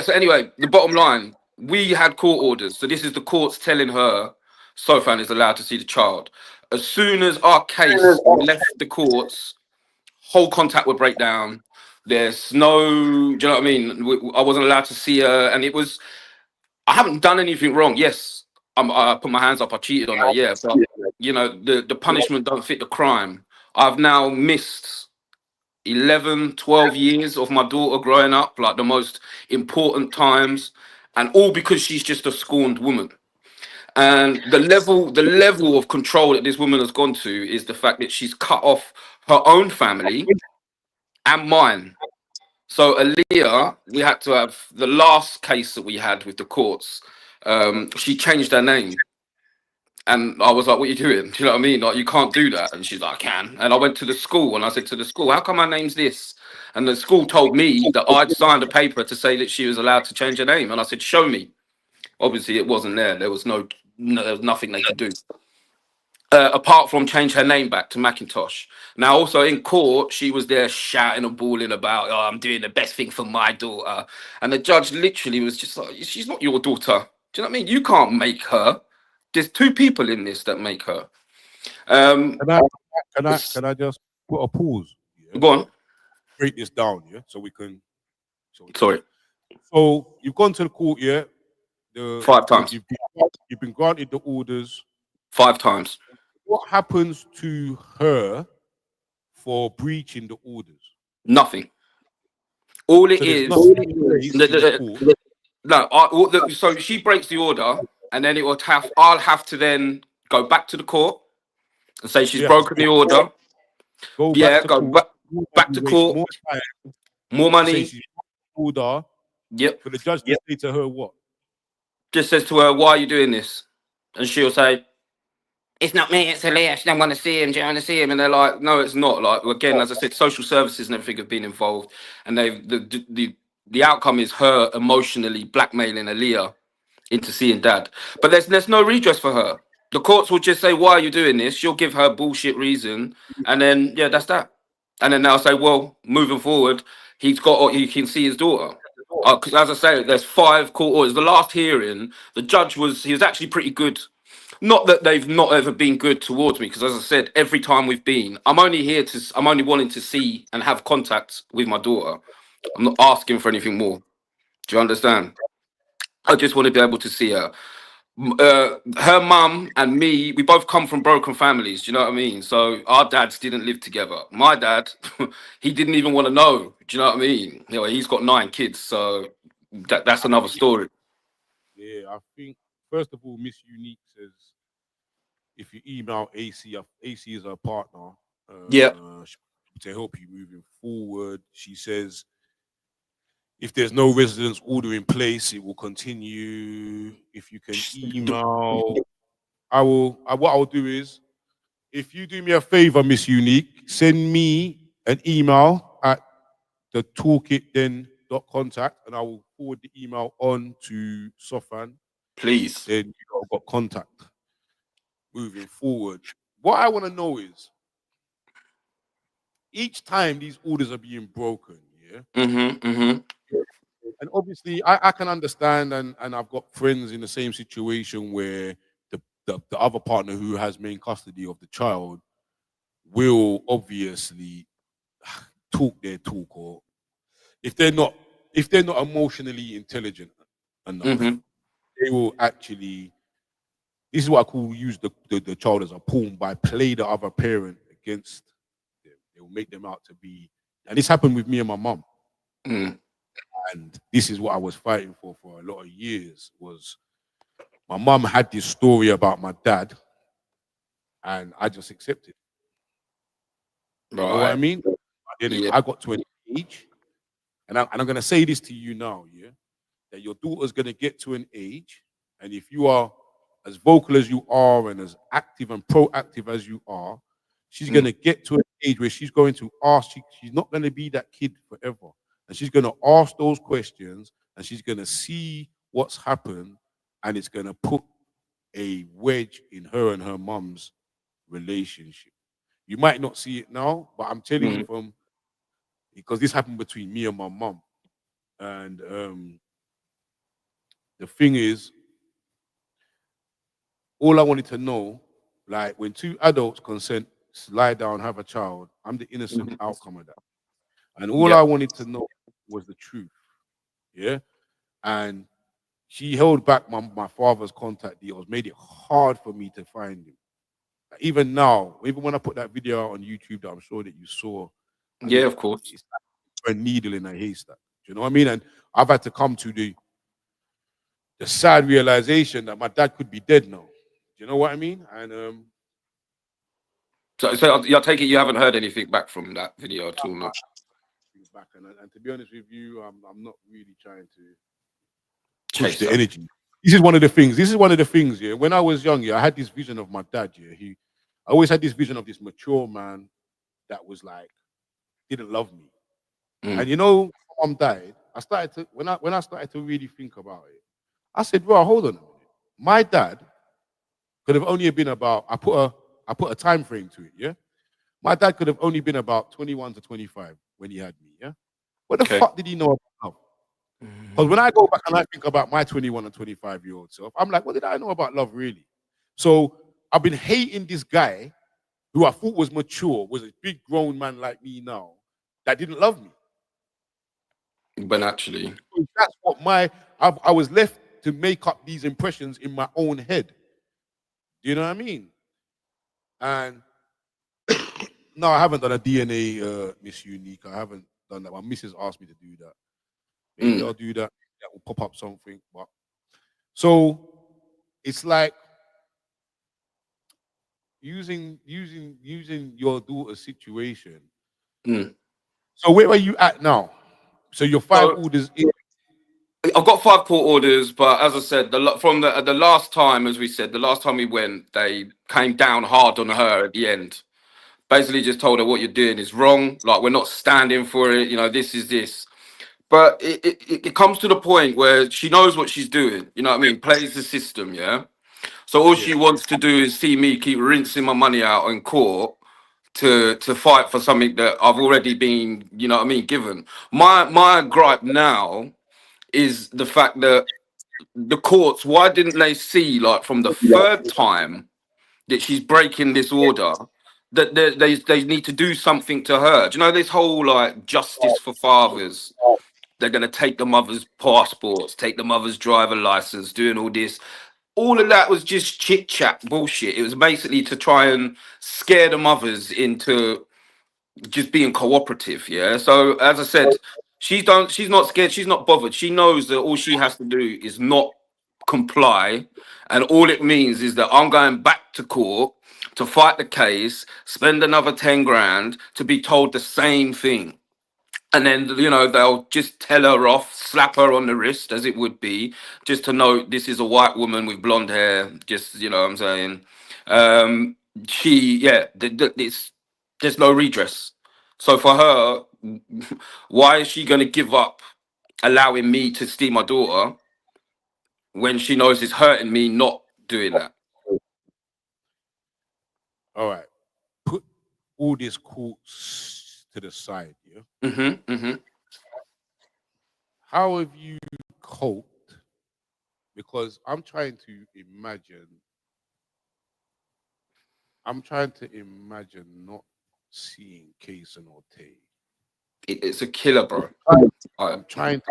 so anyway, the bottom line, we had court orders. So this is the courts telling her Sofan is allowed to see the child. As soon as our case left the courts, whole contact would break down. There's no, do you know what I mean? I wasn't allowed to see her, and it was, I haven't done anything wrong. Yes, I put my hands up, I cheated on her, yeah, but, you know, the punishment don't fit the crime. I've now missed 11, 12 years of my daughter growing up, like the most important times, and all because she's just a scorned woman. And the level of control that this woman has gone to is the fact that she's cut off her own family and mine. So Aaliyah, we had to have the last case that we had with the courts. She changed her name, and I was like, "What are you doing? Do you know what I mean? Like, you can't do that." And she's like, "I can." And I went to the school and I said to the school, "How come my name's this?" And the school told me that I'd signed a paper to say that she was allowed to change her name. And I said, "Show me." Obviously, it wasn't there. There was there was nothing they could do. Apart from change her name back to Macintosh. Now, also in court, she was there shouting and bawling about, "Oh, I'm doing the best thing for my daughter." And the judge literally was just like, "She's not your daughter. Do you know what I mean? You can't make her. There's 2 people in this that make her." Um, Can I just put a pause? Yeah? Go on. Break this down, yeah, so we can. Sorry. So you've gone to the court, yeah. 5 times. You've been granted the orders 5 times. What happens to her for breaching the orders? Nothing. All it So there's is. nothing in place in the court. No. So she breaks the order, and then I'll have to then go back to the court and say she's broken the order. Go back to court. More time. More money. Say she's broken the order. Yep. For the judge to say to her what? Just says to her, "Why are you doing this?" And she'll say, "It's not me, it's Aaliyah. She don't want to see him. Do you want to see him?" And they're like, "No, it's not." Like, again, as I said, social services and everything have been involved, and the outcome is her emotionally blackmailing Aaliyah into seeing dad. But there's no redress for her. The courts will just say, "Why are you doing this?" She'll give her bullshit reason, and then yeah, that's that. And then they'll say, "Well, moving forward, he can see his daughter." Because as I say, there's 5 court orders. The last hearing, the judge he was actually pretty good. Not that they've not ever been good towards me, because as I said, every time we've been, I'm only wanting to see and have contact with my daughter. I'm not asking for anything more. Do you understand? I just want to be able to see her. Her mum and me, we both come from broken families. Do you know what I mean? So our dads didn't live together. My dad, he didn't even want to know. Do you know what I mean? You know, he's got 9 kids, so that's another story. Yeah, I think first of all, Miss Unique says if you email AC is her partner. Yeah. To help you moving forward. She says if there's no residence order in place, it will continue. If you can email, what I'll do is, if you do me a favor, Miss Unique, send me an email at the toolkitden.contact, and I will forward the email on to Sofan. Please. Then you've got contact moving forward. What I want to know is, each time these orders are being broken, yeah? And obviously, I can understand, and I've got friends in the same situation where the other partner who has main custody of the child will obviously talk their talk, or if they're not emotionally intelligent enough, they will actually. This is what I call use the child as a pawn, by play the other parent against them. They will make them out to be, and this happened with me and my mum. And this is what I was fighting for a lot of years. Was my mum had this story about my dad, and I just accepted. You know what I mean? I got to an age, and I'm going to say this to you now, yeah, that your daughter's going to get to an age, and if you are as vocal as you are and as active and proactive as you are, she's going to get to an age where she's going to ask. She's not going to be that kid forever. And she's going to ask those questions, and she's going to see what's happened, and it's going to put a wedge in her and her mum's relationship. You might not see it now, but I'm telling you because this happened between me and my mum. And the thing is, all I wanted to know, like when 2 adults consent, lie down, have a child, I'm the innocent outcome of that. And all I wanted to know was the truth. Yeah. And she held back my father's contact details, made it hard for me to find him. Even now, even when I put that video out on YouTube that I'm sure that you saw. Yeah, of course. It's like a needle in a haystack. Do you know what I mean? And I've had to come to the sad realization that my dad could be dead now. Do you know what I mean? And so I take it you haven't heard anything back from that video at all, no? Back and to be honest with you, I'm not really trying to Chase push the energy. This is one of the things. Yeah. When I was young, yeah, I had this vision of my dad. Yeah, I always had this vision of this mature man that was like didn't love me. And you know, my mom died. I started to when I started to really think about it, I said, "Well, hold on a minute. My dad could have only been about." I put a time frame to it. Yeah, my dad could have only been about 21 to 25 when he had me. Yeah, what the fuck did he know about love? Because when I go back and I think about my 21 and 25-year-old self, I'm like, what did I know about love really? So I've been hating this guy who I thought was mature, was a big grown man like me now, that didn't love me. But actually, that's what I was left to make up these impressions in my own head. Do you know what I mean? And no, I haven't done a DNA Miss Unique. I haven't done that. My missus asked me to do that. Maybe I'll do that. That will pop up something. But so it's like using your daughter's situation. So where are you at now? So your 5 orders in. I've got 5 court orders, but as I said, the last time, as we said, the last time we went, they came down hard on her at the end. Basically just told her what you're doing is wrong. Like, we're not standing for it. You know, this is this. But it comes to the point where she knows what she's doing. You know what I mean? Plays the system, yeah? So all she wants to do is see me keep rinsing my money out in court to fight for something that I've already been, you know what I mean, given. My gripe now is the fact that the courts, why didn't they see, like, from the third time that she's breaking this order, that they need to do something to her? Do you know this whole, like, justice for fathers? They're going to take the mother's passports, take the mother's driver license, doing all this. All of that was just chit chat bullshit. It was basically to try and scare the mothers into just being cooperative. Yeah. So as I said, she's not scared. She's not bothered. She knows that all she has to do is not comply, and all it means is that I'm going back to court to fight the case, spend another 10 grand to be told the same thing. And then, you know, they'll just tell her off, slap her on the wrist, as it would be, just to know this is a white woman with blonde hair. Just, you know what I'm saying? Yeah, there's no redress. So for her, why is she going to give up allowing me to see my daughter when she knows it's hurting me not doing that? All right. Put all these courts to the side, yeah? Mm-hmm, mm-hmm. How have you coped? Because I'm trying to imagine not seeing Case and Ortega. It's a killer, bro. I'm trying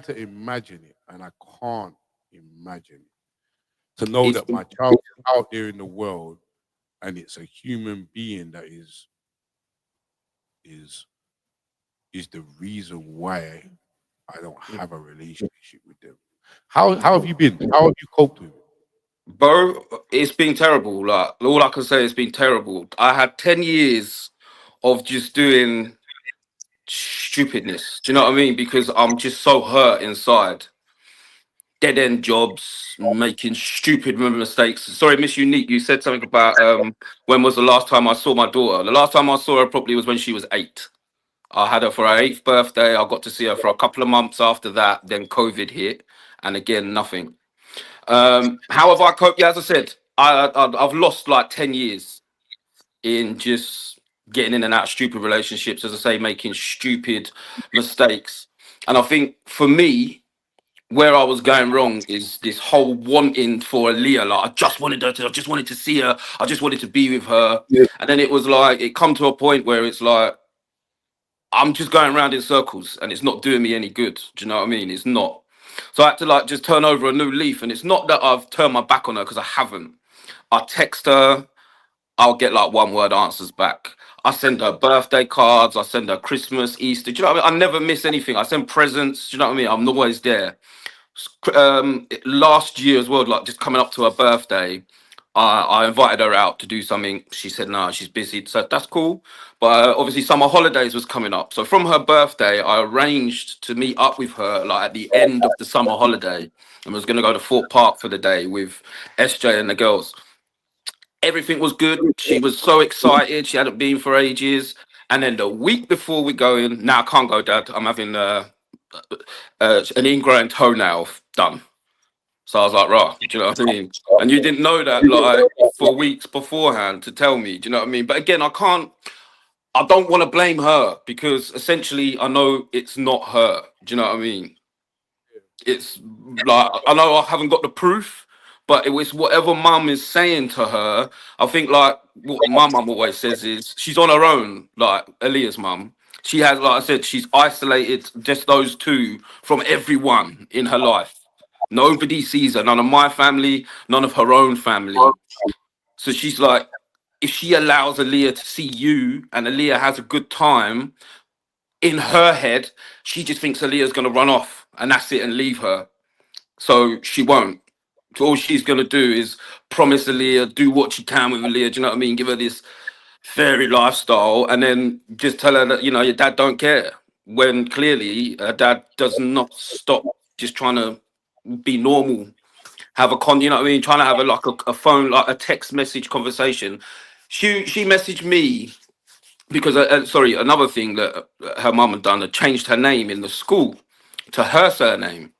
to imagine it, and I can't imagine it. To know that my child is out there in the world, and it's a human being that is the reason why I don't have a relationship with them. How have you been? How have you coped with it? Bro, it's been terrible. Like, all I can say, it's been terrible. I had 10 years of just doing stupidness. Do you know what I mean? Because I'm just so hurt inside. Dead end jobs, making stupid mistakes. Sorry, Miss Unique, you said something about when was the last time I saw my daughter? The last time I saw her properly was when she was 8. I had her for her 8th birthday. I got to see her for a couple of months after that. Then COVID hit, and again, nothing. How have I coped? Yeah, as I said, I've lost like 10 years in just getting in and out of stupid relationships, as I say, making stupid mistakes. And I think for me, where I was going wrong is this whole wanting for Aaliyah. Like, I just wanted to see her. I just wanted to be with her. Yeah. And then it was like, it come to a point where it's like, I'm just going around in circles and it's not doing me any good. Do you know what I mean? It's not. So I had to like just turn over a new leaf. And it's not that I've turned my back on her, because I haven't. I text her, I'll get like one word answers back. I send her birthday cards, I send her Christmas, Easter. Do you know what I mean? I never miss anything. I send presents. Do you know what I mean? I'm always there. Last year as well, like just coming up to her birthday, I invited her out to do something. She said no, she's busy, so that's cool. But obviously summer holidays was coming up, so from her birthday I arranged to meet up with her like at the end of the summer holiday, and was going to go to Fort Park for the day with SJ and the girls. Everything was good. She was so excited. She hadn't been for ages. And then the week before we go in, now I can't go, Dad. I'm having an ingrown toenail done. So I was like, right, do you know what I mean? And you didn't know that like for weeks beforehand to tell me, do you know what I mean? But again, I don't want to blame her, because essentially I know it's not her. Do you know what I mean? It's like, I know I haven't got the proof, but it was whatever mum is saying to her. I think like what my mum always says is she's on her own, like Aaliyah's mum. She has, like I said, she's isolated just those two from everyone in her life. Nobody sees her, none of my family, none of her own family. So she's like, if she allows Aaliyah to see you and Aaliyah has a good time, in her head, she just thinks Aaliyah's going to run off and that's it and leave her. So she won't. So all she's going to do is promise Aaliyah, do what she can with Aaliyah, do you know what I mean? Give her this fairy lifestyle and then just tell her that, you know, your dad don't care. When clearly her dad does not stop just trying to be normal, have a you know what I mean, trying to have a phone, like a text message conversation. She messaged me because sorry, another thing that her mum had done, had changed her name in the school to her surname.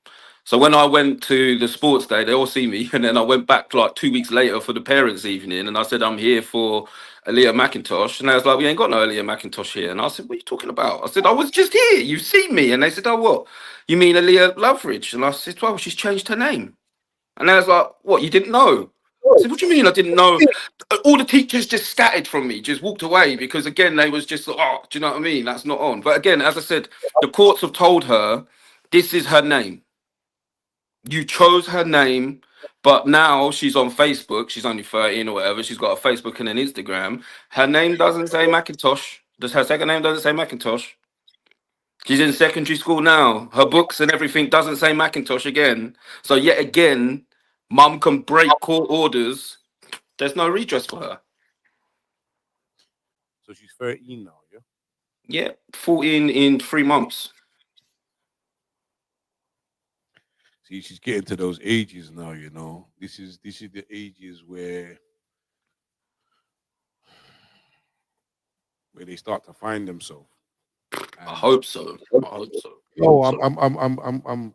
So when I went to the sports day, they all see me, and then I went back like 2 weeks later for the parents' evening, and I said I'm here for Aaliyah McIntosh, and they was like, we ain't got no Aaliyah McIntosh here. And I said, what are you talking about? I said, I was just here. You've seen me. And they said, oh, what? You mean Aaliyah Loveridge? And I said, well, she's changed her name. And they was like, what? You didn't know? I said, what do you mean I didn't know? All the teachers just scattered from me, just walked away because, again, they was just like, oh, do you know what I mean? That's not on. But again, as I said, the courts have told her this is her name. You chose her name, but now she's on Facebook. She's only 13 or whatever. She's got a Facebook and an Instagram. Her name doesn't say Macintosh. Her second name doesn't say Macintosh. She's in secondary school now. Her books and everything doesn't say Macintosh again. So yet again, mum can break court orders. There's no redress for her. So she's 13 now, yeah? Yeah, 14 in 3 months. See, she's getting to those ages now, you know. This is the ages where they start to find themselves. I hope so. I hope so. No, I'm.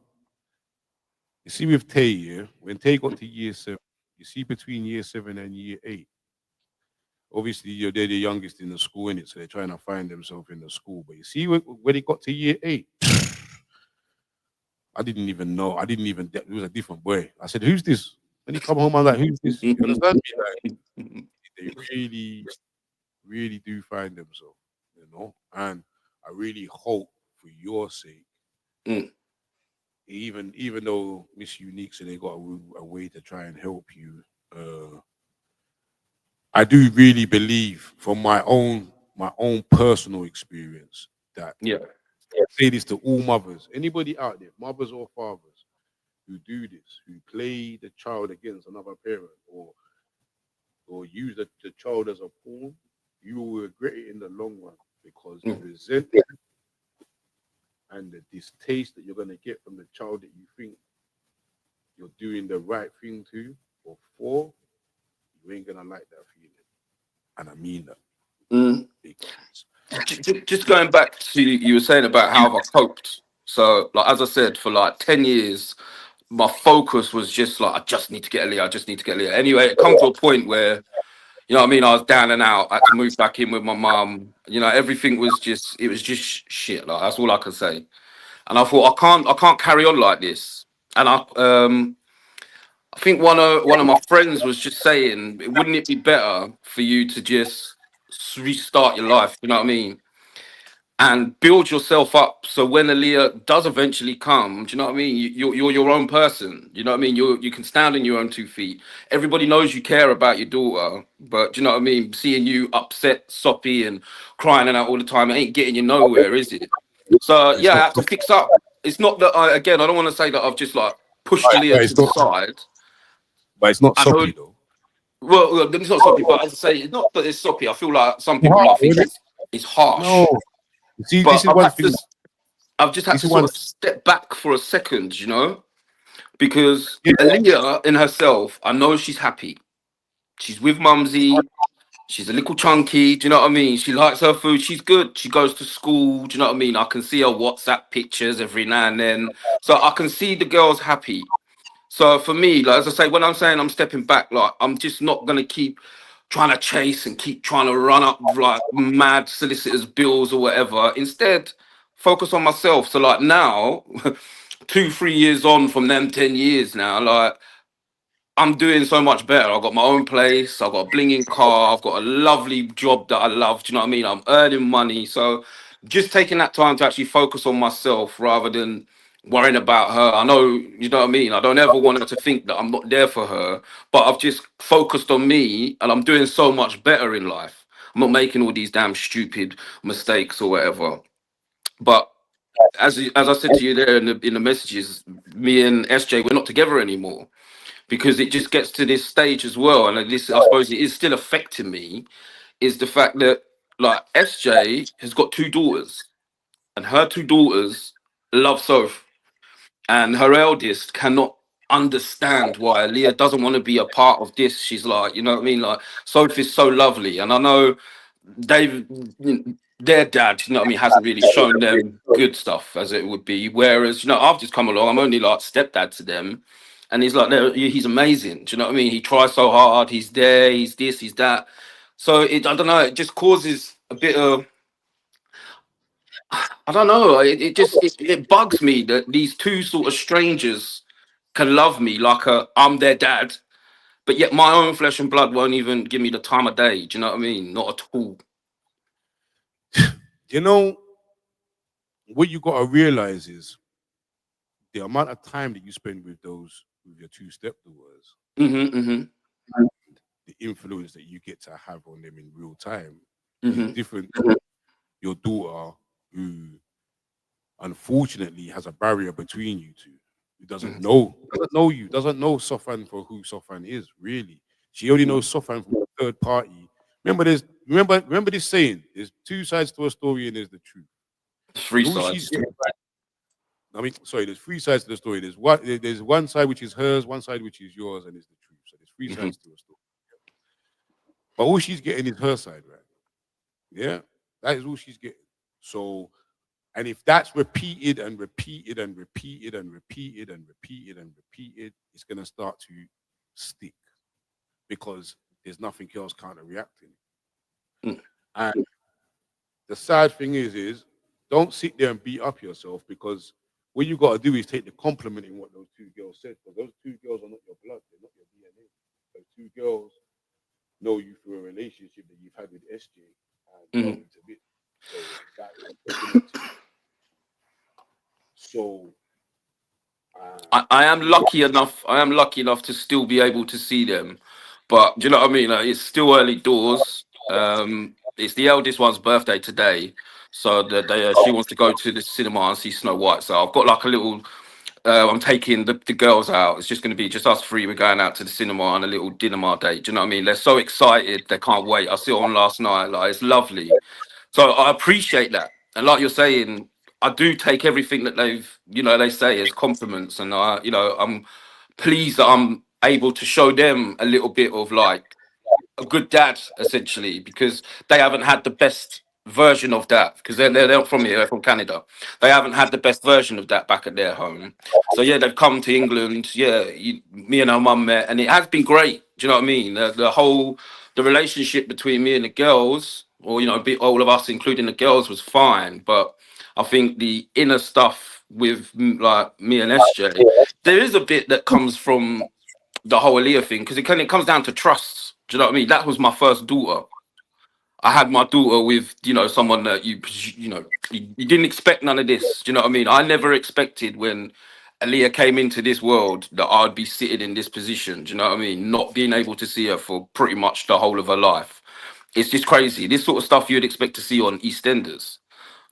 You see, with Tay, yeah, when Tay got to year 7, you see between year 7 and year 8. Obviously, they're the youngest in the school, innit? So they're trying to find themselves in the school. But you see, when they got to year 8, I didn't even know. It was a different boy. I said, "Who's this?" When he come home, I'm like, "Who's this?" You understand me? Like, they really, really do find themselves, you know. And I really hope, for your sake, even though Miss Unique said they got a way to try and help you, I do really believe, from my own personal experience, that I say this to all mothers, anybody out there, mothers or fathers, who do this, who play the child against another parent, or use the child as a pawn, you will regret it in the long run, because the resentment and the distaste that you're going to get from the child that you think you're doing the right thing to or for, you ain't going to like that feeling. And I mean that. Just going back to you were saying about how I coped. So, like, as I said, for like 10 years, my focus was just like, I just need to get Aaliyah. I just need to get Aaliyah. Anyway, it come to a point where, you know what I mean, I was down and out. I had to move back in with my mum. You know, everything was just, it was just shit. Like, that's all I can say. And I thought, I can't carry on like this. And I think one of my friends was just saying, wouldn't it be better for you to just restart your life? You know what I mean? And build yourself up, so when Aaliyah does eventually come, do you know what I mean? You're your own person. You know what I mean? You can stand on your own 2 feet. Everybody knows you care about your daughter, but do you know what I mean? Seeing you upset, soppy, and crying out all the time, it ain't getting you nowhere, is it? So yeah, I have to fix up. It's not that I don't want to say that I've just like pushed Aaliyah to the side. But it's not soppy though. Well, it's not soppy, but as I say, it's not that it's soppy. I feel like some people might think it's harsh. No. See, but this is one thing. I've just had to sort of step back for a second, you know, because Aaliyah in herself, I know she's happy. She's with Mumsy. She's a little chunky. Do you know what I mean? She likes her food. She's good. She goes to school. Do you know what I mean? I can see her WhatsApp pictures every now and then. So I can see the girl's happy. So for me, like, as I say, when I'm saying I'm stepping back, like, I'm just not going to keep trying to chase and keep trying to run up like mad solicitors' bills or whatever. Instead, focus on myself. So like now, 2-3 years on from them 10 years now, like, I'm doing so much better. I've got my own place. I've got a blinging car. I've got a lovely job that I love. Do you know what I mean? I'm earning money. So just taking that time to actually focus on myself rather than worrying about her. I know, you know what I mean? I don't ever want her to think that I'm not there for her, but I've just focused on me and I'm doing so much better in life. I'm not making all these damn stupid mistakes or whatever. But as I said to you there in the messages, me and SJ, we're not together anymore. Because it just gets to this stage as well, and this, I suppose, it is still affecting me, is the fact that, like, SJ has got 2 daughters, and her 2 daughters love Soph, and her eldest cannot understand why Leah doesn't want to be a part of this. She's like, you know what I mean? Like, Soph is so lovely, and I know their dad, you know what I mean, hasn't really shown them good stuff as it would be, whereas, you know, I've just come along, I'm only like stepdad to them. And he's like, no, he's amazing. Do you know what I mean? He tries so hard. He's there. He's this. He's that. So I don't know, it just causes a bit of, I don't know, it bugs me that these two sort of strangers can love me like I'm their dad, but yet my own flesh and blood won't even give me the time of day. Do you know what I mean? Not at all. You know, what you got to realize is the amount of time that you spend with your two stepdaughters, Mm-hmm. the influence that you get to have on them in real time is Mm-hmm. different to your daughter, who unfortunately has a barrier between you two, who doesn't know you, doesn't know Sofan for who Sofan is, really. She only knows Sofan from a third party. Remember this saying, there's two sides to a story and there's the truth. Three And all she's sides. getting, I mean, sorry, there's three sides to the story. There's one side which is hers, one side which is yours, and it's the truth. So there's three sides to a story. But all she's getting is her side, right? Yeah, that is all she's getting. So, and if that's repeated and repeated and repeated and repeated and repeated and repeated, it's gonna start to stick because there's nothing else counter-reacting. And the sad thing is don't sit there and beat up yourself, because what you got to do is take the compliment in what those two girls said, because those two girls are not your blood, they're not your DNA. Those two girls know you through a relationship that you've had with SJ and well into bit. So that is definitely. So I am lucky enough. I am lucky enough to still be able to see them, but do you know what I mean? Like, it's still early doors. It's the eldest one's birthday today, so she wants to go to the cinema and see Snow White. So I've got like a little. I'm taking the girls out. It's just going to be just us three. We're going out to the cinema on a little dinner date. Do you know what I mean? They're so excited. They can't wait. I saw it on last night. Like, it's lovely. So I appreciate that. And like you're saying, I do take everything that they say as compliments. And I'm pleased that I'm able to show them a little bit of like a good dad, essentially, because they haven't had the best version of that, because they're not from here, they're from Canada. They haven't had the best version of that back at their home. So yeah, they've come to England. Yeah, me and her mum met, and it has been great. Do you know what I mean? The relationship between me and the girls, or all of us, including the girls, was fine. But I think the inner stuff with like me and SJ, there is a bit that comes from the whole Aaliyah thing, because it comes down to trust. Do you know what I mean? That was my first daughter. I had my daughter with someone that you didn't expect none of this. Do you know what I mean? I never expected when Aaliyah came into this world that I'd be sitting in this position. Do you know what I mean? Not being able to see her for pretty much the whole of her life. It's just crazy. This sort of stuff you'd expect to see on EastEnders.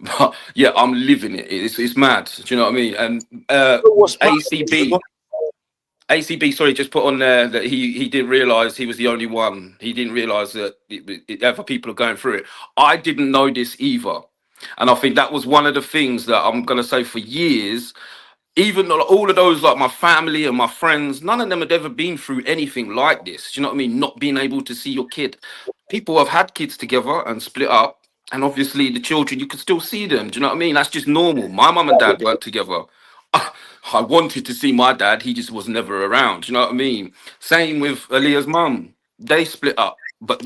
But yeah, I'm living it. It's mad. Do you know what I mean? And ACB, sorry, just put on there that he didn't realise he was the only one. He didn't realise that other people are going through it. I didn't know this either. And I think that was one of the things that I'm going to say for years. Even though all of those, like my family and my friends, none of them had ever been through anything like this. Do you know what I mean? Not being able to see your kid. People have had kids together and split up. And obviously the children, you can still see them. Do you know what I mean? That's just normal. My mum and dad weren't together. I wanted to see my dad. He just was never around. Do you know what I mean? Same with Aaliyah's mum. They split up, but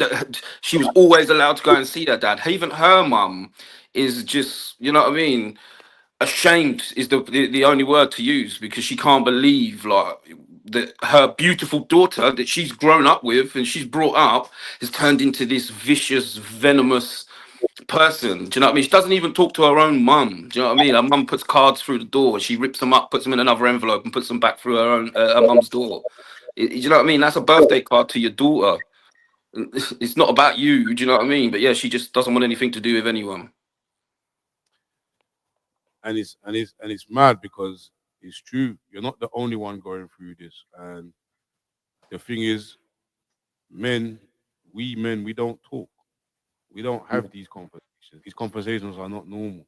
she was always allowed to go and see her dad. Even her mum is just, you know what I mean? Ashamed is the only word to use, because she can't believe like that her beautiful daughter that she's grown up with and she's brought up has turned into this vicious, venomous person. Do you know what I mean? She doesn't even talk to her own mum. Do you know what I mean? Her mum puts cards through the door. She rips them up, puts them in another envelope, and puts them back through her mum's door. Do you know what I mean? That's a birthday card to your daughter. It's not about you. Do you know what I mean? But yeah, she just doesn't want anything to do with anyone. and it's mad because it's true. You're not the only one going through this. And the thing is, we don't talk. We don't have these conversations. These conversations are not normal.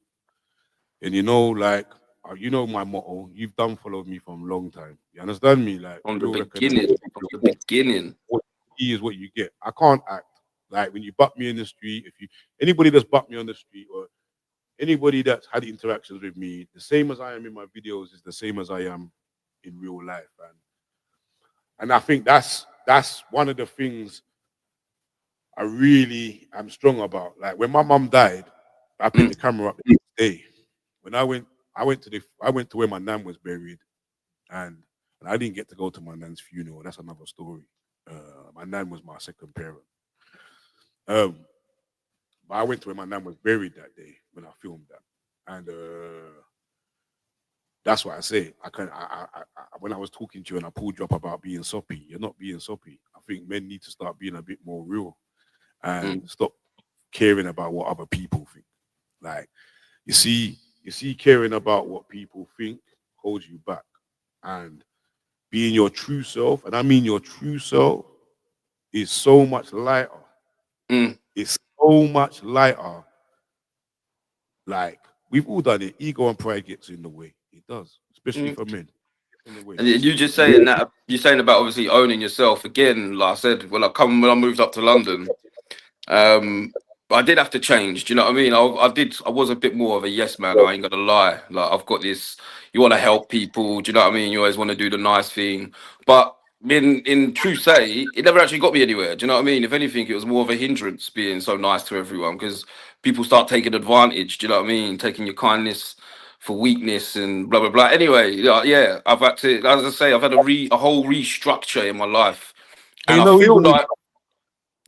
And like, my motto, you've done followed me from a long time. You understand me? Like, From the real beginning. From the beginning. what you see is what you get. I can't act. Like, when you butt me in the street, anybody that's butt me on the street, or anybody that's had interactions with me, the same as I am in my videos is the same as I am in real life. And I think that's one of the things I really am strong about. Like when my mum died, I picked the camera up the next day. When I went to where my nan was buried, and I didn't get to go to my nan's funeral. That's another story. My nan was my second parent. Um, but I went to where my nan was buried that day when I filmed that, and that's what I say. When I was talking to you and I pulled you up about being soppy, you're not being soppy. I think men need to start being a bit more real and stop caring about what other people think. Like, you see, caring about what people think holds you back, and being your true self, and I mean your true self, is so much lighter. It's so much lighter. Like, we've all done it. Ego and pride gets in the way. It does, especially for men. In the way. And you just saying that, you're saying about obviously owning yourself again. Like I said, when I moved up to London, I did have to change. Do you know what I mean? I was a bit more of a yes man. I ain't gonna lie. Like, I've got this. You want to help people. Do you know what I mean? You always want to do the nice thing. But in true say, it never actually got me anywhere. Do you know what I mean? If anything, it was more of a hindrance being so nice to everyone, because people start taking advantage. Do you know what I mean? Taking your kindness for weakness and blah blah blah. Anyway, yeah, I've had to, as I say, I've had a whole restructure in my life, and You I know, feel even with, like,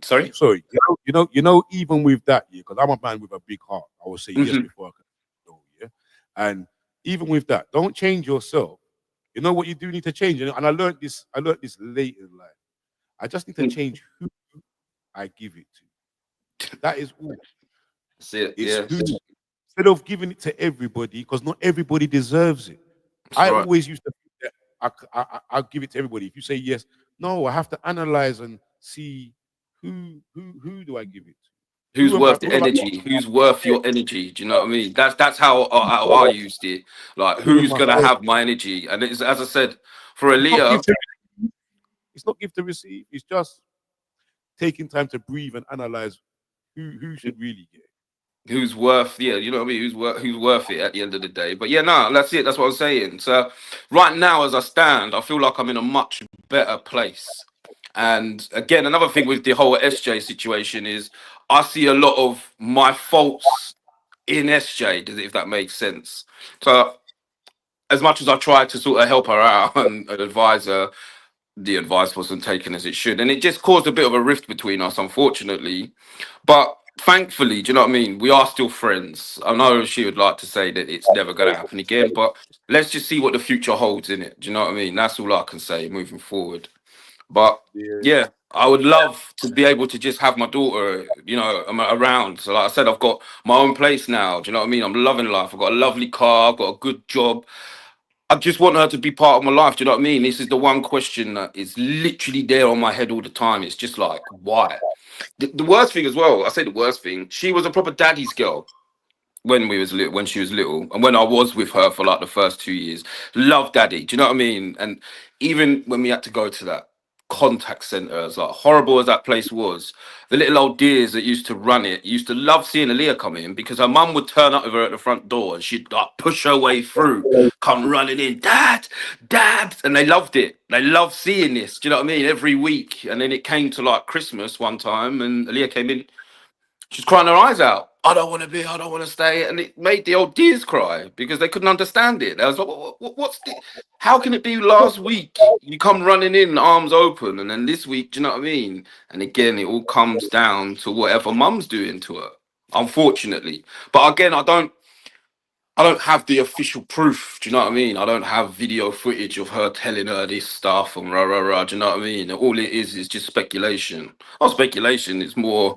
sorry. sorry, even with that, yeah, because I'm a man with a big heart. I will say yes before I can no, yeah. And even with that, don't change yourself. You know what you do need to change, and I learned this. I learned this late in life. I just need to change who I give it to. That is all. That's it. It's Yeah, who. Instead of giving it to everybody, because not everybody deserves it. that's I right. always used to think that I'll give it to everybody. If you say yes, no, I have to analyze and see who do I give it to? Who's worth the Who am I? energy? Who's worth your energy? Do you know what I mean? That's how I used it. Like, Who am who's I? gonna have my energy? And it's, as I said, for It's not Aaliyah, give to it's not give to receive. It's just taking time to breathe and analyze who should really get it. who's worth, yeah, you know what I mean? Who's worth it at the end of the day? But yeah, no, that's it. That's what I'm saying. So right now, as I stand, I feel like I'm in a much better place. And again, another thing with the whole SJ situation is I see a lot of my faults in SJ, if that makes sense. So as much as I tried to sort of help her out and advise her, the advice wasn't taken as it should, and it just caused a bit of a rift between us, unfortunately. But thankfully, do you know what I mean? We are still friends. I know she would like to say that it's never going to happen again, but let's just see what the future holds in it. Do you know what I mean? That's all I can say moving forward. But Yeah. yeah, I would love to be able to just have my daughter, around. So like I said, I've got my own place now. Do you know what I mean? I'm loving life. I've got a lovely car. I've got a good job. I just want her to be part of my life. Do you know what I mean? This is the one question that is literally there on my head all the time. It's just like, why? The worst thing as well, I say the worst thing, she was a proper daddy's girl when she was little, and when I was with her for like the first 2 years. Love daddy. Do you know what I mean? And even when we had to go to that contact center, as like horrible as that place was, the little old dears that used to run it used to love seeing Aaliyah come in, because her mum would turn up with her at the front door and she'd like push her way through, come running in, dad, and they loved it. They loved seeing this. Do you know what I mean? Every week. And then it came to like Christmas one time, and Aaliyah came in. She's crying her eyes out. I don't want to be. I don't want to stay. And it made the old dears cry because they couldn't understand it. They was like, what's the? How can it be last week you come running in, arms open, and then this week, do you know what I mean? And again, it all comes down to whatever mum's doing to her, unfortunately. But again, I don't have the official proof. Do you know what I mean? I don't have video footage of her telling her this stuff and rah rah rah. Do you know what I mean? All it is just speculation. Not speculation. It's more.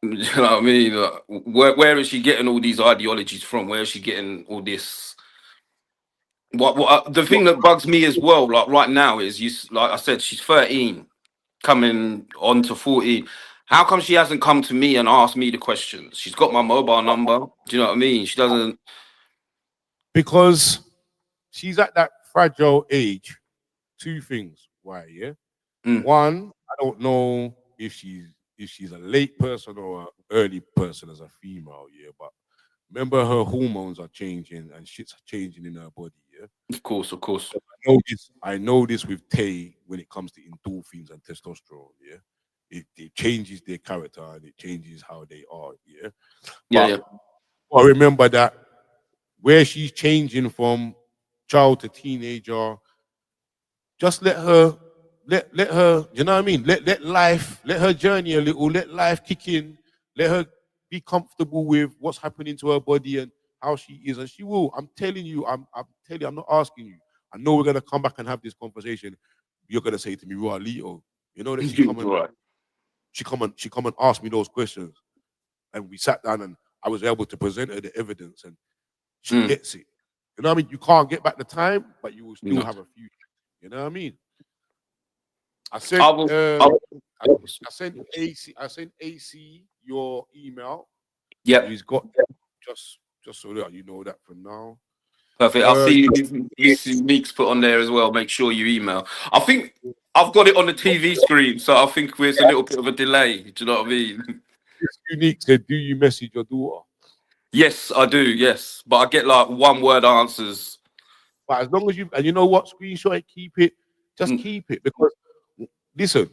You know what I mean? Where is she getting all these ideologies from? Where is she getting all this? The thing that bugs me as well, like right now, is like I said, she's 13, coming on to 14. How come she hasn't come to me and asked me the questions? She's got my mobile number. Do you know what I mean? She doesn't. Because she's at that fragile age. Two things. Why? Yeah. Mm, One, I don't know if she's a late person or an early person as a female. Yeah, but remember her hormones are changing and shit's changing in her body. Yeah. of course, of course. I know this. I know this with Tay when it comes to endorphins and testosterone. Yeah. it changes their character and it changes how they are. Yeah. Yeah, But I remember that where she's changing from child to teenager, just let her, you know what I mean? Let her journey a little, let life kick in, let her be comfortable with what's happening to her body and how she is. And she will. I'm telling you, I'm telling you, I'm not asking you. I know we're gonna come back and have this conversation. You're gonna say to me, "Raw Leo, you know that she come and right. she come and ask me those questions." And we sat down and I was able to present her the evidence and she gets it. You know what I mean? You can't get back the time, but you will still have a future. You know what I mean? I sent I sent AC your email. Yep. He's got just so that you know that for now. Perfect. I'll see this Meeks put on there as well. Make sure you email. I think I've got it on the TV screen, so I think there's a little bit of a delay. Do you know what I mean? This Unique said, "Do you message your daughter?" Yes, I do. Yes, but I get like one word answers. But as long as you, and you know what, screenshot it, keep it, just keep it. Because listen,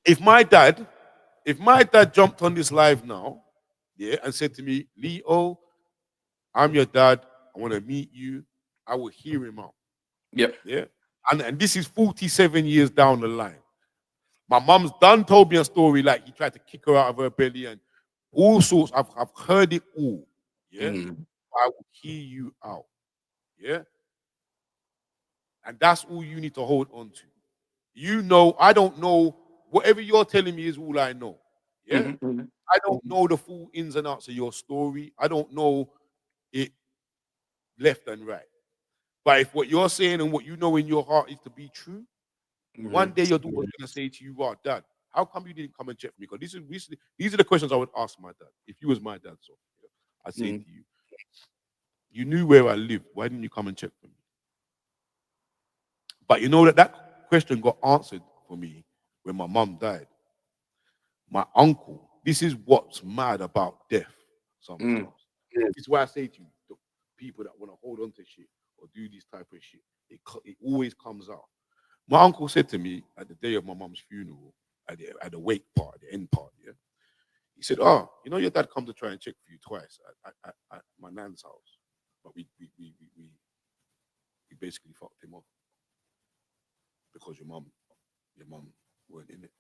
if my dad jumped on this live now, yeah, and said to me, "Leo, I'm your dad, I want to meet you," I will hear him out. Yep. Yeah. And this is 47 years down the line. My mum's done told me a story like he tried to kick her out of her belly and all sorts. I've heard it all. Yeah. I will hear you out. Yeah. And that's all you need to hold on to. You know, I don't know. Whatever you're telling me is all I know. Yeah. I don't know the full ins and outs of your story. I don't know it left and right. But if what you're saying and what you know in your heart is to be true, one day your daughter's gonna say to you, "Wow, Dad, how come you didn't come and check for me?" Because these are the questions I would ask my dad if you was my dad. So I'd say to you, "You knew where I lived. Why didn't you come and check for me?" But you know that question got answered for me when my mum died. My uncle. This is what's mad about death. Sometimes this is why I say to you, the people that want to hold on to shit or do this type of shit, it always comes out. My uncle said to me at the day of my mum's funeral, at the wake part, the end part, yeah. He said, "Oh, you know your dad come to try and check for you twice at my nan's house, but we basically fucked him off because your mum weren't in it."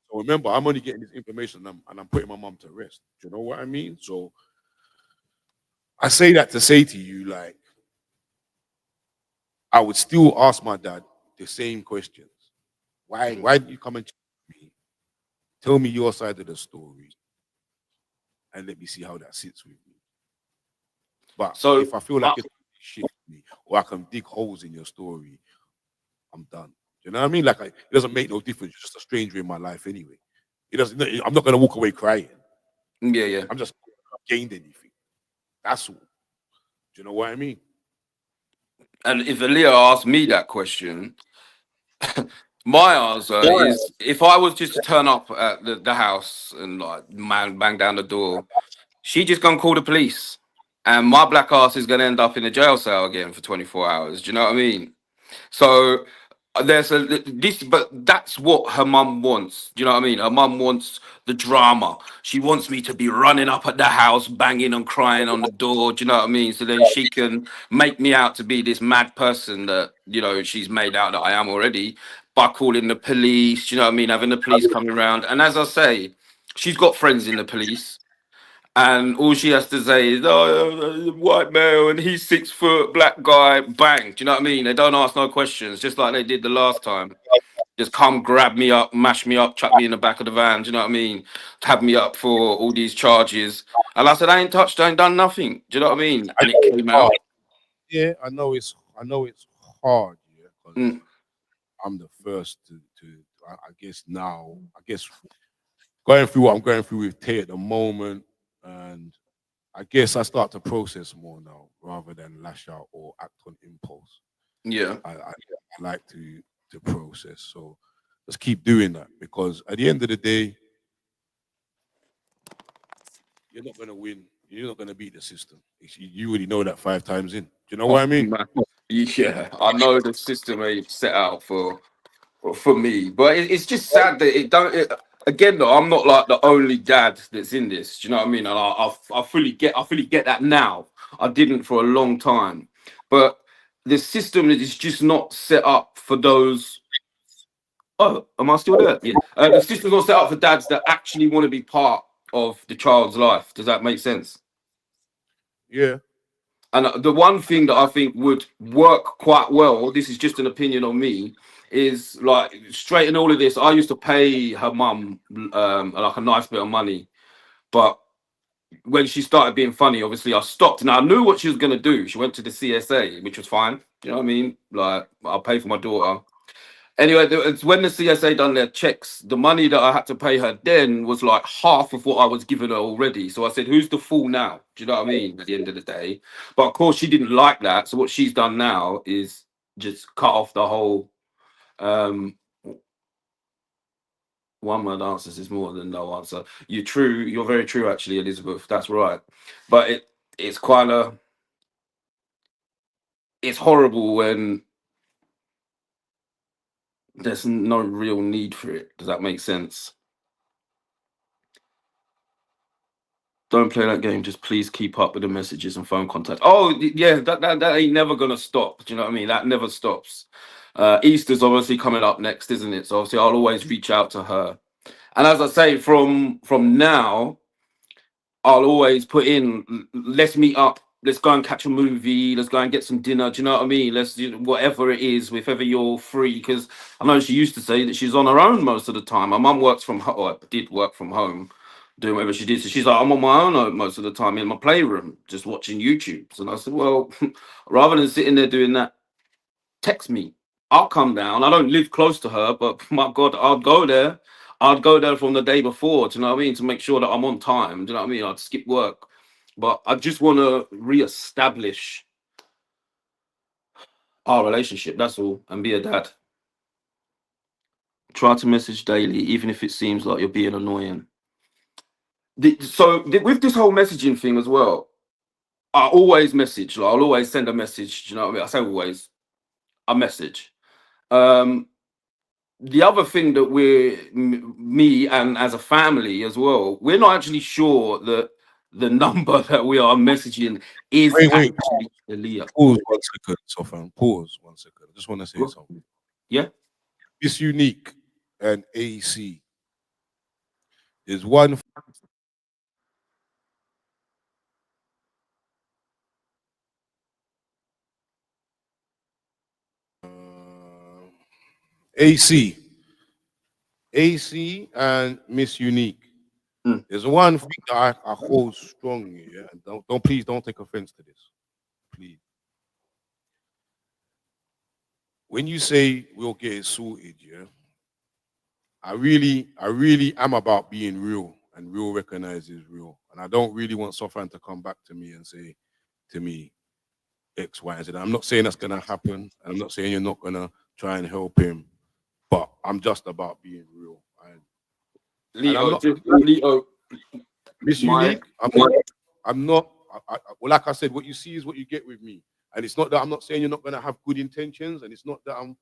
So remember, I'm only getting this information and I'm putting my mum to rest. Do you know what I mean? So I say that to say to you, like, I would still ask my dad the same questions. Why did you come and check me? Tell me your side of the story and let me see how that sits with me. But So if I feel like it's shit with me or I can dig holes in your story, I'm done. You know what I mean? Like, it doesn't make no difference. You're just a stranger in my life anyway. It doesn't. I'm not gonna walk away crying. Yeah. I'm just not gained anything. That's all. Do you know what I mean? And if Aaliyah asked me that question, my answer is if I was just to turn up at the house and like bang down the door, she just gonna call the police. And my black ass is gonna end up in a jail cell again for 24 hours. Do you know what I mean? So there's but that's what her mum wants. Do you know what I mean? Her mum wants the drama. She wants me to be running up at the house, banging and crying on the door. Do you know what I mean? So then she can make me out to be this mad person that, you know, she's made out that I am already by calling the police. Do you know what I mean? Having the police coming around. And as I say, she's got friends in the police. And all she has to say is, "Oh, white male, and he's 6 foot, black guy." Bang. Do you know what I mean? They don't ask no questions, just like they did the last time. Just come grab me up, mash me up, chuck me in the back of the van. Do you know what I mean? Tab me up for all these charges. And I said, "I ain't touched, I ain't done nothing." Do you know what I mean? And it came out. Yeah, I know it's hard. Yeah, because I'm the first to. I guess now. I guess going through what I'm going through with Tay at the moment, and I guess I start to process more now rather than lash out or act on impulse. Yeah. I like to process. So just keep doing that because at the end of the day, you're not going to win. You're not going to beat the system. You already know that 5 times in. Do you know what I mean? Man. Yeah, I know the system ain't set out for for me. But it's just sad that it don't. Again, though, I'm not like the only dad that's in this. Do you know what I mean? And I fully get that now. I didn't for a long time, but the system is just not set up for those. Oh, am I still there? Yeah. The system's not set up for dads that actually want to be part of the child's life. Does that make sense? Yeah. And the one thing that I think would work quite well, this is just an opinion on me, is like straighten all of this. I used to pay her mum like a nice bit of money, but when she started being funny, obviously I stopped. Now I knew what she was gonna do. She went to the CSA, which was fine. You know what I mean? Like I'll pay for my daughter. Anyway, it's when the CSA done their checks, the money that I had to pay her then was like half of what I was giving her already. So I said, who's the fool now? Do you know what I mean? At the end of the day. But of course, she didn't like that. So what she's done now is just cut off the whole one word answers is more than no answer. You're true. You're very true, actually, Elizabeth. That's right. But it's quite it's horrible when there's no real need for it. Does that make sense? Don't play that game. Just please keep up with the messages and phone contact. Oh, yeah, that ain't never gonna stop. Do you know what I mean? That never stops. Easter's obviously coming up next, isn't it? So obviously I'll always reach out to her. And as I say, from now, I'll always put in, let's meet up. Let's go and catch a movie. Let's go and get some dinner. Do you know what I mean? Let's do whatever it is, if ever you're free. Because I know she used to say that she's on her own most of the time. My mum works from home, or did work from home, doing whatever she did. So she's like, I'm on my own most of the time in my playroom, just watching YouTubes. And I said, well, rather than sitting there doing that, text me. I'll come down. I don't live close to her, but my God, I'd go there. I'd go there from the day before, do you know what I mean? To make sure that I'm on time. Do you know what I mean? I'd skip work. But I just want to re-establish our relationship, that's all, and be a dad. Try to message daily, even if it seems like you're being annoying. With this whole messaging thing as well, I always message. Like, I'll always send a message. Do you know what I mean? I say always. I message. The other thing that me and as a family as well, we're not actually sure that the number that we are messaging is Wait. actually Aaliyah. Pause 1 second, Sofan. Pause 1 second. I just want to say something. Yeah. It's Unique and AC. There's one. AC and Miss Unique. There's one thing that I hold strongly, yeah. And please don't take offense to this, please. When you say we'll get it sorted, yeah, I really am about being real, and real recognizes real. And I don't really want Sofan to come back to me and say to me X, Y, and Z. I'm not saying that's gonna happen, and I'm not saying you're not gonna try and help him, but I'm just about being real. Leo, Miss Unique, I'm not. Well, like I said, what you see is what you get with me, and it's not that I'm not saying you're not gonna have good intentions, and it's not that I'm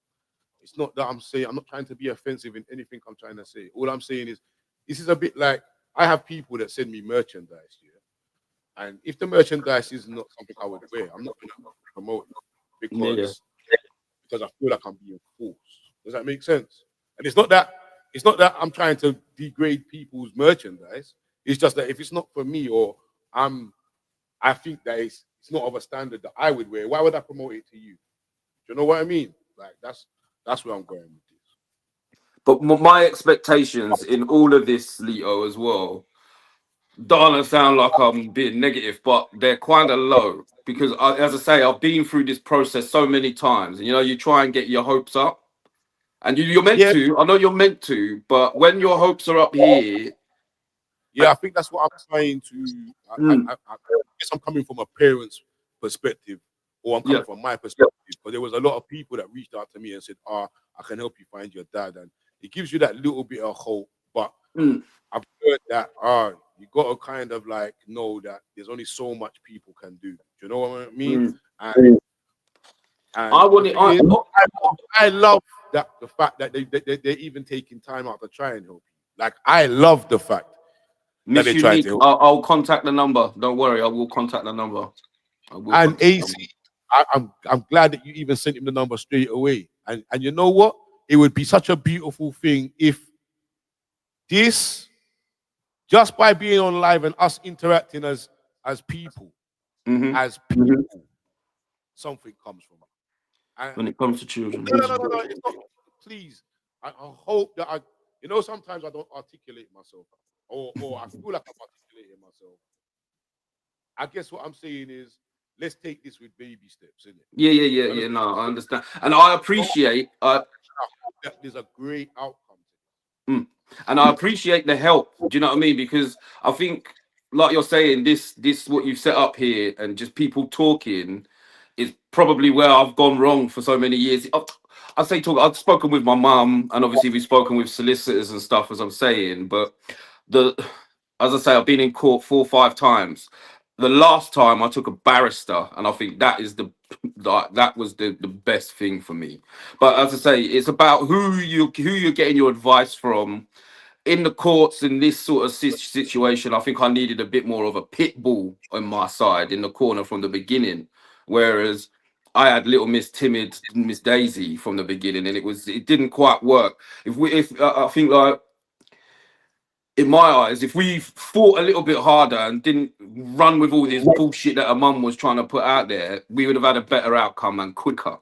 saying I'm not trying to be offensive in anything I'm trying to say. All I'm saying is this is a bit like I have people that send me merchandise, yeah, and if the merchandise is not something I would wear, I'm not gonna promote it because I feel like I'm being forced. Does that make sense? And it's not that I'm trying to degrade people's merchandise. It's just that if it's not for me, or I think that it's not of a standard that I would wear, why would I promote it to you? Do you know what I mean? Like that's where I'm going with this. But my expectations in all of this, Leo, as well, don't want to sound like I'm being negative, but they're kind of low because, as I say, I've been through this process so many times, and you try and get your hopes up, and you're meant to. I know you're meant to, but when your hopes are up here, I think that's what I'm trying to. I guess I'm coming from a parent's perspective, or I'm coming from my perspective, because there was a lot of people that reached out to me and said, I can help you find your dad, and it gives you that little bit of hope. But I've heard that you got to kind of like know that there's only so much people can do. Do you know what I mean? And I love that the fact that they're even taking time out to try and help you. Like, I love the fact that Miss they try Unique, to help. I'll contact the number. Don't worry, I will contact the number. I will And contact the number. AC, I'm glad that you even sent him the number straight away. And you know what? It would be such a beautiful thing if this, just by being on live and us interacting as people, something comes from it. When it comes to children. No, it's not. Please, I hope that sometimes I don't articulate myself, or I feel like I'm articulating myself. I guess what I'm saying is, let's take this with baby steps, innit? Yeah. No, I understand, and I appreciate. That there's a great outcome. And I appreciate the help. Do you know what I mean? Because I think, like you're saying, this what you've set up here, and just people talking, is probably where I've gone wrong for so many years. I say talk. I've spoken with my mum, and obviously we've spoken with solicitors and stuff, as I'm saying. But as I say, I've been in court 4 or 5 times. The last time I took a barrister, and I think that is that was the best thing for me. But as I say, it's about who you're getting your advice from. In the courts in this sort of situation, I think I needed a bit more of a pit bull on my side in the corner from the beginning, whereas I had little Miss Timid, Miss Daisy from the beginning, and it didn't quite work. I think, like, in my eyes, if we fought a little bit harder and didn't run with all this bullshit that her mum was trying to put out there, we would have had a better outcome and quicker.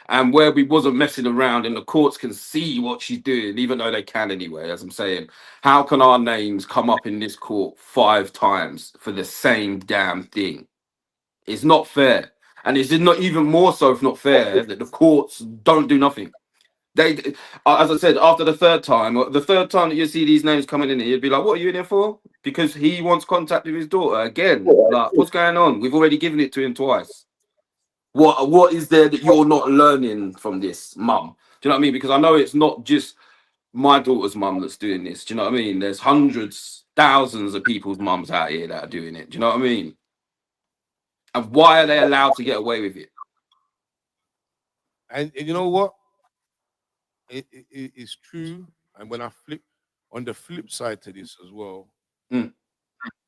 And where we wasn't messing around, and the courts can see what she's doing, even though they can anyway, as I'm saying. How can our names come up in this court 5 times for the same damn thing? It's not fair. And it's not even more so, if not fair, that the courts don't do nothing. They, as I said, after the third time that you see these names coming in here, you'd be like, what are you in here for? Because he wants contact with his daughter again. Like, what's going on? We've already given it to him twice. What is there that you're not learning from this, mum? Do you know what I mean? Because I know it's not just my daughter's mum that's doing this. Do you know what I mean? There's hundreds, thousands of people's mums out here that are doing it. Do you know what I mean? And why are they allowed to get away with it? And you know what? It's true. And when I flip on the flip side to this as well, it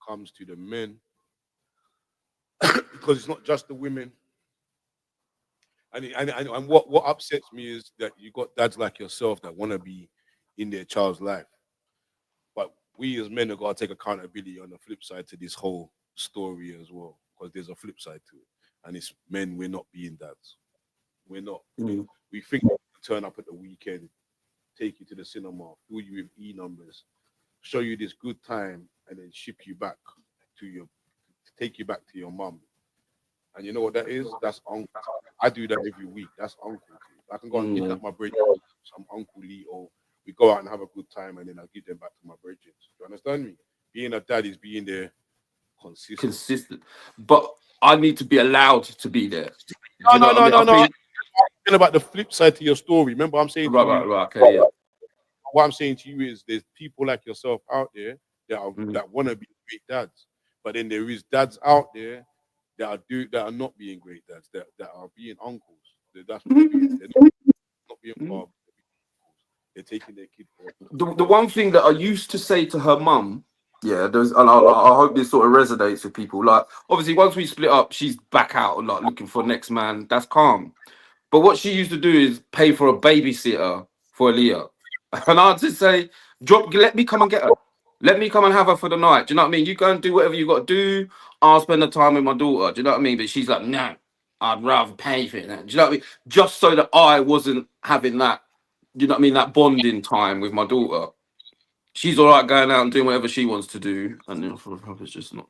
comes to the men, because it's not just the women. And what upsets me is that you got dads like yourself that want to be in their child's life, but we as men have got to take accountability on the flip side to this whole story as well, because there's a flip side to it, and it's men. We're not being dads. We're not. We think we can turn up at the weekend, take you to the cinema, fill you with numbers, show you this good time, and then ship you back take you back to your mum. And you know what that is? That's uncle. I do that every week. That's uncle. I can go and kidnap my bridge, some Uncle Lee, or we go out and have a good time, and then I give them back to my bridges. Do you understand me? Being a dad is being there consistent. But I need to be allowed to be there. No. I'm talking about the flip side to your story. Remember, I'm saying right. Okay, yeah. What I'm saying to you is, there's people like yourself out there that want to be great dads, but then there is dads out there that are not being great dads, that are being uncles. That's what they're being. They're not being fathers. They're taking their kid for the one thing that I used to say to her mum, and I hope this sort of resonates with people. Like, obviously, once we split up, she's back out, like, looking for next man. That's calm. But what she used to do is pay for a babysitter for Aaliyah. And I'd just say, let me come and get her. Let me come and have her for the night. Do you know what I mean? You go and do whatever you got to do. I'll spend the time with my daughter. Do you know what I mean? But she's like, no, I'd rather pay for it. Do you know what I mean? Just so that I wasn't having that, do you know what I mean, that bonding time with my daughter. She's all right going out and doing whatever she wants to do. And for her, it's just not.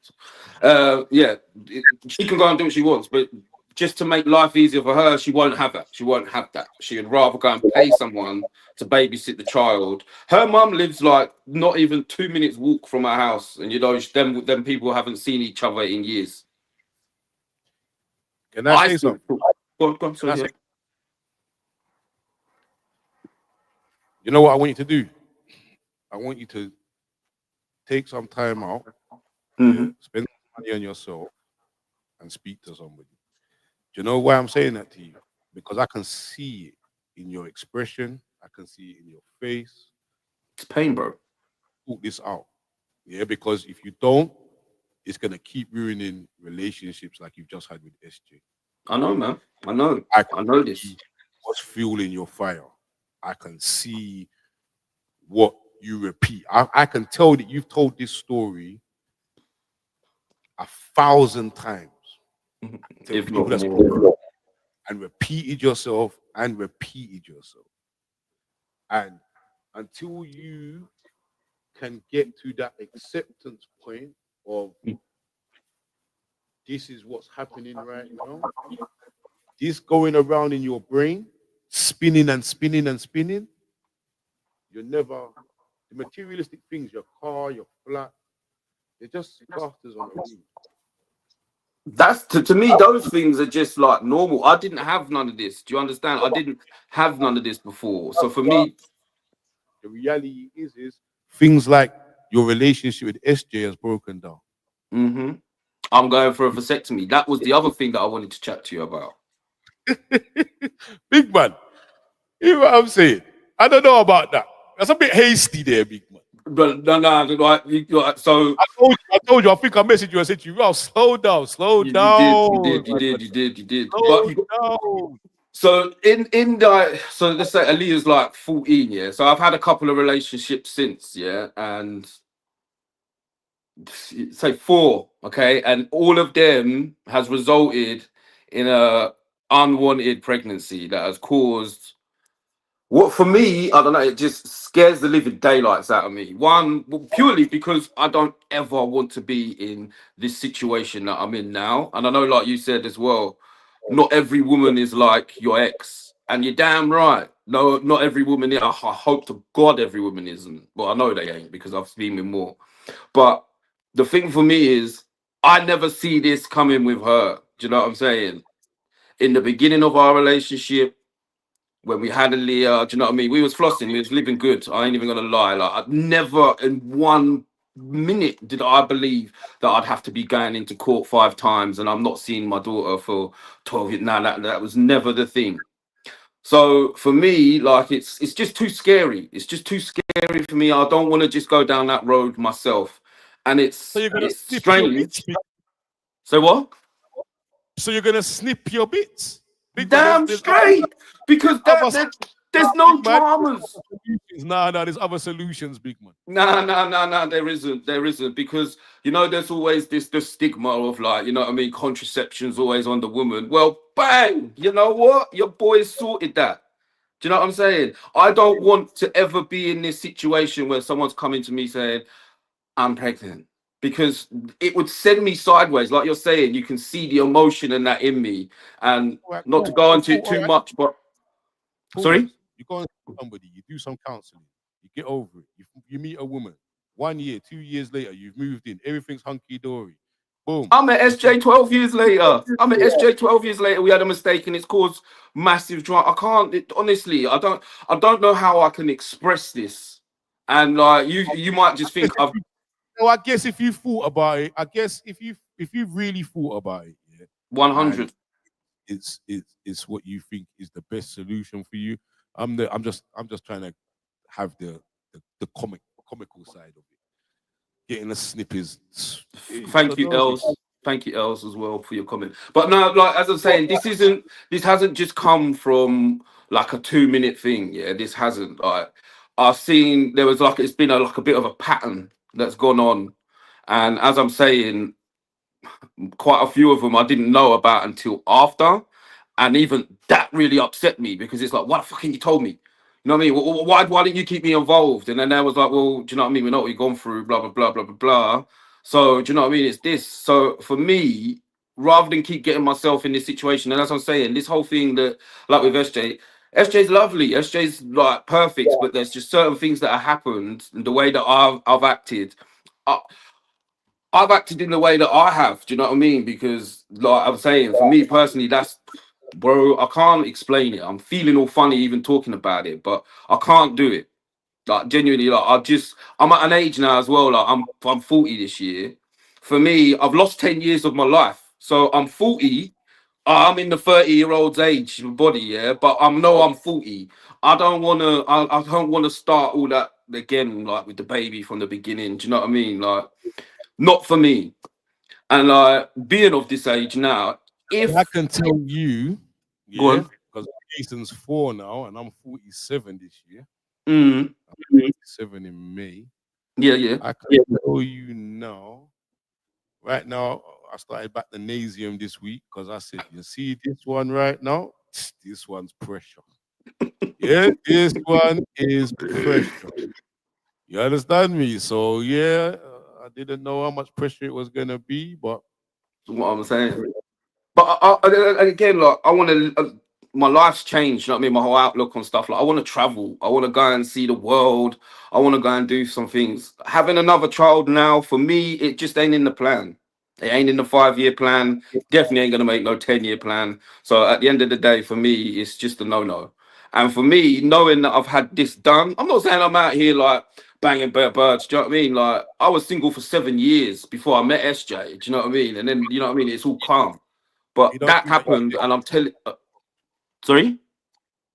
She can go and do what she wants. But just to make life easier for her, she won't have that. She won't have that. She would rather go and pay someone to babysit the child. Her mum lives like not even 2 minutes walk from her house, and you know, them people haven't seen each other in years. Can I say something? Go on, sorry, You know what I want you to do? I want you to take some time out, spend money on yourself, and speak to somebody. Do you know why I'm saying that to you? Because I can see it in your expression. I can see it in your face. It's pain, bro. Sort this out. Yeah, because if you don't, it's gonna keep ruining relationships like you've just had with SJ. I know, man. I know. I I can know this. see what's fueling your fire. I can see what you repeat. I can tell that you've told this story 1,000 times to If people not that's more. and repeated yourself and repeated yourself. And until you can get to that acceptance point of this is what's happening right now, this going around in your brain, spinning and spinning and spinning, you're never, the materialistic things, your car, your flat, they're just casters on the wind. That's to me, those things are just like normal. I didn't have none of this. Do you understand? I didn't have none of this before. So for me, the reality is things like your relationship with SJ has broken down. I'm going for a vasectomy. That was the other thing that I wanted to chat to you about. Big man, you know what I'm saying? I don't know about that. That's a bit hasty there, big man. But no, so I told you. I think I messaged you. I said to you, "Oh, slow down, slow down." you did. Slow But down. so in the so let's say Aaliyah's like 14, yeah. So I've had a couple of relationships since, yeah, and say 4, okay, and all of them has resulted in a unwanted pregnancy that has caused what for me, I don't know, it just scares the living daylights out of me. One, well, purely because I don't ever want to be in this situation that I'm in now. And I know, like you said as well, not every woman is like your ex. And you're damn right. No, not every woman is. I hope to God every woman isn't. Well, I know they ain't because I've seen with more. But the thing for me is, I never see this coming with her. Do you know what I'm saying? In the beginning of our relationship, when we had a Leah, do you know what I mean? We was flossing, we was living good. I ain't even gonna lie. Like I'd never in 1 minute did I believe that I'd have to be going into court 5 times and I'm not seeing my daughter for 12 years. Now that was never the thing. So for me, like it's just too scary. It's just too scary for me. I don't want to just go down that road myself. And So you're gonna it's snip your strange. bits. So what? So you're gonna snip your bits. Big man, Damn straight. Because there's no dramas. No, there's other solutions, big man. No, there isn't because you know there's always the stigma of like, you know what I mean, contraception's always on the woman. Well, bang, you know what? Your boys sorted that. Do you know what I'm saying? I don't want to ever be in this situation where someone's coming to me saying, I'm pregnant. Because it would send me sideways, like you're saying, you can see the emotion and that in me. And All right, not to go into it too much, but sorry? You go and see somebody, you do some counseling, you get over it. You meet a woman. 1 year, 2 years later, you've moved in, everything's hunky dory. Boom. I'm at SJ 12 years later. SJ 12 years later. We had a mistake and it's caused massive drama. I can't honestly. I don't know how I can express this. And like you might just think I've. I guess if you thought about it, I guess if you really thought about it, yeah, 100. It's what you think is the best solution for you. I'm just trying to have the comical side of it. Getting a snip is. Thank you, Els. Thank you, Els, as well for your comment. But no, like as I'm saying, this hasn't just come from like a 2-minute thing. Yeah, this hasn't. Like I've seen there was like it's been like a bit of a pattern that's gone on, and as I'm saying, quite a few of them I didn't know about until after, and even that really upset me because it's like, what the fuck you told me? You know what I mean? Why didn't you keep me involved? And then there was like, well, do you know what I mean? We know what you've gone through, blah blah blah blah blah blah. So do you know what I mean? It's this. So for me, rather than keep getting myself in this situation, and as I'm saying, this whole thing that like with SJ's lovely, SJ's like perfect, but there's just certain things that have happened and the way that I've acted. I've acted in the way that I have. Do you know what I mean? Because, like I'm saying, for me personally, that's, bro, I can't explain it. I'm feeling all funny even talking about it, but I can't do it. Like genuinely, like I'm at an age now as well. Like I'm 40 this year. For me, I've lost 10 years of my life. So I'm 40. I'm in the 30-year-old's age body, yeah, but I'm 40. I don't wanna I don't wanna start all that again, like with the baby from the beginning. Do you know what I mean? Like, not for me. And like being of this age now, I if can tell you, go yeah, on. because Jason's 4 now, and I'm 47 this year. Mm, I'm 47 in May. yeah, yeah. I can tell you now. Right now, I started back the Nasium this week because I said, you see this one right now? This one's pressure. Yeah, this one is pressure. You understand me? So yeah, I didn't know how much pressure it was gonna be, but That's what I'm saying. But again, like I want to. My life's changed. You know what I mean? My whole outlook on stuff. Like I want to travel. I want to go and see the world. I want to go and do some things. Having another child now, for me, it just ain't in the plan. It ain't in the 5-year plan. Definitely ain't gonna make no 10-year plan. So at the end of the day, for me, it's just a no-no. And for me, knowing that I've had this done, I'm not saying I'm out here like banging birds. Do you know what I mean? Like I was single for 7 years before I met SJ. Do you know what I mean? And then you know what I mean? It's all calm. But you don't that think that happened, and I'm telling. Sorry,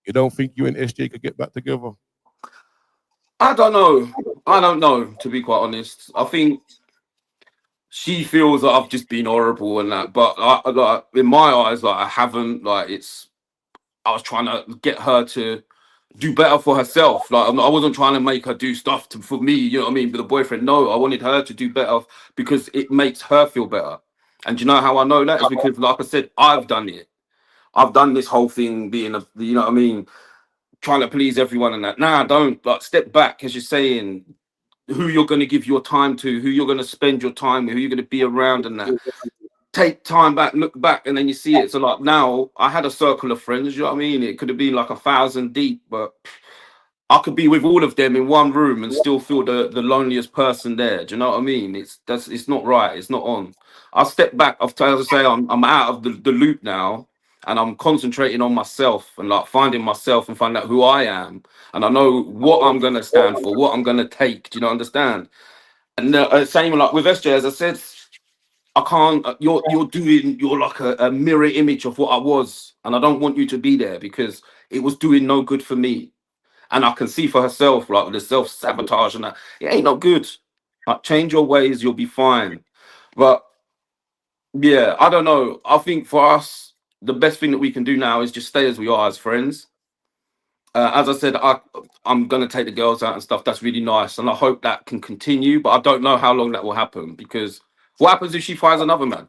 you don't think you and SJ could get back together? I don't know. I don't know. To be quite honest, I think she feels that I've just been horrible and that. But like in my eyes, like I haven't. Like it's. I was trying to get her to do better for herself. Like I wasn't trying to make her do stuff for me. You know what I mean? With a boyfriend, no. I wanted her to do better because it makes her feel better. And do you know how I know that? Is because, like I said, I've done it. I've done this whole thing being a, you know what I mean, trying to please everyone and that. Nah, don't like step back as you're saying who you're going to give your time to, who you're going to spend your time with, who you're going to be around and that. Take time back, look back, and then you see it. So like now, I had a circle of friends. You know what I mean? It could have been like 1,000 deep, but I could be with all of them in one room and still feel the loneliest person there. Do you know what I mean? It's not right. It's not on. I step back. As I say, I'm out of the loop now, and I'm concentrating on myself and like finding myself and find out who I am, and I know what I'm gonna stand for, what I'm gonna take. Do you not understand? And same like with SJ, as I said, I can't. You're like a mirror image of what I was, and I don't want you to be there because it was doing no good for me. And I can see for herself, like with the self sabotage and that, it ain't no good. Like, change your ways, you'll be fine. But yeah, I don't know. I think for us, the best thing that we can do now is just stay as we are as friends. As I said, I'm gonna take the girls out and stuff. That's really nice, and I hope that can continue. But I don't know how long that will happen because what happens if she finds another man?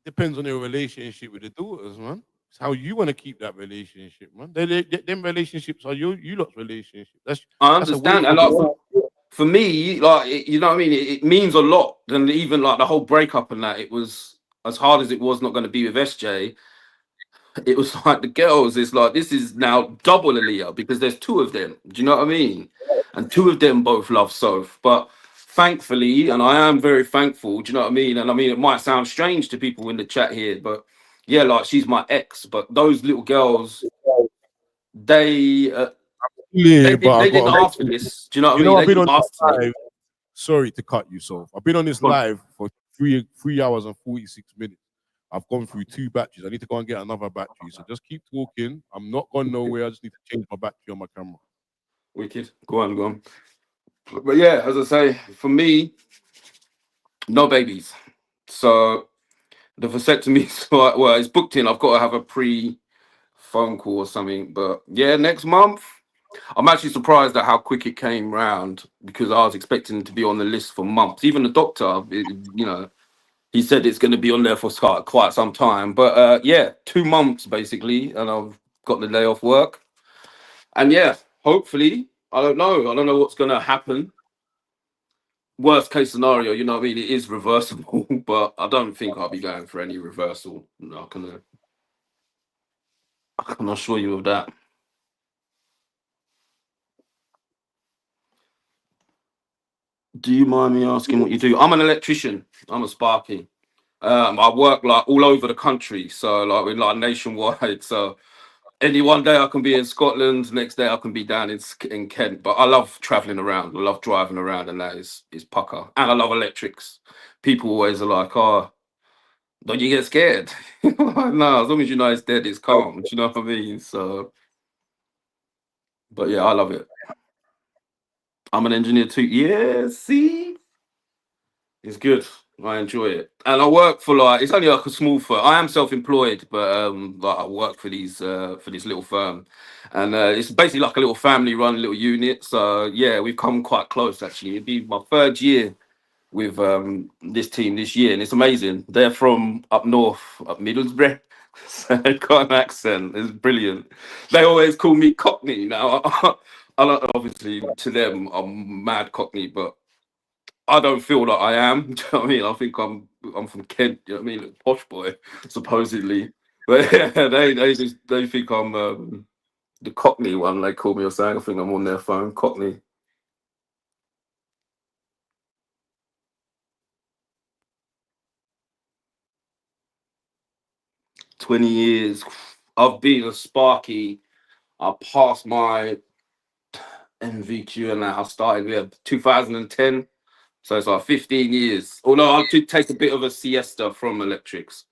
Depends on your relationship with the daughters, man. It's how you want to keep that relationship, man. Them relationships are you lot's relationship. I That's a way understand, for and like for me, like you know what I mean. It means a lot. And even like the whole breakup and that, it was as hard as it was not going to be with SJ. It was like the girls. It's like this is now double Aaliyah because there's two of them. Do you know what I mean? And two of them both love Soph. But thankfully, and I am very thankful. Do you know what I mean? And I mean, it might sound strange to people in the chat here, but yeah, like she's my ex. But those little girls, they yeah, but I they didn't got ask for this. Do you know what I you mean? know I've They been on didn't ask for this me. live. Sorry to cut you, so I've been on this live for 3 hours and 46 minutes. I've gone through 2 batteries. I need to go and get another battery. So just keep talking. I'm not going nowhere. I just need to change my battery on my camera. Wicked. Go on, go on. But yeah, as I say, for me, no babies. So the vasectomy, well, it's booked in. I've got to have a phone call or something. But yeah, next month. I'm actually surprised at how quick it came round because I was expecting to be on the list for months. Even the doctor, you know, he said it's going to be on there for quite some time. But yeah, 2 months basically, and I've got the day off work. And yeah, hopefully, I don't know. I don't know what's going to happen. Worst case scenario, you know what I mean? It is reversible, but I don't think I'll be going for any reversal. No, I can assure you of that. Do you mind me asking what you do? I'm an electrician. I'm a sparky. I work like all over the country, so like we're like nationwide. So any one day I can be in Scotland, next day I can be down in Kent. But I love traveling around. I love driving around, and that is pucker. And I love electrics. People always are like, "Oh, Don't you get scared? No, as long as you know it's dead, it's calm. Do you know what I mean? So, but yeah, I love it. I'm an engineer too. Yeah, see, it's good. I enjoy it, and I work for like it's only like a small firm. I am self-employed, but like I work for this little firm, and it's basically like a little family-run little unit. So yeah, we've come quite close actually. It'd be my third year with this team this year, and it's amazing. They're from up north, up Middlesbrough, so they've got an accent. It's brilliant. They always call me Cockney. Now, obviously to them, I'm mad Cockney, but I don't feel like I am. Do you know what I mean? I think I'm from Kent. Do you know what I mean? Posh boy, supposedly. But yeah, they think I'm the Cockney one. They call me or something. I think I'm on their phone, Cockney. 20 years. I've been a Sparky. I passed my MVQ and that I started with 2010. So it's like 15 years. Although I did take a bit of a siesta from electrics.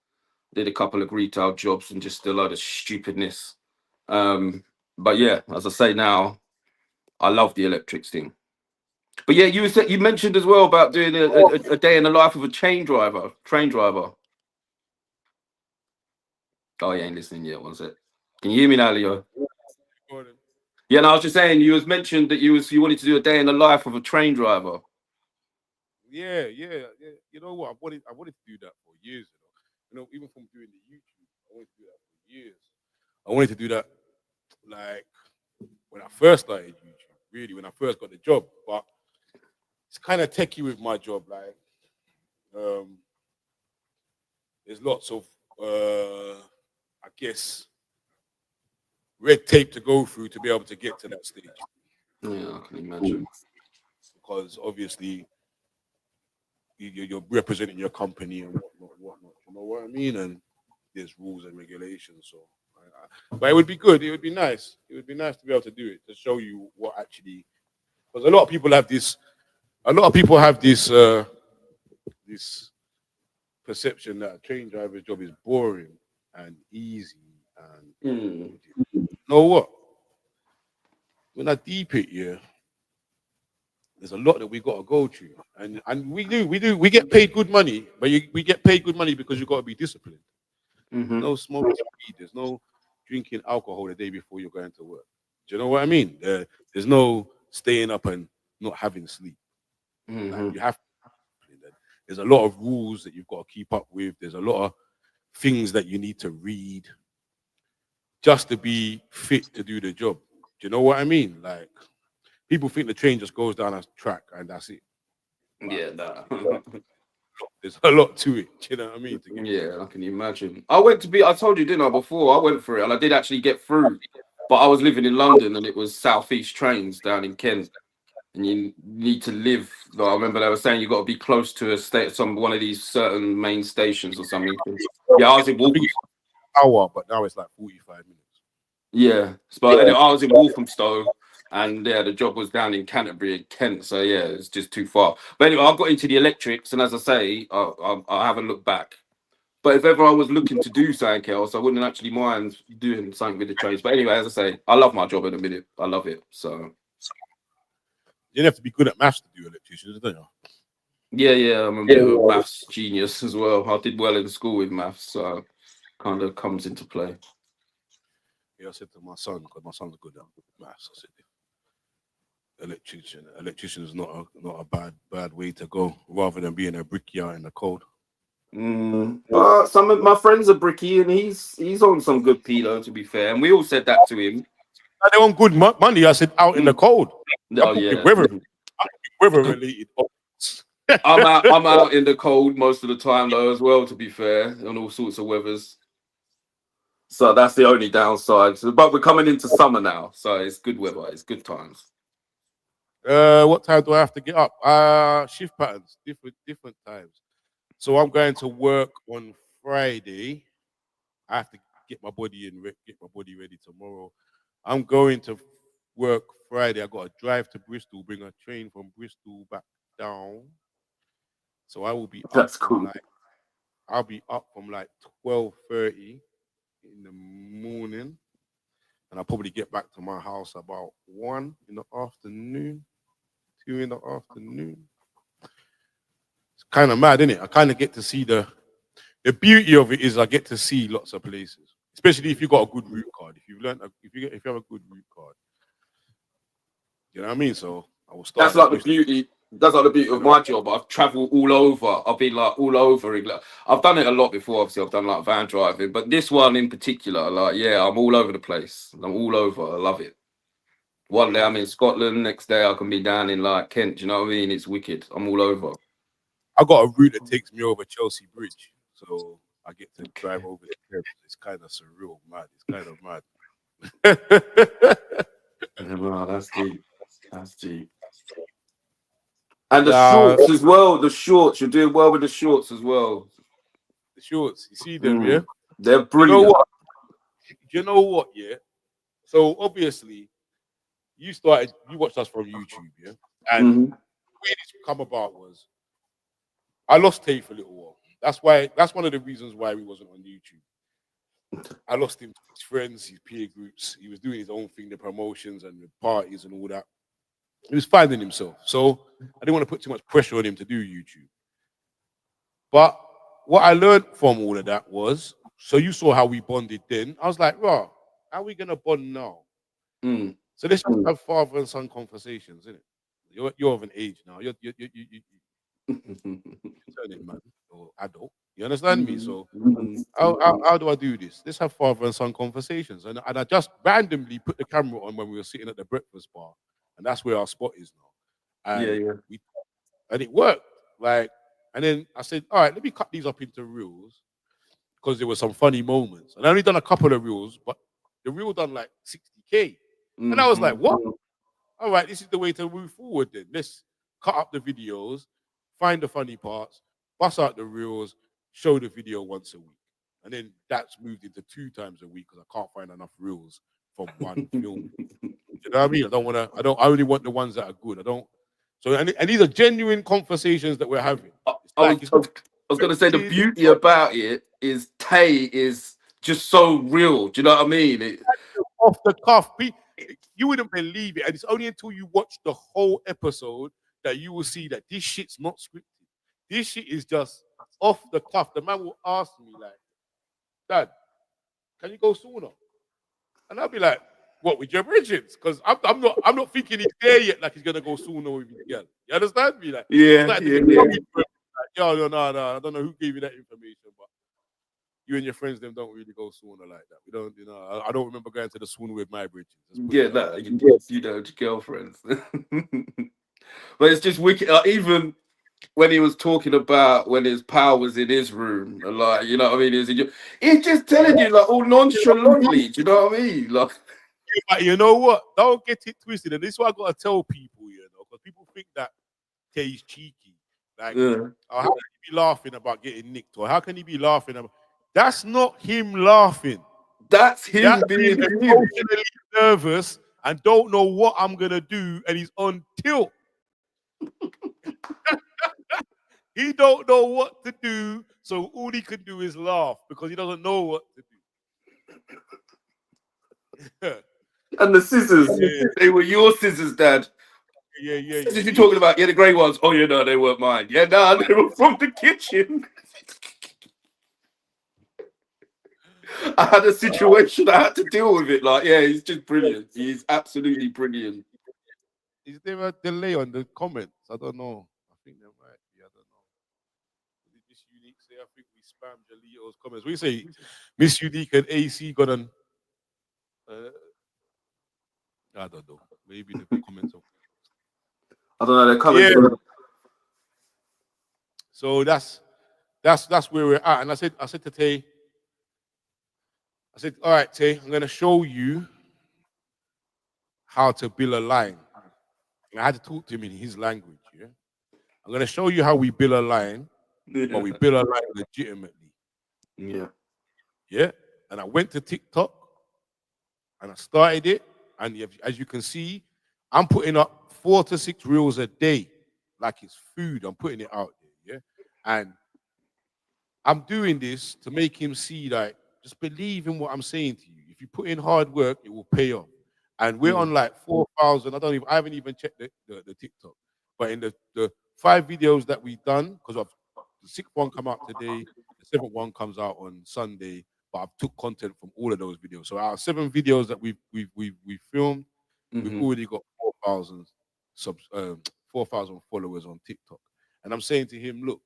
Did a couple of retail jobs and just a lot of stupidness. But yeah, as I say now, I love the electrics thing. But yeah, you mentioned as well about doing a day in the life of a train driver. Oh, you ain't listening yet, was it? Can you hear me now, Leo? Yeah, no, I was just saying you was mentioned that you wanted to do a day in the life of a train driver. Yeah. You know what? I wanted to do that for years. Even from doing the YouTube, I wanted to do that for years. I wanted to do that like when I first started YouTube, really, when I first got the job. But it's kind of techie with my job. Like, there's lots of, I guess, red tape to go through to be able to get to that stage. Yeah, I can imagine. Because obviously, you're representing your company and whatnot. You know what I mean? And there's rules and regulations. So, but it would be good. It would be nice. It would be nice to be able to do it to show you what actually. Because a lot of people have this. A lot of people have this this perception that a train driver's job is boring and easy. And you know what? When I deep it, yeah, there's a lot that we got to go through, and we get paid good money, but we get paid good money because you got to be disciplined. Mm-hmm. No smoking weed. There's no drinking alcohol the day before you're going to work. Do you know what I mean? There's no staying up and not having sleep. Mm-hmm. Like, you have. There's a lot of rules that you've got to keep up with. There's a lot of things that you need to read just to be fit to do the job. Do you know what I mean? Like, people think the train just goes down a track and that's it. But Yeah, that. there's a lot to it. Do you know what I mean? Yeah, I can imagine. I told you, didn't I, before? I went for it and I did actually get through. But I was living in London and it was Southeast trains down in Kent. And you need to live. I remember they were saying you got to be close to one of these certain main stations or something. Yeah, I was in Walthamstow. Hour, but now it's like 45 minutes. Yeah, but anyway, I was in Walthamstow, and yeah, the job was down in Canterbury, Kent. So yeah, it's just too far. But anyway, I got into the electrics, and as I say, I haven't looked back. But if ever I was looking to do something else, I wouldn't actually mind doing something with the trades. But anyway, as I say, I love my job at the minute. I love it. So. You have to be good at maths to do electricians, don't you? Yeah, I'm a bit of a maths genius as well. I did well in school with maths, so kind of comes into play. Yeah, I said to my son, because my son's good at maths, I said, electrician is not a bad way to go, rather than being a brickyard in the cold. But some of my friends are bricky, and he's on some good pedo, to be fair. And we all said that to him. They're on good money. I said out in the cold. Oh yeah, weather related. I'm out in the cold most of the time though, as well. To be fair, on all sorts of weathers. So that's the only downside. But we're coming into summer now, so it's good weather. It's good times. What time do I have to get up? Shift patterns, different times. So I'm going to work on Friday. I have to get my body ready tomorrow. I'm going to work Friday. I got to drive to Bristol, bring a train from Bristol back down. So I will be. That's cool. I'll be up from like 12:30 in the morning, and I'll probably get back to my house about 1 in the afternoon, 2 in the afternoon. It's kind of mad, isn't it? I kind of get to see the beauty of it is I get to see lots of places, especially if you got a good route card. If you've learned, if you have a good route card, you know what I mean. So I will start. That's like the beauty. That's like the beauty of my job. I've travelled all over. I've been like all over England. I've done it a lot before. Obviously, I've done like van driving, but this one in particular, like, yeah, I'm all over the place. I'm all over. I love it. One day I'm in Scotland. Next day I can be down in like Kent. Do you know what I mean? It's wicked. I'm all over. I got a route that takes me over Chelsea Bridge, so I get to drive over there. It's kind of surreal, mad. It's kind of mad. Wow, that's deep. That's deep. And the shorts as well. The shorts, you're doing well with the shorts as well. The shorts, you see them, yeah? They're brilliant. You know what, yeah? So obviously, you watched us from YouTube, yeah? And the way this come about was, I lost Tate for a little while. That's one of the reasons why we wasn't on YouTube. I lost him to his friends, his peer groups. He was doing his own thing, the promotions and the parties and all that. He was finding himself. So I didn't want to put too much pressure on him to do YouTube. But what I learned from all of that was, so you saw how we bonded then. I was like, raw, how are we going to bond now? So let's just have father and son conversations, isn't it? You're of an age now. You're turning man or adult. You understand me? So how do I do this? Let's have father and son conversations. And I just randomly put the camera on when we were sitting at the breakfast bar. And that's where our spot is now. And and it worked. Like, and then I said, all right, let me cut these up into reels because there were some funny moments. And I only done a couple of reels, but the reel done like 60K. And I was like, what? All right, this is the way to move forward then. Let's cut up the videos, find the funny parts, bust out the reels, show the video once a week. And then that's moved into 2 times a week because I can't find enough reels from one film. You know what I mean? I only want the ones that are good. And these are genuine conversations that we're having. I was going to say the beauty about it is Tay is just so real. Do you know what I mean? Off the cuff. You wouldn't believe it. And it's only until you watch the whole episode that you will see that this shit's not scripted. This shit is just off the cuff. The man will ask me like, Dad, can you go sooner? And I'll be like, what, with your Bridgets? Because I'm not thinking he's there yet, like he's gonna go sooner with his girl. You understand me? Like, yeah. Like, no, I don't know who gave you that information, but you and your friends them don't really go sooner like that. We don't, I don't remember going to the sooner with my Bridgets. You know, girlfriends. But it's just wicked. Even when he was talking about when his pal was in his room, and like, you know what I mean? He's just telling you like all nonchalantly. Do you know what I mean? Like, but you know what? Don't get it twisted. And this is what I gotta tell people, because people think that Tay's cheeky. Like, how can he be laughing about getting nicked? Or how can he be laughing about? That's not him laughing. That's him being emotionally nervous and don't know what I'm gonna do, and he's on tilt. He don't know what to do, so all he can do is laugh because he doesn't know what to do. And the scissors, they were your scissors, Dad. Yeah. Scissors you're talking about, the grey ones. Oh, no, they weren't mine. Yeah, no, they were from the kitchen. I had a situation, I had to deal with it. Like, he's just brilliant. He's absolutely brilliant. Is there a delay on the comments? I don't know. I think there might be. I don't know. Miss Unique say, I think we spammed Jalito's comments. We say Miss Unique and AC got an. I don't know. Maybe the comments. I don't know. They're coming. Yeah. So that's where we're at. And I said to Tay, all right, Tay, I'm gonna show you how to build a line. And I had to talk to him in his language. Yeah, I'm gonna show you how we build a line, but we build a line legitimately. Yeah. And I went to TikTok and I started it. And as you can see, I'm putting up 4 to 6 reels a day, like it's food. I'm putting it out there, yeah. And I'm doing this to make him see that just believe in what I'm saying to you. If you put in hard work, it will pay off. And we're on like 4,000. I haven't even checked the TikTok. But in the 5 videos that we've done, because the 6th one come out today, the 7th one comes out on Sunday. But I've took content from all of those videos. So our 7 videos that we've filmed, we've already got 4,000 4,000 followers on TikTok. And I'm saying to him, look,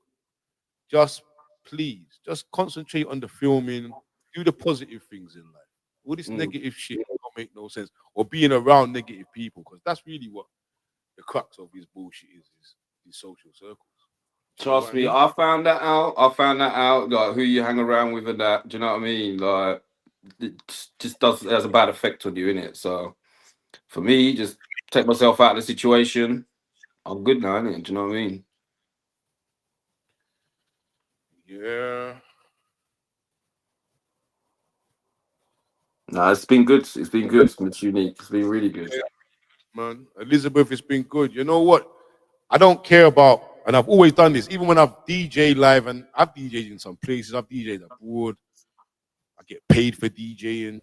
please concentrate on the filming, do the positive things in life. All this negative shit don't make no sense. Or being around negative people, because that's really what the crux of his bullshit is these social circles. Trust me, I found that out. Like who you hang around with and that. Do you know what I mean? Like it just has a bad effect on you, innit? So for me, just take myself out of the situation. I'm good now, innit? Do you know what I mean? Yeah. Nah, it's been good. It's been good. It's unique. It's been really good. Yeah, man. Elizabeth, it's been good. You know what? I don't care about, and I've always done this, even when I've DJ live, and I've DJed in some places, I've DJed abroad. I get paid for DJing.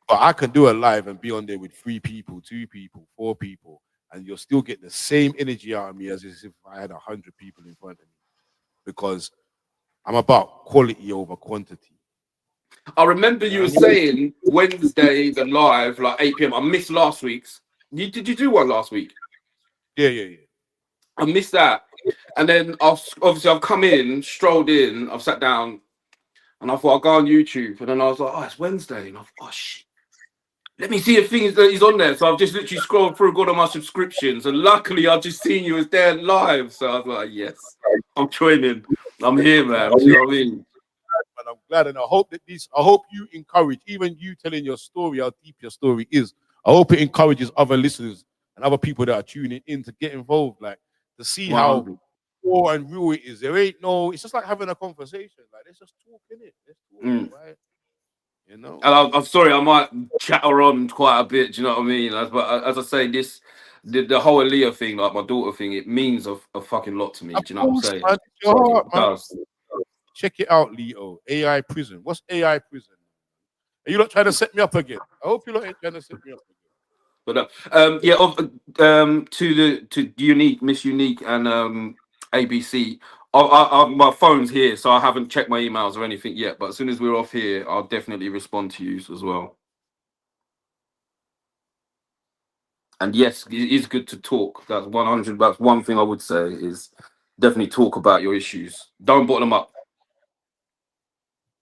But I can do a live and be on there with 3 people, 2 people, 4 people, and you'll still get the same energy out of me as if I had 100 people in front of me. Because I'm about quality over quantity. I remember you were saying Wednesday, the live, like 8 p.m. I missed last week's. Did you do one last week? Yeah. I missed that. And then I've come in, strolled in, I've sat down, and I thought I'll go on YouTube. And then I was like, oh, it's Wednesday. And I thought, oh, shit. Let me see if things that he's on there. So I've just literally scrolled through, got on my subscriptions. And luckily, I've just seen you as there live. So I was like, yes, I'm joining. I'm here, man. Do you know what I mean? And I'm glad, and I hope you encourage, even you telling your story, how deep your story is. I hope it encourages other listeners and other people that are tuning in to get involved, like to see how raw and real it is. There ain't no, it's just like having a conversation. Like, let's just talk in it. Let's talk, right? You know? And I'm sorry, I might chatter on quite a bit. Do you know what I mean? But as I say, the whole Aaliyah thing, like my daughter thing, it means a fucking lot to me. Do you know what I'm saying? Man, it's your heart, man. Check it out, Leo. AI prison. What's AI prison? Are you not trying to set me up again? I hope you're not trying to set me up again. But to Unique, Miss Unique, and ABC. My phone's here, so I haven't checked my emails or anything yet. But as soon as we're off here, I'll definitely respond to you as well. And yes, it is good to talk. That's 100. That's one thing I would say is definitely talk about your issues. Don't bottle them up.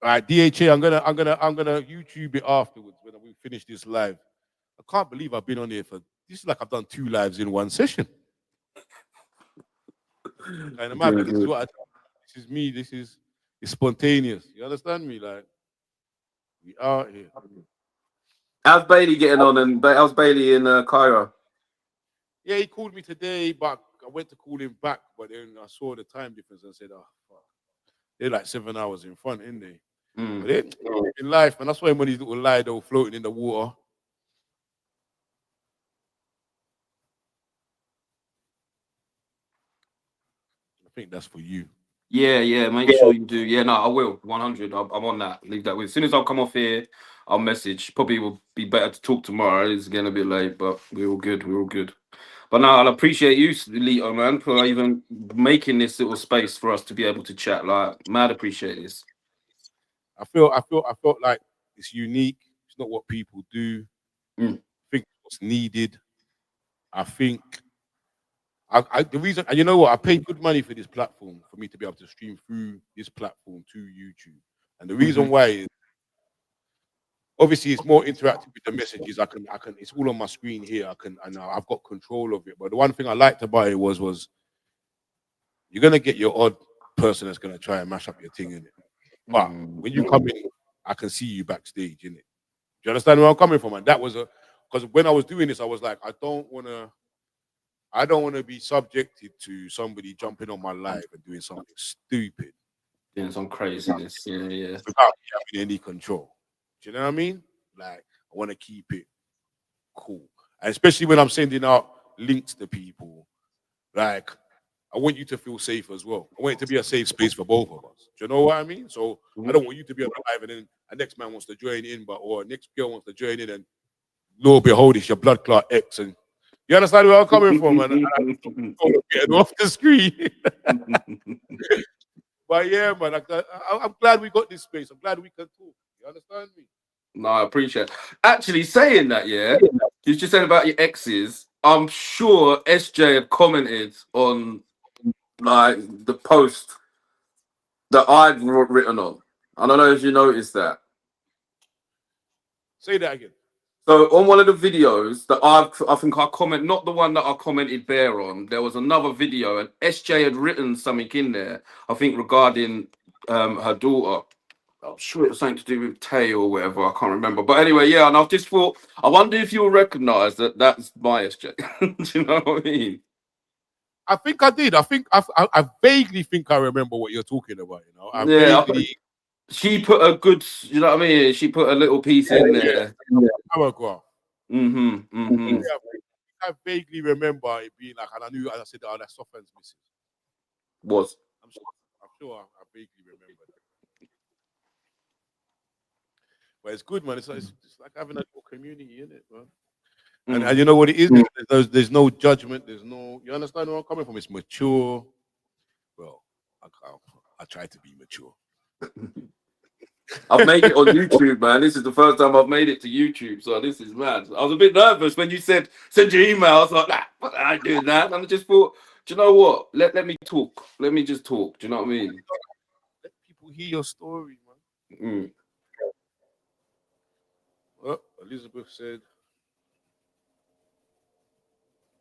All right, DHA. I'm gonna YouTube it afterwards when we finish this live. I can't believe I've been on here for. This is like I've done 2 lives in one session. And imagine this is what I do. This is me. This is spontaneous. You understand me? Like we are here. How's Bailey getting on? And how's Bailey in Cairo? Yeah, he called me today, but I went to call him back, but then I saw the time difference and said, "Oh, fuck. They're like 7 hours in front, isn't they?" But in life, and that's why when these little Lido floating in the water. I think that's for you. Yeah, make sure you do. Yeah, no, I will. 100. I'm on that. Leave that with. As soon as I come off here, I'll message. Probably will be better to talk tomorrow. It's getting a bit late, but we're all good. We're all good. But no, I'll appreciate you, Lito, man, for even making this little space for us to be able to chat. Like, mad appreciate this. I felt like it's unique. It's not what people do. I think it's what's needed. I think the reason, and you know what, I paid good money for this platform for me to be able to stream through this platform to YouTube. And the reason why is obviously it's more interactive with the messages. I can it's all on my screen here. I've got control of it. But the one thing I liked about it was you're gonna get your odd person that's gonna try and mash up your thing in it. But when you come in, I can see you backstage in it. Do you understand where I'm coming from? And that was because when I was doing this, I was like, I don't want to be subjected to somebody jumping on my live and doing something stupid. Doing some craziness. Yeah. Without having any control. Do you know what I mean? Like, I want to keep it cool. And especially when I'm sending out links to people. Like, I want you to feel safe as well. I want it to be a safe space for both of us. Do you know what I mean? So I don't want you to be on the live and then a next man wants to join in, or next girl wants to join in, and lo and behold, it's your blood clot ex. And you understand where I'm coming from? And I'm getting off the screen. But yeah, man, I'm glad we got this space. I'm glad we can talk. You understand me? No, I appreciate it. Actually, saying that, yeah, you just said about your exes. I'm sure SJ had commented on like the post that I'd written on. I don't know if you noticed that. Say that again. So on one of the videos that I think I comment, not the one that I commented there on, there was another video and SJ had written something in there, I think regarding her daughter. I'm sure it was something to do with Tay or whatever, I can't remember. But anyway, yeah, and I've just thought, I wonder if you'll recognise that that's my SJ. Do you know what I mean? I think I did. I vaguely think I remember what you're talking about, you know. She put a good, you know what I mean? She put a little piece in there. Yeah, I vaguely remember it being like, and I knew, as I said, oh, that's Sophan's missus. Was. I'm sure I vaguely remember that. But it's good, man. It's like having a little community in it, man. And you know what it is? There's no judgment. There's no. You understand where I'm coming from? It's mature. Well, I try to be mature. I've made it on YouTube, man. This is the first time I've made it to YouTube, so this is mad. I was a bit nervous when you said send your email. I was like, nah, I ain't doing that. And I just thought, do you know what? Let me talk. Let me just talk. Do you know what I mean? Let people hear your story, man. Well, Elizabeth said,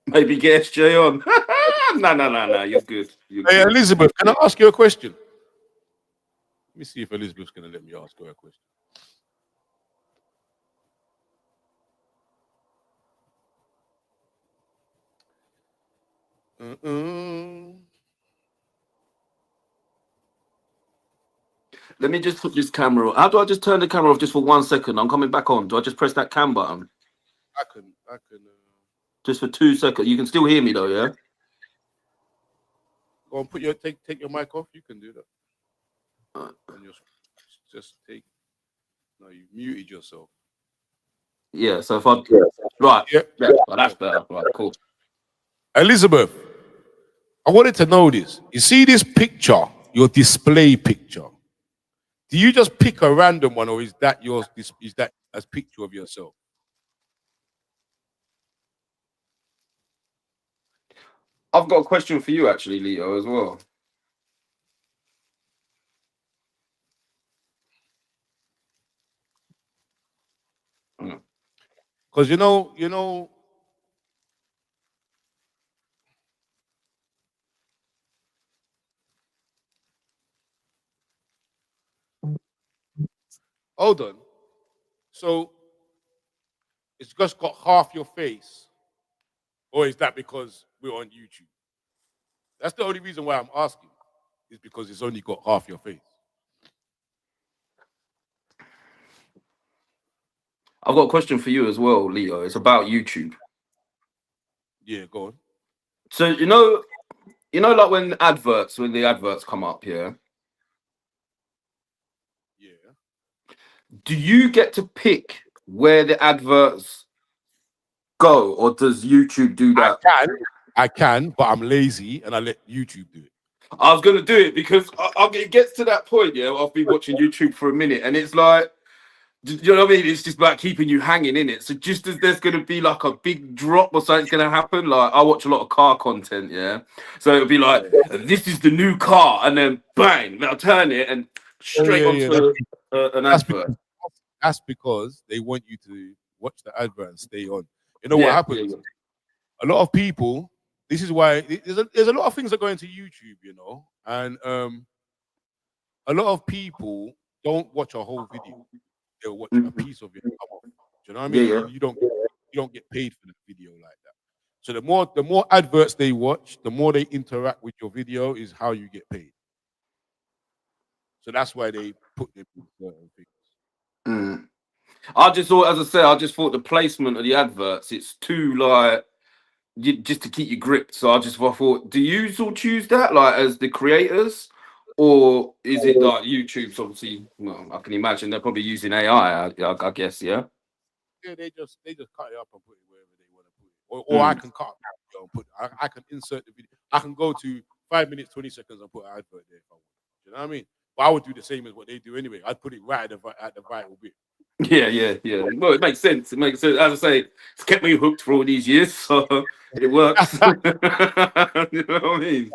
maybe get SJ on. No. You're good. Hey, Elizabeth, can I ask you a question? Let me see if Elizabeth's going to let me ask her a question. Let me just put this camera on. How do I just turn the camera off just for 1 second? I'm coming back on. Do I just press that cam button? I can. Just for 2 seconds. You can still hear me though, yeah? Go on, take your mic off. You can do that. Just take. No, you muted yourself. Yeah. So if I right, yeah, well, that's better. Right, cool. Elizabeth, I wanted to know this. You see this picture, your display picture. Do you just pick a random one, or is that yours? Is that a picture of yourself? I've got a question for you, actually, Leo, as well. Because you know. Hold on. So it's just got half your face, or is that because we're on YouTube? That's the only reason why I'm asking, is because it's only got half your face. I've got a question for you as well, Leo. It's about YouTube. Yeah, go on. So you know, like when the adverts come up, yeah. Yeah. Do you get to pick where the adverts go, or does YouTube do that? I can, but I'm lazy and I let YouTube do it. I was gonna do it because it gets to that point, yeah. I've been watching YouTube for a minute, and it's like, you know what I mean? It's just about keeping you hanging in it. So just as there's gonna be like a big drop or something's gonna happen, like I watch a lot of car content, yeah. So it'll be like, this is the new car, and then bang, they'll turn it and straight onto an advert. That's because they want you to watch the advert and stay on. You know what happens? A lot of people. This is why there's a lot of things that go into YouTube, you know, and a lot of people don't watch a whole video; they'll watch a piece of it. Do you know what I mean? Yeah. You don't get paid for the video like that. So the more adverts they watch, the more they interact with your video, is how you get paid. So that's why they put them in certain things. I just thought, as I said, the placement of the adverts, it's too like, just to keep you gripped. So I thought, do you all choose that, like as the creators, or is it like YouTube's obviously? Well, I can imagine they're probably using AI. I guess, yeah. Yeah, they just cut it up and put it wherever they want to put it, or I can cut it and put. I can insert the video. I can go to 5 minutes 20 seconds and put an advert there if I want. You know what I mean? But I would do the same as what they do anyway. I'd put it right at the vital bit. Yeah. Well, it makes sense. It makes sense. As I say, it's kept me hooked for all these years, so it works. You know what I mean?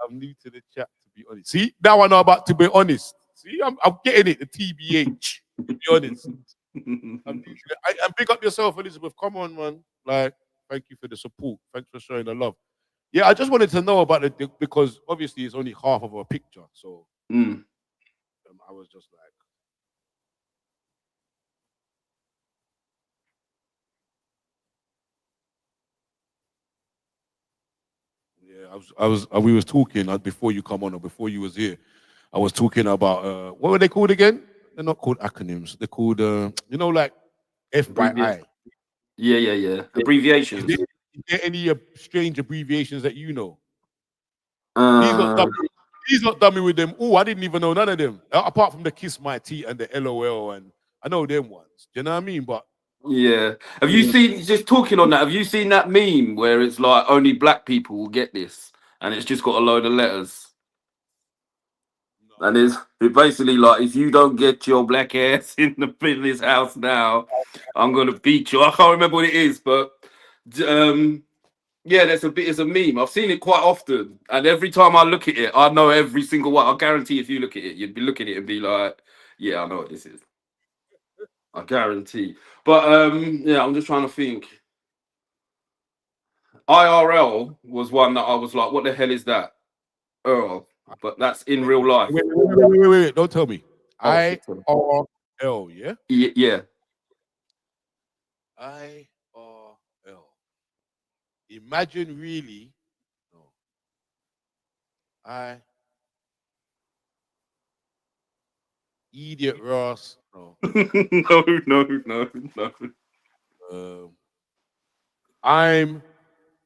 I'm new to the chat, to be honest. See, now I know about to be honest. See, I'm getting it, the TBH, to be honest. I'm new to it. And pick up yourself, Elizabeth. Come on, man. Like, thank you for the support. Thanks for showing the love. Yeah, I just wanted to know about it because obviously it's only half of a picture. So I was just like, yeah, we was talking before you come on or before you was here. I was talking about what were they called again? They're not called acronyms. They're called like F by I. Yeah. Abbreviations. Is there any strange abbreviations that you know? Uh, He's not dummy with them. Oh, I didn't even know none of them. Apart from the Kiss My Tea and the LOL, and I know them ones. Do you know what I mean? But yeah. Have you seen, just talking on that, have you seen that meme where it's like only black people will get this and it's just got a load of letters? And it basically like, if you don't get your black ass in this house now, I'm gonna beat you. I can't remember what it is, but yeah, it's a meme. I've seen it quite often, and every time I look at it, I know every single one. I guarantee if you look at it, you'd be looking at it and be like, yeah, I know what this is. I guarantee. But yeah, I'm just trying to think. IRL was one that I was like, what the hell is that? Earl. But that's in real life. Wait. Don't tell me. Oh, IRL, yeah? Yeah. IRL. Imagine really. No. Idiot Ross. No.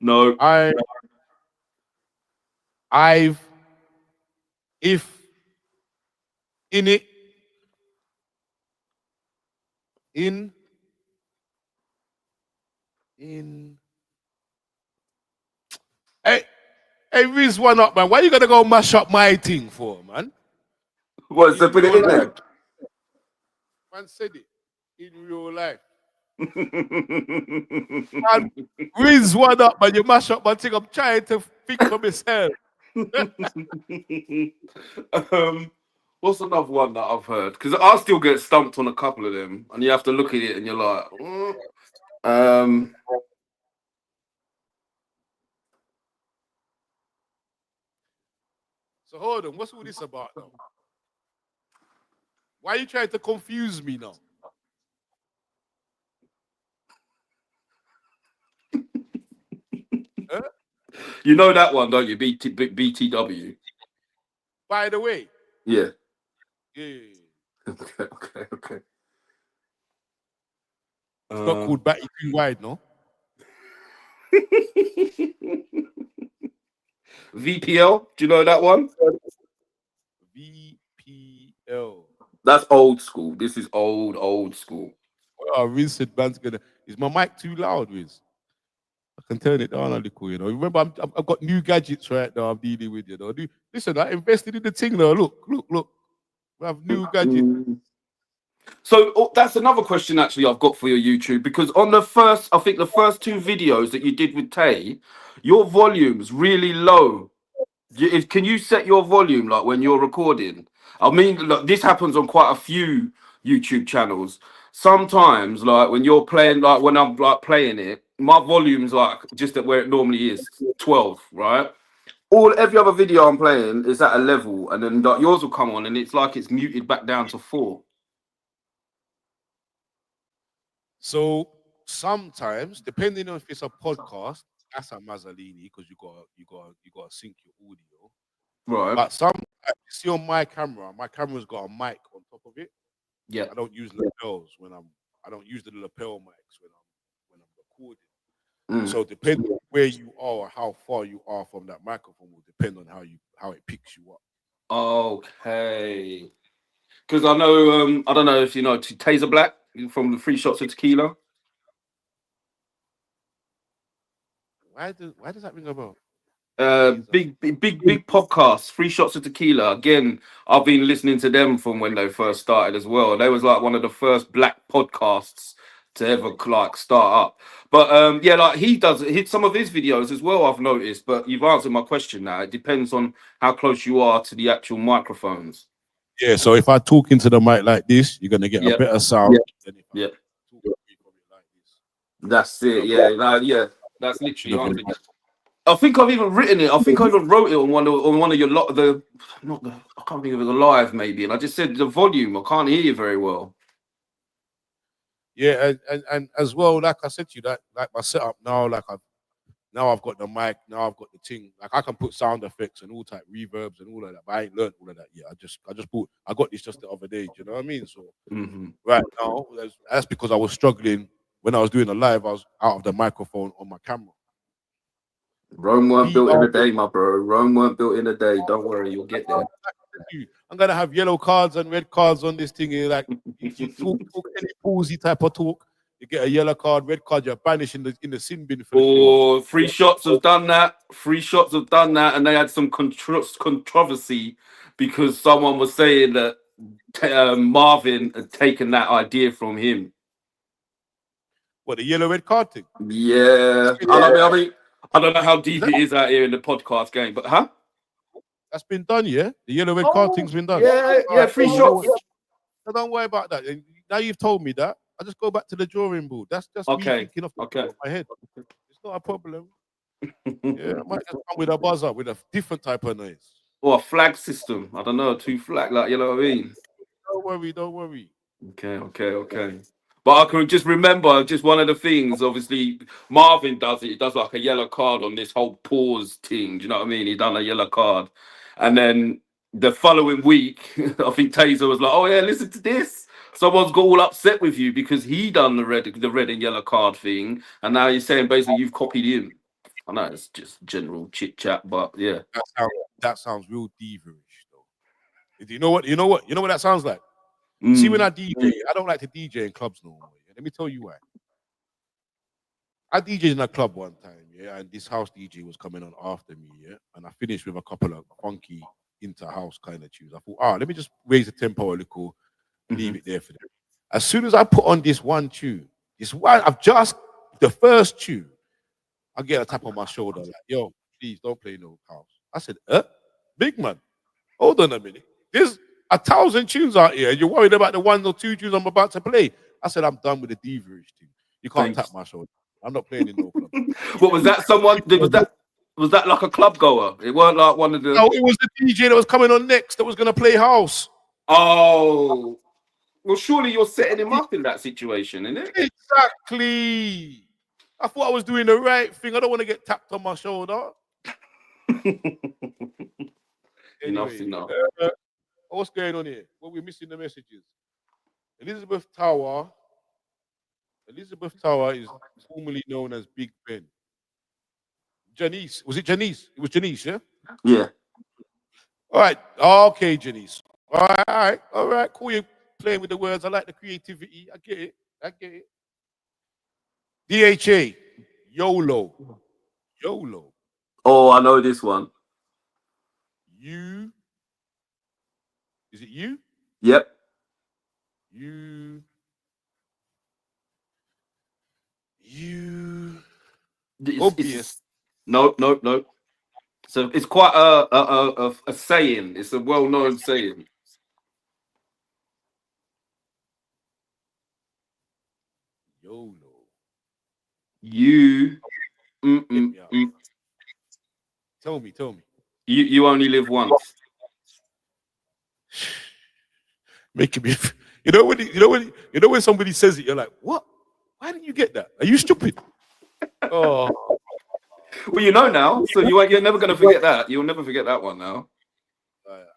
No. If in it in hey, raise one up, man. Why you gonna go mash up my thing for, man? What, so put it in there? Man said it in real life. Man, raise one up, man. You mash up my thing. I'm trying to think for myself. What's another one that I've heard? Because I still get stumped on a couple of them, and you have to look at it and you're like, So hold on, what's all this about now? Why are you trying to confuse me now? Huh? You know that one, don't you? BTW. By the way. Yeah. Yeah. Okay. It's not called Batty Too Wide, no? VPL, do you know that one? VPL. That's old school. This is old school. Oh, Riz said, man's gonna. Is my mic too loud, Riz? I can turn it down a little, you know. Remember, I've got new gadgets right now. I'm dealing with, you know. Listen, I invested in the thing now. Look. I have new gadgets. So that's another question actually I've got for your YouTube, because on the first 2 videos that you did with Tay, your volume's really low. Can you set your volume like when you're recording? I mean, look, this happens on quite a few YouTube channels. Sometimes, like when you're playing, like when I'm like playing it, my volume's like just at where it normally is, 12, right? Every other video I'm playing is at a level, and then like, yours will come on, and it's like it's muted back down to 4. So sometimes, depending on if it's a podcast, that's a Mazzolini because you gotta sync your audio. Right. But some you see on my camera's got a mic on top of it. Yeah. I don't use lapels I don't use the lapel mics when I'm recording. So depending where you are or how far you are from that microphone will depend on how it picks you up. Okay. Because I know, I don't know if you know Taser Black from the Free Shots of Tequila. Why does that ring a bell? Big podcast, Free Shots of Tequila. Again, I've been listening to them from when they first started as well. They was like one of the first black podcasts to ever like start up. But yeah, like he does hit some of his videos as well, I've noticed. But you've answered my question now. It depends on how close you are to the actual microphones. Yeah, so if I talk into the mic like this, you're gonna get a better sound than if I talk like this. That's it. Yeah, yeah. That's literally answered. I think I've even written it. I think I even wrote it on one of your I can't think of it, live maybe. And I just said the volume. I can't hear you very well. Yeah, and as well, like I said to you, that like my setup now, I've got the mic, now I've got the thing. Like I can put sound effects and all type reverbs and all of that, but I ain't learned all of that yet. I got this just the other day. Do you know what I mean? So right now, that's because I was struggling when I was doing a live. I was out of the microphone on my camera. Rome weren't built in a day, my bro. Rome weren't built in a day. Don't worry, you'll get there. I'm gonna have yellow cards and red cards on this thing. Like if you talk any ballsy type of talk, you get a yellow card, red card, you're banished in the sin bin for the Free Shots have done that. Free Shots have done that, and they had some controversy because someone was saying that Marvin had taken that idea from him. What, the yellow red card thing? Yeah. I mean, I don't know how deep it is out here in the podcast game, but that's been done, yeah? The yellow red card thing's been done. Yeah, Free Shots. So don't worry about that. Now you've told me that. I just go back to the drawing board. That's just me thinking off my head. It's not a problem. Yeah, I might just come with a buzzer with a different type of noise. Or a flag system. I don't know, 2 flag, like, you know what I mean? Don't worry. Okay. But I can just remember just one of the things, obviously, Marvin does it. He does like a yellow card on this whole pause thing. Do you know what I mean? He done a yellow card. And then the following week, I think Taser was like, oh yeah, listen to this. Someone's got all upset with you because he done the red and yellow card thing. And now you're saying basically you've copied him. I know it's just general chit chat, but yeah. That sounds real diva-ish though. You know what that sounds like? See, when I DJ, I don't like to DJ in clubs no more. Yeah? Let me tell you why. I DJed in a club one time, yeah, and this house DJ was coming on after me, yeah, and I finished with a couple of funky inter-house kind of tunes. I thought, let me just raise the tempo a little, leave it there for them. As soon as I put on this one tune, the first tune, I get a tap on my shoulder like, yo, please don't play no house. I said, big man, hold on a minute. There's 1,000 tunes out here, and you're worried about the 1 or 2 tunes I'm about to play. I said, I'm done with the diva-ish thing. You can't tap my shoulder. I'm not playing in no club. What was that? Was that like a club goer? It weren't like one of the. No, it was the DJ that was coming on next that was going to play house. Oh, well, surely you're setting him up in that situation, isn't it? Exactly. I thought I was doing the right thing. I don't want to get tapped on my shoulder. Enough. What's going on here? Well, we're missing the messages. Elizabeth Tower is formerly known as Big Ben. Janice. Was it Janice? It was Janice, yeah? Yeah. All right. Okay, Janice. All right. Cool. You're playing with the words. I like the creativity. I get it. DHA. YOLO. Oh, I know this one. Is it you? Yep. You. Obvious. No. So it's quite a saying. It's a well-known saying. YOLO. Tell me. You only live once. Making me, when somebody says it, you're like, what? Why didn't you get that? Are you stupid? Oh. Well, you know now, so you're never gonna forget that. You'll never forget that one now.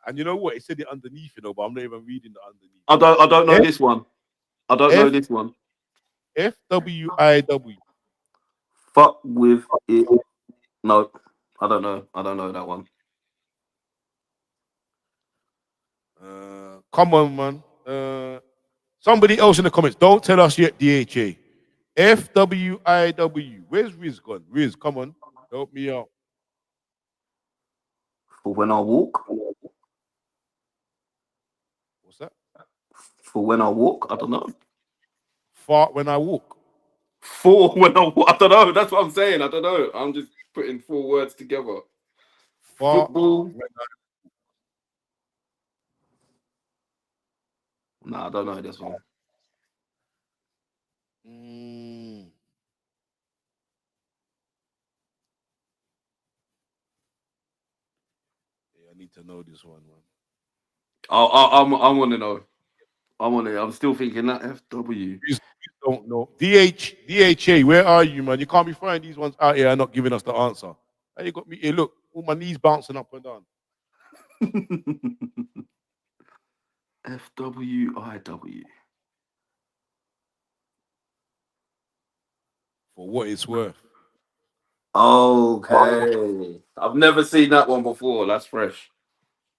And you know what? It said it underneath, but I'm not even reading the underneath. I don't know this one. I don't know this one. FWIW. Fuck with it No, I don't know. I don't know that one. Come on, man. Somebody else in the comments. Don't tell us yet, DHA. FWIW. Where's Riz gone? Riz, come on. Help me out. For when I walk. What's that? For when I walk. I don't know. Fart when I walk. For when I walk. I don't know. That's what I'm saying. I don't know. I'm just putting 4 words together. Fart. Football. Nah, I don't know this one. Yeah, I need to know this one, man. I want to know. I'm still thinking that FW. Riz don't know. DHA, where are you, man? You can't be finding these ones out here and not giving us the answer. Hey, you got me here. Look, all my knees bouncing up and down. FWIW. For what it's worth. Okay. I've never seen that one before. That's fresh.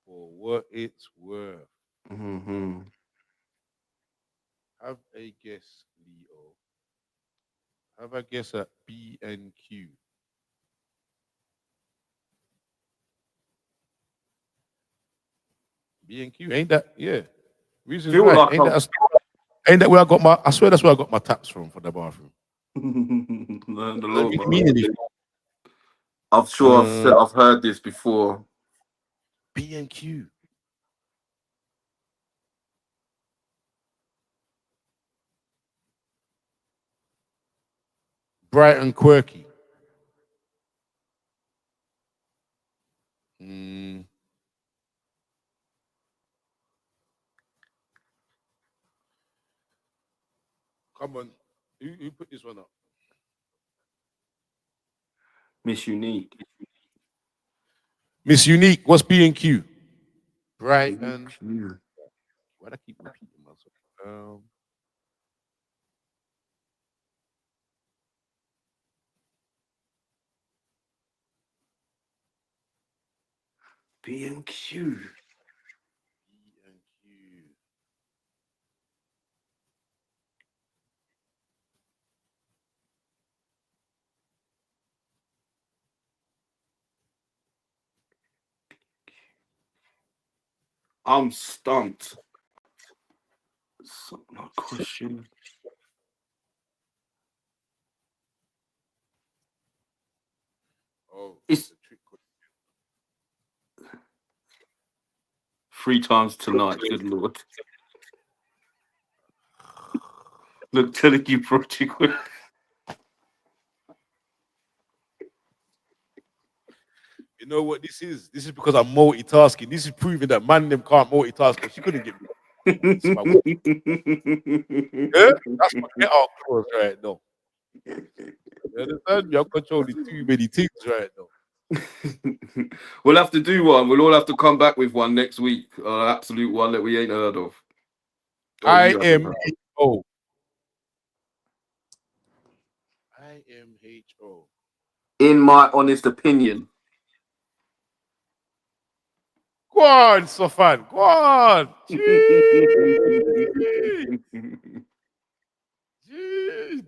For what it's worth. Mm-hmm. Have a guess, Leo. Have a guess at B and Q. B and Q, ain't that? Yeah. Reason's Feel right. like Ain't that where I got my? I swear that's where I got my taps from for the bathroom. Learn the I law, don't really man. mean anything. I'm sure I've heard this before. B and Q. Bright and quirky. Come on. Who put this one up? Miss Unique. Miss Unique. What's B and Q? Bright and. Why'd I keep repeating myself? B and Q. B and Q. I'm stumped. Something like question. Oh, It's a trick question. 3 times tonight. Good Lord. Look, telling you project. You know what this is? This is because I'm multitasking. This is proving that man them can't multitask because she couldn't get me. That's my That's my get out clause right now. You understand me? I'm controlling too many things right now. We'll have to do one. We'll all have to come back with one next week. An absolute one that we ain't heard of. IMHO. IMHO. In my honest opinion. Go on, Sofan. Go on. Jeez.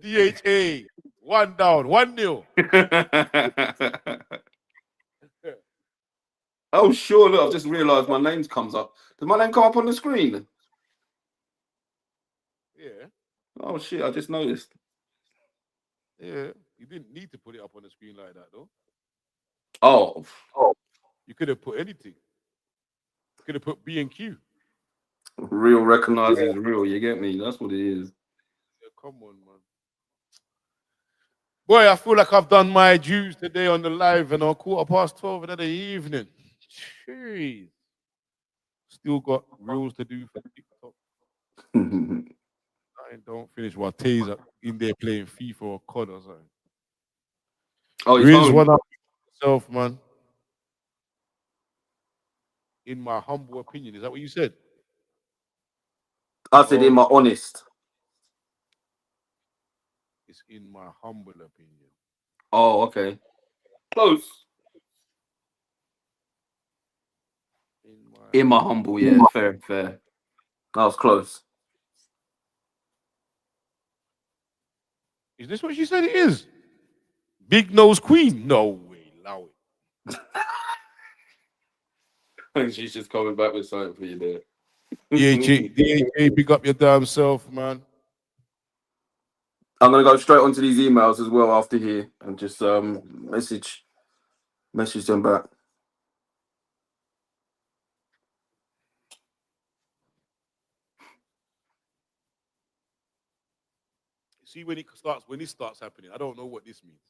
DHA. 1 down. 1-0. Oh, sure. Look, I've just realised my name comes up. Does my name come up on the screen? Yeah. Oh, shit. I just noticed. Yeah. You didn't need to put it up on the screen like that, though. Oh. You could have put anything. You could have put B and Q. Real recognizes real. You get me? That's what it is. Yeah, come on, man. Boy, I feel like I've done my dues today on the live and on 12:15 in the evening. Jeez. Still got reels to do for TikTok. I don't finish while Tay's in there playing FIFA or COD or something. Oh, he's Riz home. one up himself, man. In my humble opinion. Is that what you said? I said in my honest. It's in my humble opinion. Oh, okay. Close. In my humble, yeah, fair. That was close. Is this what she said it is? Big nose queen? No way, allow it. She's just coming back with something for you there. DHA, pick up your damn self, man. I'm gonna go straight onto these emails as well after here and just message them back. See when it starts happening, I don't know what this means.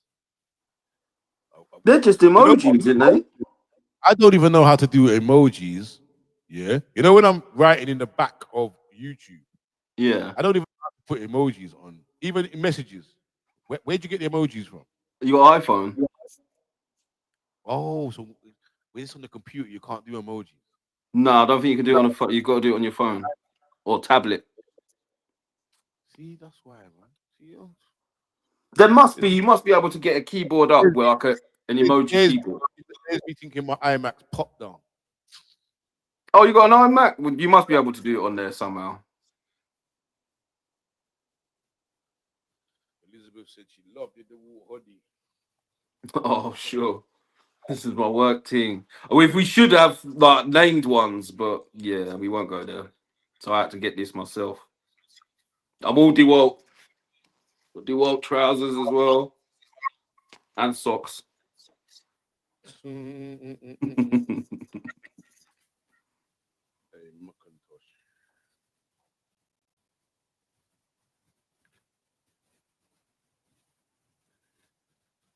They're just emojis, isn't they? I don't even know how to do emojis. Yeah, you know when I'm writing in the back of YouTube. Yeah, I don't even know how to put emojis on, even in messages. Where'd you get the emojis from? Your iPhone. Oh, so when it's on the computer, you can't do emojis. No, I don't think you can do it on a phone. You got to do it on your phone or tablet. See, that's why, man. See, There must be. You must be able to get a keyboard up where like an emoji keyboard. There's me thinking my iMac's popped down. Oh, you got an iMac? Well, you must be able to do it on there somehow. Elizabeth said she loved it, the wool hoodie. Oh, sure. This is my work team. We should have like named ones, but yeah, we won't go there. So I had to get this myself. I'm all DeWalt trousers as well, and socks.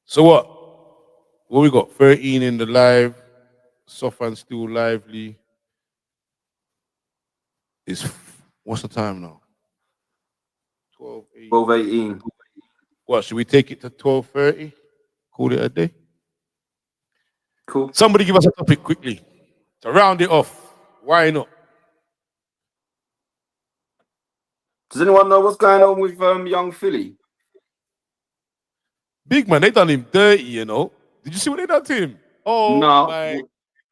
So what? What we got? 13 in the live. Sofan still lively. What's the time now? 12:18. What, should we take it to 12:30? Call it a day? Cool. Somebody give us a topic quickly to round it off. Why not? Does anyone know what's going on with young Philly? Big man, they done him dirty, you know. Did you see what they done to him? Oh No. my, they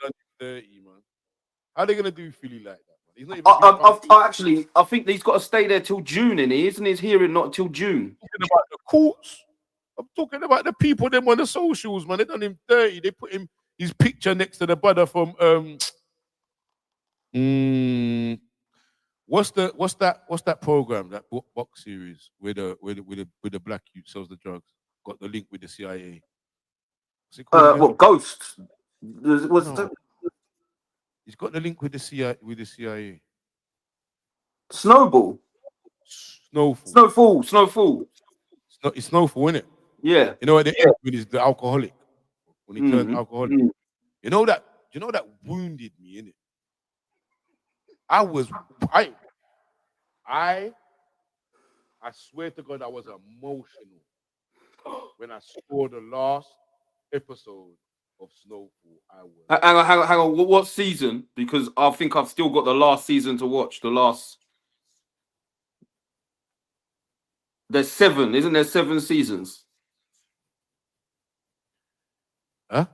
done him dirty, man. How are they gonna do Philly like that, man? He's not even I think he's got to stay there till June, isn't his hearing not till June? I'm talking about the courts. I'm talking about the people them on the socials, man. They done him dirty. They put his picture next to the brother from what's that program, that box series with the black youth sells the drugs? Got the link with the CIA. What's it called? What Ghost? He's got the link with the CIA. Snowball. Snowfall. It's Snowfall, isn't it? Yeah. You know at the end when he's the alcoholic, when he turned alcoholic. You know that wounded me, innit? I swear to God, I was emotional when I saw the last episode of Snowfall. Hang on. What season? Because I think I've still got the last season to watch. There's 7, isn't there? 7 seasons. Huh?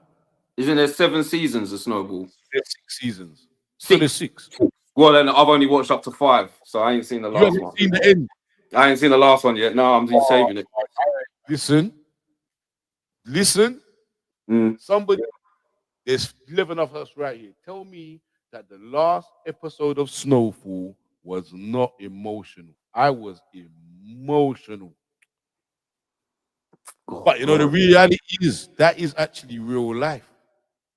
Isn't there 7 seasons of Snowball? There's 6 seasons. 6. So there's 6. Well, then I've only watched up to 5, so I ain't seen the last one. Seen the end. I ain't seen the last one yet. No, I'm just saving it. Listen. Somebody, there's 11 of us right here. Tell me that the last episode of Snowfall was not emotional. I was emotional. But you know, the reality is that is actually real life.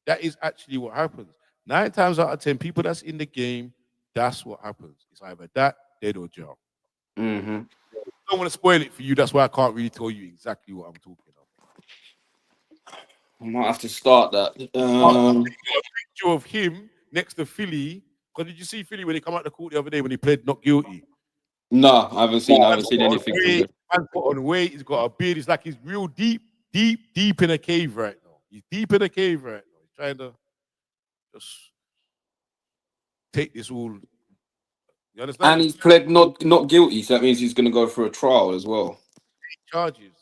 That is actually what happens. 9 times out of 10, people that's in the game, that's what happens. It's either that, dead or jail. I don't want to spoil it for you. That's why I can't really tell you exactly what I'm talking about. I might have to start that. A picture of him next to Philly. Because did you see Philly when he come out the court the other day when he pled not guilty? No, I haven't seen anything from him. Man put on weight. He's got a beard. It's like he's real deep in a cave right now. He's deep in a cave right now. He's trying to just take this all. You understand? And he's pled not guilty, so that means he's going to go for a trial as well. Charges.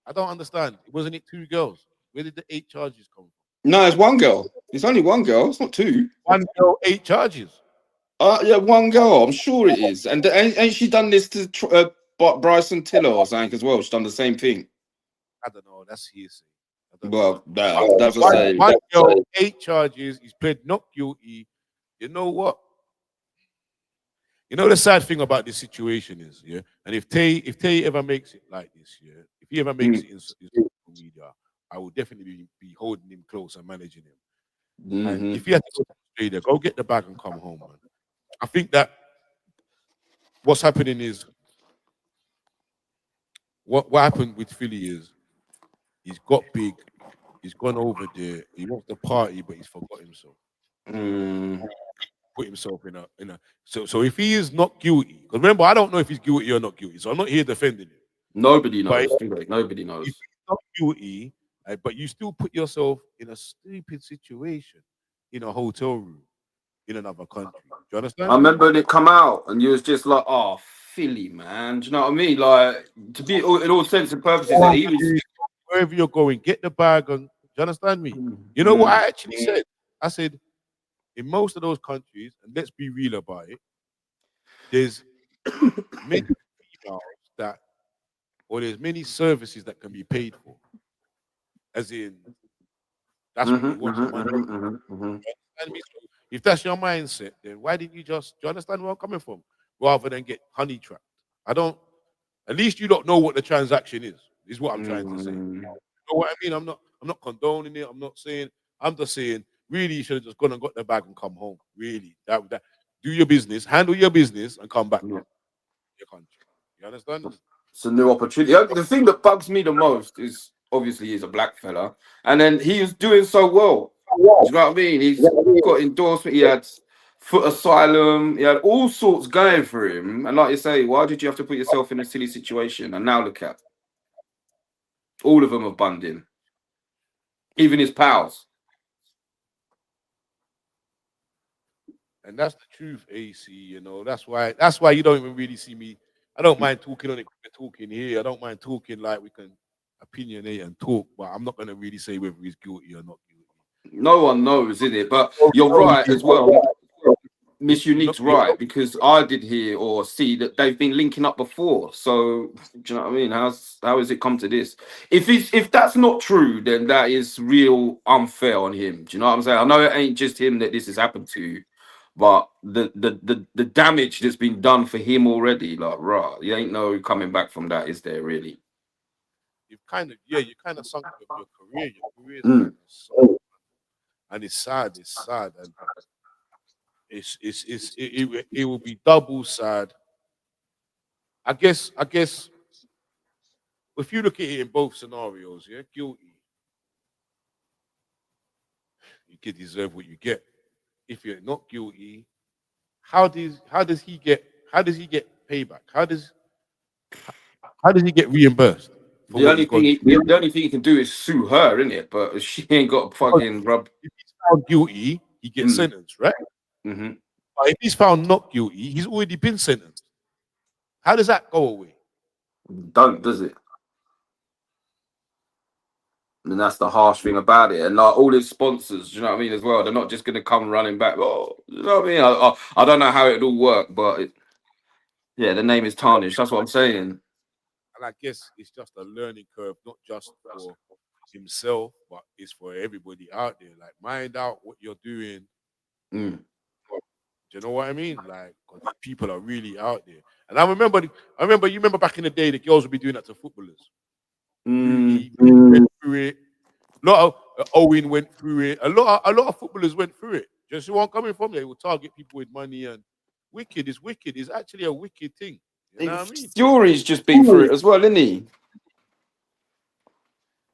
I don't understand. Wasn't it 2 girls? Where did the 8 charges come from? No, it's one girl. It's only one girl. It's not 2. One girl, 8 charges. Yeah, one girl. I'm sure it is. And ain't she done this to Bryson Tiller or something as well? She's done the same thing. I don't know. That's hearsay. I don't know. Well, that's what I say. One girl, 8 charges. He's pled not guilty. You know what? You know the sad thing about this situation is, yeah. And if Tay ever makes it like this, yeah, if he ever makes it in social media, I will definitely be holding him close and managing him. And if he has to go to Australia, go get the bag and come home, man. I think that what's happening is what happened with Philly is he's got big, he's gone over there, he wants to party, but he's forgot himself. Put himself in a so if he is not guilty, because remember, I don't know if he's guilty or not guilty, so I'm not here defending him. Nobody knows. Nobody knows. If he's not guilty, but you still put yourself in a stupid situation in a hotel room in another country. Do you understand? I remember when it come out and you was just like, oh, Philly, man. Do you know what I mean? Like, to be in all sense and purposes, that he was... wherever you're going, get the bag and... Do you understand me? You know what I actually said? I said, in most of those countries, and let's be real about it, there's many females that, or there's many services that can be paid for. As in, that's what you want. If that's your mindset, then why didn't you just, do you understand where I'm coming from? Rather than get honey trapped. At least you don't know what the transaction is what I'm trying to say. You know what I mean? I'm not condoning it. I'm just saying, really, you should have just gone and got the bag and come home. Really. That do your business, handle your business, and come back to your country. You understand? It's a new opportunity. The thing that bugs me the most is obviously he's a black fella, and then he was doing so well. Do you know what I mean? He's got endorsement. He had foot asylum. He had all sorts going for him. And like you say, why did you have to put yourself in a silly situation? And now look at all of them have bunged in, even his pals. And that's the truth, AC. You know, that's why you don't even really see me. I don't mind talking on it. We're talking here. I don't mind talking like we can opinionate and talk, but I'm not going to really say whether he's guilty or not guilty. No one knows, is it? But you're right as well. Miss Unique's right, because I did hear or see that they've been linking up before. So do you know what I mean? How has it come to this? If that's not true, then that is real unfair on him. Do you know what I'm saying? I know it ain't just him that this has happened to, but the damage that's been done for him already, like you ain't no coming back from that, is there really? You kind of sunk your career. Your career is kind of sunk, and it's sad. And it will be double sad. I guess if you look at it in both scenarios, yeah, guilty, you can deserve what you get. If you're not guilty, how does he get payback? How does he get reimbursed? The only thing he can do is sue her, isn't it? But she ain't got a fucking rub. If he's found guilty, he gets sentenced, right? But if he's found not guilty, he's already been sentenced. How does that go away? Does it? And that's the harsh thing about it. And like all his sponsors, do you know what I mean, as well? They're not just going to come running back. Oh, you know what I mean? I don't know how it all work, but the name is tarnished. That's what I'm saying. And I guess it's just a learning curve, not just for himself, but it's for everybody out there. Like, mind out what you're doing. Do you know what I mean? Like, 'cause people are really out there. And I remember you remember back in the day, the girls would be doing that to footballers. Rooney went through it. Owen went through it. A lot of footballers went through it. Just see where I'm coming from. They will target people with money, and wicked. It's actually a wicked thing. You know what I mean? Fury's just been through it as well, isn't he?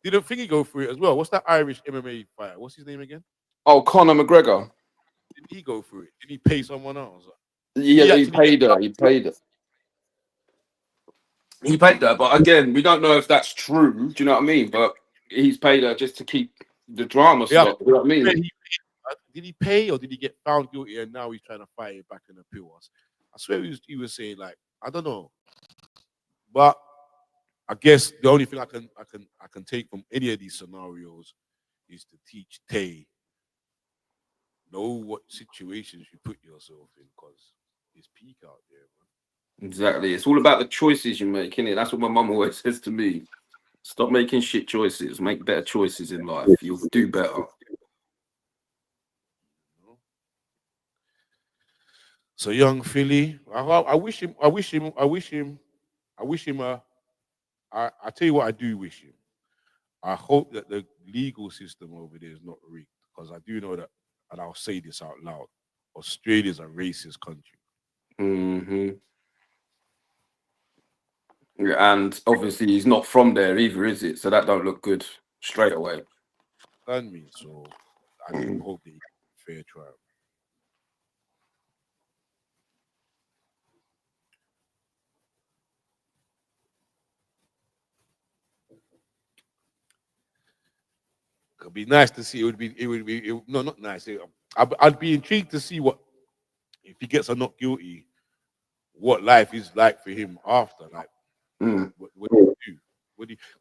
Didn't think he go through it as well. What's that Irish MMA fighter? What's his name again? Oh, Conor McGregor. Didn't he go through it? Did he pay someone else? Yeah, he paid her. He paid her. He paid her, but again, we don't know if that's true. Do you know what I mean? But he's paid her just to keep the drama slot. You know what I mean? Did he pay or did he get found guilty and now he's trying to fight it back in appeal? I swear he was saying, like, I don't know. But I guess the only thing I can take from any of these scenarios is to teach Tay know what situations you put yourself in, because it's peak out there, man. Exactly. It's all about the choices you make, innit? That's what my mum always says to me. Stop making shit choices. Make better choices in life. You'll do better. So young Philly, I wish him. I tell you what I do wish him. I hope that the legal system over there is not rigged, because I do know that, and I'll say this out loud, Australia's a racist country. Mm-hmm. And obviously he's not from there either, is it? So that don't look good straight away. And me, so I do hope that he gets a fair trial. It'd be nice to see. No, not nice. I'd be intrigued to see what, if he gets a not guilty, what life is like for him after. Like, what do you do?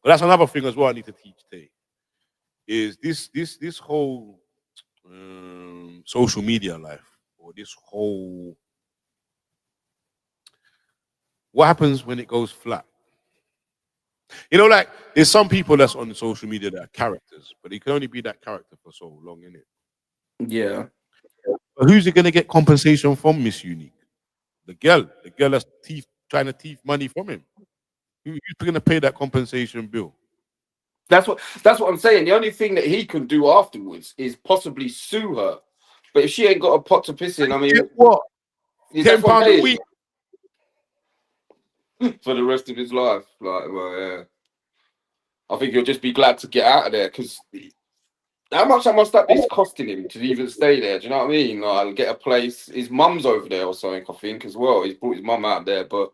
But that's another thing as well. I need to teach Tay is this whole social media life, or this whole, what happens when it goes flat? You know, like there's some people that's on social media that are characters, but they can only be that character for so long, innit? Yeah. But who's it gonna get compensation from, Miss Unique? The girl that's trying to thief money from him. Who's gonna pay that compensation bill? That's what I'm saying. The only thing that he can do afterwards is possibly sue her. But if she ain't got a pot to piss in, I mean, Get what? that's what I'm £10 a saying. week For the rest of his life. Like, well, yeah. I think he'll just be glad to get out of there, because how much must that be costing him to even stay there? Do you know what I mean? Like, get a place. His mum's over there or something, I think, as well. He's brought his mum out there, but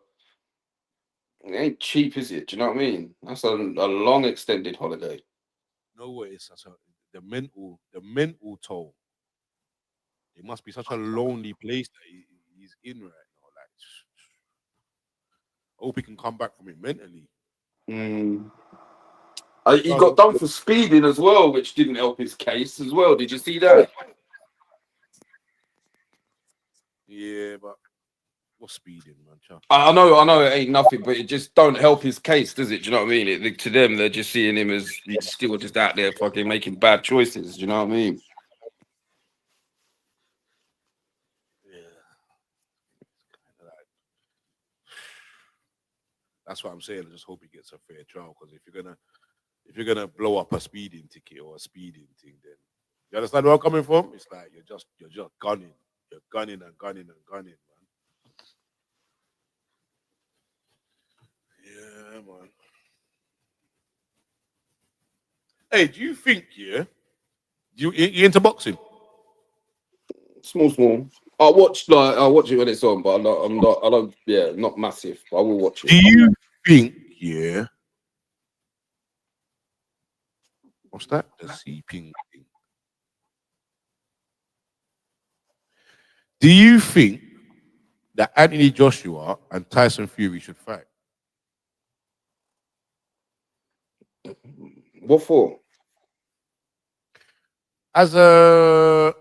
it ain't cheap, is it? Do you know what I mean? That's a long extended holiday. No way, it's such a the mental toll. It must be such a lonely place that he's in right now. Like, I hope he can come back from it mentally. He got done for speeding as well, which didn't help his case as well. Did you see that? Yeah, but what's speeding, man? I know it ain't nothing, but it just don't help his case, does it? Do you know what I mean? To them, they're just seeing him as he's still just out there fucking making bad choices. Do you know what I mean? That's what I'm saying. I just hope he gets a fair trial, because if you're gonna blow up a speeding ticket or a speeding thing, then you understand where I'm coming from? It's like you're just gunning. You're gunning and gunning and gunning, man. Yeah, man. Hey, do you think, you into boxing? Small. I watch it when it's on, but I don't. Yeah, not massive. But I will watch Do it. you think, what's that? The seeping thing. Do you think that Anthony Joshua and Tyson Fury should fight? What for? As a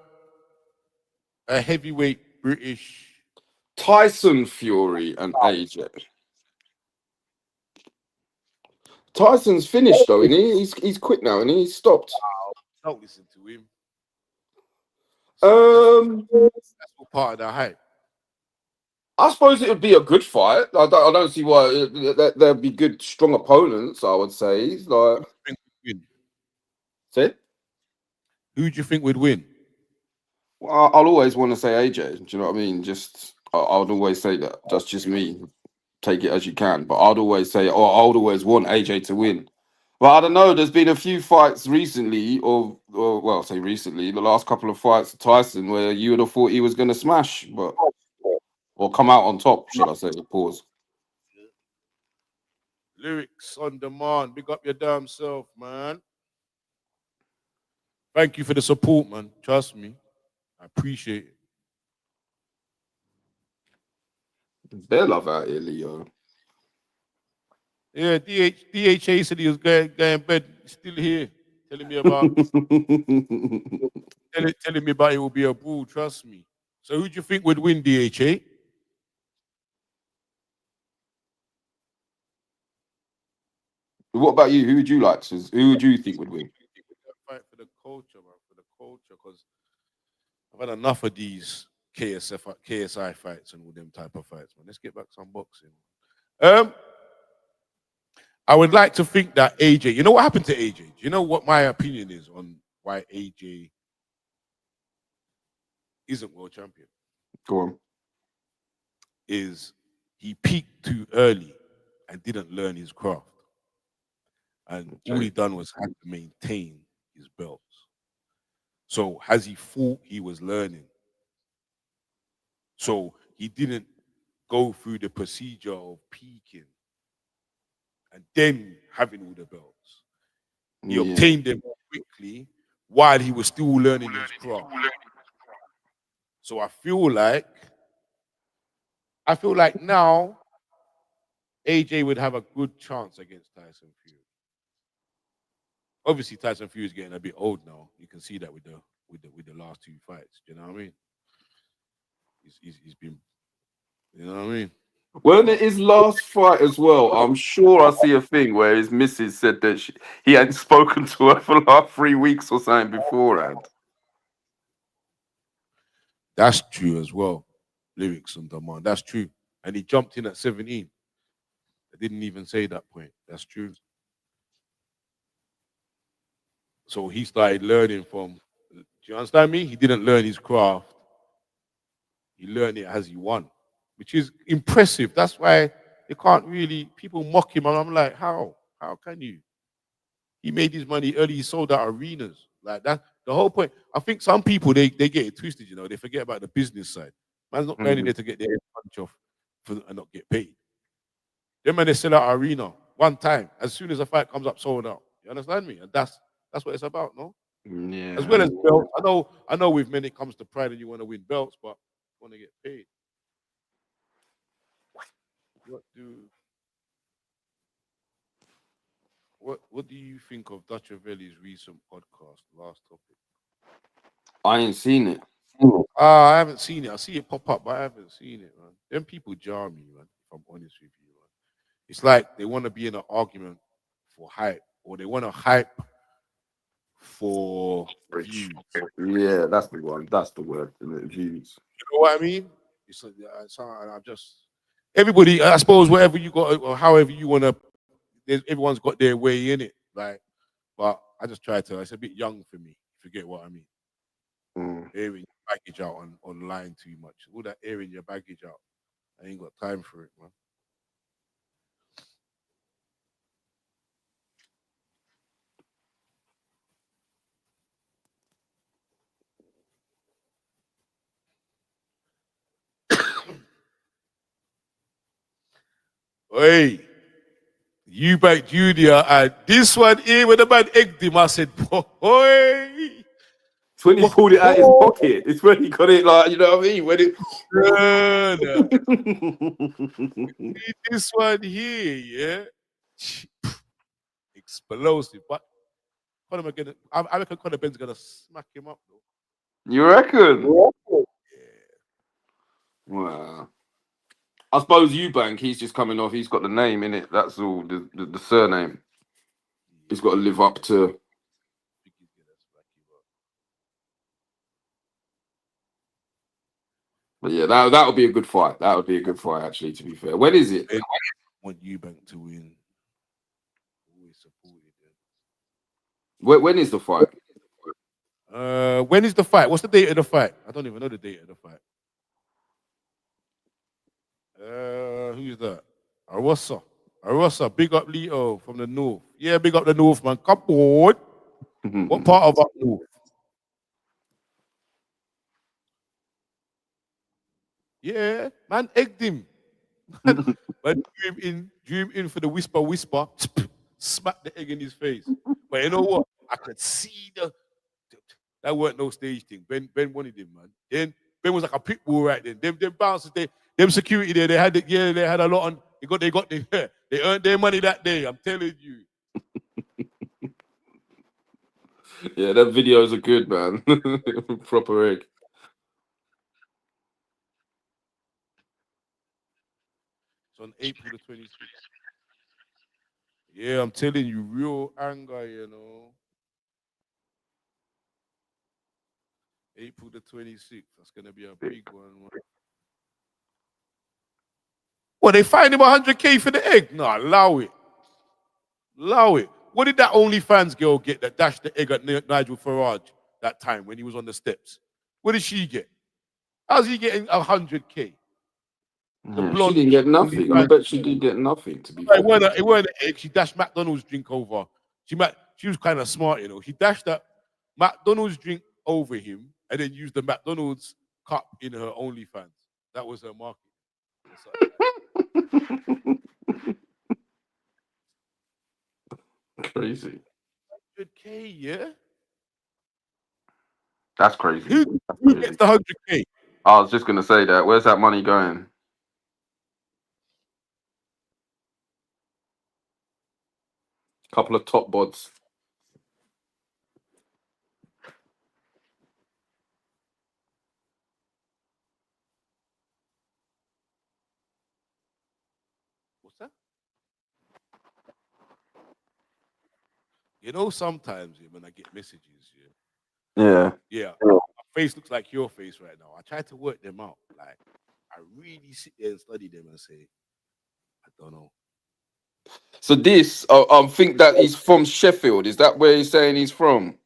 heavyweight British. Tyson Fury and AJ. Tyson's finished though, isn't he? He's quit now, and he's stopped. Don't listen to him. That's all part of the hype. I suppose it would be a good fight. I don't see why there'd be good, strong opponents. I would say, like, say, who do you think would win? Well, I'll always want to say AJ. Do you know what I mean? I would always say that. That's just me. Take it as you can, but I'd always say, or I would always want AJ to win. But I don't know. There's been a few fights recently, or well, say recently, the last couple of fights of Tyson, where you would have thought he was going to smash, but or come out on top, shall I say? Pause. Lyrics on demand. Big up your damn self, man. Thank you for the support, man. Trust me. I appreciate it. Their love out here, Leo. Yeah, DHA said he was going bed, still here, telling me about telling me about it will be a bull. Trust me. So who do you think would win, DHA? What about you? Who would you like? Who would you think would win? Fight for the culture, man, for the culture, because I've had enough of these KSI fights and all them type of fights, man. Let's get back to some boxing. I would like to think that AJ, you know what happened to AJ? Do you know what my opinion is on why AJ isn't world champion? Go on. Is he peaked too early and didn't learn his craft. And all he done was had to maintain his belts. So has he thought he was learning? So he didn't go through the procedure of peaking and then having all the belts. He obtained them quickly while he was still learning his craft. So I feel like now AJ would have a good chance against Tyson Fury. Obviously, Tyson Fury is getting a bit old now. You can see that with the last two fights. Do you know what I mean? He's been, you know what I mean? Well, in his last fight as well, I'm sure I see a thing where his missus said that he hadn't spoken to her for like 3 weeks or something beforehand. That's true as well. Lyrics on demand. That's true. And he jumped in at 17. I didn't even say that point. That's true. So he started learning from, do you understand me? He didn't learn his craft. He learned it as he won, which is impressive. That's why they can't really, people mock him. And I'm like, how? How can you? He made his money early. He sold out arenas. Like that. The whole point. I think some people, they get it twisted, you know. They forget about the business side. Man's not going in there to get their punch off and not get paid. Them man, they sell out arena one time. As soon as a fight comes up, sold out. You understand me? And that's what it's about, no? Yeah. As well as belts. I know with men it comes to pride and you want to win belts, but you want to get paid. What do you think of Dutch Ravelli's recent podcast, Last Topic? I ain't seen it. I haven't seen it. I see it pop up, but I haven't seen it, man. Them people jar me, man, if I'm honest with you, man. It's like they want to be in an argument for hype, or they want to hype for views. Yeah, that's the one. That's the word. Views. You know what I mean? It's I'm just everybody. I suppose whatever you got, or however you want to. Everyone's got their way in it, like. But I just try to. It's a bit young for me. Forget what I mean. Airing your baggage out online too much. All that airing your baggage out. I ain't got time for it, man. Hey, Eubank Jr. and this one here when the man egged him, I said, boy. It's when he pulled it out his pocket. It's when he got it, like, you know what I mean? When it. See this one here, yeah? Explosive. But I reckon Conor Ben's gonna smack him up, though. You reckon? Yeah. Wow. I suppose Eubank, he's just coming off. He's got the name in it. That's all. The surname. He's got to live up to. But yeah, that would be a good fight. That would be a good fight, actually. To be fair, when is it? I want Eubank to win. Always supported him. When is the fight? When is the fight? What's the date of the fight? I don't even know the date of the fight. Who's that? Arosa, big up Leo from the north. Yeah, big up the north, man. Come on. What part of up north? Yeah, man, egged him. Man, drew him in for the whisper, smack the egg in his face. But you know what? I could see that weren't no stage thing. Ben wanted him, man. Then Ben was like a pit bull right then. Them bouncers, them security there, they had a lot on. They got the They earned their money that day. I'm telling you. Yeah, that videos are good, man. Proper egg. It's on April the 26th. Yeah, I'm telling you, real anger, you know. April the 26th. That's gonna be a big one. Well, they fined him 100K for the egg. No, allow it. Allow it. What did that OnlyFans girl get that dashed the egg at Nigel Farage that time when he was on the steps? What did she get? How's he getting 100K? The Yeah, she blonde didn't get nothing. I OnlyFans. bet she did get nothing, to be It fair. weren't an egg. She dashed McDonald's drink over. She was kind of smart, you know. She dashed that McDonald's drink over him and then used the McDonald's cup in her OnlyFans. That was her market. Crazy. 100K, yeah? That's crazy. Who That's crazy. gets the 100K? I was just gonna say that. Where's that money going? Couple of top bods. What's that? You know, sometimes when I get messages, yeah, my face looks like your face right now. I try to work them out. Like, I really sit there and study them and say, I don't know. So this, I think that he's from Sheffield. Is that where he's saying he's from?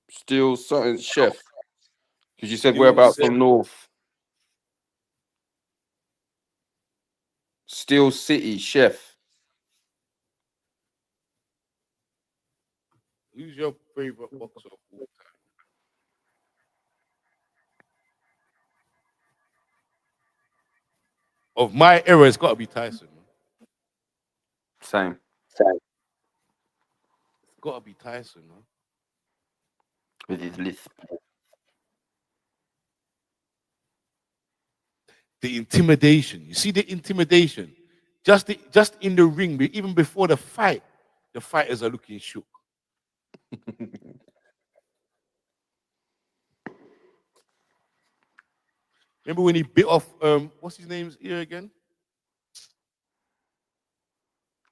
Still something chef. Because you said Still whereabouts City. from North. Steel City chef. Who's your favorite boxer of all time? Of my era, it's got to be Tyson. Man. Same. It's got to be Tyson. Man. With his lisp. The intimidation. You see the intimidation? Just in the ring, even before the fighters are looking shook. Remember when he bit off what's his name's ear again?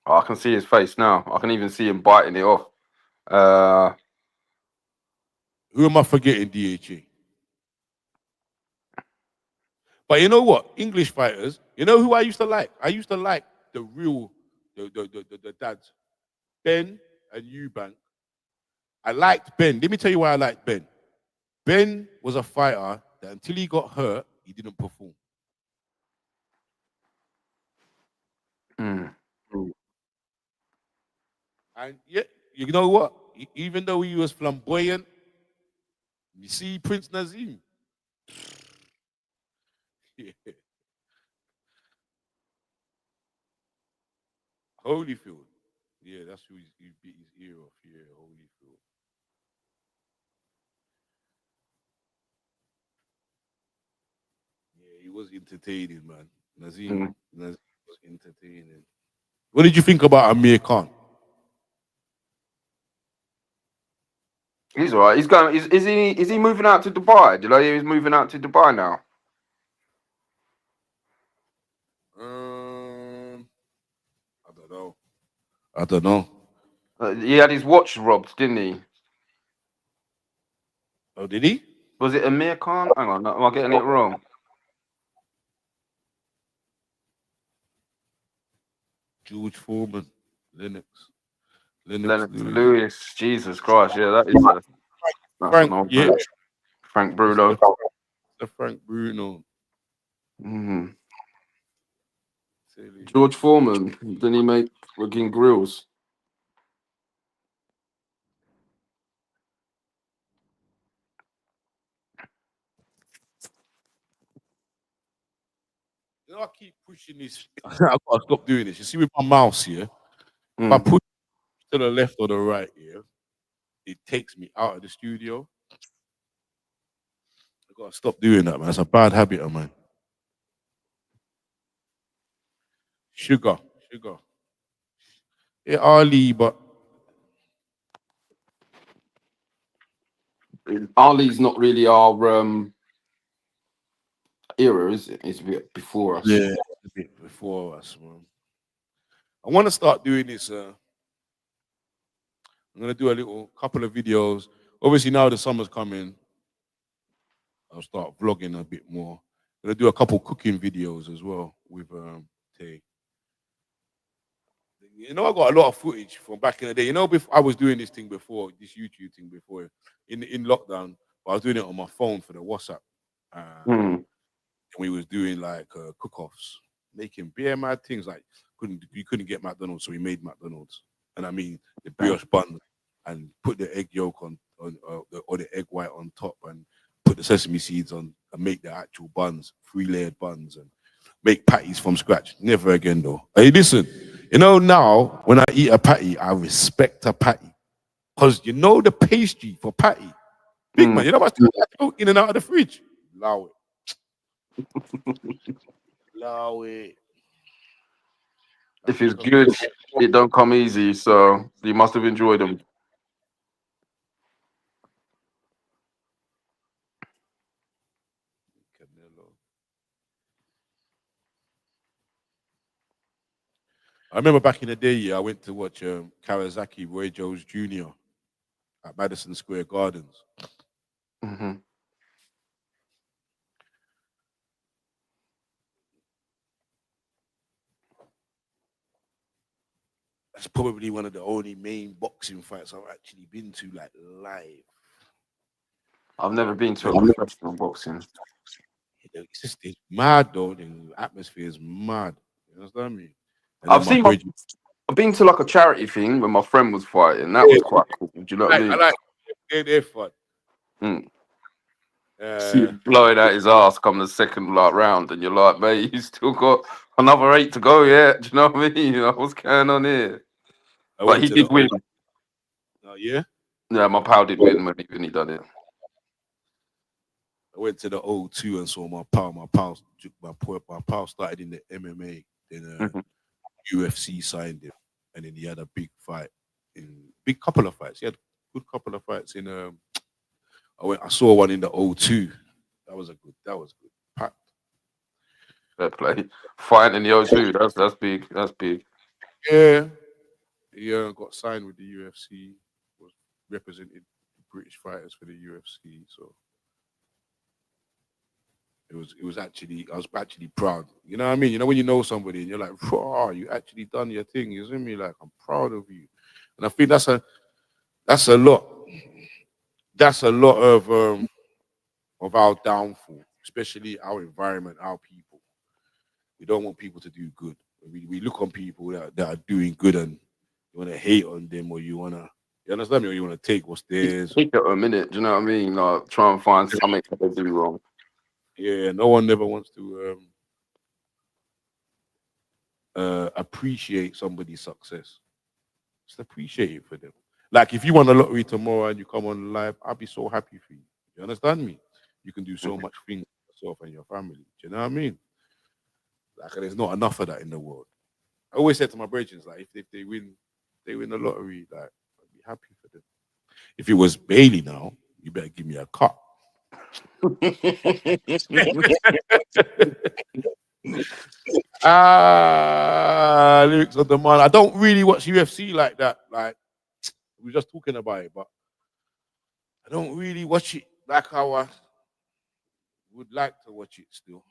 Oh, I can see his face now. I can even see him biting it off. Who am I forgetting, DHA? But you know what? English fighters, you know who I used to like? I used to like the real, the dads. Ben and Eubank. I liked Ben. Let me tell you why I liked Ben. Ben was a fighter that until he got hurt, he didn't perform. And yeah, you know what? Even though he was flamboyant, you see Prince Nazim. Yeah. Holyfield. Yeah, that's who he beat his ear off. Yeah, Holyfield. Yeah, he was entertaining, man. Nazim was entertaining. What did you think about Amir Khan? He's alright. He's going. Is he moving out to Dubai? Did I hear he's moving out to Dubai now? I don't know. I don't know. He had his watch robbed, didn't he? Oh, did he? Was it Amir Khan? Hang on, am I getting it wrong? George Foreman, Lennox Lennox Lewis. Lewis. Jesus Christ, yeah, that is that's Frank, an old yeah. man. Frank Bruno. The Frank Bruno. George Foreman. Didn't he make fucking grills? You know, I keep pushing this. I've got to stop doing this. You see, with my mouse here, if I push to the left or the right here, it takes me out of the studio. I've got to stop doing that, man. It's a bad habit of mine. Sugar. Yeah, Ali, but Ali's not really our era, is it? It's a bit before us. yeah, a bit before us, man. I want to start doing this. I'm gonna do a little couple of videos. Obviously, now the summer's coming, I'll start vlogging a bit more. I'm gonna do a couple cooking videos as well with Tay. You know, I got a lot of footage from back in the day. You know, before I was doing this thing before, this YouTube thing before, in lockdown, but I was doing it on my phone for the WhatsApp. Mm. We was doing like cook-offs, making beer mad things like you couldn't get McDonald's, so we made McDonald's, and I mean the brioche bun, and put the egg yolk on or the egg white on top, and put the sesame seeds on, and make the actual buns, 3-layered buns, and make patties from scratch. Never again though. Hey, listen, you know, now when I eat a patty, I respect a patty, because you know the pastry for patty, big man. You know what I go in and out of the fridge. Allow it. Allow it. If it's good, it don't come easy. So you must have enjoyed them. I remember back in the day, yeah, I went to watch Kawasaki Roy Jones Jr. at Madison Square Gardens. Mm-hmm. That's probably one of the only main boxing fights I've actually been to, like, live. I've never been to a professional boxing. It's mad though. The atmosphere is mad. You understand me? And I've been to like a charity thing when my friend was fighting. That was quite cool. Do you know what I mean? I like they're fun. See him blowing out his ass come the second round, and you're like, mate, you still got another 8 to go, yeah? Do you know what I mean? What's going on here? But he did win. Oh, yeah? Yeah, my pal did win when he done it. I went to the O2 and saw my pal. My pal started in the MMA. Then UFC signed him, and then he had a big fight, big couple of fights. He had a good couple of fights in. I saw one in the O2. That was good. Packed. Fair play. Fighting in the O2. That's big. That's big. Yeah. He got signed with the UFC. Was represented British fighters for the UFC. So it was actually, I was actually proud. You know what I mean? You know when you know somebody and you're like, "Oh, you actually done your thing." You see me? Like, I'm proud of you. And I think that's a lot. That's a lot of our downfall, especially our environment, our people. We don't want people to do good. We look on people that are doing good, and you want to hate on them, or you understand me, or you want to take what's theirs. Take it a minute, do you know what I mean? Like, try and find something that they do wrong. Yeah, no one ever wants to appreciate somebody's success. Just appreciate it for them. Like, if you won a lottery tomorrow and you come on live, I'll be so happy for you. You understand me? You can do so much things for yourself and your family. Do you know what I mean? Like, there's not enough of that in the world. I always said to my brethren, like, if they win the lottery, like, I'd be happy for them. If it was Bailey now, you better give me a cut. Lyrics of the man. I don't really watch UFC like that. Like, we were just talking about it, but I don't really watch it like how I would like to watch it still.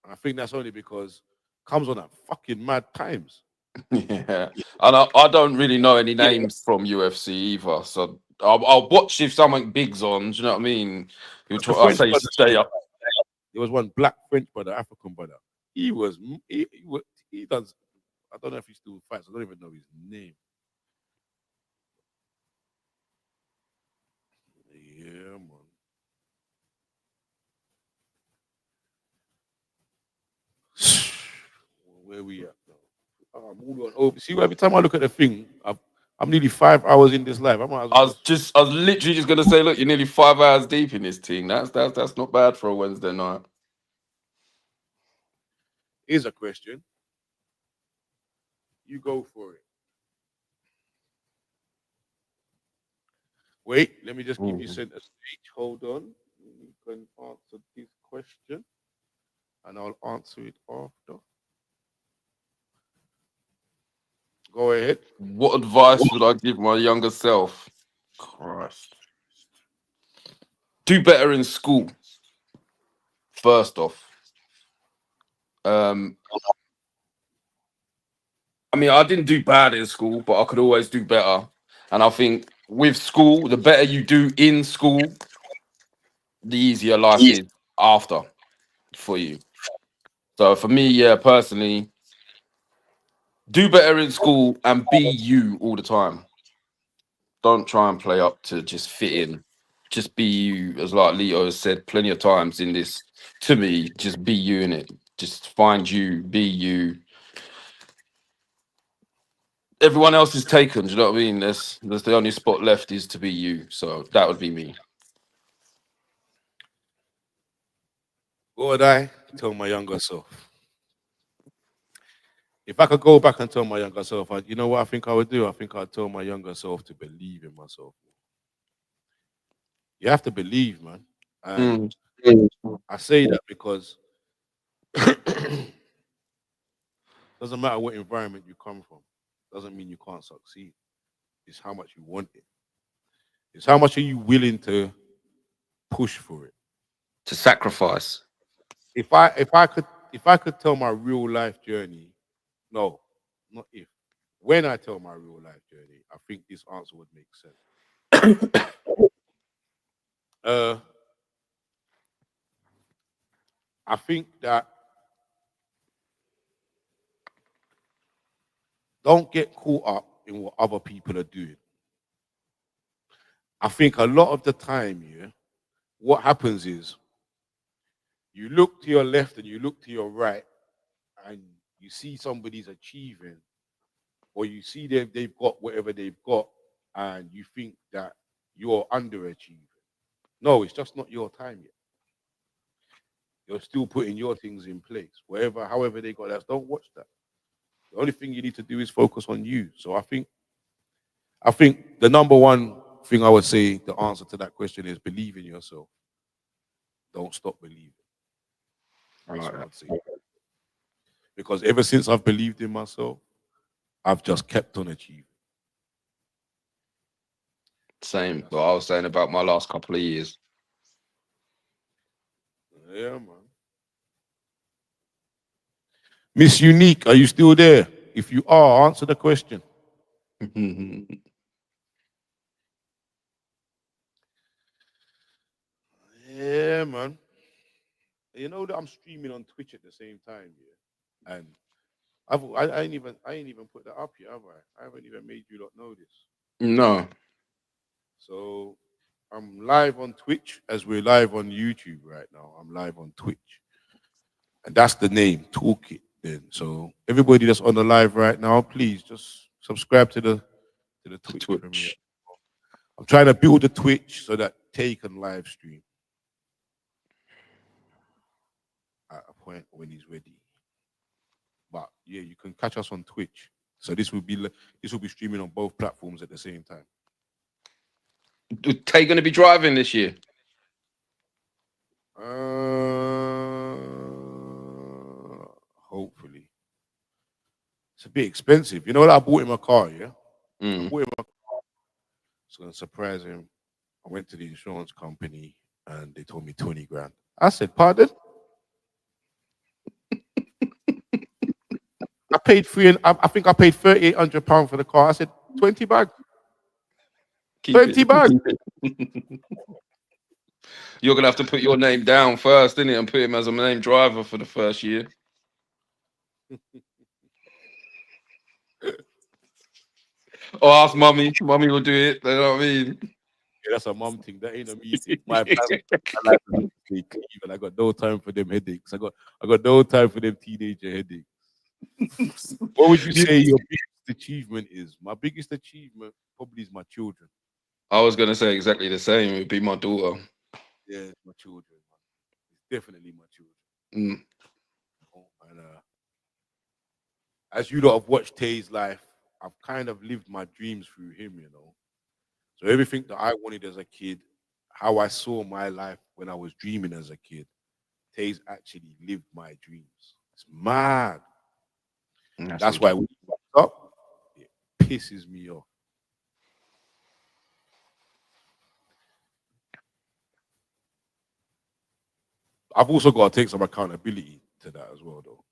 And I think that's only because it comes on at fucking mad times. Yeah, and I don't really know any names from UFC either, so I'll watch if something big's on. Do you know what I mean? I say stay up. There was one black French brother, African brother. He does. I don't know if he still fights. I don't even know his name. Yeah, man. Where we at now? Oh, I'm all on over. See, every time I look at the thing, I'm nearly 5 hours in this live. I was literally just gonna say, look, you're nearly 5 hours deep in this thing. That's not bad for a Wednesday night. Here's a question. You go for it. Wait, let me just give you center stage. Hold on. You can answer this question, and I'll answer it after. Go ahead. What advice would I give my younger self? Christ. Do better in school. First off. I mean, I didn't do bad in school, but I could always do better. And I think with school, the better you do in school, the easier life is after for you. So for me, yeah, personally, do better in school and be you all the time. Don't try and play up to just fit in. Just be you, as like Leo has said plenty of times in this to me, just be you in it. Just find you, be you. Everyone else is taken, do you know what I mean? There's the only spot left is to be you. So that would be me. What would I tell my younger self? If I could go back and tell my younger self, you know what I think I would do? I think I'd tell my younger self to believe in myself. You have to believe, man. And I say that because doesn't matter what environment you come from, doesn't mean you can't succeed. It's how much you want it. It's how much are you willing to push for it. To sacrifice. If I could tell my real life journey, no, not if. When I tell my real life journey, I think this answer would make sense. I think that don't get caught up in what other people are doing. I think a lot of the time, yeah, what happens is you look to your left and you look to your right and you see somebody's achieving or you see they've got whatever they've got and you think that you're underachieving. No, it's just not your time yet. You're still putting your things in place. However they got that. Don't watch that. The only thing you need to do is focus on you. So I think the number one thing I would say, the answer to that question is believe in yourself. Don't stop believing. That's what I'd say. Because ever since I've believed in myself, I've just kept on achieving. Same. What I was saying about my last couple of years. Yeah, man. Miss Unique, are you still there? If you are, answer the question. Yeah, man. You know that I'm streaming on Twitch at the same time, yeah. And I ain't even put that up yet, have I? I haven't even made you lot know this. No. So I'm live on Twitch as we're live on YouTube right now. I'm live on Twitch. And that's the name, Toolkit then. So everybody that's on the live right now, please just subscribe to the Twitch. For me. I'm trying to build a Twitch so that Tay can live stream at a point when he's ready. But yeah, you can catch us on Twitch. So this will be streaming on both platforms at the same time. Tay going to be driving this year? Hopefully. It's a bit expensive. You know what? I bought him a car, yeah? I bought him a car. It's going to surprise him. I went to the insurance company and they told me 20 grand. I said, pardon? I paid I think I paid £3,800 for the car. I said, 20 bags. 20 bags. You're going to have to put your name down first, innit? And put him as a main driver for the first year. Or ask mummy. Mummy will do it. You know what I mean? Yeah, that's a mum thing. That ain't a me thing. My life is clean. I got no time for them headaches. I got no time for them teenager headaches. What would you say your biggest achievement is? My biggest achievement probably is my children. I was going to say exactly the same. It would be my daughter. Yeah, it's my children. It's definitely my children. And as you lot have watched Tay's life, I've kind of lived my dreams through him, you know. So everything that I wanted as a kid, how I saw my life when I was dreaming as a kid, Tay's actually lived my dreams. It's mad. That's That's why wicked. when he fucks up, it pisses me off. I've also got to take some accountability to that as well, though.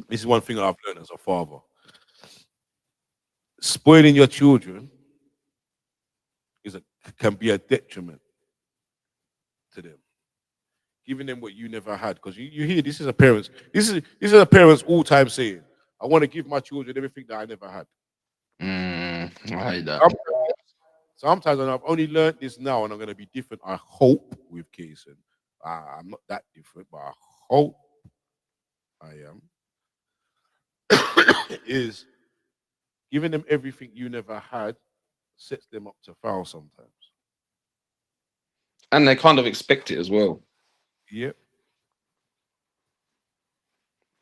This is one thing that I've learned as a father. Spoiling your children can be a detriment to them. Giving them what you never had. Because you hear this is a parent's a parent's all-time saying. I want to give my children everything that I never had. I hate that. Sometimes, and I've only learned this now, and I'm going to be different. I hope with Kason. I'm not that different, but I hope I am. Is giving them everything you never had sets them up to fail sometimes. And they kind of expect it as well. Yep.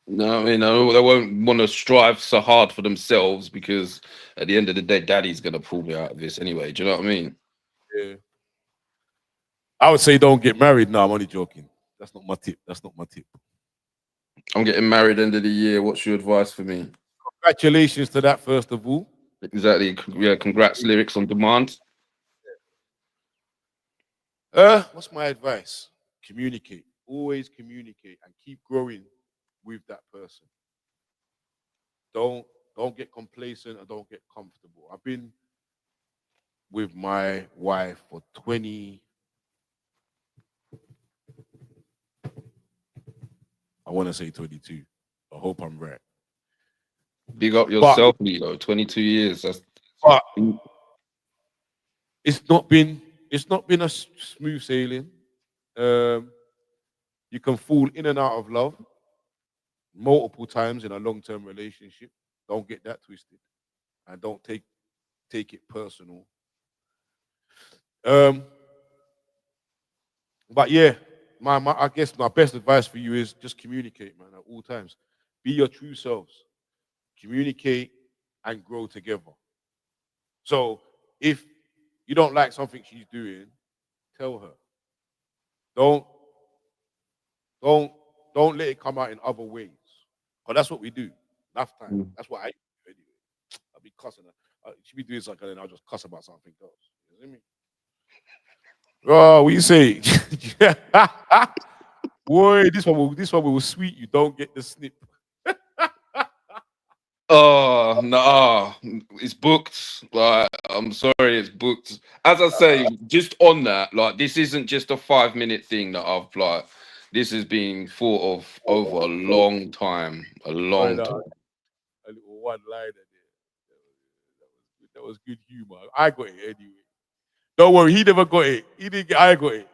No, they won't want to strive so hard for themselves because at the end of the day, daddy's going to pull me out of this anyway. Do you know what I mean? Yeah. I would say don't get married. No, I'm only joking. That's not my tip. I'm getting married end of the year. What's your advice for me? Congratulations to that, first of all. Exactly. Yeah, congrats, lyrics on demand. What's my advice? Communicate. Always communicate and keep growing with that person. Don't get complacent and don't get comfortable. I've been with my wife for 20. I want to say 22. I hope I'm right. Big up yourself, Leo. 22 years. But it's not been a smooth sailing. You can fall in and out of love multiple times in a long-term relationship. Don't get that twisted, and don't take it personal. But yeah, I guess my best advice for you is just communicate, man, at all times. Be your true selves. Communicate and grow together. So if you don't like something she's doing, tell her. Don't don't let it come out in other ways. Because that's what we do. Enough time. That's what I do anyway. I'll be cussing her. She be doing something and I'll just cuss about something else. You know what I mean? Oh, what you say? Boy, this one will sweet you. Don't get the snip. Oh no, it's booked. Like, I'm sorry, it's booked. As I say, just on that, like, this isn't just a 5-minute thing that I've like. This has been thought of over a long time. A long time. A little one liner there. That was good humor. I got it anyway. Don't worry, he never got it. He didn't get. I got it.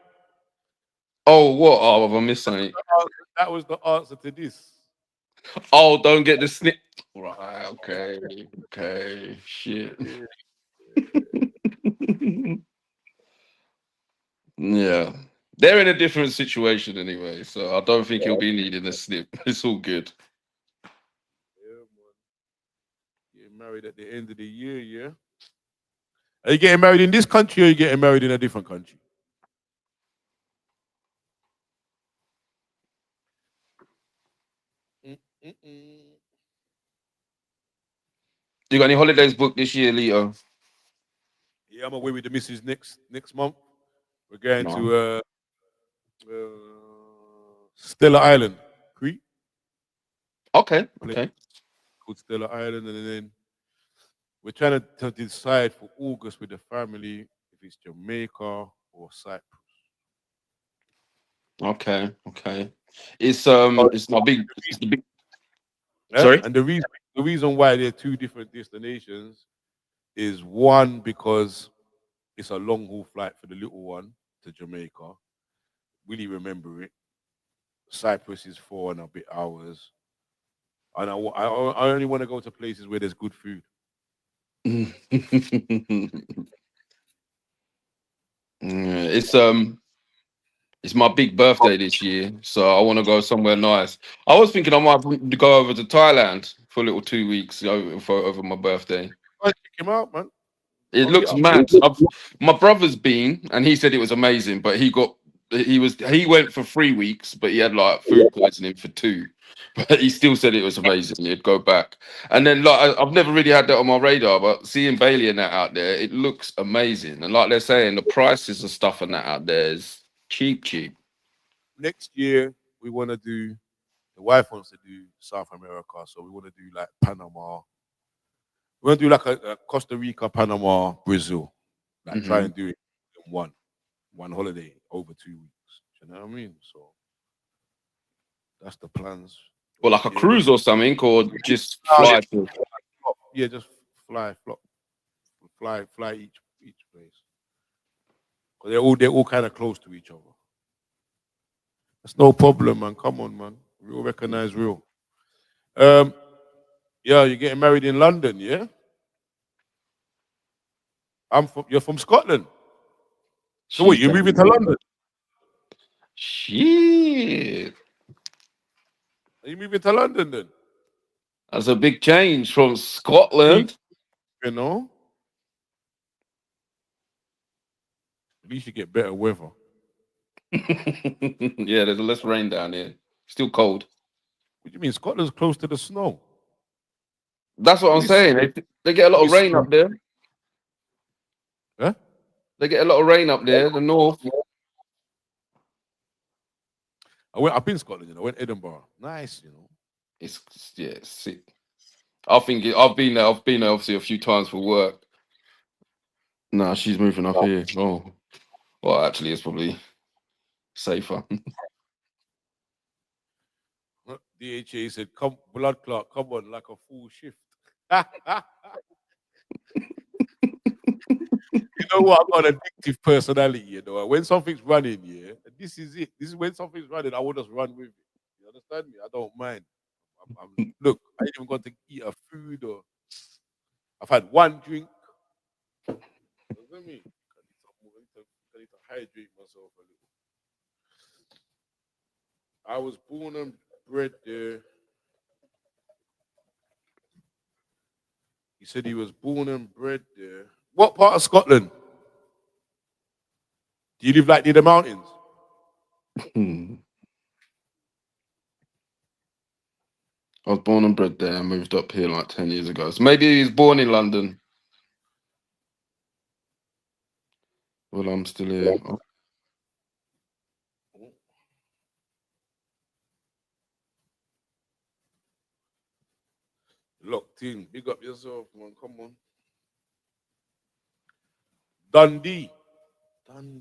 Oh, what? Oh, have I missed something? That was the answer to this. Oh, don't get the snip. Right. Okay. Okay. Shit. Yeah. They're in a different situation anyway, so I don't think he'll be needing a snip. It's all good. Yeah, man. Getting married at the end of the year, yeah. Are you getting married in this country or are you getting married in a different country? You got any holidays booked this year, Leo? Yeah, I'm away with the missus next month. We're going No. to Stella Island, Crete. Okay. Okay. Called Stella Island, and then we're trying to decide for August with the family if it's Jamaica or Cyprus. Okay. Okay. It's my big. It's the big. Yeah? Sorry. And the reason why they're two different destinations is one because it's a long haul flight for the little one to Jamaica. Really remember it. Cyprus is 4 and a bit hours. And I only want to go to places where there's good food. Yeah, it's It's my big birthday this year, so I want to go somewhere nice. I was thinking I might go over to Thailand for a little 2 weeks over my birthday. Check him out, man. It I'll meet looks up. mad. My brother's been, and he said it was amazing, but he went for 3 weeks, but he had like food poisoning for 2. But he still said it was amazing. He'd go back, and then like I've never really had that on my radar, but seeing Bailey and that out there, it looks amazing. And like they're saying, the prices and stuff and that out there is cheap. Next year, we want to do, the wife wants to do South America. So we want to do like Panama. We want to do like a Costa Rica, Panama, Brazil. Like try and do it in one holiday over 2 weeks. You know what I mean? So that's the plans. Or like a cruise or something, or just fly. Yeah, just fly each place. Because they're all kind of close to each other. That's no problem, man. Come on, man. Real recognize real. Yeah, you're getting married in London, yeah? You're from Scotland. So what, you're moving to London? Shit. Are you moving to London then? That's a big change from Scotland. You know? At least you get better weather. Yeah, there's less rain down here. Still cold. What do you mean? Scotland's close to the snow. That's what I'm saying. They get a lot of rain up there. Huh? They get a lot of rain up there, the north. I've been to Scotland, you know. I went to Edinburgh. Nice, you know. It's sick. I've been there. I've been there obviously a few times for work. Nah, she's moving up here. Oh, well, actually, it's probably safer. DHA said, "Come, blood clot, come on, like a full shift." You know what? I've got an addictive personality, you know. When something's running, yeah, this is it. This is when something's running, I will just run with it. You understand me? I don't mind. Look, I ain't even got to eat a food or I've had one drink. You know what I mean? I need to hydrate myself a little. I was born and bred there. He said he was born and bred there. What part of Scotland? Do you live like near the mountains? I was born and bred there. I moved up here like 10 years ago. So maybe he was born in London. Well, I'm still here. Oh. Locked in. Big up yourself, man. Come on. Dundee,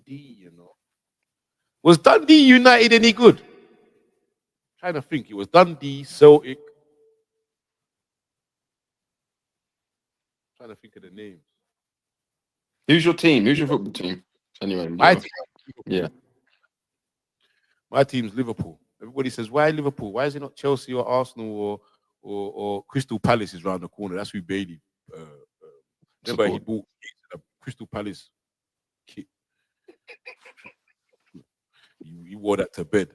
you know. Was Dundee United any good? Trying to think. It was Dundee, Celtic. Trying to think of the names. Who's your team? Who's your football team? Anyway, My team, yeah. My team's Liverpool. Everybody says, why Liverpool? Why is it not Chelsea or Arsenal or Crystal Palace is round the corner? That's who Bailey. Remember, he bought a Crystal Palace kit. He wore that to bed.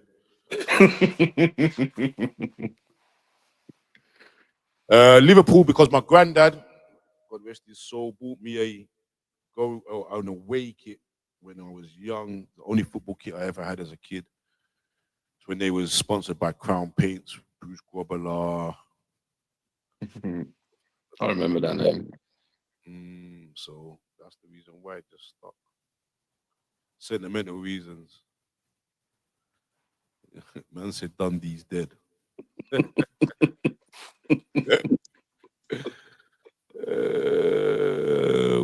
Liverpool, because my granddad, God rest his soul, bought me an away kit when I was young. The only football kit I ever had as a kid. It's when they was sponsored by Crown Paints, Bruce Grobbelaar. I remember that name. So that's the reason why it just stuck. Sentimental reasons. Man said Dundee's dead.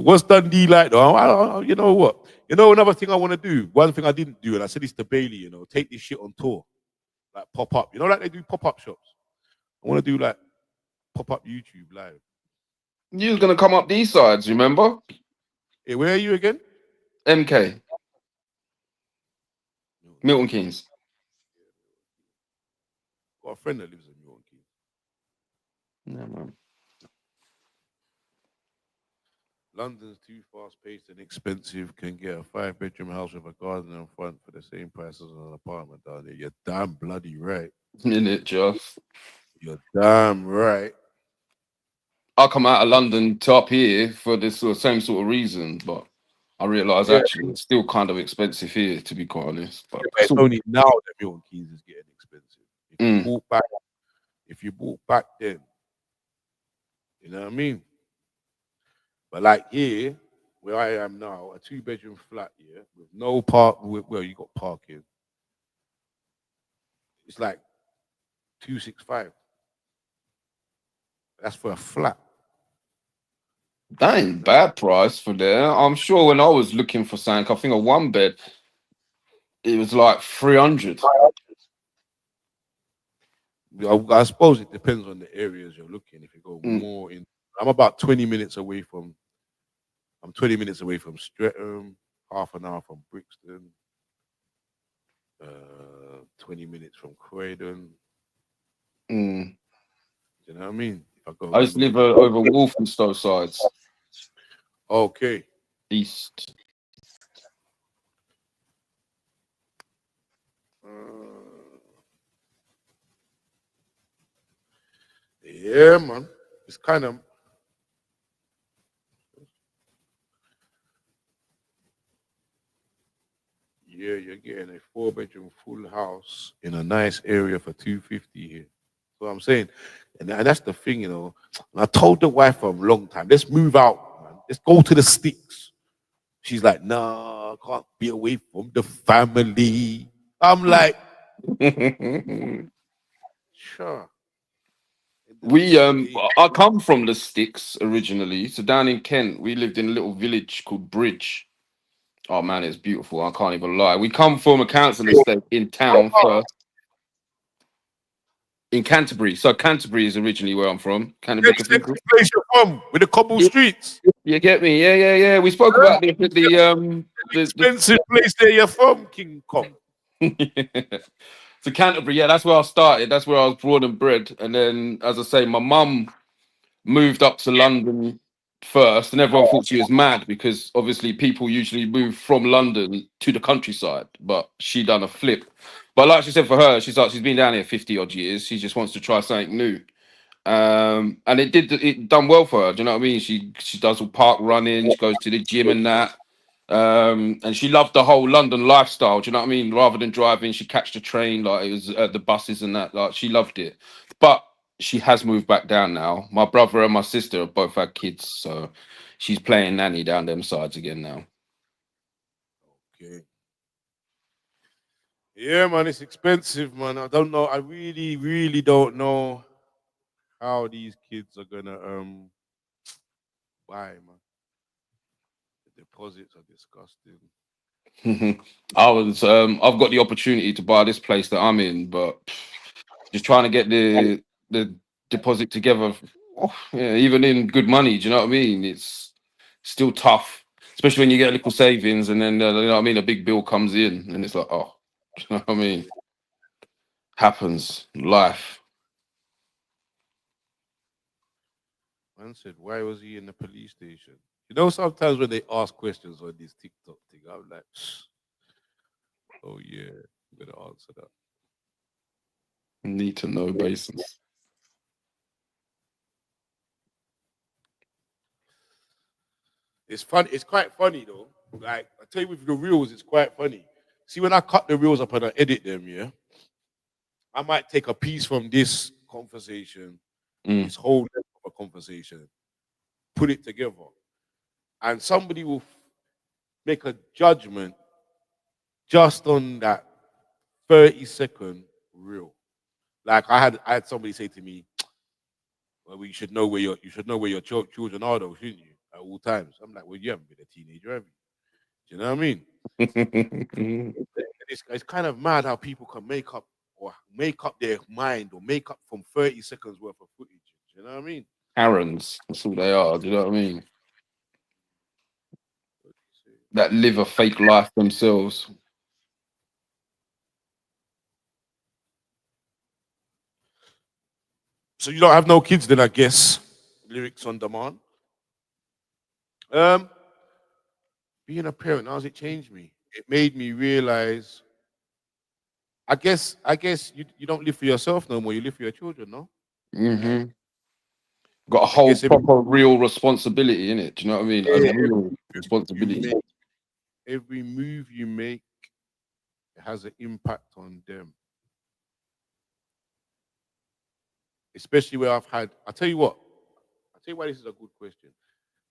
What's Dundee like though? You know what? You know another thing I want to do. One thing I didn't do, and I said this to Bailey. You know, take this shit on tour, like pop up. You know, like they do pop up shops. I want to do like pop up YouTube live. You was gonna come up these sides, remember? Hey, where are you again? MK. Milton Keynes. Got a friend that lives in Milton Keynes. Yeah, man. London's too fast-paced and expensive. Can get a 5-bedroom house with a garden in front for the same price as an apartment down there. You're damn bloody right. In it, just. You're damn right. I come out of London to up here for this same sort of reason, but I realise Yeah, actually it's still kind of expensive here, to be quite honest. But but it's it's all, only now that Milton Keynes is getting expensive. mm, If you bought back then, you know what I mean? But like here, where I am now, a 2-bedroom flat here with no well, you got parking. It's like 265. That's for a flat. that ain't bad price for there. I'm sure when I was looking for something, I think a 1 bed, it was like 300. I suppose it depends on the areas you're looking. If you go Mm, more in, I'm about 20 minutes away from. I'm 20 minutes away from Streatham, half an hour from Brixton, 20 minutes from Croydon. mm. You know what I mean? If I go I a used to little live bit. over Walthamstow sides, Okay. east. Uh, yeah, man. It's kind of. Yeah, you're getting a 4-bedroom full house in a nice area for 250 here. So I'm saying, and that's the thing, you know. And I told the wife for a long time, let's move out, man. Let's go to the sticks. She's like, nah, I can't be away from the family. I'm like, sure. In the We vicinity. I come from the sticks originally. So down in Kent, we lived in a little village called Bridge. Oh man, it's beautiful. I can't even lie. We come from a council estate in town first, in Canterbury. So Canterbury is originally where I'm from. Canterbury Cathedral. Expensive place you're from with the cobble You, streets. you get me? Yeah, yeah, yeah. We spoke about this at the Expensive place there you're from, King Kong. to Canterbury. Yeah, that's where I started. That's where I was born and bred. And then, as I say, my mum moved up to London first, and everyone thought she was mad because obviously people usually move from London to the countryside, but she done a flip. But like she said, for her, she's been down here 50 odd years. She just wants to try something new. And it done well for her. Do you know what I mean? She does all park running, she goes to the gym and that. And she loved the whole London lifestyle. Do you know what I mean? Rather than driving, she catch the train, like it was the buses and that. Like she loved it. But she has moved back down now. My brother and my sister have both had kids, so she's playing nanny down them sides again now. Okay. Yeah, man, it's expensive, man. I don't know. I really, really don't know how these kids are gonna buy, man. The deposits are disgusting. I've got the opportunity to buy this place that I'm in, but just trying to get the deposit together. Oh, yeah, even in good money, do you know what I mean? It's still tough, especially when you get a little savings and then you know what I mean. A big bill comes in, and it's like, oh, do you know what I mean? Happens, life. Man said, why was he in the police station? You know, sometimes when they ask questions on this TikTok thing, I'm like, oh yeah, I'm gonna answer that. Need to know basis. It's fun. It's quite funny though. Like I tell you, with the reels, it's quite funny. See, when I cut the reels up and I edit them, yeah, I might take a piece from this conversation, Mm. this whole level of a conversation, put it together, and somebody will make a judgment just on that 30-second reel. Like I had somebody say to me, "Well, you should know where your children are, though, shouldn't you? At all times." I'm like, "Well, you haven't been a teenager, have you? Do you know what I mean?" It's kind of mad how people can make up their mind or make up from 30 seconds worth of footage. Do you know what I mean? Karens, that's all they are. Do you know what I mean? That live a fake life themselves. So you don't have no kids then, I guess. Lyrics on demand. Um, being a parent, how has it changed me? It made me realize. I guess you don't live for yourself no more. You live for your children, no? Like, Mm-hmm. Got a I whole guess proper real responsibility in it. Do you know what I mean? A real you responsibility. make, every move you make has an impact on them. Especially where I've had. I tell you what. I tell you why this is a good question.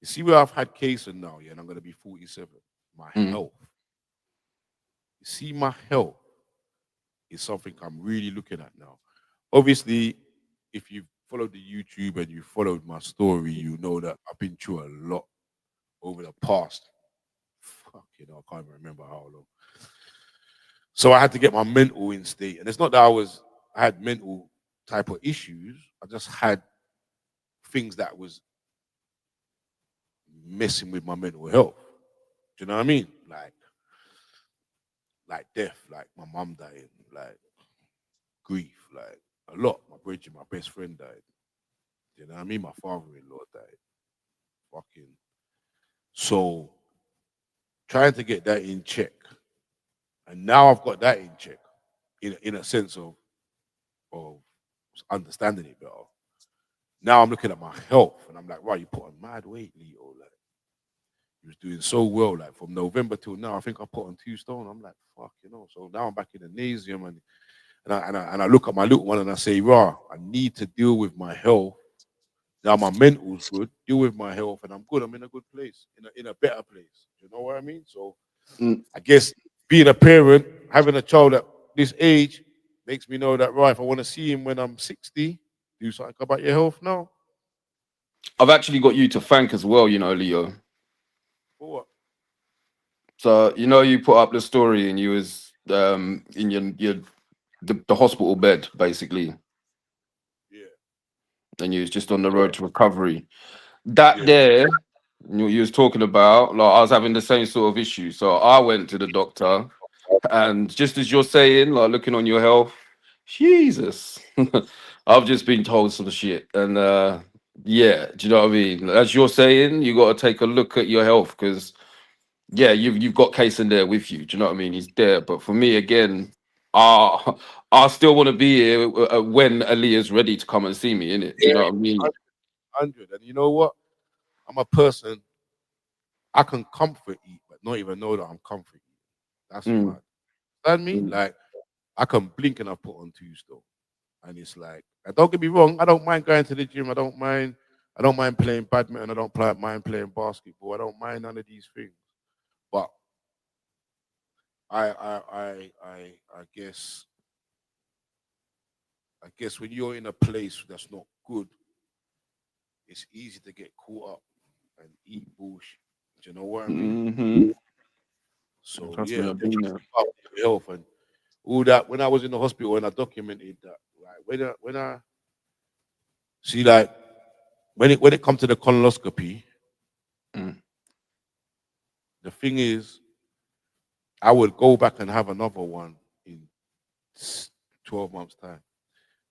You see where I've had cases now, yeah, and I'm gonna be 47. My Mm. health. You see, my health is something I'm really looking at now. Obviously, if you've followed the YouTube and you followed my story, you know that I've been through a lot over the past. Fuck, I can't even remember how long. So I had to get my mental in state, and it's not that I had mental type of issues. I just had things that was messing with my mental health. Do you know what I mean? Like death, like my mum dying, like grief, like a lot. My brother, my best friend died. You know what I mean? My father-in-law died. Fucking. So trying to get that in check, and now I've got that in check, in a sense of understanding it better. Now I'm looking at my health, and I'm like, right, you put on mad weight, Leo. Like you was doing so well, like from November till now. I think I put on 2 stone. I'm like, fuck, So now I'm back in the gymnasium, and I look at my little one and I say, rah, I need to deal with my health. Now my mental's good, deal with my health, and I'm good. I'm in a good place, in a better place. You know what I mean? So Mm. I guess being a parent, having a child at this age, makes me know that, right, if I want to see him when I'm 60, do something about your health now. I've actually got you to thank as well, Leo. For what? So you put up the story and you was in the hospital bed basically, Yeah, and you was just on the road to recovery. That yeah, there, you was talking about, like I was having the same sort of issue. So I went to the doctor, and just as you're saying, like looking on your health, Jesus, I've just been told some shit, and yeah, do you know what I mean? As you're saying, you got to take a look at your health because yeah, you've got Case in there with you. Do you know what I mean? He's there, but for me again, uh I still want to be here when Aaliyah's ready to come and see me. In it, do you know what I mean? 100. And you know what? I'm a person, I can comfort eat, but not even know that I'm comfort eating. That's Mm, mad. Understand me? mm. Like, I can blink and I put on 2 stone. And it's like, and don't get me wrong, I don't mind going to the gym. I don't mind playing badminton. I don't mind playing basketball. I don't mind none of these things. But I guess when you're in a place that's not good, it's easy to get caught up and eat bullshit. Do you know what I mean? Mm-hmm. So Trust me, yeah, I've been there. about your health and all that. When I was in the hospital and I documented that, like when I see, like when it comes to the colonoscopy, Mm, the thing is, I would go back and have another one in 12 months' time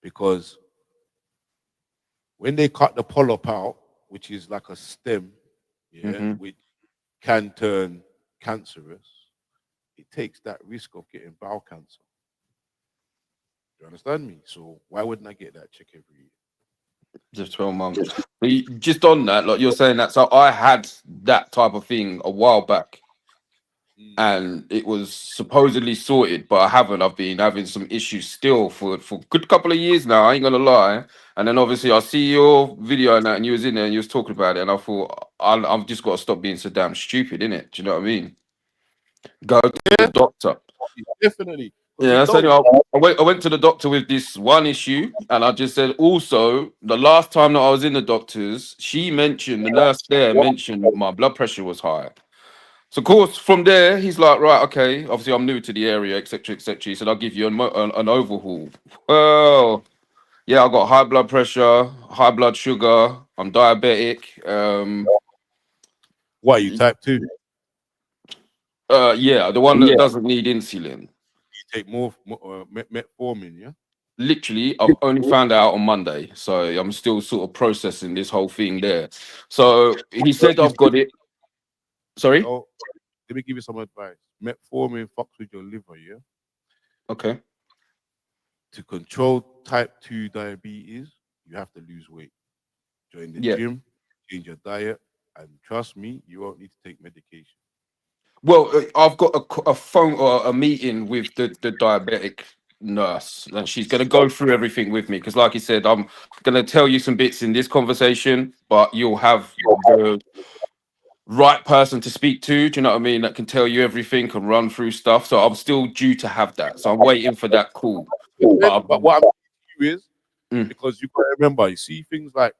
because when they cut the polyp out, which is like a stem, yeah, mm-hmm. which can turn cancerous, it takes that risk of getting bowel cancer. Do you understand me? So why wouldn't I get that check every year? Just 12 months. But just on that, like you're saying that, so I had that type of thing a while back, Mm. and it was supposedly sorted, but I haven't. I've been having some issues still for a good couple of years now. I ain't gonna lie. And then obviously I see your video and that, and you was in there and you was talking about it, and I thought I've just got to stop being so damn stupid, innit? Do you know what I mean? Go to the Yeah, doctor. definitely. Because you Yeah, so don't. anyway, I went to the doctor with this one issue, and I just said also the last time that I was in the doctor's, the nurse there mentioned my blood pressure was high. So of course, from there, he's like, right, okay, obviously I'm new to the area, etc., etc. He said, I'll give you an overhaul. Well, yeah, I got high blood pressure, high blood sugar, I'm diabetic. Why you type 2? Yeah, the one that doesn't need insulin. You take more metformin, yeah? Literally, I've only found out on Monday, so I'm still sort of processing this whole thing there. So he said I've got it. Sorry. Oh, let me give you some advice. Metformin fucks with your liver, yeah. Okay. To control type 2 diabetes, you have to lose weight. Join the Yeah. gym, change your diet, and trust me, you won't need to take medication. Well, I've got a phone or a meeting with the diabetic nurse, and she's going to go through everything with me because, like you said, I'm going to tell you some bits in this conversation, but you'll have the right person to speak to. Do you know what I mean? That can tell you everything and run through stuff. So I'm still due to have that. So I'm waiting for that call. But But what I'm saying to you is, Mm. because you got to remember, you see things like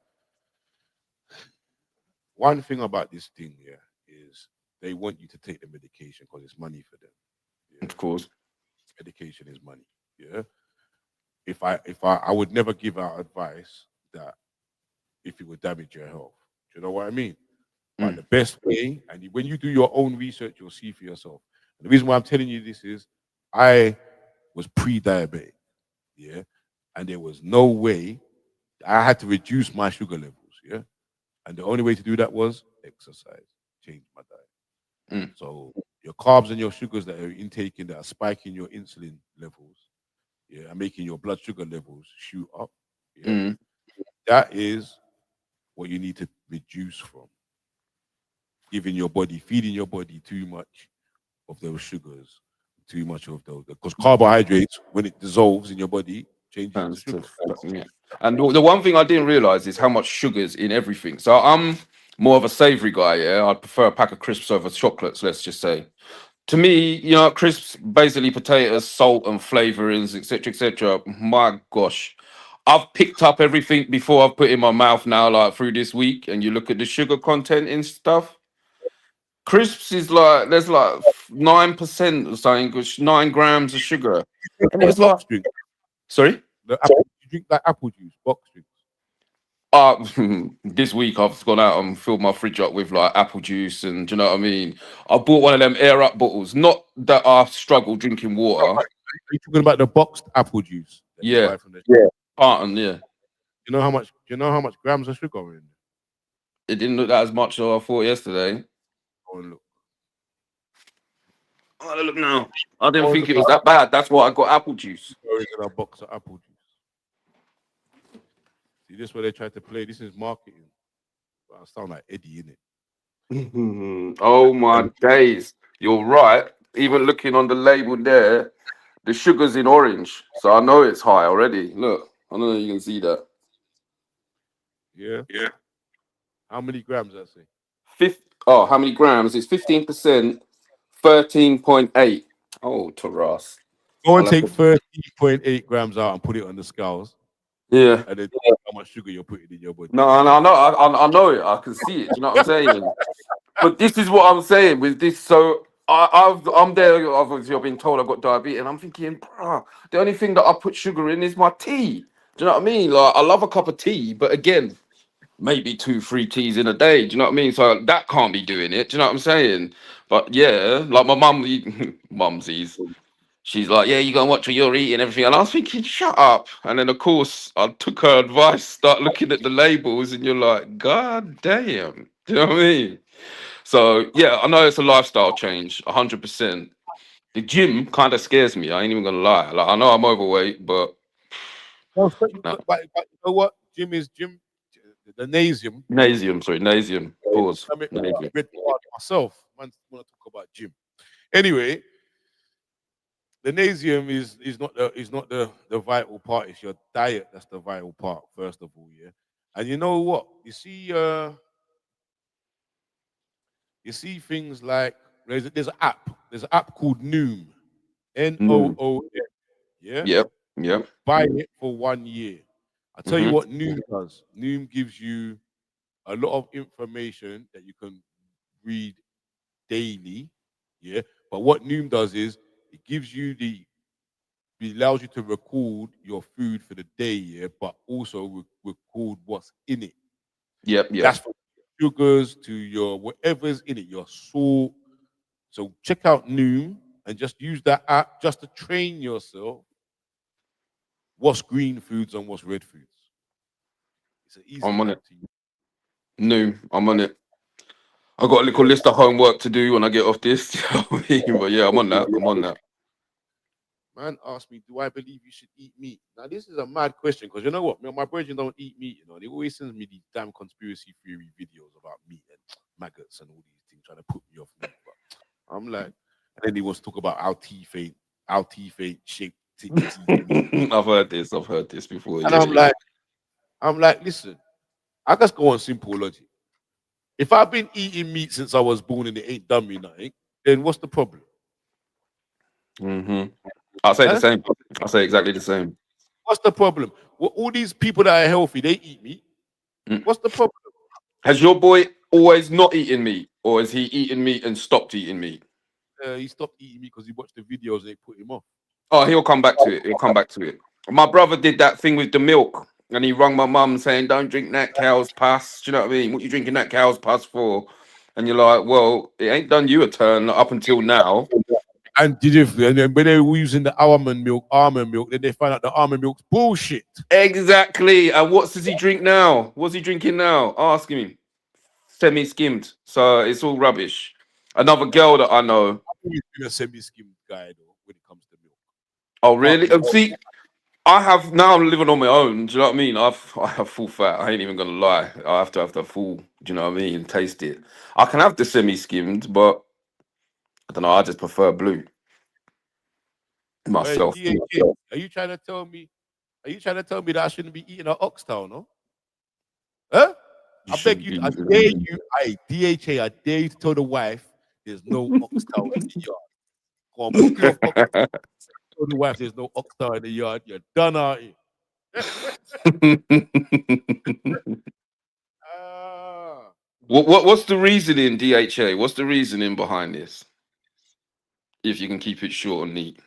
one thing about this thing here is they want you to take the medication because it's money for them. Yeah? Of course. Medication is money. Yeah. If I would never give out advice that if it would damage your health. Do you know what I mean? But the best way, and when you do your own research, you'll see for yourself. And the reason why I'm telling you this is I was pre-diabetic, yeah, and there was no way I had to reduce my sugar levels, yeah, and the only way to do that was exercise, change my diet. So your carbs and your sugars that are intaking that are spiking your insulin levels, yeah, and making your blood sugar levels shoot up, yeah, that is what you need to reduce from. Giving your body, feeding your body too much of those sugars, too much of those, because carbohydrates, when it dissolves in your body, changes to sugar. Yeah. And the one thing I didn't realize is how much sugar's in everything. So I'm more of a savory guy. Yeah, I'd prefer a pack of crisps over chocolates. Let's just say. To me, you know, crisps, basically potatoes, salt and flavorings, etc., etc. My gosh, I've picked up everything before I've put in my mouth now, like through this week, and you look at the sugar content in stuff. Crisps is like there's like 9% or something, which 9 grams of sugar, and it's like, Drink sorry. the apple, you drink like apple juice, box drinks. This week I've gone out and filled my fridge up with like apple juice, and do you know what I mean? I bought one of them air up bottles. Not that I struggle drinking water. Are you talking about the boxed apple juice that you Yeah, buy from the Parton, yeah. You know how much? Do you know how much grams of sugar are in there? It didn't look that as much as I thought yesterday. Go and look. Oh, look now. I didn't Go and think look it was that bad. That's why I got apple juice. at a box of apple juice. See, this is where they try to play. This is marketing. I sound like Eddie in it. Oh my days. You're right. Even looking on the label there, the sugar's in orange. So I know it's high already. Look, I don't know if you can see that. Yeah. Yeah. How many grams? I say. Oh, how many grams? It's 15%, 13.8. Oh, Taras. Go I'll and have take to- 30.8 grams out and put it on the scales, Yeah. and then how much sugar you're putting in your body. No, I know. I know it. I can see it. Do you know what I'm saying? But this is what I'm saying with this. So I'm there. Obviously, I've been told I've got diabetes, and I'm thinking, bruh, the only thing that I put sugar in is my tea. Do you know what I mean? Like, I love a cup of tea, but again, maybe 2, 3 teas in a day. Do you know what I mean? So that can't be doing it. Do you know what I'm saying? But yeah, like my mum, mumsies. She's like, yeah, you go and watch what you're eating and everything. And I was thinking, shut up. And then, of course, I took her advice, start looking at the labels, and you're like, God damn. Do you know what I mean? So, yeah, I know it's a lifestyle change, 100%. The gym kind of scares me. I ain't even going to lie. Like, I know I'm overweight, but No, no. but you know what? Gym is gym. The nasium. Nasium. Pause. I mean, Nasium. read myself. Man, want to talk about gym. Anyway, the nasium is not the vital part. It's your diet that's the vital part, first of all, yeah. And you know what? You see things like there's an app. There's an app called Noom. Noom. Yeah. Yep. Buy it for 1 year. I'll tell you Mm-hmm. what Noom does. Noom gives you a lot of information that you can read daily. Yeah. But what Noom does is it gives you it allows you to record your food for the day, yeah, but also record what's in it. Yep. That's from sugars to your whatever's in it, your salt. So check out Noom and just use that app just to train yourself what's green foods and what's red foods. It's an easy I'm on app it. to use. No, I'm on it. I got a little list of homework to do when I get off this. You know what I mean? But yeah, I'm on that. I'm on that. Man asked me, do I believe you should eat meat? Now, this is a mad question because you know what? My brethren don't eat meat, you know. They always send me these damn conspiracy theory videos about meat and maggots and all these things trying to put me off meat. But I'm like, and then he wants to talk about our teeth ain't shaped to eat meat. I've heard this. I've heard this before. And Yeah. I'm like, listen, I just go on simple logic. If I've been eating meat since I was born and it ain't done me nothing, then what's the problem? I'll say the Huh? same. I'll say exactly the same. What's the problem? Well, all these people that are healthy, they eat meat. Mm. What's the problem? Has your boy always not eaten meat, or has he eaten meat and stopped eating meat? He stopped eating meat because he watched the videos and they put him off. Oh, he'll come back to it. He'll come back to it. My brother did that thing with the milk, and he rung my mum saying, "Don't drink that cow's pus." Do you know what I mean? What you drinking that cow's pus for? And you're like, "Well, it ain't done you a turn up until now." And then when they were using the almond milk, then they find out the almond milk's bullshit. Exactly. And what does he drink now? What's he drinking now? Ask him. Semi-skimmed. So it's all rubbish. Another girl that I know. I've always been a semi-skimmed guy though when it comes to milk. Oh, really? Oh, see, I have now. I'm living on my own. Do you know what I mean? I have full fat. I ain't even gonna lie. I have to have the full. Do you know what I mean? Taste it. I can have the semi-skimmed, but I don't know. I just prefer blue Hey, myself. DHA, are you trying to tell me? Are you trying to tell me that I shouldn't be eating an oxtail, no? Huh? I beg you, I dare you, DHA, I dare you to tell the wife there's no oxtail in the yard. Go on, put me off oxtail. Tell the wife there's no oxtail in the yard. You're done out here. What's the reasoning, DHA? What's the reasoning behind this? If you can keep it short and neat.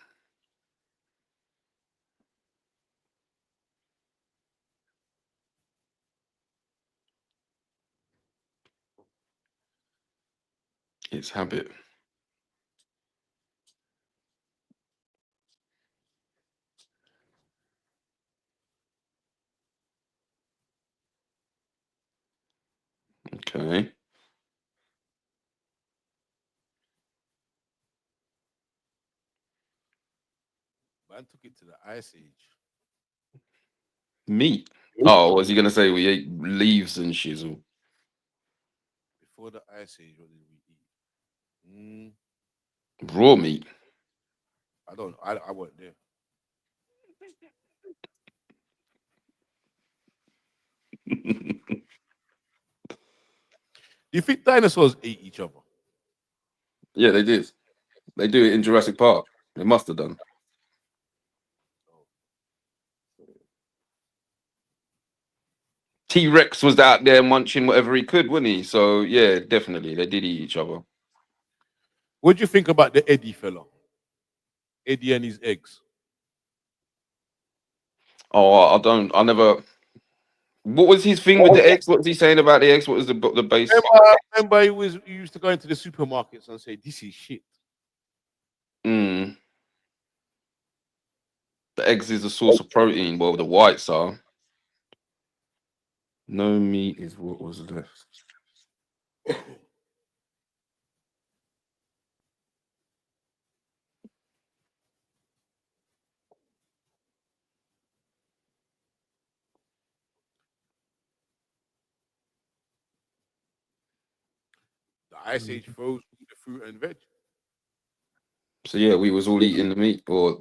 It's habit. Okay. Man took it to the ice age. Meat. Oh, was he gonna say we ate leaves and shizzle? Before the ice age, what did we eat? Raw meat. I wasn't there. Do you think dinosaurs ate each other? Yeah, they did. They do it in Jurassic Park. They must have done. T-Rex was out there munching whatever he could, wasn't he? So yeah, definitely they did eat each other. What do you think about the Eddie fella? Eddie and his eggs. Oh, I never. What was his thing with the eggs? What was he saying about the eggs? What was the base? Remember he used to go into the supermarkets and say, "This is shit." The eggs is a source of protein. Well, the whites are. No meat is what was left. The ice age froze the fruit and veg. So yeah, we was all eating the meat, or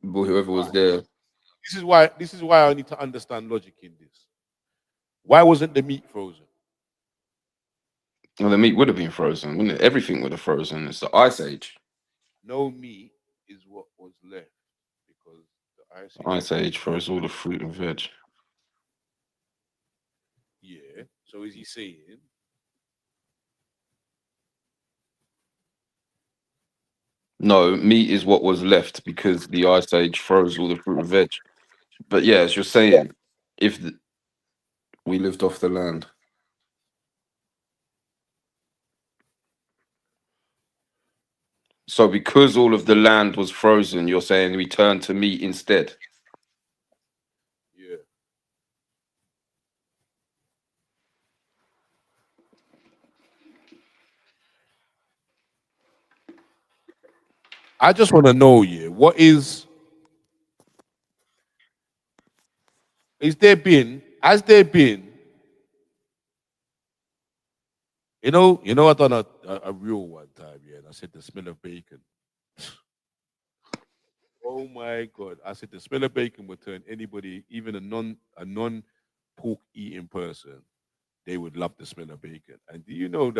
whoever was there. This is why I need to understand logic in this. Why wasn't the meat frozen? Well, the meat would have been frozen, wouldn't it? Everything would have frozen. It's the ice age. No meat is what was left because the Ice age froze all the fruit and veg. Yeah. So is he saying? No, meat is what was left because the ice age froze all the fruit and veg. But yeah, as you're saying, if we lived off the land. So because all of the land was frozen, you're saying we turned to meat instead? Yeah. I just want to know, yeah, what is has there been, I done a real one time, yeah, and I said the smell of bacon. Oh my God. I said the smell of bacon would turn anybody, even a non pork eating person, they would love the smell of bacon. And do you know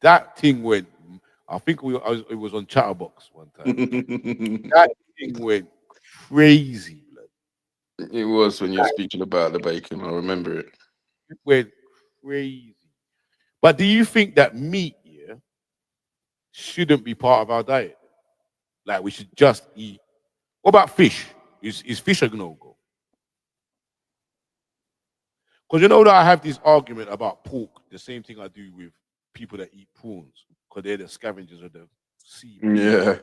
that thing went, I think it was on Chatterbox one time. That thing went crazy, blood. It was when you were speaking about the bacon. I remember it. It went crazy. But do you think that meat, yeah, shouldn't be part of our diet? Like we should just eat. What about fish? Is fish a no go? Because you know that I have this argument about pork, the same thing I do with people that eat prawns, because they're the scavengers of the sea. Yeah.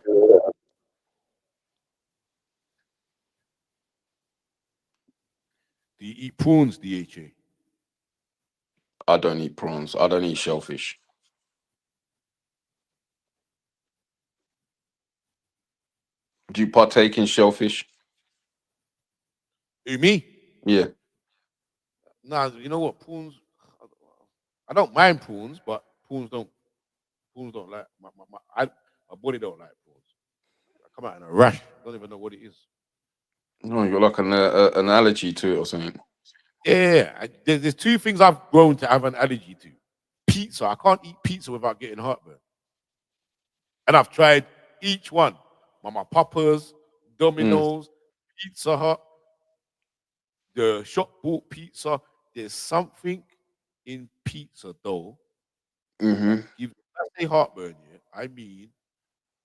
Do you eat prawns, DHA? I don't eat prawns. I don't eat shellfish. Do you partake in shellfish? Who, me? Yeah. Nah, you know what? Prawns, I don't mind prawns, but prawns don't like, my body don't like prawns. I come out in a rash. I don't even know what it is. No, you got like an allergy to it or something. Yeah, there's two things I've grown to have an allergy to. Pizza. I can't eat pizza without getting heartburn. And I've tried each one. Mama Papa's, Domino's, Pizza Hut, the shop bought pizza. There's something in pizza though. Mm-hmm. If I say heartburn, yeah, I mean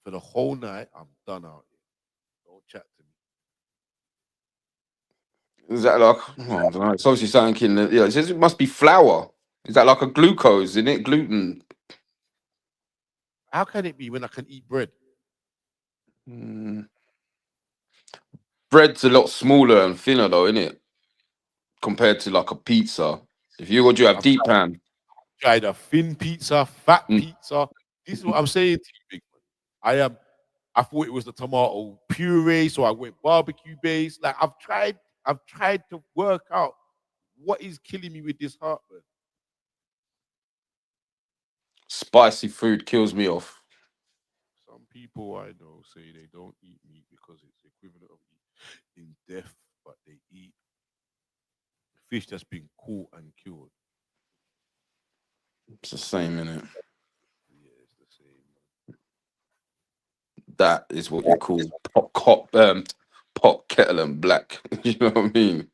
for the whole night I'm done out here. Don't chat to me. Is that like, oh, I don't know. It's obviously something in the, yeah, it says it must be flour. Is that like a glucose in it? Gluten? How can it be when I can eat bread? Bread's a lot smaller and thinner though, isn't it? Compared to like a pizza. If you would, you have I've deep pan. tried a thin pizza, fat pizza. This is what I'm saying to you, big man. I thought it was the tomato puree, so I went barbecue based. Like I've tried to work out what is killing me with this heartburn. Spicy food kills me off. Some people I know say they don't eat meat because it's the equivalent of eating death, but they eat fish that's been caught and killed. It's the same, innit? Yeah, it's the same. That is what you call pot, kettle, and black. You know what I mean?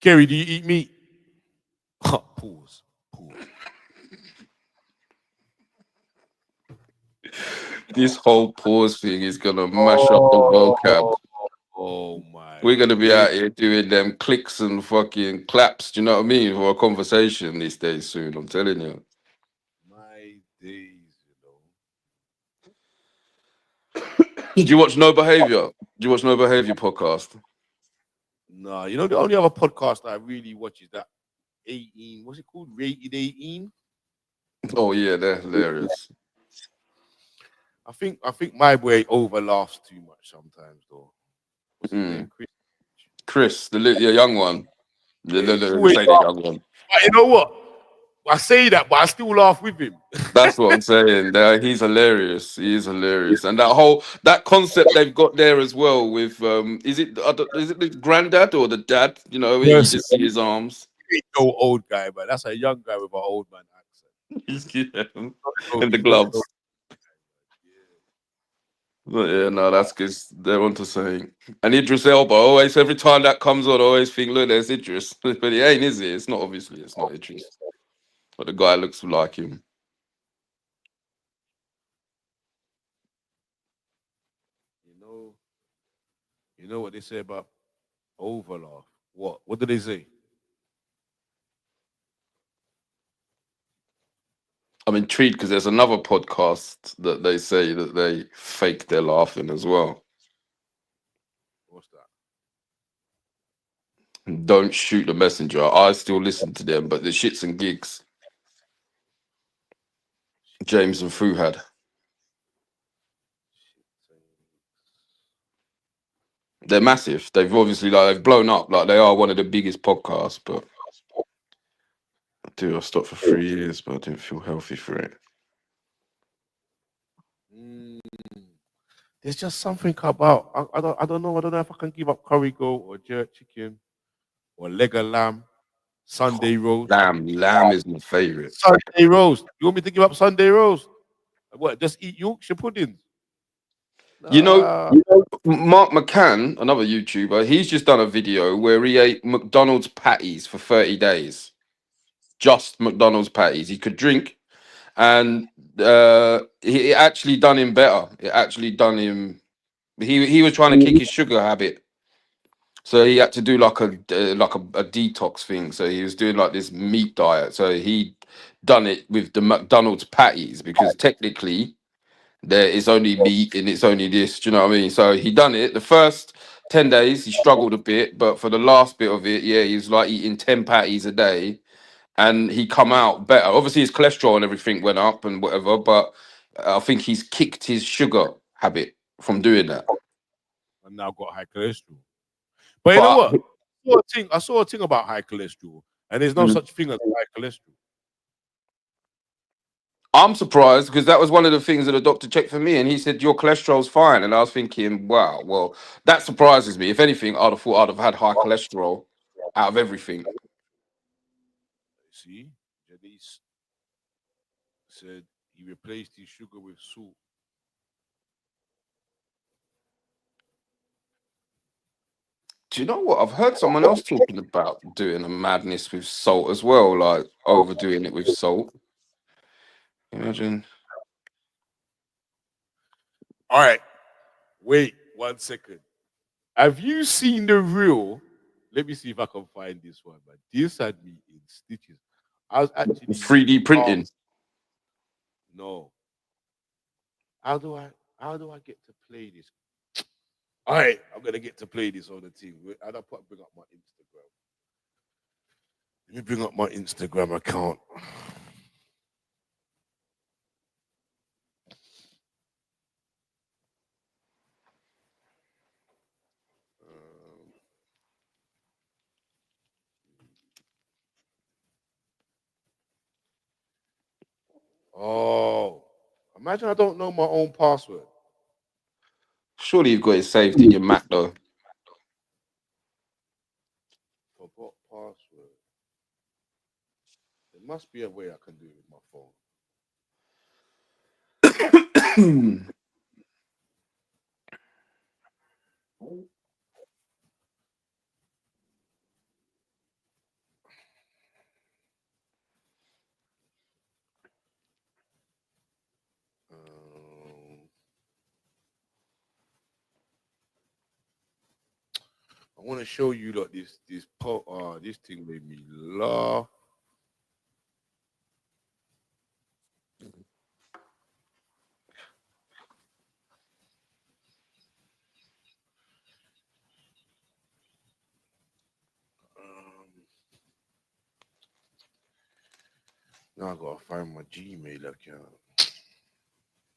Kerry, do you eat meat? Pause. This whole pause thing is gonna mash up the vocab. Oh my! We're gonna be out here doing them clicks and fucking claps. Do you know what I mean? For a conversation these days soon. I'm telling you. My days, Did you watch No Behavior? Did you watch No Behavior podcast? No, the only other podcast I really watch is that 18. What's it called? Rated 18. Oh yeah, they're hilarious. I think my boy overlaughs too much sometimes, though. What's his name? Chris, the young one. Yeah, The young one. But you know what? I say that, but I still laugh with him. That's what I'm saying. He's hilarious. He is hilarious, and that concept they've got there as well. With is it the granddad or the dad? You know, where you Yes. just see his arms. He ain't no old guy, but that's a young guy with an old man accent. And the gloves. But yeah, no, that's good. They're onto saying. And Idris Elba, always, every time that comes on, I always think, look, there's Idris. But he ain't, is it? It's not, obviously, it's not Idris. But the guy looks like him. You know what they say about overlaugh? What do they say? I'm intrigued because there's another podcast that they say that they fake their laughing as well. What's that? Don't Shoot the Messenger. I still listen to them, but the shits and gigs. James and Fuhad. They're massive. They've obviously they've blown up. Like they are one of the biggest podcasts. But I stopped for 3 years, but I didn't feel healthy for it. There's just something about I don't know if I can give up curry goat or jerk chicken or leg of lamb, Sunday roast. Lamb is my favorite. Sunday roast. You want me to give up Sunday roast? What? Just eat Yorkshire puddings? You know, Mark McCann, another YouTuber, he's just done a video where he ate McDonald's patties for 30 days. Just McDonald's patties. He could drink, and it actually done him better. It actually done him. He was trying to kick his sugar habit, so he had to do like a detox thing. So he was doing like this meat diet. So he done it with the McDonald's patties because technically there is only meat and it's only this. Do you know what I mean? So he done it. The first 10 days he struggled a bit, but for the last bit of it, yeah, he was like eating 10 patties a day, and he come out better. Obviously his cholesterol and everything went up and whatever, but I think he's kicked his sugar habit from doing that. I've now got high cholesterol. But you know what? I saw a thing about high cholesterol, and there's no such thing as high cholesterol. I'm surprised because that was one of the things that the doctor checked for me, and he said your cholesterol's fine. And I was thinking, wow, well, that surprises me. If anything, I'd have thought I'd have had high cholesterol out of everything. See, Janice said he replaced his sugar with salt. Do you know what? I've heard someone else talking about doing a madness with salt as well, like overdoing it with salt. Imagine. All right, wait 1 second. Have you seen the reel? Let me see if I can find this one. But this had me in stitches. I was actually 3D printing. No. How do I get to play this? All right, I'm gonna get to play this on the team. How do I bring up my Instagram? Let me bring up my Instagram account. Oh, imagine I don't know my own password. Surely you've got it saved in your Mac though. Forgot password. There must be a way I can do it with my phone. I want to show you like this thing made me laugh. Now I gotta find my Gmail account.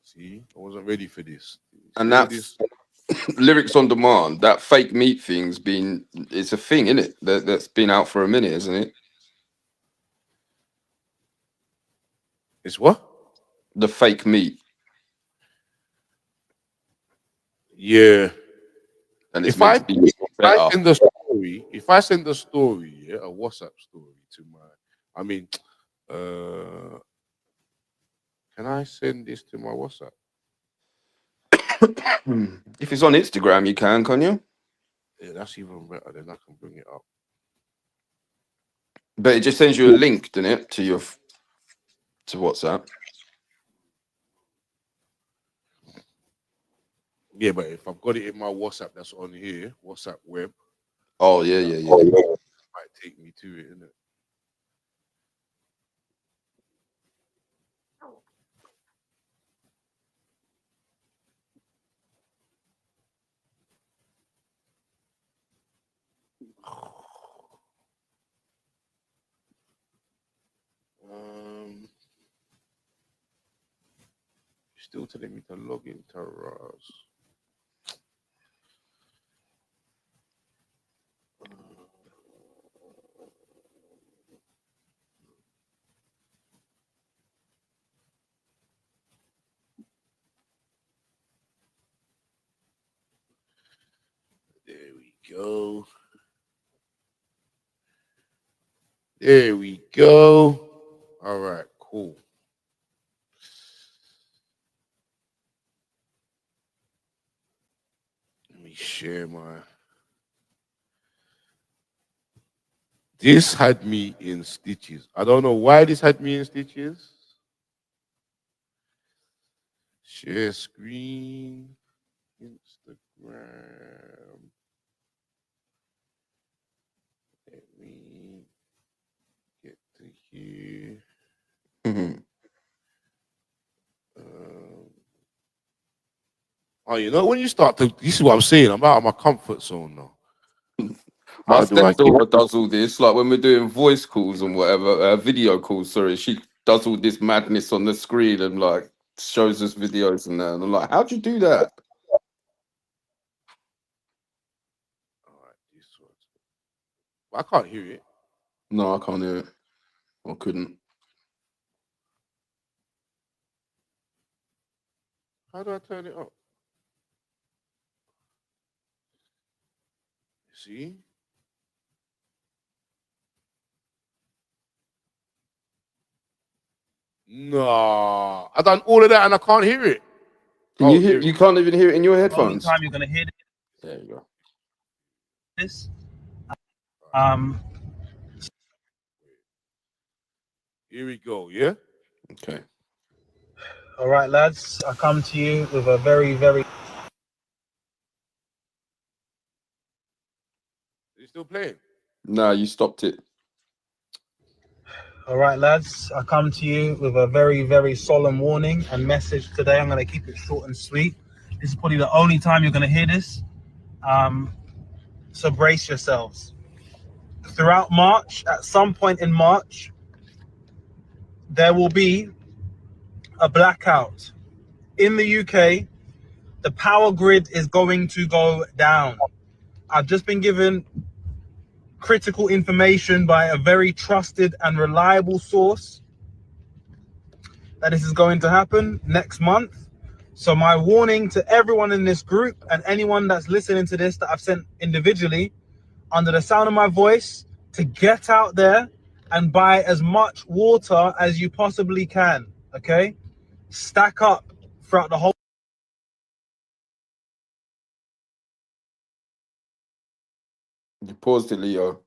See, I wasn't ready for this. And that's Lyrics on Demand. That fake meat thing's it's a thing, isn't it? That's been out for a minute, isn't it? It's what? The fake meat. Yeah. And it's meant to be better. If I send the story, yeah, a WhatsApp story to can I send this to my WhatsApp? If it's on Instagram, you can you? Yeah, that's even better. Then I can bring it up. But it just sends you a link, doesn't it, to WhatsApp? Yeah, but if I've got it in my WhatsApp, that's on here, WhatsApp web. Oh yeah. It might take me to it, isn't it? Still telling me to log into Raz. There we go. There we go. All right, cool. Let me share my. This had me in stitches. I don't know why this had me in stitches. Share screen. Instagram. Let me get to here. Oh, you know, when you start to, this is what I'm saying. I'm out of my comfort zone now. My How do I stepdaughter does all this, like when we're doing voice calls and whatever, video calls. Sorry, she does all this madness on the screen and like shows us videos and that. And I'm like, how'd you do that? All right, this one. I can't hear it. No, I can't hear it. I couldn't. How do I turn it up? See? No, I done all of that and I can't hear it. Can you hear? You can't even hear it in your Only headphones. time you're gonna hear There you go. this. Here we go. Yeah. Okay. All right, lads. I come to you with a very, very. Is it still playing? Nah, you stopped it. All right, lads. I come to you with a very, very solemn warning and message today. I'm gonna keep it short and sweet. This is probably the only time you're gonna hear this. So brace yourselves. Throughout March, at some point in March, there will be a blackout. In the UK, the power grid is going to go down. I've just been given critical information by a very trusted and reliable source that this is going to happen next month. So my warning to everyone in this group and anyone that's listening to this that I've sent individually, under the sound of my voice, to get out there and buy as much water as you possibly can, okay? Stack up throughout the whole. You paused it, Leo.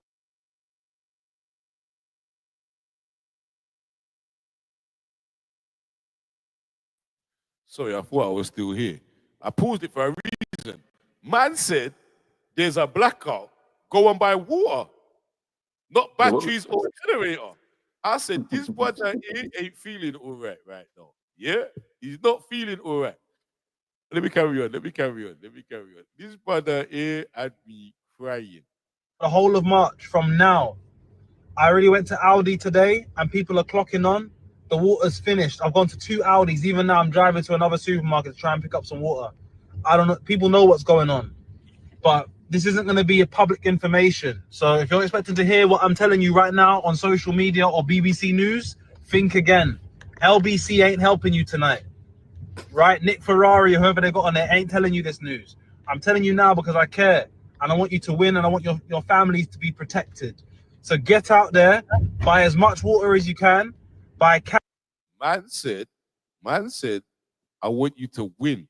Sorry, I thought I was still here. I paused it for a reason. Man said there's a blackout. Go and buy water, not batteries or generator. I said this brother here ain't feeling all right now. Yeah, he's not feeling all right. Let me carry on. This brother here had me crying. The whole of March from now. I already went to Aldi today and people are clocking on. The water's finished. I've gone to 2 Aldis. Even now I'm driving to another supermarket to try and pick up some water. I don't know. People know what's going on. But this isn't going to be a public information. So if you're expecting to hear what I'm telling you right now on social media or BBC News, think again. LBC ain't helping you tonight. Right? Nick Ferrari or whoever they got on there ain't telling you this news. I'm telling you now because I care. And I want you to win and I want your families to be protected. So get out there, buy as much water as you can, buy Man said, I want you to win.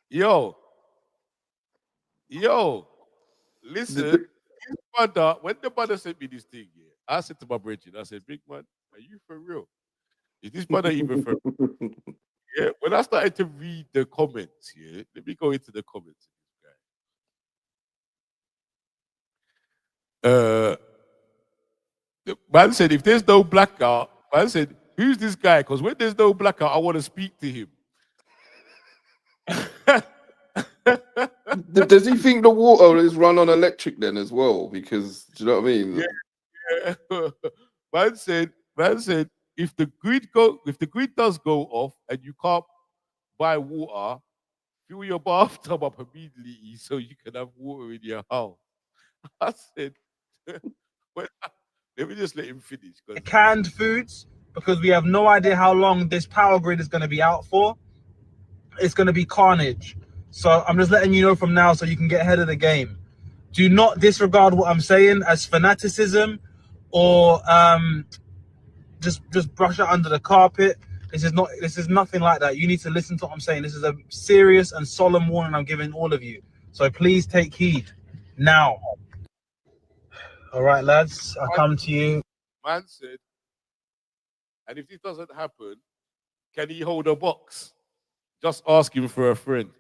Yo, listen, this brother, when the brother sent me this thing, yeah, I said to my brethren, I said, big man, are you for real? Is this brother even for real? Yeah, when I started to read the comments, yeah, let me go into the comments. The man said, if there's no blackout, man said, who's this guy? Because when there's no blackout, I want to speak to him. Does he think the water is run on electric then as well? Because do you know what I mean? Yeah. Man said, if the grid does go off and you can't buy water, fill your bathtub up immediately so you can have water in your house. I said, well, let me just let him finish. Canned foods, because we have no idea how long this power grid is going to be out for. It's going to be carnage. So I'm just letting you know from now so you can get ahead of the game. Do not disregard what I'm saying as fanaticism or just brush it under the carpet. This is nothing like that. You need to listen to what I'm saying. This is a serious and solemn warning I'm giving all of you. So please take heed now. All right, lads, I come to you. Man said, and if this doesn't happen, can he hold a box? Just ask him for a friend.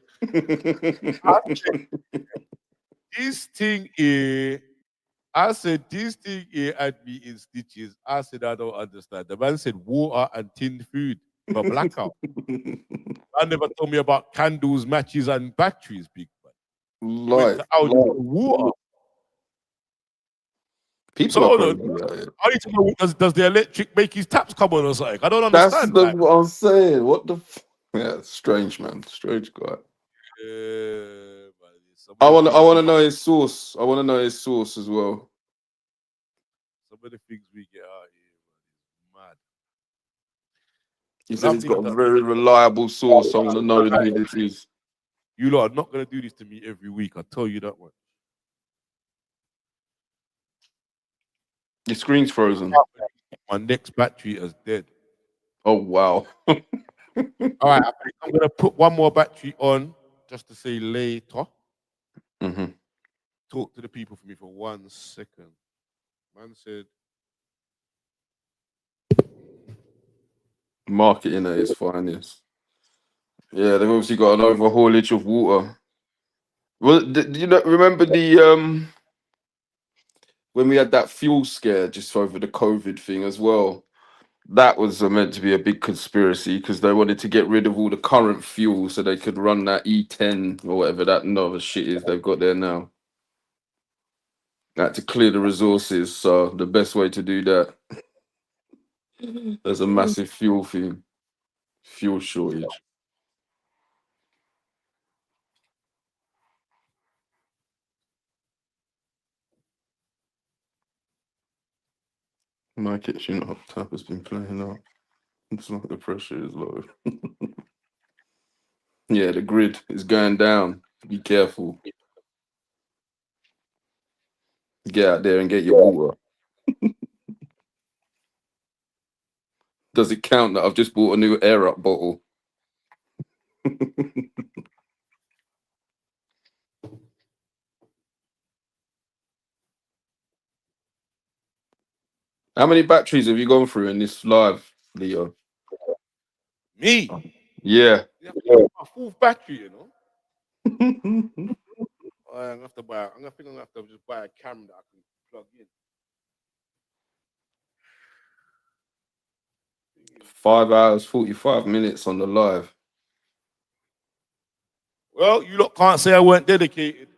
This thing here, I said, this thing here had me in stitches. I said, I don't understand. The man said water and tinned food for blackout. I never told me about candles, matches, and batteries, big man. Went to out water. People So are hold on. crazy about it. I need to know, does the electric make his taps come on or something? I don't That's understand. what I'm saying. What the? Yeah, strange man, strange guy. Man, I want to know his source. I want to know his source as well. Some of the things we get out here, man, is mad. He said he's got a very reliable source. I want to know who this is. You lot are not going to do this to me every week. I tell you that one. Your screen's frozen. My next battery is dead. Oh, wow. All right, I think I'm going to put one more battery on just to say later. Mm-hmm. Talk to the people for me for 1 second. Man said, marketing at its finest. Yeah, they've obviously got an overhaulage of water. Well, do you remember the when we had that fuel scare just over the COVID thing as well? That was meant to be a big conspiracy because they wanted to get rid of all the current fuel so they could run that E10 or whatever that other shit is they've got there now. That to clear the resources. So the best way to do that, there's a massive fuel shortage. My kitchen hot tap has been playing out. It's like the pressure is low. Yeah, the grid is going down. Be careful. Get out there and get your water. Does it count that I've just bought a new air up bottle? How many batteries have you gone through in this live, Leo? me? Yeah. My fourth battery, you know? I'm gonna have to buy. I'm gonna have to just buy a camera that I can plug in. 5 hours, 45 minutes on the live. Well, you lot can't say I weren't dedicated.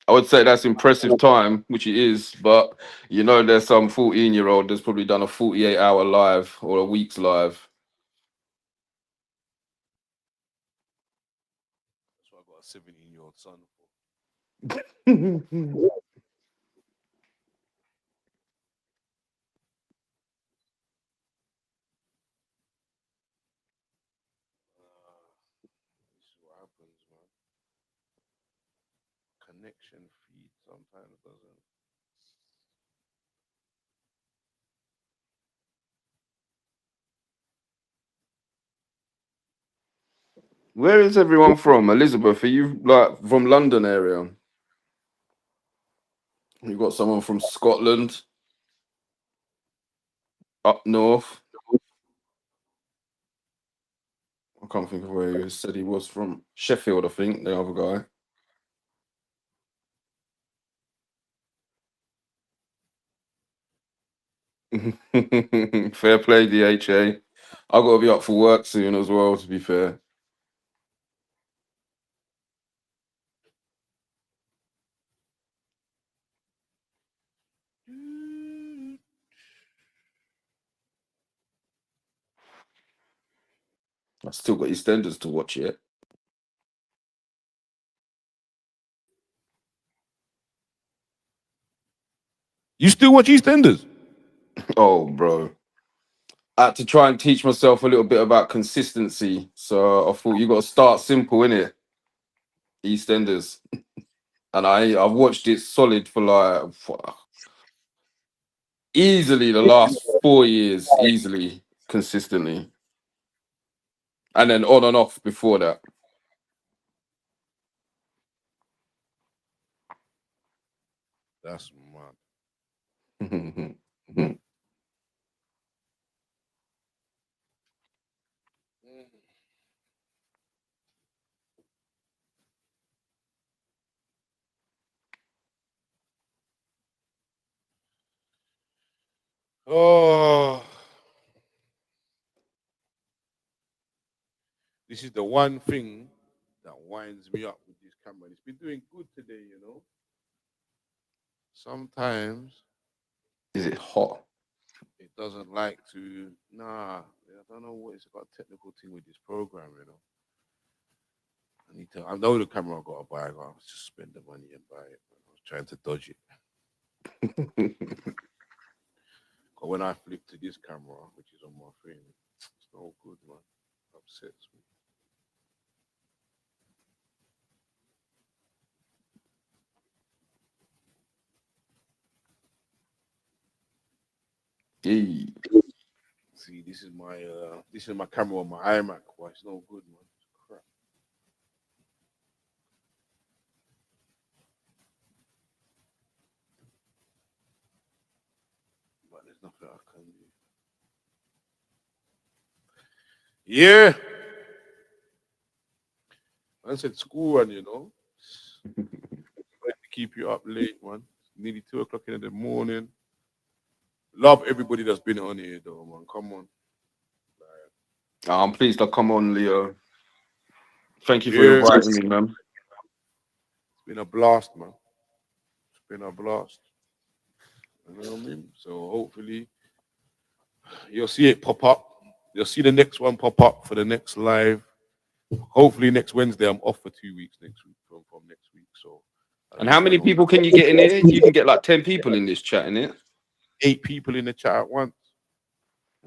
I would say that's impressive time, which it is, but you know, there's some 14-year-old that's probably done a 48-hour live or a week's live. That's what I got a 17-year-old son for. This is what happens, man. Connection feed sometimes doesn't. Where is everyone from? Elizabeth, are you like from London area? You got someone from Scotland, up north. I can't think of where he said he was from. Sheffield, I think, the other guy. Fair play, DHA. I've got to be up for work soon as well, to be fair. I've still got EastEnders to watch yet. You still watch EastEnders? Oh, bro. I had to try and teach myself a little bit about consistency. So I thought you got to start simple, innit? EastEnders. And I've watched it solid for like easily the last 4 years, easily, consistently. And then on and off before that. That's mad. Oh, this is the one thing that winds me up with this camera. It's been doing good today, you know. Sometimes Is it hot? it doesn't like to. Nah, I don't know what it's got a technical thing with this program, you know. I know the camera I got to buy. I got to just spend the money and buy it. I was trying to dodge it. But when I flip to this camera, which is on my phone, it's no good, man. It upsets me. Yeah. See, this is my camera on my iMac. Why it's no good, man. It's crap. But there's nothing I can do. Yeah. I said school run, you know. Keep you up late, man. It's nearly 2 o'clock in the morning. Love everybody that's been on here, though, man. Come on. I'm pleased I come on, Leo. Thank you for Yeah. inviting me, man. It's been a blast, man. It's been a blast. You know what I mean? So hopefully you'll see it pop up. You'll see the next one pop up for the next live. Hopefully next Wednesday. I'm off for 2 weeks next week from next week. So. And how many people can you get in here? You can get like 10 people in this chat, innit? 8 people in the chat at once.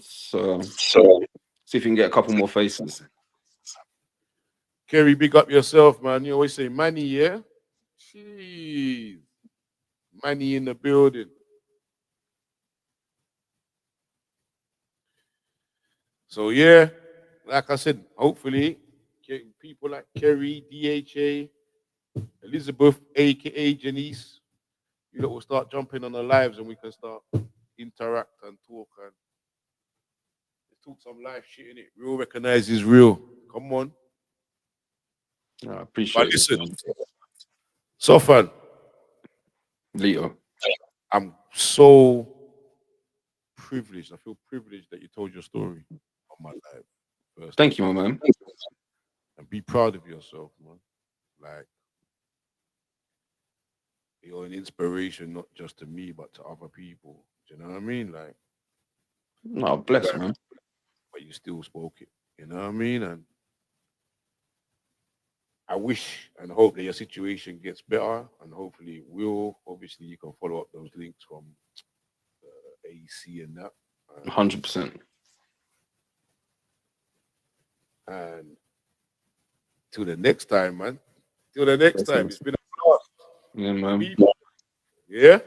So see if you can get a couple more faces. Kerry, big up yourself, man. You always say money, yeah? Jeez. Money in the building. So, yeah, like I said, hopefully, people like Kerry, DHA, Elizabeth, a.k.a. Janice, you know, will start jumping on the lives and we can start interact and talk and talk some live shit in it. Real recognizes real. Come on. I appreciate it. Listen, man. Sofan, Leo, I'm so privileged. I feel privileged that you told your story on my live. First. Thank you, my man. And be proud of yourself, man. Like, you're an inspiration, not just to me, but to other people. Do you know what I mean? Like, No, bless, man. But you still spoke it. You know what I mean? And I wish and hope that your situation gets better, and hopefully it will. Obviously, you can follow up those links from AC and that. 100%. And till the next time, man. Till the next time. It's been a blast. Yeah, man. People. Yeah?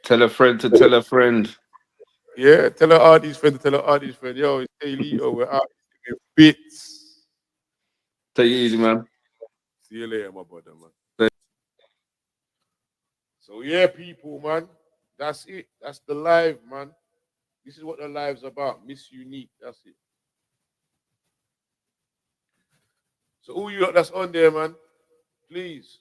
Tell a friend to tell a friend. Yeah, tell her Artie's friend to tell her Artie's friend. Yo, it's Leo, we're out in bits. Take it easy, man. See you later, my brother, man. So yeah, people, man. That's it. That's the live, man. This is what the live's about. Miss Unique. That's it. So all you lot that's on there, man, please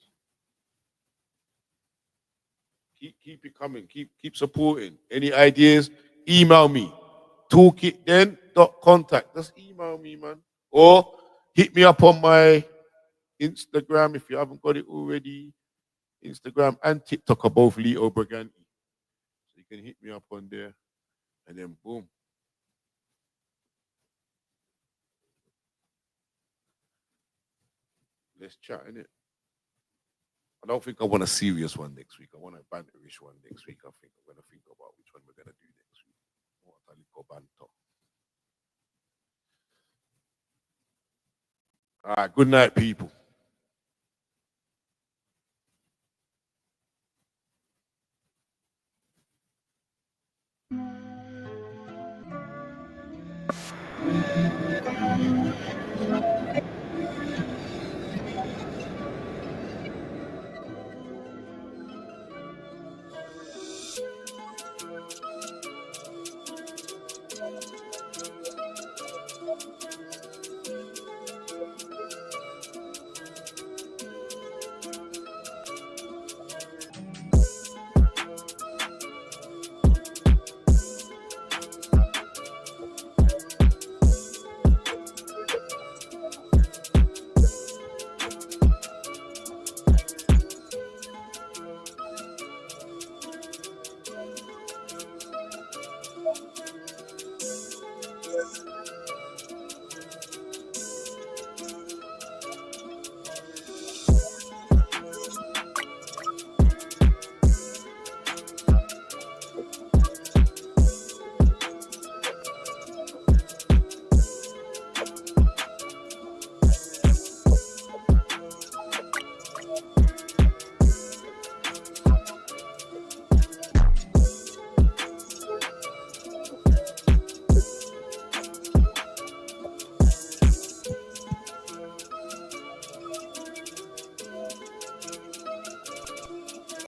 keep it coming. Keep supporting. Any ideas? Email me. Toolkitden.contact. Just email me, man. Or hit me up on my Instagram if you haven't got it already. Instagram and TikTok are both Leo Briganti. So you can hit me up on there. And then boom. Let's chat, innit? I don't think I want a serious one next week. I want a banterish one next week. I think I'm going to think about which one we're going to do next week. What a little banter. All right, good night, people.